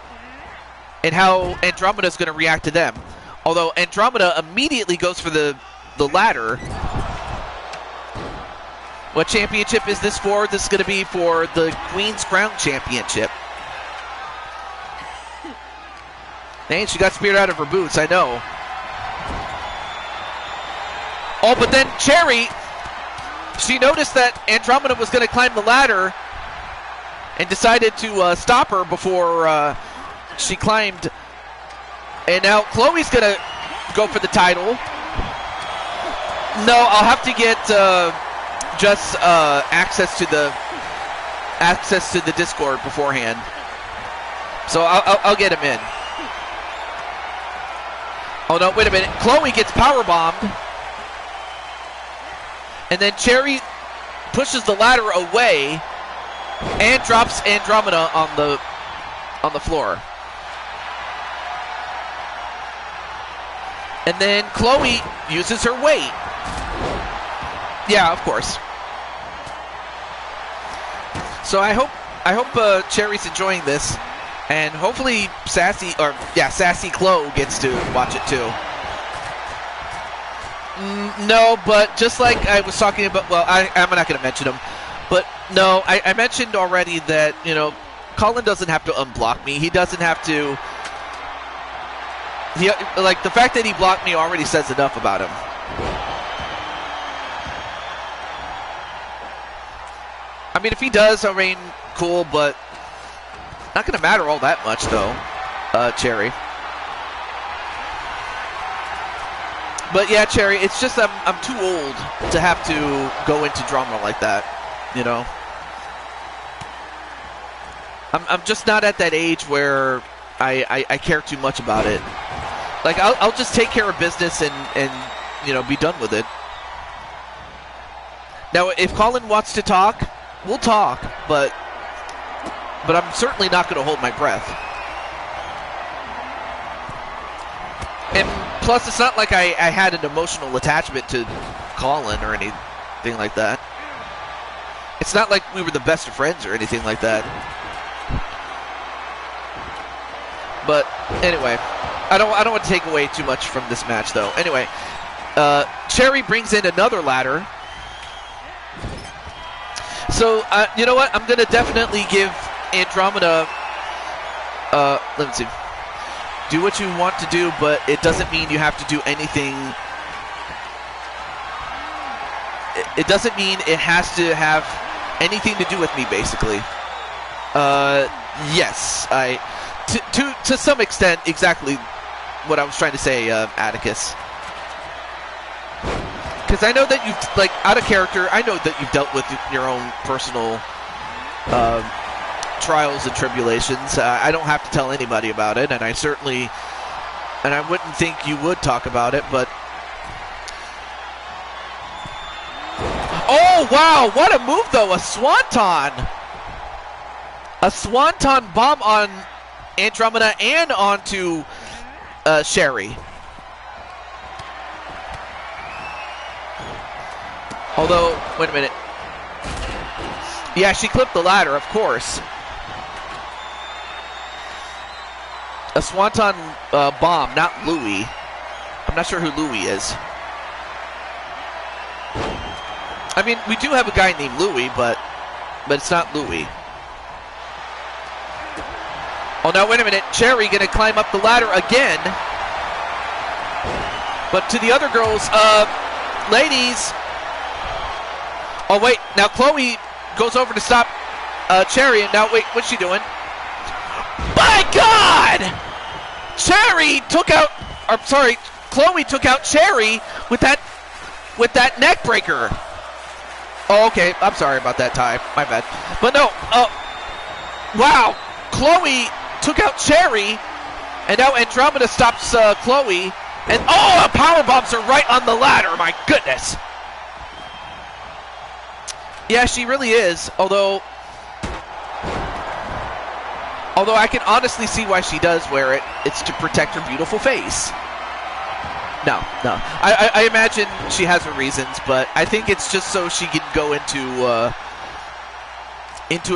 and how Andromeda's gonna react to them. Although Andromeda immediately goes for the ladder. What championship is this for? This is going to be for the Queen's Crown Championship. Man, she got speared out of her boots, I know. Oh, but then Cherry, she noticed that Andromeda was going to climb the ladder and decided to stop her before she climbed. And now Chloe's going to go for the title. No, I'll have to get just access to the Discord beforehand. So I'll get him in. Oh no, wait a minute. Chloe gets powerbombed. And then Cherry pushes the ladder away and drops Andromeda on the floor. And then Chloe uses her weight. Yeah, of course. So I hope Cherry's enjoying this, and hopefully Sassy Chloe gets to watch it too. No, but just like I was talking about, well, I'm not going to mention him, but no, I mentioned already that, you know, Colin doesn't have to unblock me. He doesn't have to. Like, the fact that he blocked me already says enough about him. I mean, if he does, I mean, cool, but not going to matter all that much, though, Cherry. But yeah, Cherry, it's just I'm too old to have to go into drama like that, you know? I'm just not at that age where I care too much about it. Like, I'll just take care of business and you know, be done with it. Now, if Colin wants to talk, we'll talk, but I'm certainly not going to hold my breath. And plus, it's not like I had an emotional attachment to Colin or anything like that. It's not like we were the best of friends or anything like that. But anyway, I don't want to take away too much from this match, though. Anyway, Cherry brings in another ladder. So, you know what? I'm going to definitely give Andromeda, let me see. Do what you want to do, but it doesn't mean you have to do anything. It doesn't mean it has to have anything to do with me, basically. Yes, to some extent, exactly what I was trying to say, Atticus. Because I know that you've, like, out of character, I know that you've dealt with your own personal trials and tribulations. I don't have to tell anybody about it, and I wouldn't think you would talk about it, but... Oh, wow! What a move, though! A swanton! A swanton bomb on Andromeda and onto Sherry. Although, wait a minute. Yeah, she clipped the ladder, of course. A swanton bomb, not Louis. I'm not sure who Louis is. I mean, we do have a guy named Louis, but it's not Louis. Oh, now, wait a minute. Cherry gonna climb up the ladder again. But to the other girls, ladies. Oh, wait. Now Chloe goes over to stop Cherry. And now, wait, what's she doing? My God! Cherry took out, I'm sorry, Chloe took out Cherry with that neck breaker. Oh, okay. I'm sorry about that, Ty. My bad. But no, wow. Chloe took out Cherry, and now Andromeda stops Chloe. And, oh, power bombs are right on the ladder. My goodness. Yeah, she really is. Although I can honestly see why she does wear it. It's to protect her beautiful face. No. I imagine she has her reasons, but I think it's just so she can go into a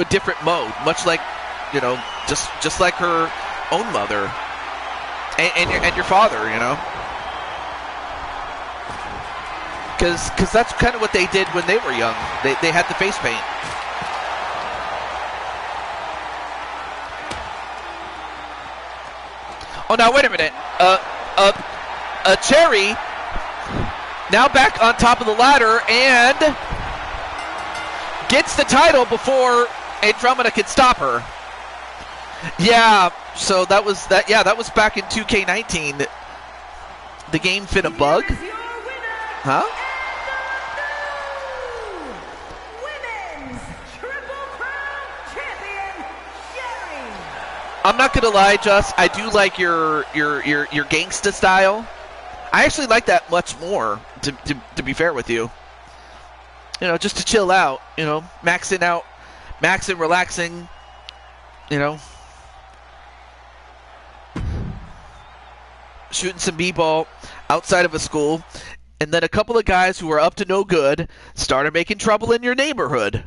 different mode, much like, you know, just like her own mother and your father, you know. Because that's kind of what they did when they were young. They had the face paint. Oh, now wait a minute. Cherry now back on top of the ladder and gets the title before Andromeda can stop her. Yeah, so that was back in 2K19. The game fit a bug. Huh? I'm not gonna lie, Just. I do like your gangsta style. I actually like that much more. To be fair with you, you know, just to chill out. You know, maxing, relaxing. You know, shooting some b-ball outside of a school, and then a couple of guys who were up to no good started making trouble in your neighborhood.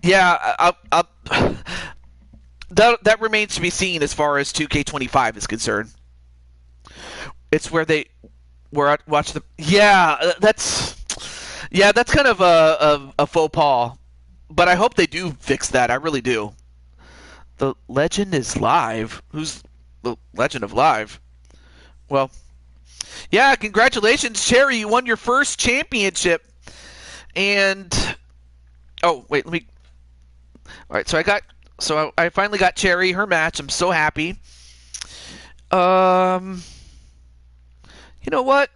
Yeah, That remains to be seen as far as 2K25 is concerned. It's where I watch the. Yeah, that's kind of a faux pas, but I hope they do fix that. I really do. The legend is live. Who's the legend of live? Well, yeah, congratulations, Cherry. You won your first championship. And oh wait, let me. All right, so I finally got Cherry her match. I'm so happy. You know what?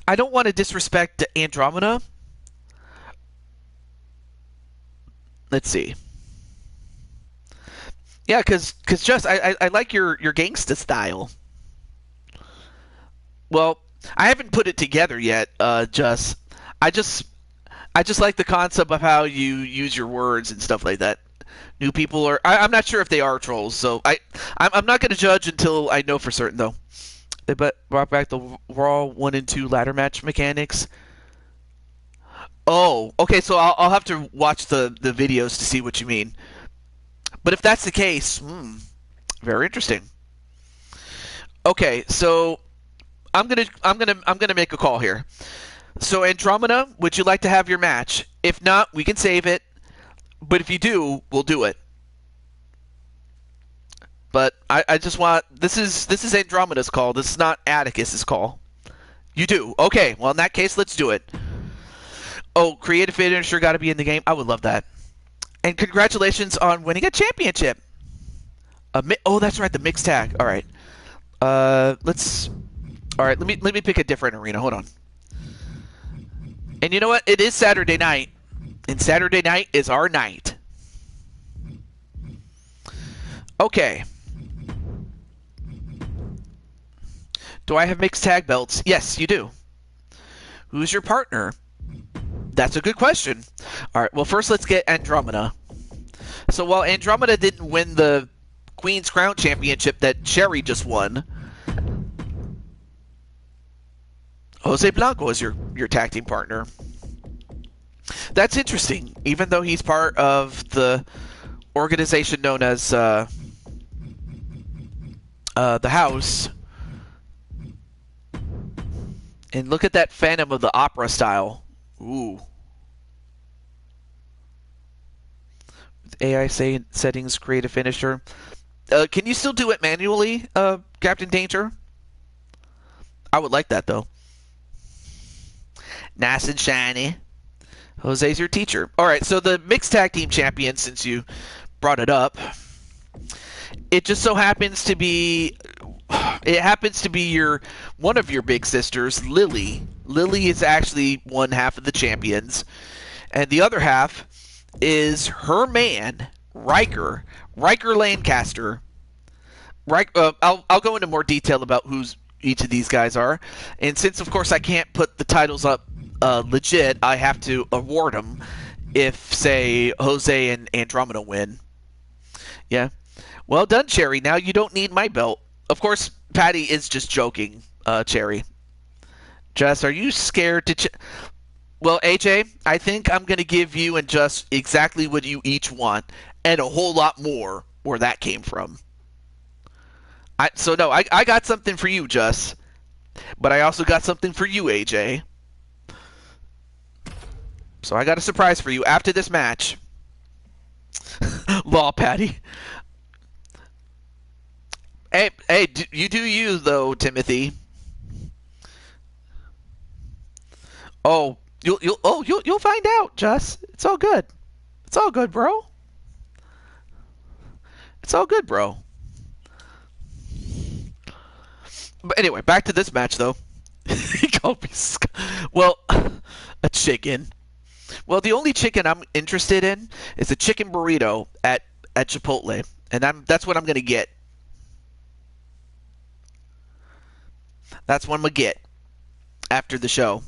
I don't want to disrespect Andromeda. Let's see. Yeah, because just I like your gangsta style. Well, I haven't put it together yet. I just like the concept of how you use your words and stuff like that. New people are. I'm not sure if they are trolls, so I'm not going to judge until I know for certain, though. They brought back the Raw 1 and 2 ladder match mechanics. Oh, okay. So I'll have to watch the videos to see what you mean. But if that's the case, very interesting. Okay, so I'm gonna make a call here. So Andromeda, would you like to have your match? If not, we can save it. But if you do, we'll do it. But I just want this is Andromeda's call. This is not Atticus's call. You do? Okay. Well, in that case, let's do it. Oh, creative finisher got to be in the game. I would love that. And congratulations on winning a championship. Oh, that's right, the mixed tag. All right. Let me pick a different arena. Hold on. And you know what? It is Saturday night. And Saturday night is our night. Okay. Do I have mixed tag belts? Yes, you do. Who's your partner? That's a good question. All right, well, first let's get Andromeda. So while Andromeda didn't win the Queen's Crown Championship that Cherry just won, Jose Blanco is your tag team partner. That's interesting, even though he's part of the organization known as the House. And look at that Phantom of the Opera style. Ooh. With AI settings, create a finisher. Can you still do it manually, Captain Danger? I would like that, though. Nice and shiny. Jose's your teacher. All right, so the mixed tag team champion, since you brought it up, it just so happens to be your one of your big sisters, Lily. Lily is actually one half of the champions, and the other half is her man, Riker Lancaster. I'll go into more detail about who's each of these guys are, and since of course I can't put the titles up legit, I have to award them if, say, Jose and Andromeda win. Yeah. Well done, Cherry. Now you don't need my belt. Of course, Patty is just joking, Cherry. Jess, are you scared to... Well, AJ, I think I'm going to give you and Jess exactly what you each want, and a whole lot more where that came from. I got something for you, Jess. But I also got something for you, AJ. So I got a surprise for you after this match. Law, Patty. Hey, you do you though, Timothy. Oh, you'll find out, Jess. It's all good. It's all good, bro. It's all good, bro. But anyway, back to this match though. He called me well, a chicken. Well, the only chicken I'm interested in is a chicken burrito at Chipotle, and that's what I'm gonna get. That's what I'm gonna get after the show.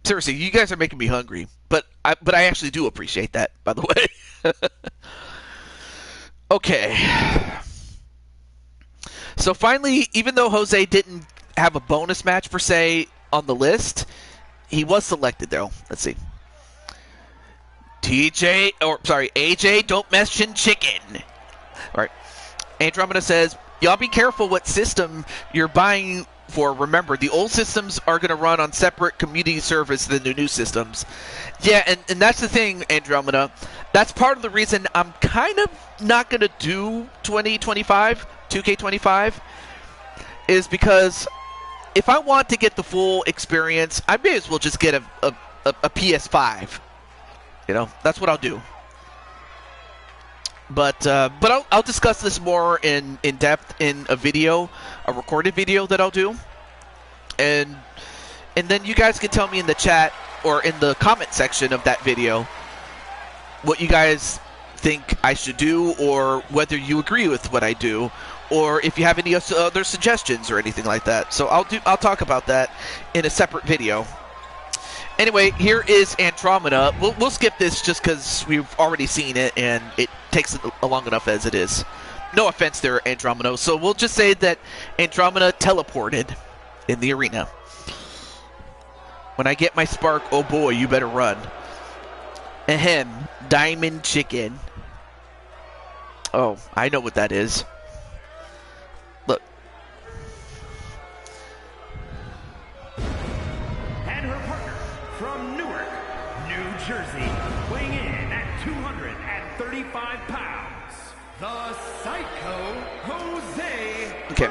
Seriously, you guys are making me hungry, but I actually do appreciate that, by the way. Okay. So finally, even though Jose didn't have a bonus match per se on the list, he was selected though. Let's see. AJ, don't mention chicken. All right. Andromeda says, y'all be careful what system you're buying for. Remember, the old systems are going to run on separate community service than the new systems. Yeah, and that's the thing, Andromeda. That's part of the reason I'm kind of not going to do 2K25, is because if I want to get the full experience, I may as well just get a PS5. You know, that's what I'll do. But I'll discuss this more in depth in a video, a recorded video that I'll do, and then you guys can tell me in the chat or in the comment section of that video what you guys think I should do, or whether you agree with what I do, or if you have any other suggestions or anything like that. So I'll talk about that in a separate video. Anyway, here is Andromeda. We'll skip this just because we've already seen it and it takes long enough as it is. No offense there, Andromeda. So we'll just say that Andromeda teleported in the arena. When I get my spark, oh boy, you better run. Ahem, diamond chicken. Oh, I know what that is. Look. And her partner from Newark, New Jersey, weighing in at 235 pounds, the Psycho Jose. Okay.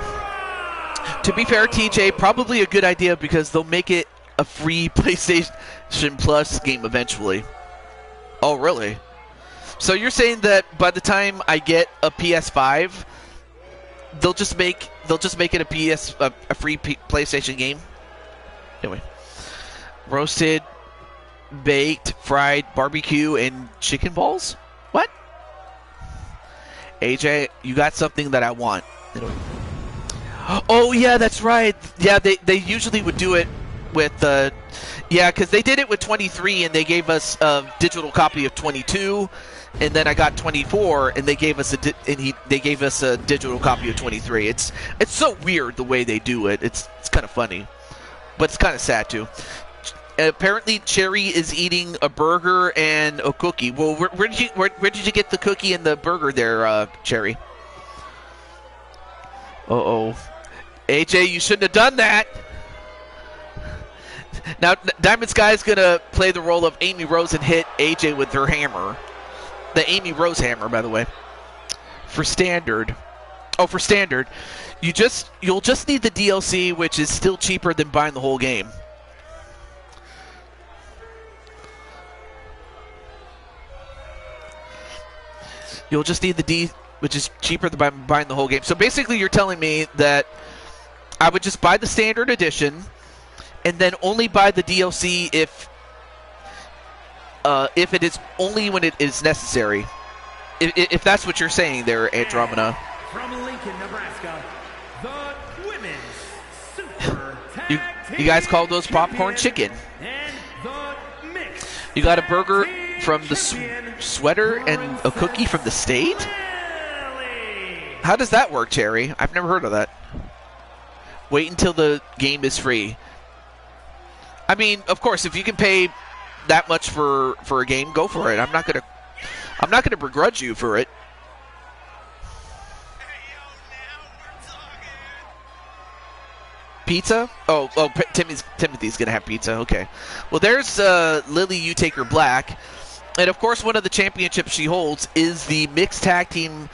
To be fair, TJ, probably a good idea because they'll make it a free PlayStation Plus game eventually. Oh, really? So you're saying that by the time I get a PS5, they'll just make it a free PlayStation game? Anyway, roasted, baked, fried, barbecue, and chicken balls? What? AJ, you got something that I want. Oh yeah, that's right. Yeah, they usually would do it with yeah, because they did it with 23 and they gave us a digital copy of 22, and then I got 24 and they gave us a digital copy of 23. It's so weird the way they do it. It's kind of funny, but it's kind of sad too. Apparently, Cherry is eating a burger and a cookie. Well, where did you get the cookie and the burger there, Cherry? Uh-oh. AJ, you shouldn't have done that. Now, Diamond Sky's going to play the role of Amy Rose and hit AJ with her hammer. The Amy Rose hammer, by the way. For standard. Oh, for standard, you'll just need the DLC, which is still cheaper than buying the whole game. You'll just need the D, which is cheaper than buying the whole game. So basically, you're telling me that I would just buy the standard edition, and then only buy the DLC if it is only when it is necessary. If that's what you're saying there, Andromeda. From Lincoln, Nebraska, the women's super You guys call those popcorn chicken. and the mixed You got a burger from the sweater and a cookie from the state? Lily. How does that work, Cherry? I've never heard of that. Wait until the game is free. I mean, of course, if you can pay that much for a game, go for it. I'm not gonna begrudge you for it. Pizza? Oh, Timothy's gonna have pizza. Okay. Well, there's Lily You Take Her Black, and of course, one of the championships she holds is the mixed tag team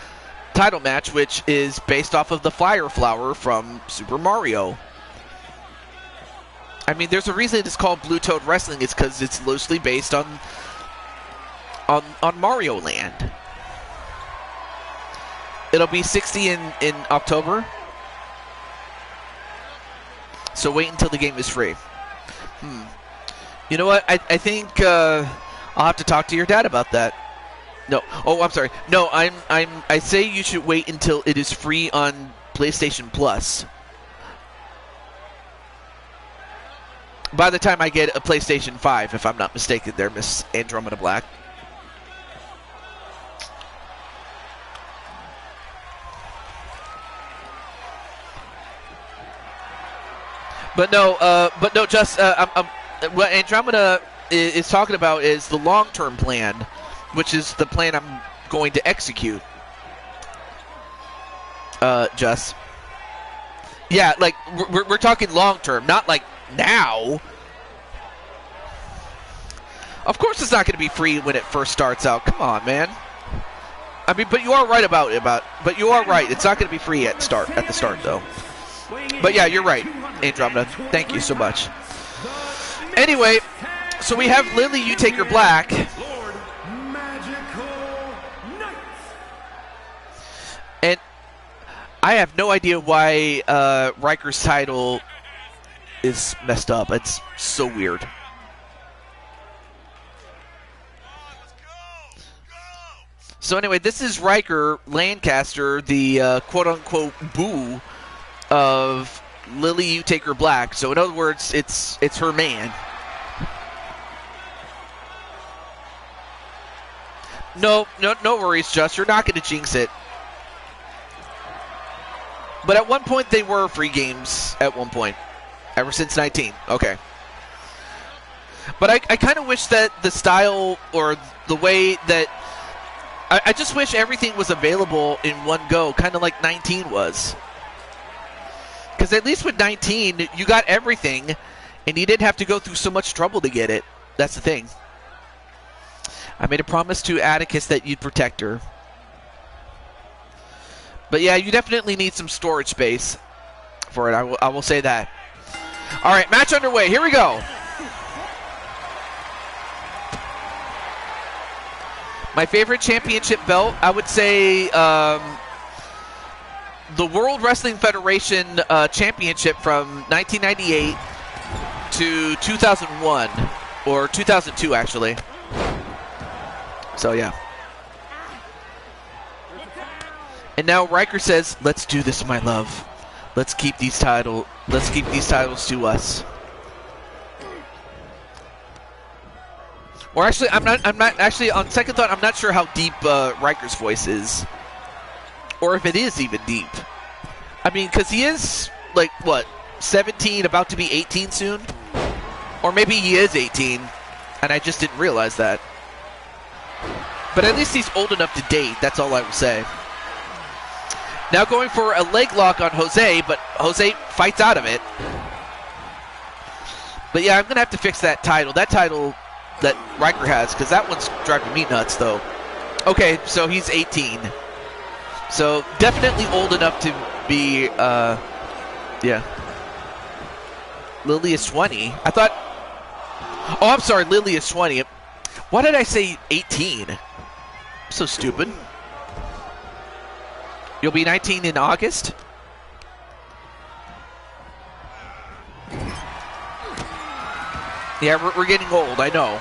title match, which is based off of the Fire Flower from Super Mario. I mean, there's a reason it's called Blue Toad Wrestling. It's because it's loosely based on Mario Land. It'll be 60 in October. So wait until the game is free. You know what? I think I'll have to talk to your dad about that. No. Oh, I'm sorry. No, I say you should wait until it is free on PlayStation Plus. By the time I get a PlayStation 5, if I'm not mistaken there, Miss Andromeda Black. But no, just what Andromeda is talking about is the long-term plan, which is the plan I'm going to execute. Just, yeah, like we're talking long-term, not like now. Of course, it's not going to be free when it first starts out. Come on, man. I mean, but you are right but you are right. It's not going to be free at the start though. But yeah, you're right, Andromeda. Thank you so much. Anyway, so we have Lily You Take Her Black. Lord Magical Knights. And I have no idea why Riker's title is messed up. It's so weird. So anyway, this is Riker Lancaster, the quote-unquote boo of Lily You Take Her Black. So in other words, it's her man. No worries, Just. You're not going to jinx it. But at one point, they were free games at one point. Ever since 19. Okay. But I kind of wish that the style or the way that... I just wish everything was available in one go, kind of like 19 was. Because at least with 19, you got everything, and you didn't have to go through so much trouble to get it. That's the thing. I made a promise to Atticus that you'd protect her. But yeah, you definitely need some storage space for it. I will say that. All right, match underway. Here we go. My favorite championship belt, I would say the World Wrestling Federation Championship from 1998 to 2001, or 2002 actually. So yeah. And now Riker says, "Let's do this, my love. Let's keep these titles to us." Or actually, I'm not actually, on second thought, I'm not sure how deep Riker's voice is. Or if it is even deep. I mean, because he is, like, what, 17, about to be 18 soon? Or maybe he is 18, and I just didn't realize that. But at least he's old enough to date, that's all I will say. Now going for a leg lock on Jose, but Jose fights out of it. But yeah, I'm going to have to fix that title. That title that Riker has, because that one's driving me nuts, though. Okay, so he's 18. So definitely old enough to be, yeah. Lily is 20. I thought, oh, I'm sorry, Lily is 20. Why did I say 18? I'm so stupid. You'll be 19 in August? Yeah, we're getting old, I know.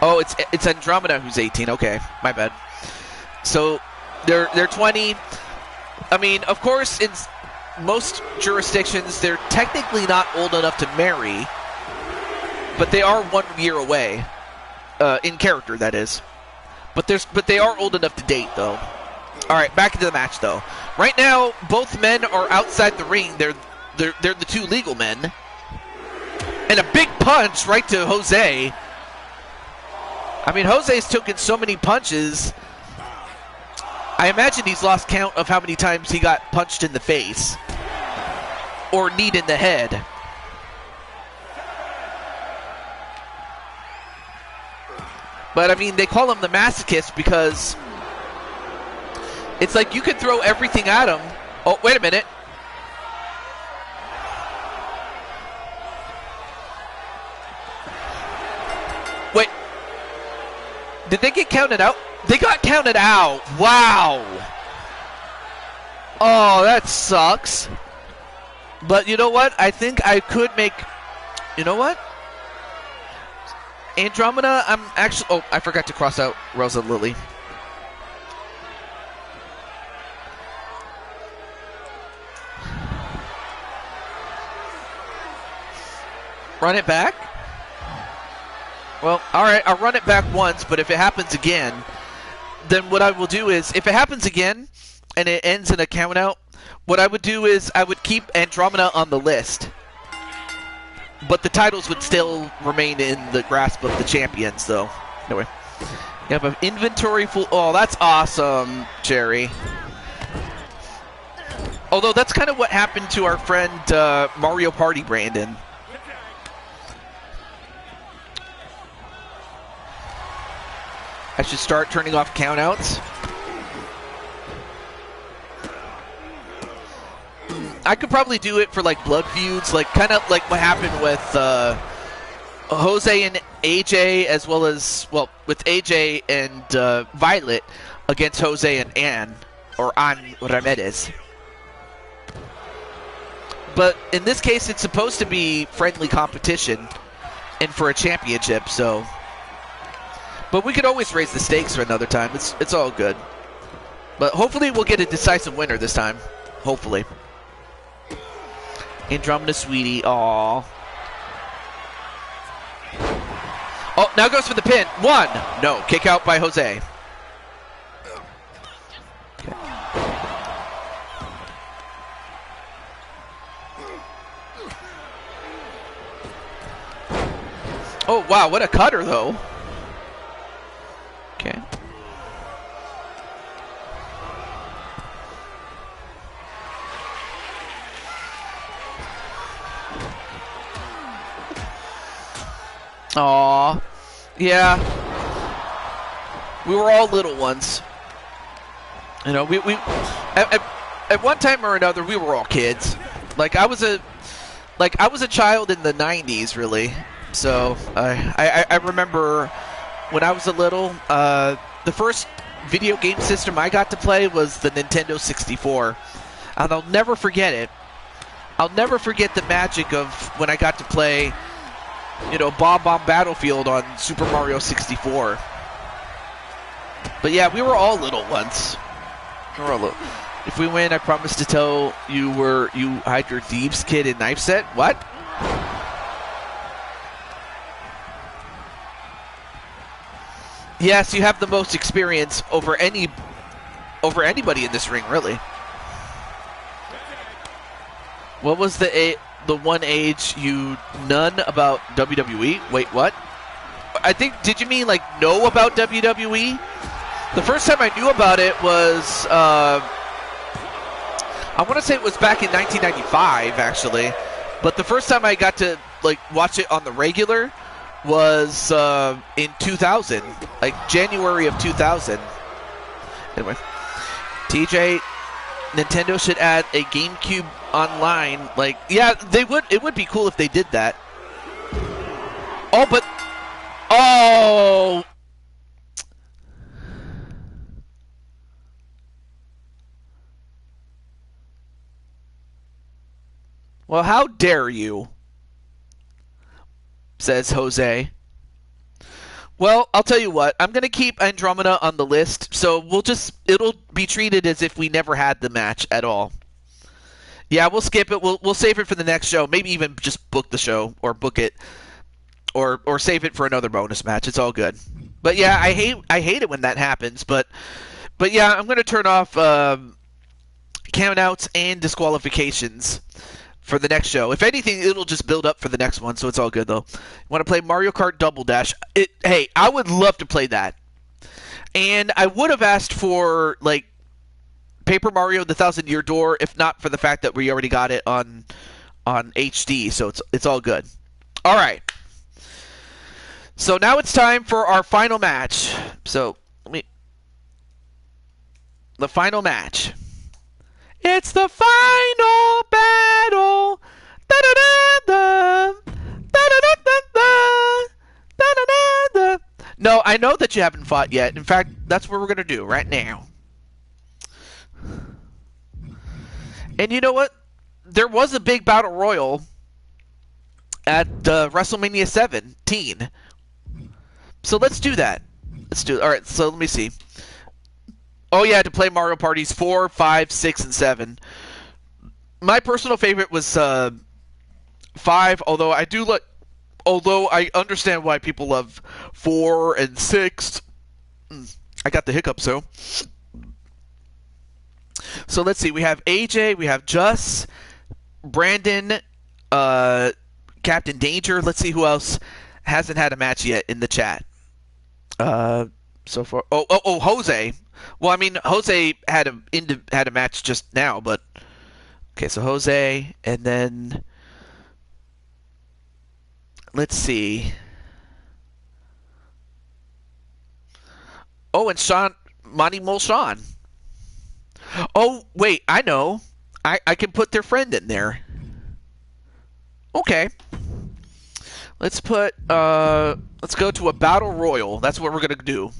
Oh, it's Andromeda who's 18. Okay, my bad. So they're 20. I mean, of course, in most jurisdictions, they're technically not old enough to marry, but they are 1 year away, in character, that is. But they are old enough to date, though. All right, back into the match, though. Right now, both men are outside the ring. They're the two legal men. And a big punch right to Jose. I mean, Jose's taken so many punches. I imagine he's lost count of how many times he got punched in the face. Or kneed in the head. But, I mean, they call him the masochist because it's like you could throw everything at him. Oh, wait a minute. Wait. Did they get counted out? They got counted out. Wow. Oh, that sucks. But you know what? I think I could make... You know what? Andromeda, I'm actually... Oh, I forgot to cross out Rosa Lily. Run it back? Well, alright, I'll run it back once, but if it happens again, then what I will do is, if it happens again, and it ends in a count out, what I would do is, I would keep Andromeda on the list. But the titles would still remain in the grasp of the champions, though. Anyway. You have an inventory full... Oh, that's awesome, Jerry. Although, that's kind of what happened to our friend, Mario Party Brandon. I should start turning off countouts. I could probably do it for like blood feuds, like kind of like what happened with Jose and AJ, as well as, well, with AJ and Violet against Jose and Ann, or Ann Ramirez. But in this case, it's supposed to be friendly competition and for a championship, so... But we could always raise the stakes for another time. It's all good. But hopefully we'll get a decisive winner this time. Hopefully. Andromeda Sweetie. Aww. Oh, now goes for the pin. One. No. Kick out by Jose. Okay. Oh, wow. What a cutter, though. Okay. Aww. Yeah. We were all little ones. You know, at one time or another, we were all kids. Like I was a child in the 90s, really. So I remember when I was a little, the first video game system I got to play was the Nintendo 64. And I'll never forget it. I'll never forget the magic of when I got to play, you know, Bomb Bomb Battlefield on Super Mario 64. But yeah, we were all little once. We were all little. If we win, I promise to tell you you hide your thieves kit in knife set. What? Yes, you have the most experience over anybody in this ring, really. What was the one age you none about WWE? Wait, what? I think, did you mean like know about WWE? The first time I knew about it was, I want to say it was back in 1995, actually. But the first time I got to like watch it on the regular was in 2000, like January of 2000. Anyway. TJ, Nintendo should add a GameCube online. Like, yeah, they would. It would be cool if they did that. Oh, but oh. Well, how dare you? Says Jose. Well, I'll tell you what. I'm going to keep Andromeda on the list, so it'll be treated as if we never had the match at all. Yeah, we'll skip it. We'll save it for the next show. Maybe even just book the show or book it or save it for another bonus match. It's all good. But yeah, I hate it when that happens, but yeah, I'm going to turn off countouts and disqualifications for the next show. If anything, it'll just build up for the next one, so it's all good, though. You want to play Mario Kart Double Dash? Hey, I would love to play that. And I would have asked for, like, Paper Mario the Thousand Year Door, if not for the fact that we already got it on HD, so it's all good. All right. So now it's time for our final match. So, the final match. It's the final battle. Da-da-da-da. Da-da-da-da-da. Da-da-da-da. No, I know that you haven't fought yet. In fact, that's what we're going to do right now. And you know what? There was a big battle royal at WrestleMania 17. So let's do that. Let's do it. All right, so let me see. Oh, yeah, to play Mario Parties 4, 5, 6, and 7. My personal favorite was 5, although I understand why people love 4 and 6. I got the hiccup, so. So let's see. We have AJ, we have Just, Brandon, Captain Danger. Let's see who else hasn't had a match yet in the chat. So far. Oh, Jose. Well, I mean, Jose had a match just now, but okay. So Jose, and then let's see. Oh, and Monty Mole Sean. Oh, wait, I know. I can put their friend in there. Okay. Let's go to a battle royal. That's what we're gonna do.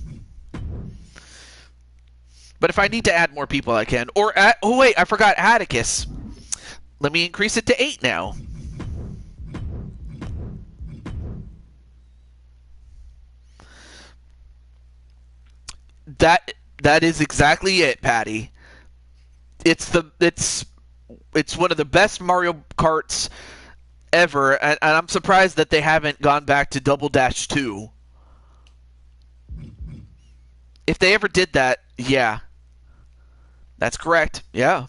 But if I need to add more people, I can. Oh wait, I forgot Atticus. Let me increase it to 8 now. That is exactly it, Patty. It's one of the best Mario Karts ever, and I'm surprised that they haven't gone back to Double Dash 2. If they ever did that, yeah. That's correct. Yeah.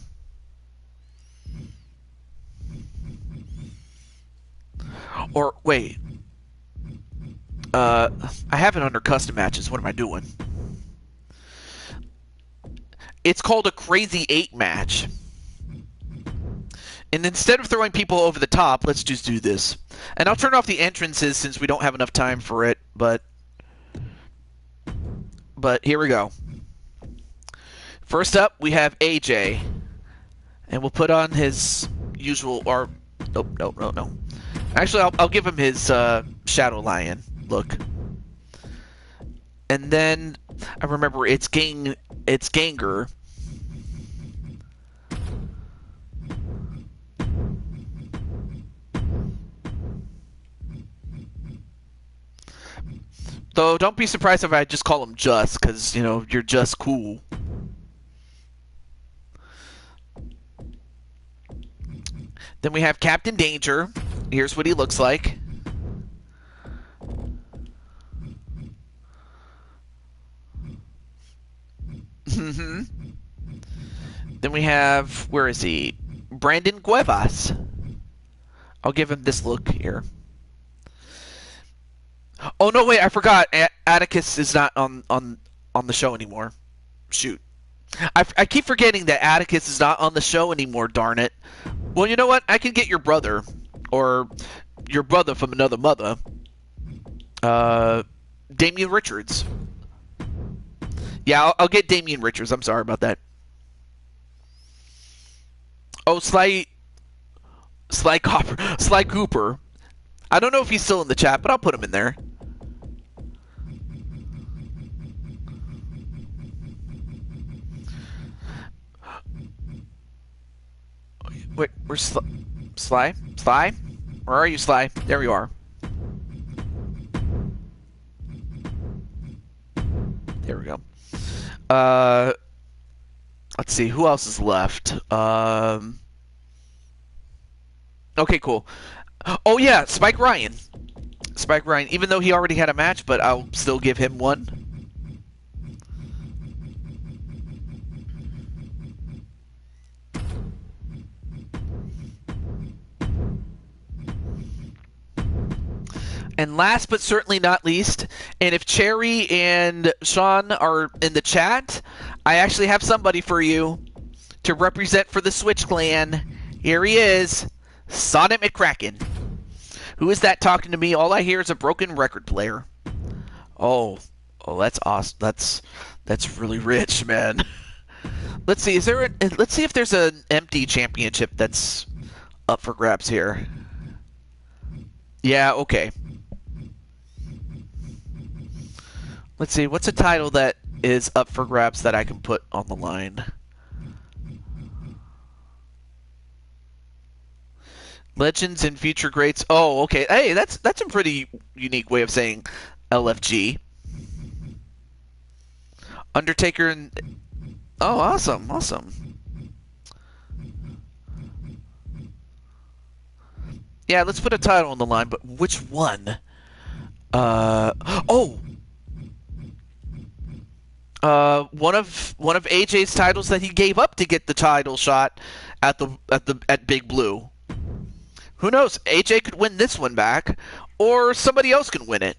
Or wait. I have it under custom matches. What am I doing? It's called a Crazy 8 match. And instead of throwing people over the top, let's just do this. And I'll turn off the entrances since we don't have enough time for it, but here we go. First up, we have AJ. And we'll put on his usual, or no. Actually, I'll give him his Shadow Lion look. And then I remember it's Ganger. Though don't be surprised if I just call him Just, because you're just cool. Then we have Captain Danger. Here's what he looks like. Then we have, where is he? Brandon Cuevas. I'll give him this look here. Oh no, wait, I forgot. Atticus is not on the show anymore. Shoot. I keep forgetting that Atticus is not on the show anymore, darn it. Well, you know what? I can get your brother. Or your brother from another mother. Damian Richards. Yeah, I'll get Damian Richards. I'm sorry about that. Oh, Sly Cooper. I don't know if he's still in the chat, but I'll put him in there. Wait, where's Sly? Sly? Where are you, Sly? There you are. There we go. Let's see, who else is left? Okay, cool. Oh yeah, Spike Ryan. Spike Ryan, even though he already had a match, but I'll still give him one. And last but certainly not least, and if Cherry and Sean are in the chat, I actually have somebody for you to represent for the Switch Clan. Here he is, Sonic McCracken. Who is that talking to me? All I hear is a broken record player. Oh, that's awesome. That's really rich, man. Let's see. Let's see if there's an empty championship that's up for grabs here. Yeah. Okay. Let's see. What's a title that is up for grabs that I can put on the line? Legends and Future Greats. Oh, okay. Hey, that's a pretty unique way of saying LFG. Undertaker and... Oh, awesome. Yeah, let's put a title on the line, but which one? One of AJ's titles that he gave up to get the title shot at Big Blue. Who knows? AJ could win this one back, or somebody else could win it.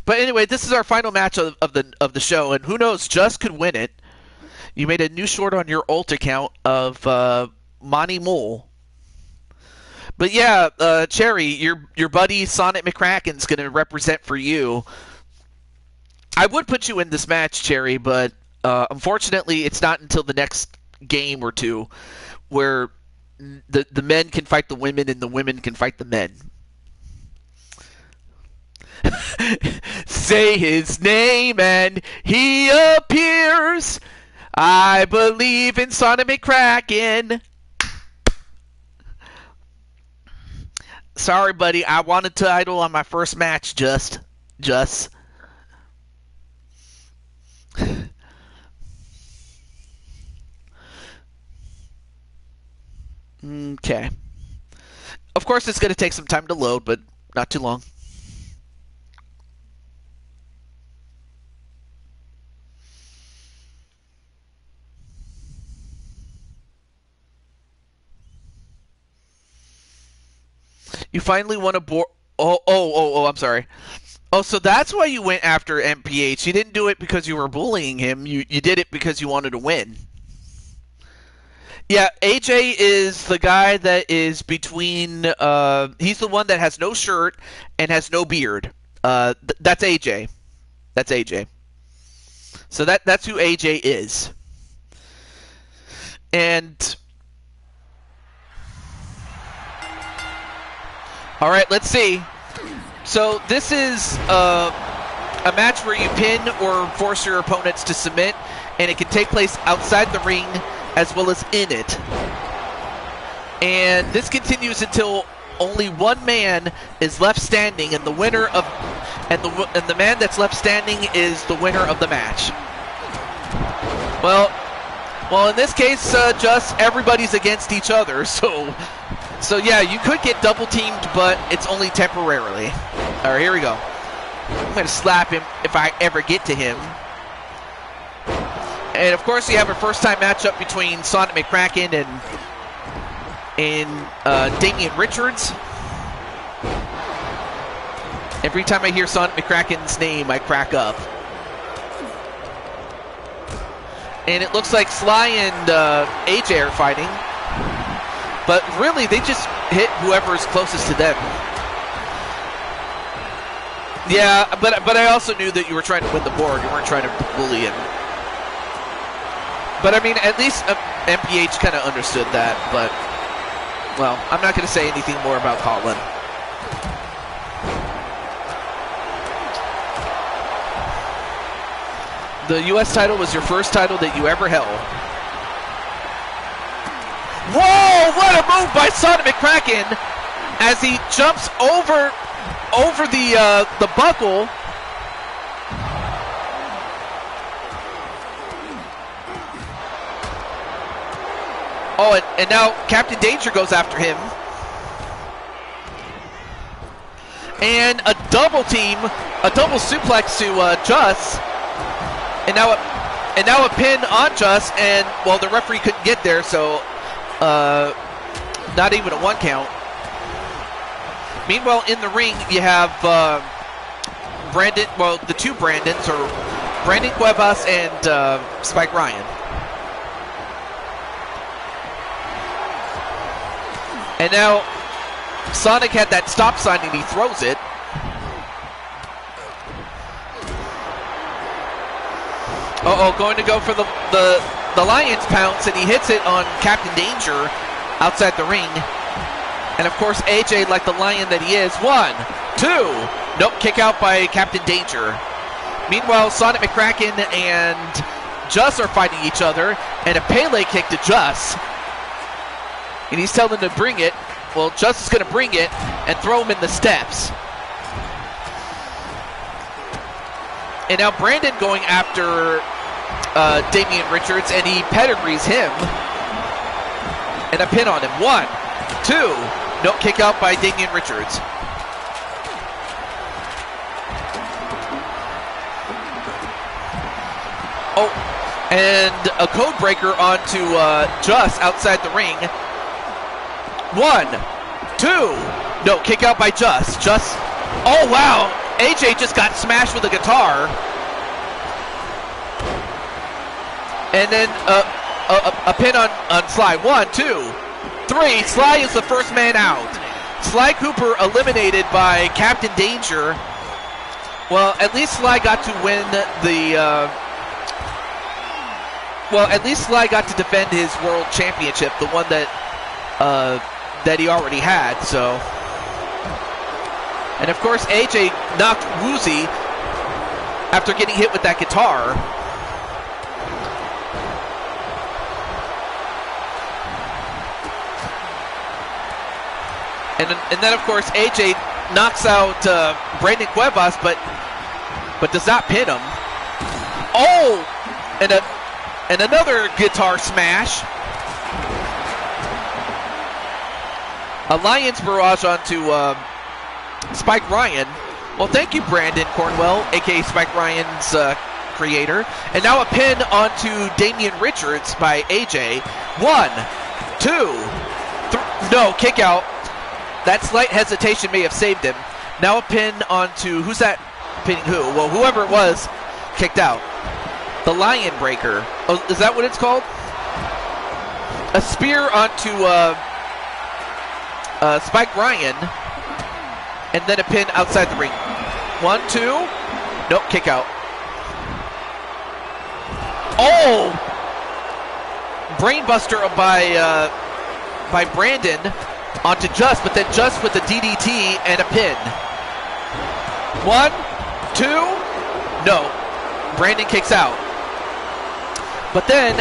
But anyway, this is our final match of the show, and who knows? Just could win it. You made a new short on your alt account of Monty Mole. But yeah, Cherry, your buddy Sonic McCracken's going to represent for you. I would put you in this match, Cherry, but unfortunately, it's not until the next game or two where the men can fight the women and the women can fight the men. Say his name and he appears. I believe in Sonic McCracken. Sorry, buddy. I won a title on my first match, just. Okay. Of course, it's going to take some time to load, but not too long. You finally won a board. Oh, I'm sorry. Oh, so that's why you went after MPH. You didn't do it because you were bullying him. You did it because you wanted to win. Yeah, AJ is the guy that is between. He's the one that has no shirt and has no beard. That's AJ. That's AJ. So that's who AJ is. And all right, let's see. So this is a match where you pin or force your opponents to submit, and it can take place outside the ring as well as in it. And this continues until only one man is left standing, and the winner of and the man that's left standing is the winner of the match. Well, in this case, just everybody's against each other, so yeah, you could get double teamed, but it's only temporarily. All right, here we go. I'm gonna slap him if I ever get to him. And of course, you have a first-time matchup between Sonic McCracken and Damian Richards. Every time I hear Sonic McCracken's name, I crack up. And it looks like Sly and AJ are fighting. But really, they just hit whoever is closest to them. Yeah, but I also knew that you were trying to win the board. You weren't trying to bully him. But I mean, at least MPH kind of understood that, but, well, I'm not going to say anything more about Colin. The U.S. title was your first title that you ever held. Whoa! What a move by Sonic McCracken as he jumps over the buckle. Oh, and now Captain Danger goes after him. And a double suplex to Just. And now a pin on Just, and, well, the referee couldn't get there, so not even a 1 count. Meanwhile, in the ring, you have Brandon, well, the two Brandons, or Brandon Cuevas and Spike Ryan. And now Sonic had that stop sign and he throws it. Uh-oh, going to go for the Lion's Pounce, and he hits it on Captain Danger outside the ring. And of course, AJ, like the lion that he is, 1, 2. Nope, kick out by Captain Danger. Meanwhile, Sonic McCracken and Just are fighting each other, and a Pele kick to Just. And he's telling him to bring it. Well, Just is going to bring it and throw him in the steps. And now Brandon going after Damian Richards, and he pedigrees him. And a pin on him. 1, 2. No, kick out by Damian Richards. Oh, and a code breaker onto Just outside the ring. 1, 2. No, kick out by Just. Oh, wow. AJ just got smashed with a guitar. And then a pin on Sly. 1, 2, 3. Sly is the first man out. Sly Cooper eliminated by Captain Danger. Well, at least Sly got to win at least Sly got to defend his world championship, the one that he already had, so. And of course, AJ knocked Woozy after getting hit with that guitar. And then of course, AJ knocks out Brandon Cuevas, but does not pin him. Oh, and another guitar smash. A Lion's Barrage onto Spike Ryan. Well, thank you, Brandon Cornwell, aka Spike Ryan's creator. And now a pin onto Damian Richards by AJ. 1, 2, 3. No, kick out. That slight hesitation may have saved him. Now a pin onto, who's that pinning who? Well, whoever it was kicked out. The Lion Breaker. Oh, is that what it's called? A spear onto Spike Ryan, and then a pin outside the ring. 1, 2. Nope, kick out. Oh! Brainbuster by Brandon onto Just, but then Just with the DDT and a pin. 1, 2. No. Brandon kicks out. But then,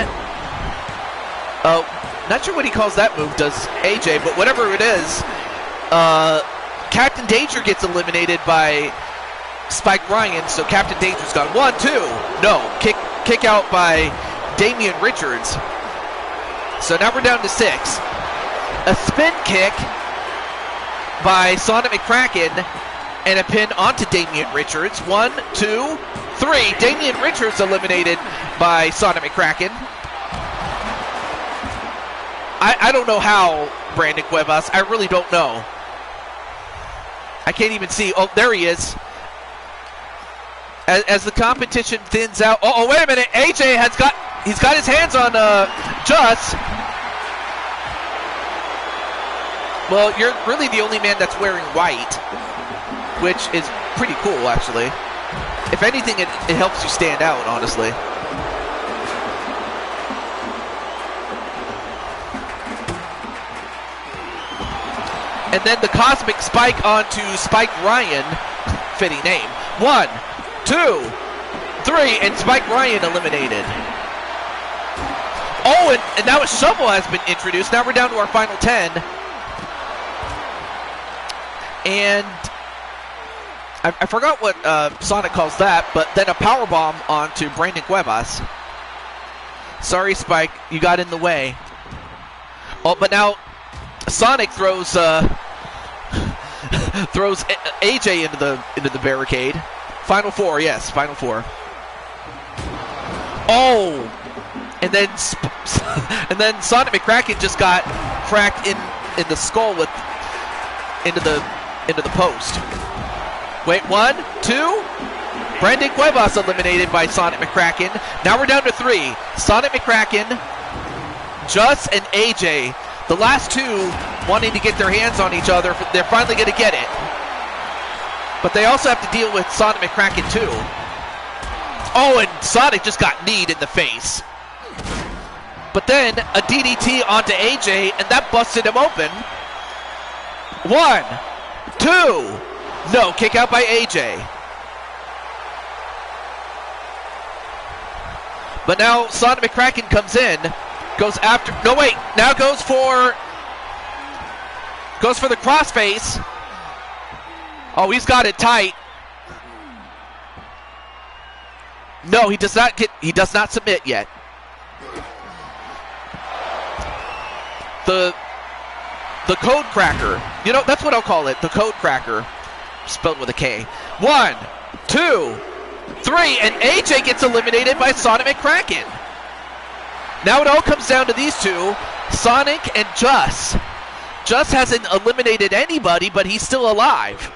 not sure what he calls that move, does AJ, but whatever it is, Captain Danger gets eliminated by Spike Ryan, so Captain Danger's gone. 1, 2. No. Kick out by Damian Richards. So now we're down to 6. A spin kick by Sonic McCracken and a pin onto Damian Richards. 1, 2, 3. Damian Richards eliminated by Sonic McCracken. I don't know how, Brandon Cuevas. I really don't know. I can't even see. Oh, there he is. As the competition thins out. Oh, wait a minute. AJ he's got his hands on Just. Well, you're really the only man that's wearing white, which is pretty cool, actually. If anything, it helps you stand out, honestly. And then the Cosmic Spike onto Spike Ryan. Fitting name. 1, 2, 3, and Spike Ryan eliminated. Oh, and now a shovel has been introduced. Now we're down to our final 10. And I forgot what Sonic calls that, but then a power bomb onto Brandon Cuevas. Sorry, Spike, you got in the way. Oh, but now Sonic throws throws AJ into the barricade. Final 4, yes, final 4. Oh, and then Sonic McCracken just got cracked in the skull into the post. Wait, 1, 2. Brandon Cuevas eliminated by Sonic McCracken. Now we're down to 3. Sonic McCracken, Just, and AJ. The last 2 wanting to get their hands on each other. They're finally going to get it. But they also have to deal with Sonic McCracken too. Oh, and Sonic just got kneed in the face. But then a DDT onto AJ, and that busted him open. 1, 2. No, kick out by AJ. But now Sonic McCracken comes in, goes after. No, wait. Now goes for the crossface. Oh, he's got it tight. No, he does not submit yet. The code cracker. You know, that's what I'll call it. The code cracker. Spelled with a K. 1, 2, 3, and AJ gets eliminated by Sonic McCracken. Now it all comes down to these two, Sonic and Just. Just hasn't eliminated anybody, but he's still alive.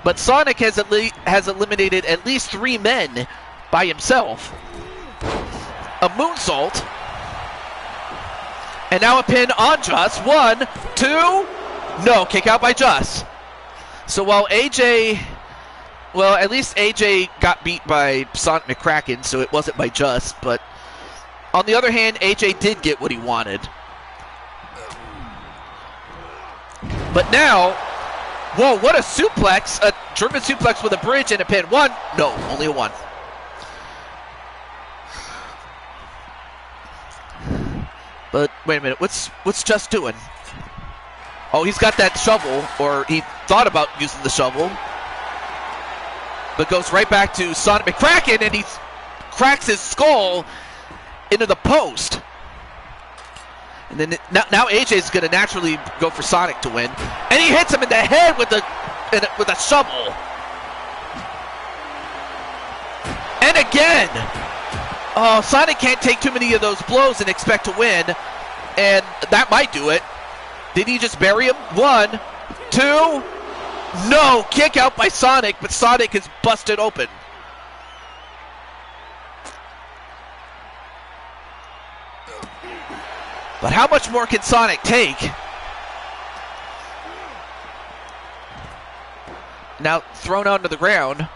But Sonic has eliminated at least 3 men by himself. A moonsault. And now a pin on Just. 1, 2. No, kick out by Just. So while AJ... Well, at least AJ got beat by Sonic McCracken, so it wasn't by Just. But on the other hand, AJ did get what he wanted. But now... Whoa, what a suplex. A German suplex with a bridge and a pin. 1. No, only a 1. But wait a minute, what's Just doing? Oh, he's got that shovel, or he thought about using the shovel. But goes right back to Sonic McCracken, and he cracks his skull into the post. And then now AJ's going to naturally go for Sonic to win. And he hits him in the head with a shovel. And again! Oh, Sonic can't take too many of those blows and expect to win. And that might do it. Did he just bury him? 1, 2. No! Kick out by Sonic, but Sonic is busted open. But how much more can Sonic take? Now thrown onto the ground.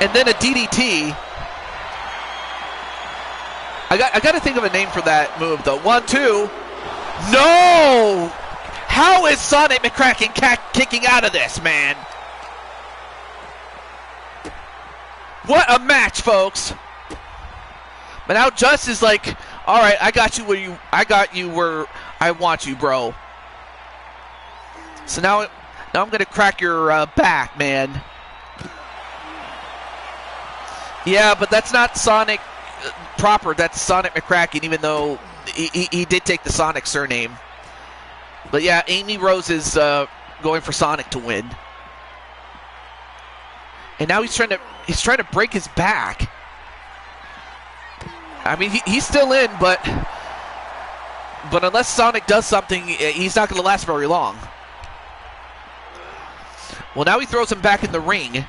And then a DDT. I got to think of a name for that move, though. 1, 2. No! How is Sonic McCracken kicking out of this, man? What a match, folks! But now Just is like, all right, I got you where I want you, bro. So now I'm gonna crack your back, man. Yeah, but that's not Sonic proper. That's Sonic McCracken, even though he did take the Sonic surname. But yeah, Amy Rose is going for Sonic to win. And now he's trying to break his back. I mean, he's still in, but unless Sonic does something, he's not going to last very long. Well, now he throws him back in the ring.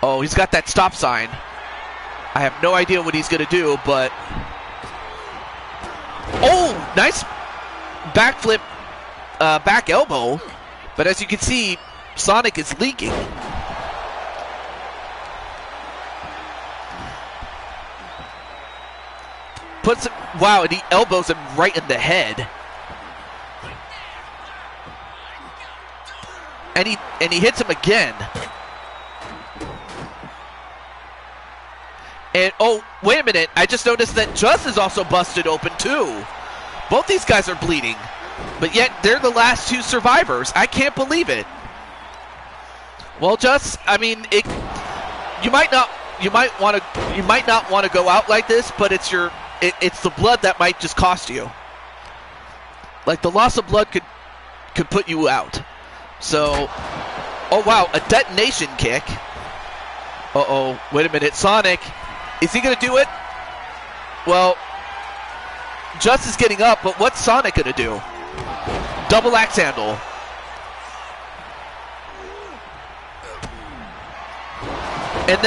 Oh, he's got that stop sign. I have no idea what he's going to do, but... Oh, nice backflip, back elbow. But as you can see, Sonic is leaking. puts him, wow, and he elbows him right in the head. And he hits him again. And oh, wait a minute, I just noticed that Just is also busted open too. Both these guys are bleeding, but yet they're the last two survivors. I can't believe it. Well, Just, I mean, you might not want to go out like this, but it's the blood that might just cost you. Like the loss of blood could put you out. So, oh wow, a detonation kick. Uh-oh, wait a minute, Sonic, is he gonna do it? Well, Just is getting up, but what's Sonic gonna do? Double axe handle. And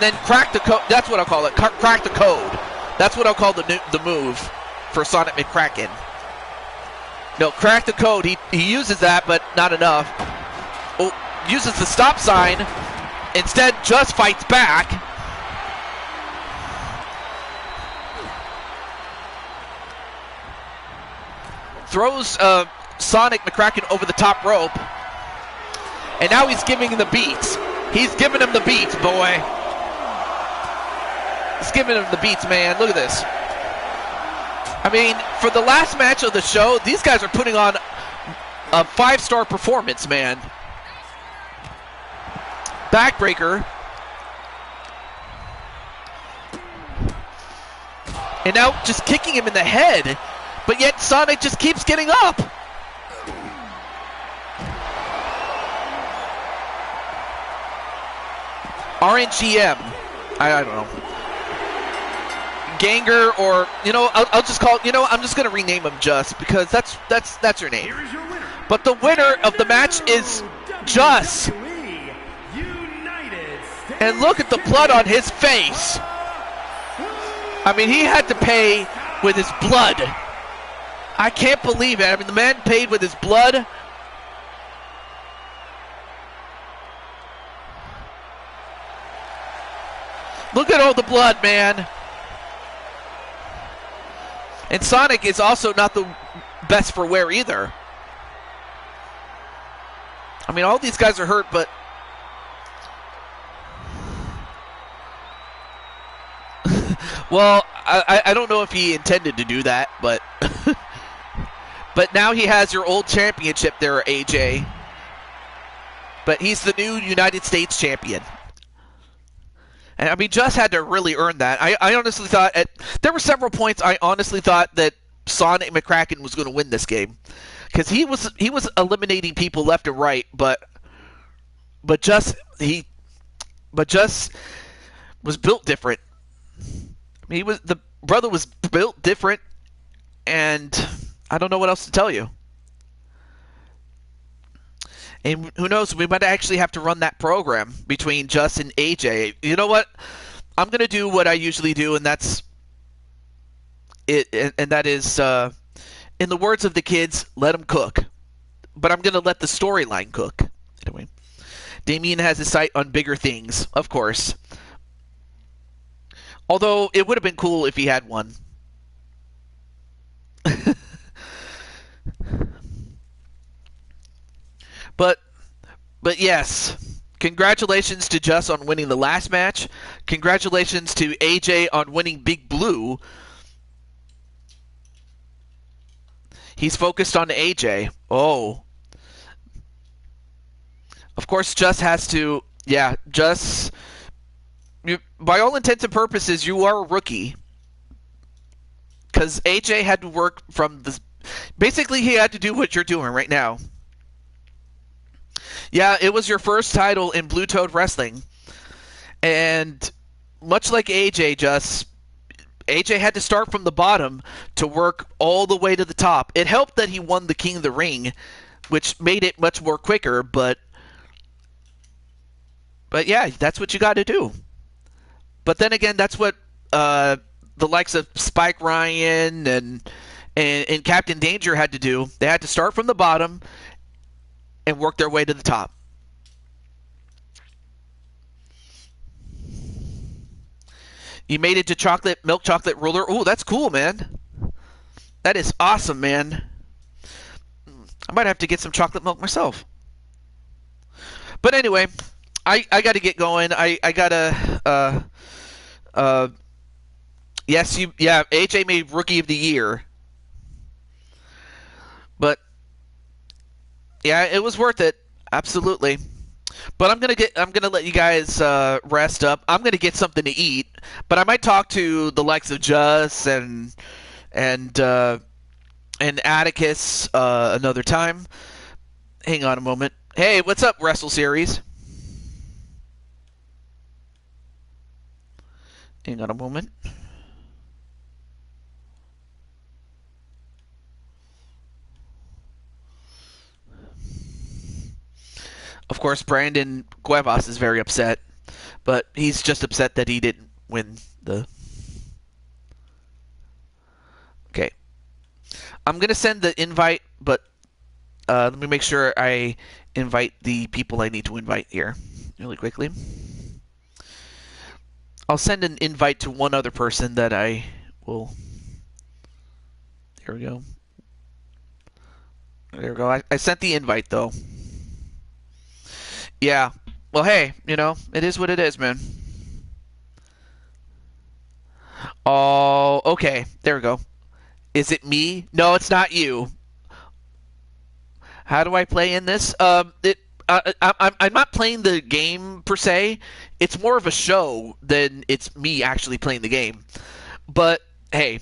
then crack the code. That's what I'll call it. Crack the code. That's what I'll call the move for Sonic McCracken. No, crack the code. He uses that, but not enough. Oh, uses the stop sign. Instead, Just fights back. Throws Sonic McCracken over the top rope. And now he's giving him the beats. He's giving him the beats, boy. He's giving him the beats, man. Look at this. I mean, for the last match of the show, these guys are putting on a 5-star performance, man. Backbreaker. And now just kicking him in the head. But yet Sonic just keeps getting up. RNGM. I don't know. Ganger, or I'll just call I'm just gonna rename him Just because that's her name. But the winner of the match is Just. And look at the blood on his face. I mean, he had to pay with his blood. I can't believe it. I mean, the man paid with his blood. Look at all the blood, man. And Sonic is also not the best for wear either. I mean, all these guys are hurt, but well, I don't know if he intended to do that, but but now he has your old championship there, AJ. But he's the new United States champion. And I mean, Just had to really earn that. I honestly thought there were several points I honestly thought that Sonic McCracken was going to win this game, because he was eliminating people left and right, but Just was built different. I mean, the brother was built different, and I don't know what else to tell you. And who knows, we might actually have to run that program between Just and AJ. You know what? I'm going to do what I usually do, and that's it. And that is, in the words of the kids, let them cook. But I'm going to let the storyline cook. Anyway, Damien has his sight on bigger things, of course. Although, it would have been cool if he had one. But yes, congratulations to Just on winning the last match. Congratulations to AJ on winning Big Blue. He's focused on AJ. Oh. Of course, Just has to... Yeah, Just... by all intents and purposes, you are a rookie. Because AJ had to work from the... Basically, he had to do what you're doing right now. Yeah, it was your first title in Blue Toad Wrestling. And much like AJ, AJ had to start from the bottom to work all the way to the top. It helped that he won the King of the Ring, which made it much more quicker, but yeah, that's what you got to do. But then again, that's what the likes of Spike Ryan and Captain Danger had to do. They had to start from the bottom and work their way to the top. You made it to milk chocolate ruler. Oh, that's cool, man. That is awesome, man. I might have to get some chocolate milk myself. But anyway, I got to get going. I gotta. Uh, yes, yeah. AJ made Rookie of the Year, but yeah, it was worth it. Absolutely. But I'm gonna let you guys rest up. I'm gonna get something to eat, but I might talk to the likes of Juss and uh, and Atticus another time. Hang on a moment. Hey, what's up, Wrestle Series? Hang on a moment. Of course, Brandon Cuevas is very upset, but he's just upset that he didn't win the. Okay. I'm going to send the invite, but let me make sure I invite the people I need to invite here really quickly. I'll send an invite to one other person that I will. There we go. There we go. I sent the invite, though. Yeah. Well, hey, it is what it is, man. Oh, okay. There we go. Is it me? No, it's not you. How do I play in this? I'm not playing the game per se. It's more of a show than it's me actually playing the game. But hey,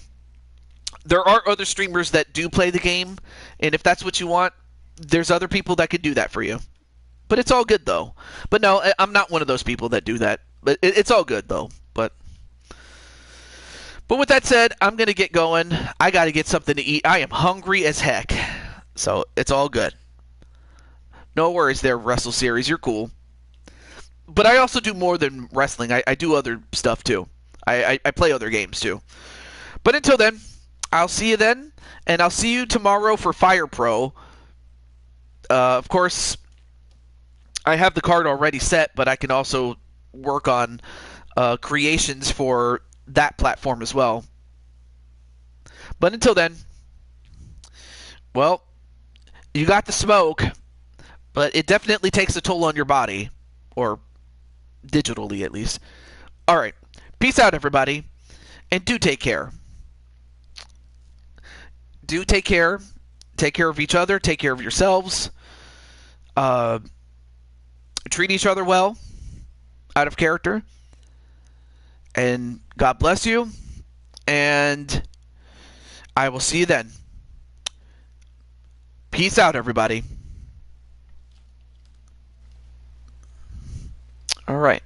there are other streamers that do play the game, and if that's what you want, there's other people that could do that for you. But it's all good though. But no, I'm not one of those people that do that. But it's all good though. But with that said, I'm gonna get going. I gotta get something to eat. I am hungry as heck. So it's all good. No worries there, Wrestle Series. You're cool. But I also do more than wrestling. I do other stuff too. I play other games too. But until then, I'll see you then, and I'll see you tomorrow for Fire Pro. Of course, I have the card already set, but I can also work on creations for that platform as well. But until then, well, you got the smoke, but it definitely takes a toll on your body, or digitally at least. All right, peace out, everybody, and do take care. Do take care. Take care of each other. Take care of yourselves. Treat each other well, out of character. And God bless you. And I will see you then. Peace out, everybody. All right.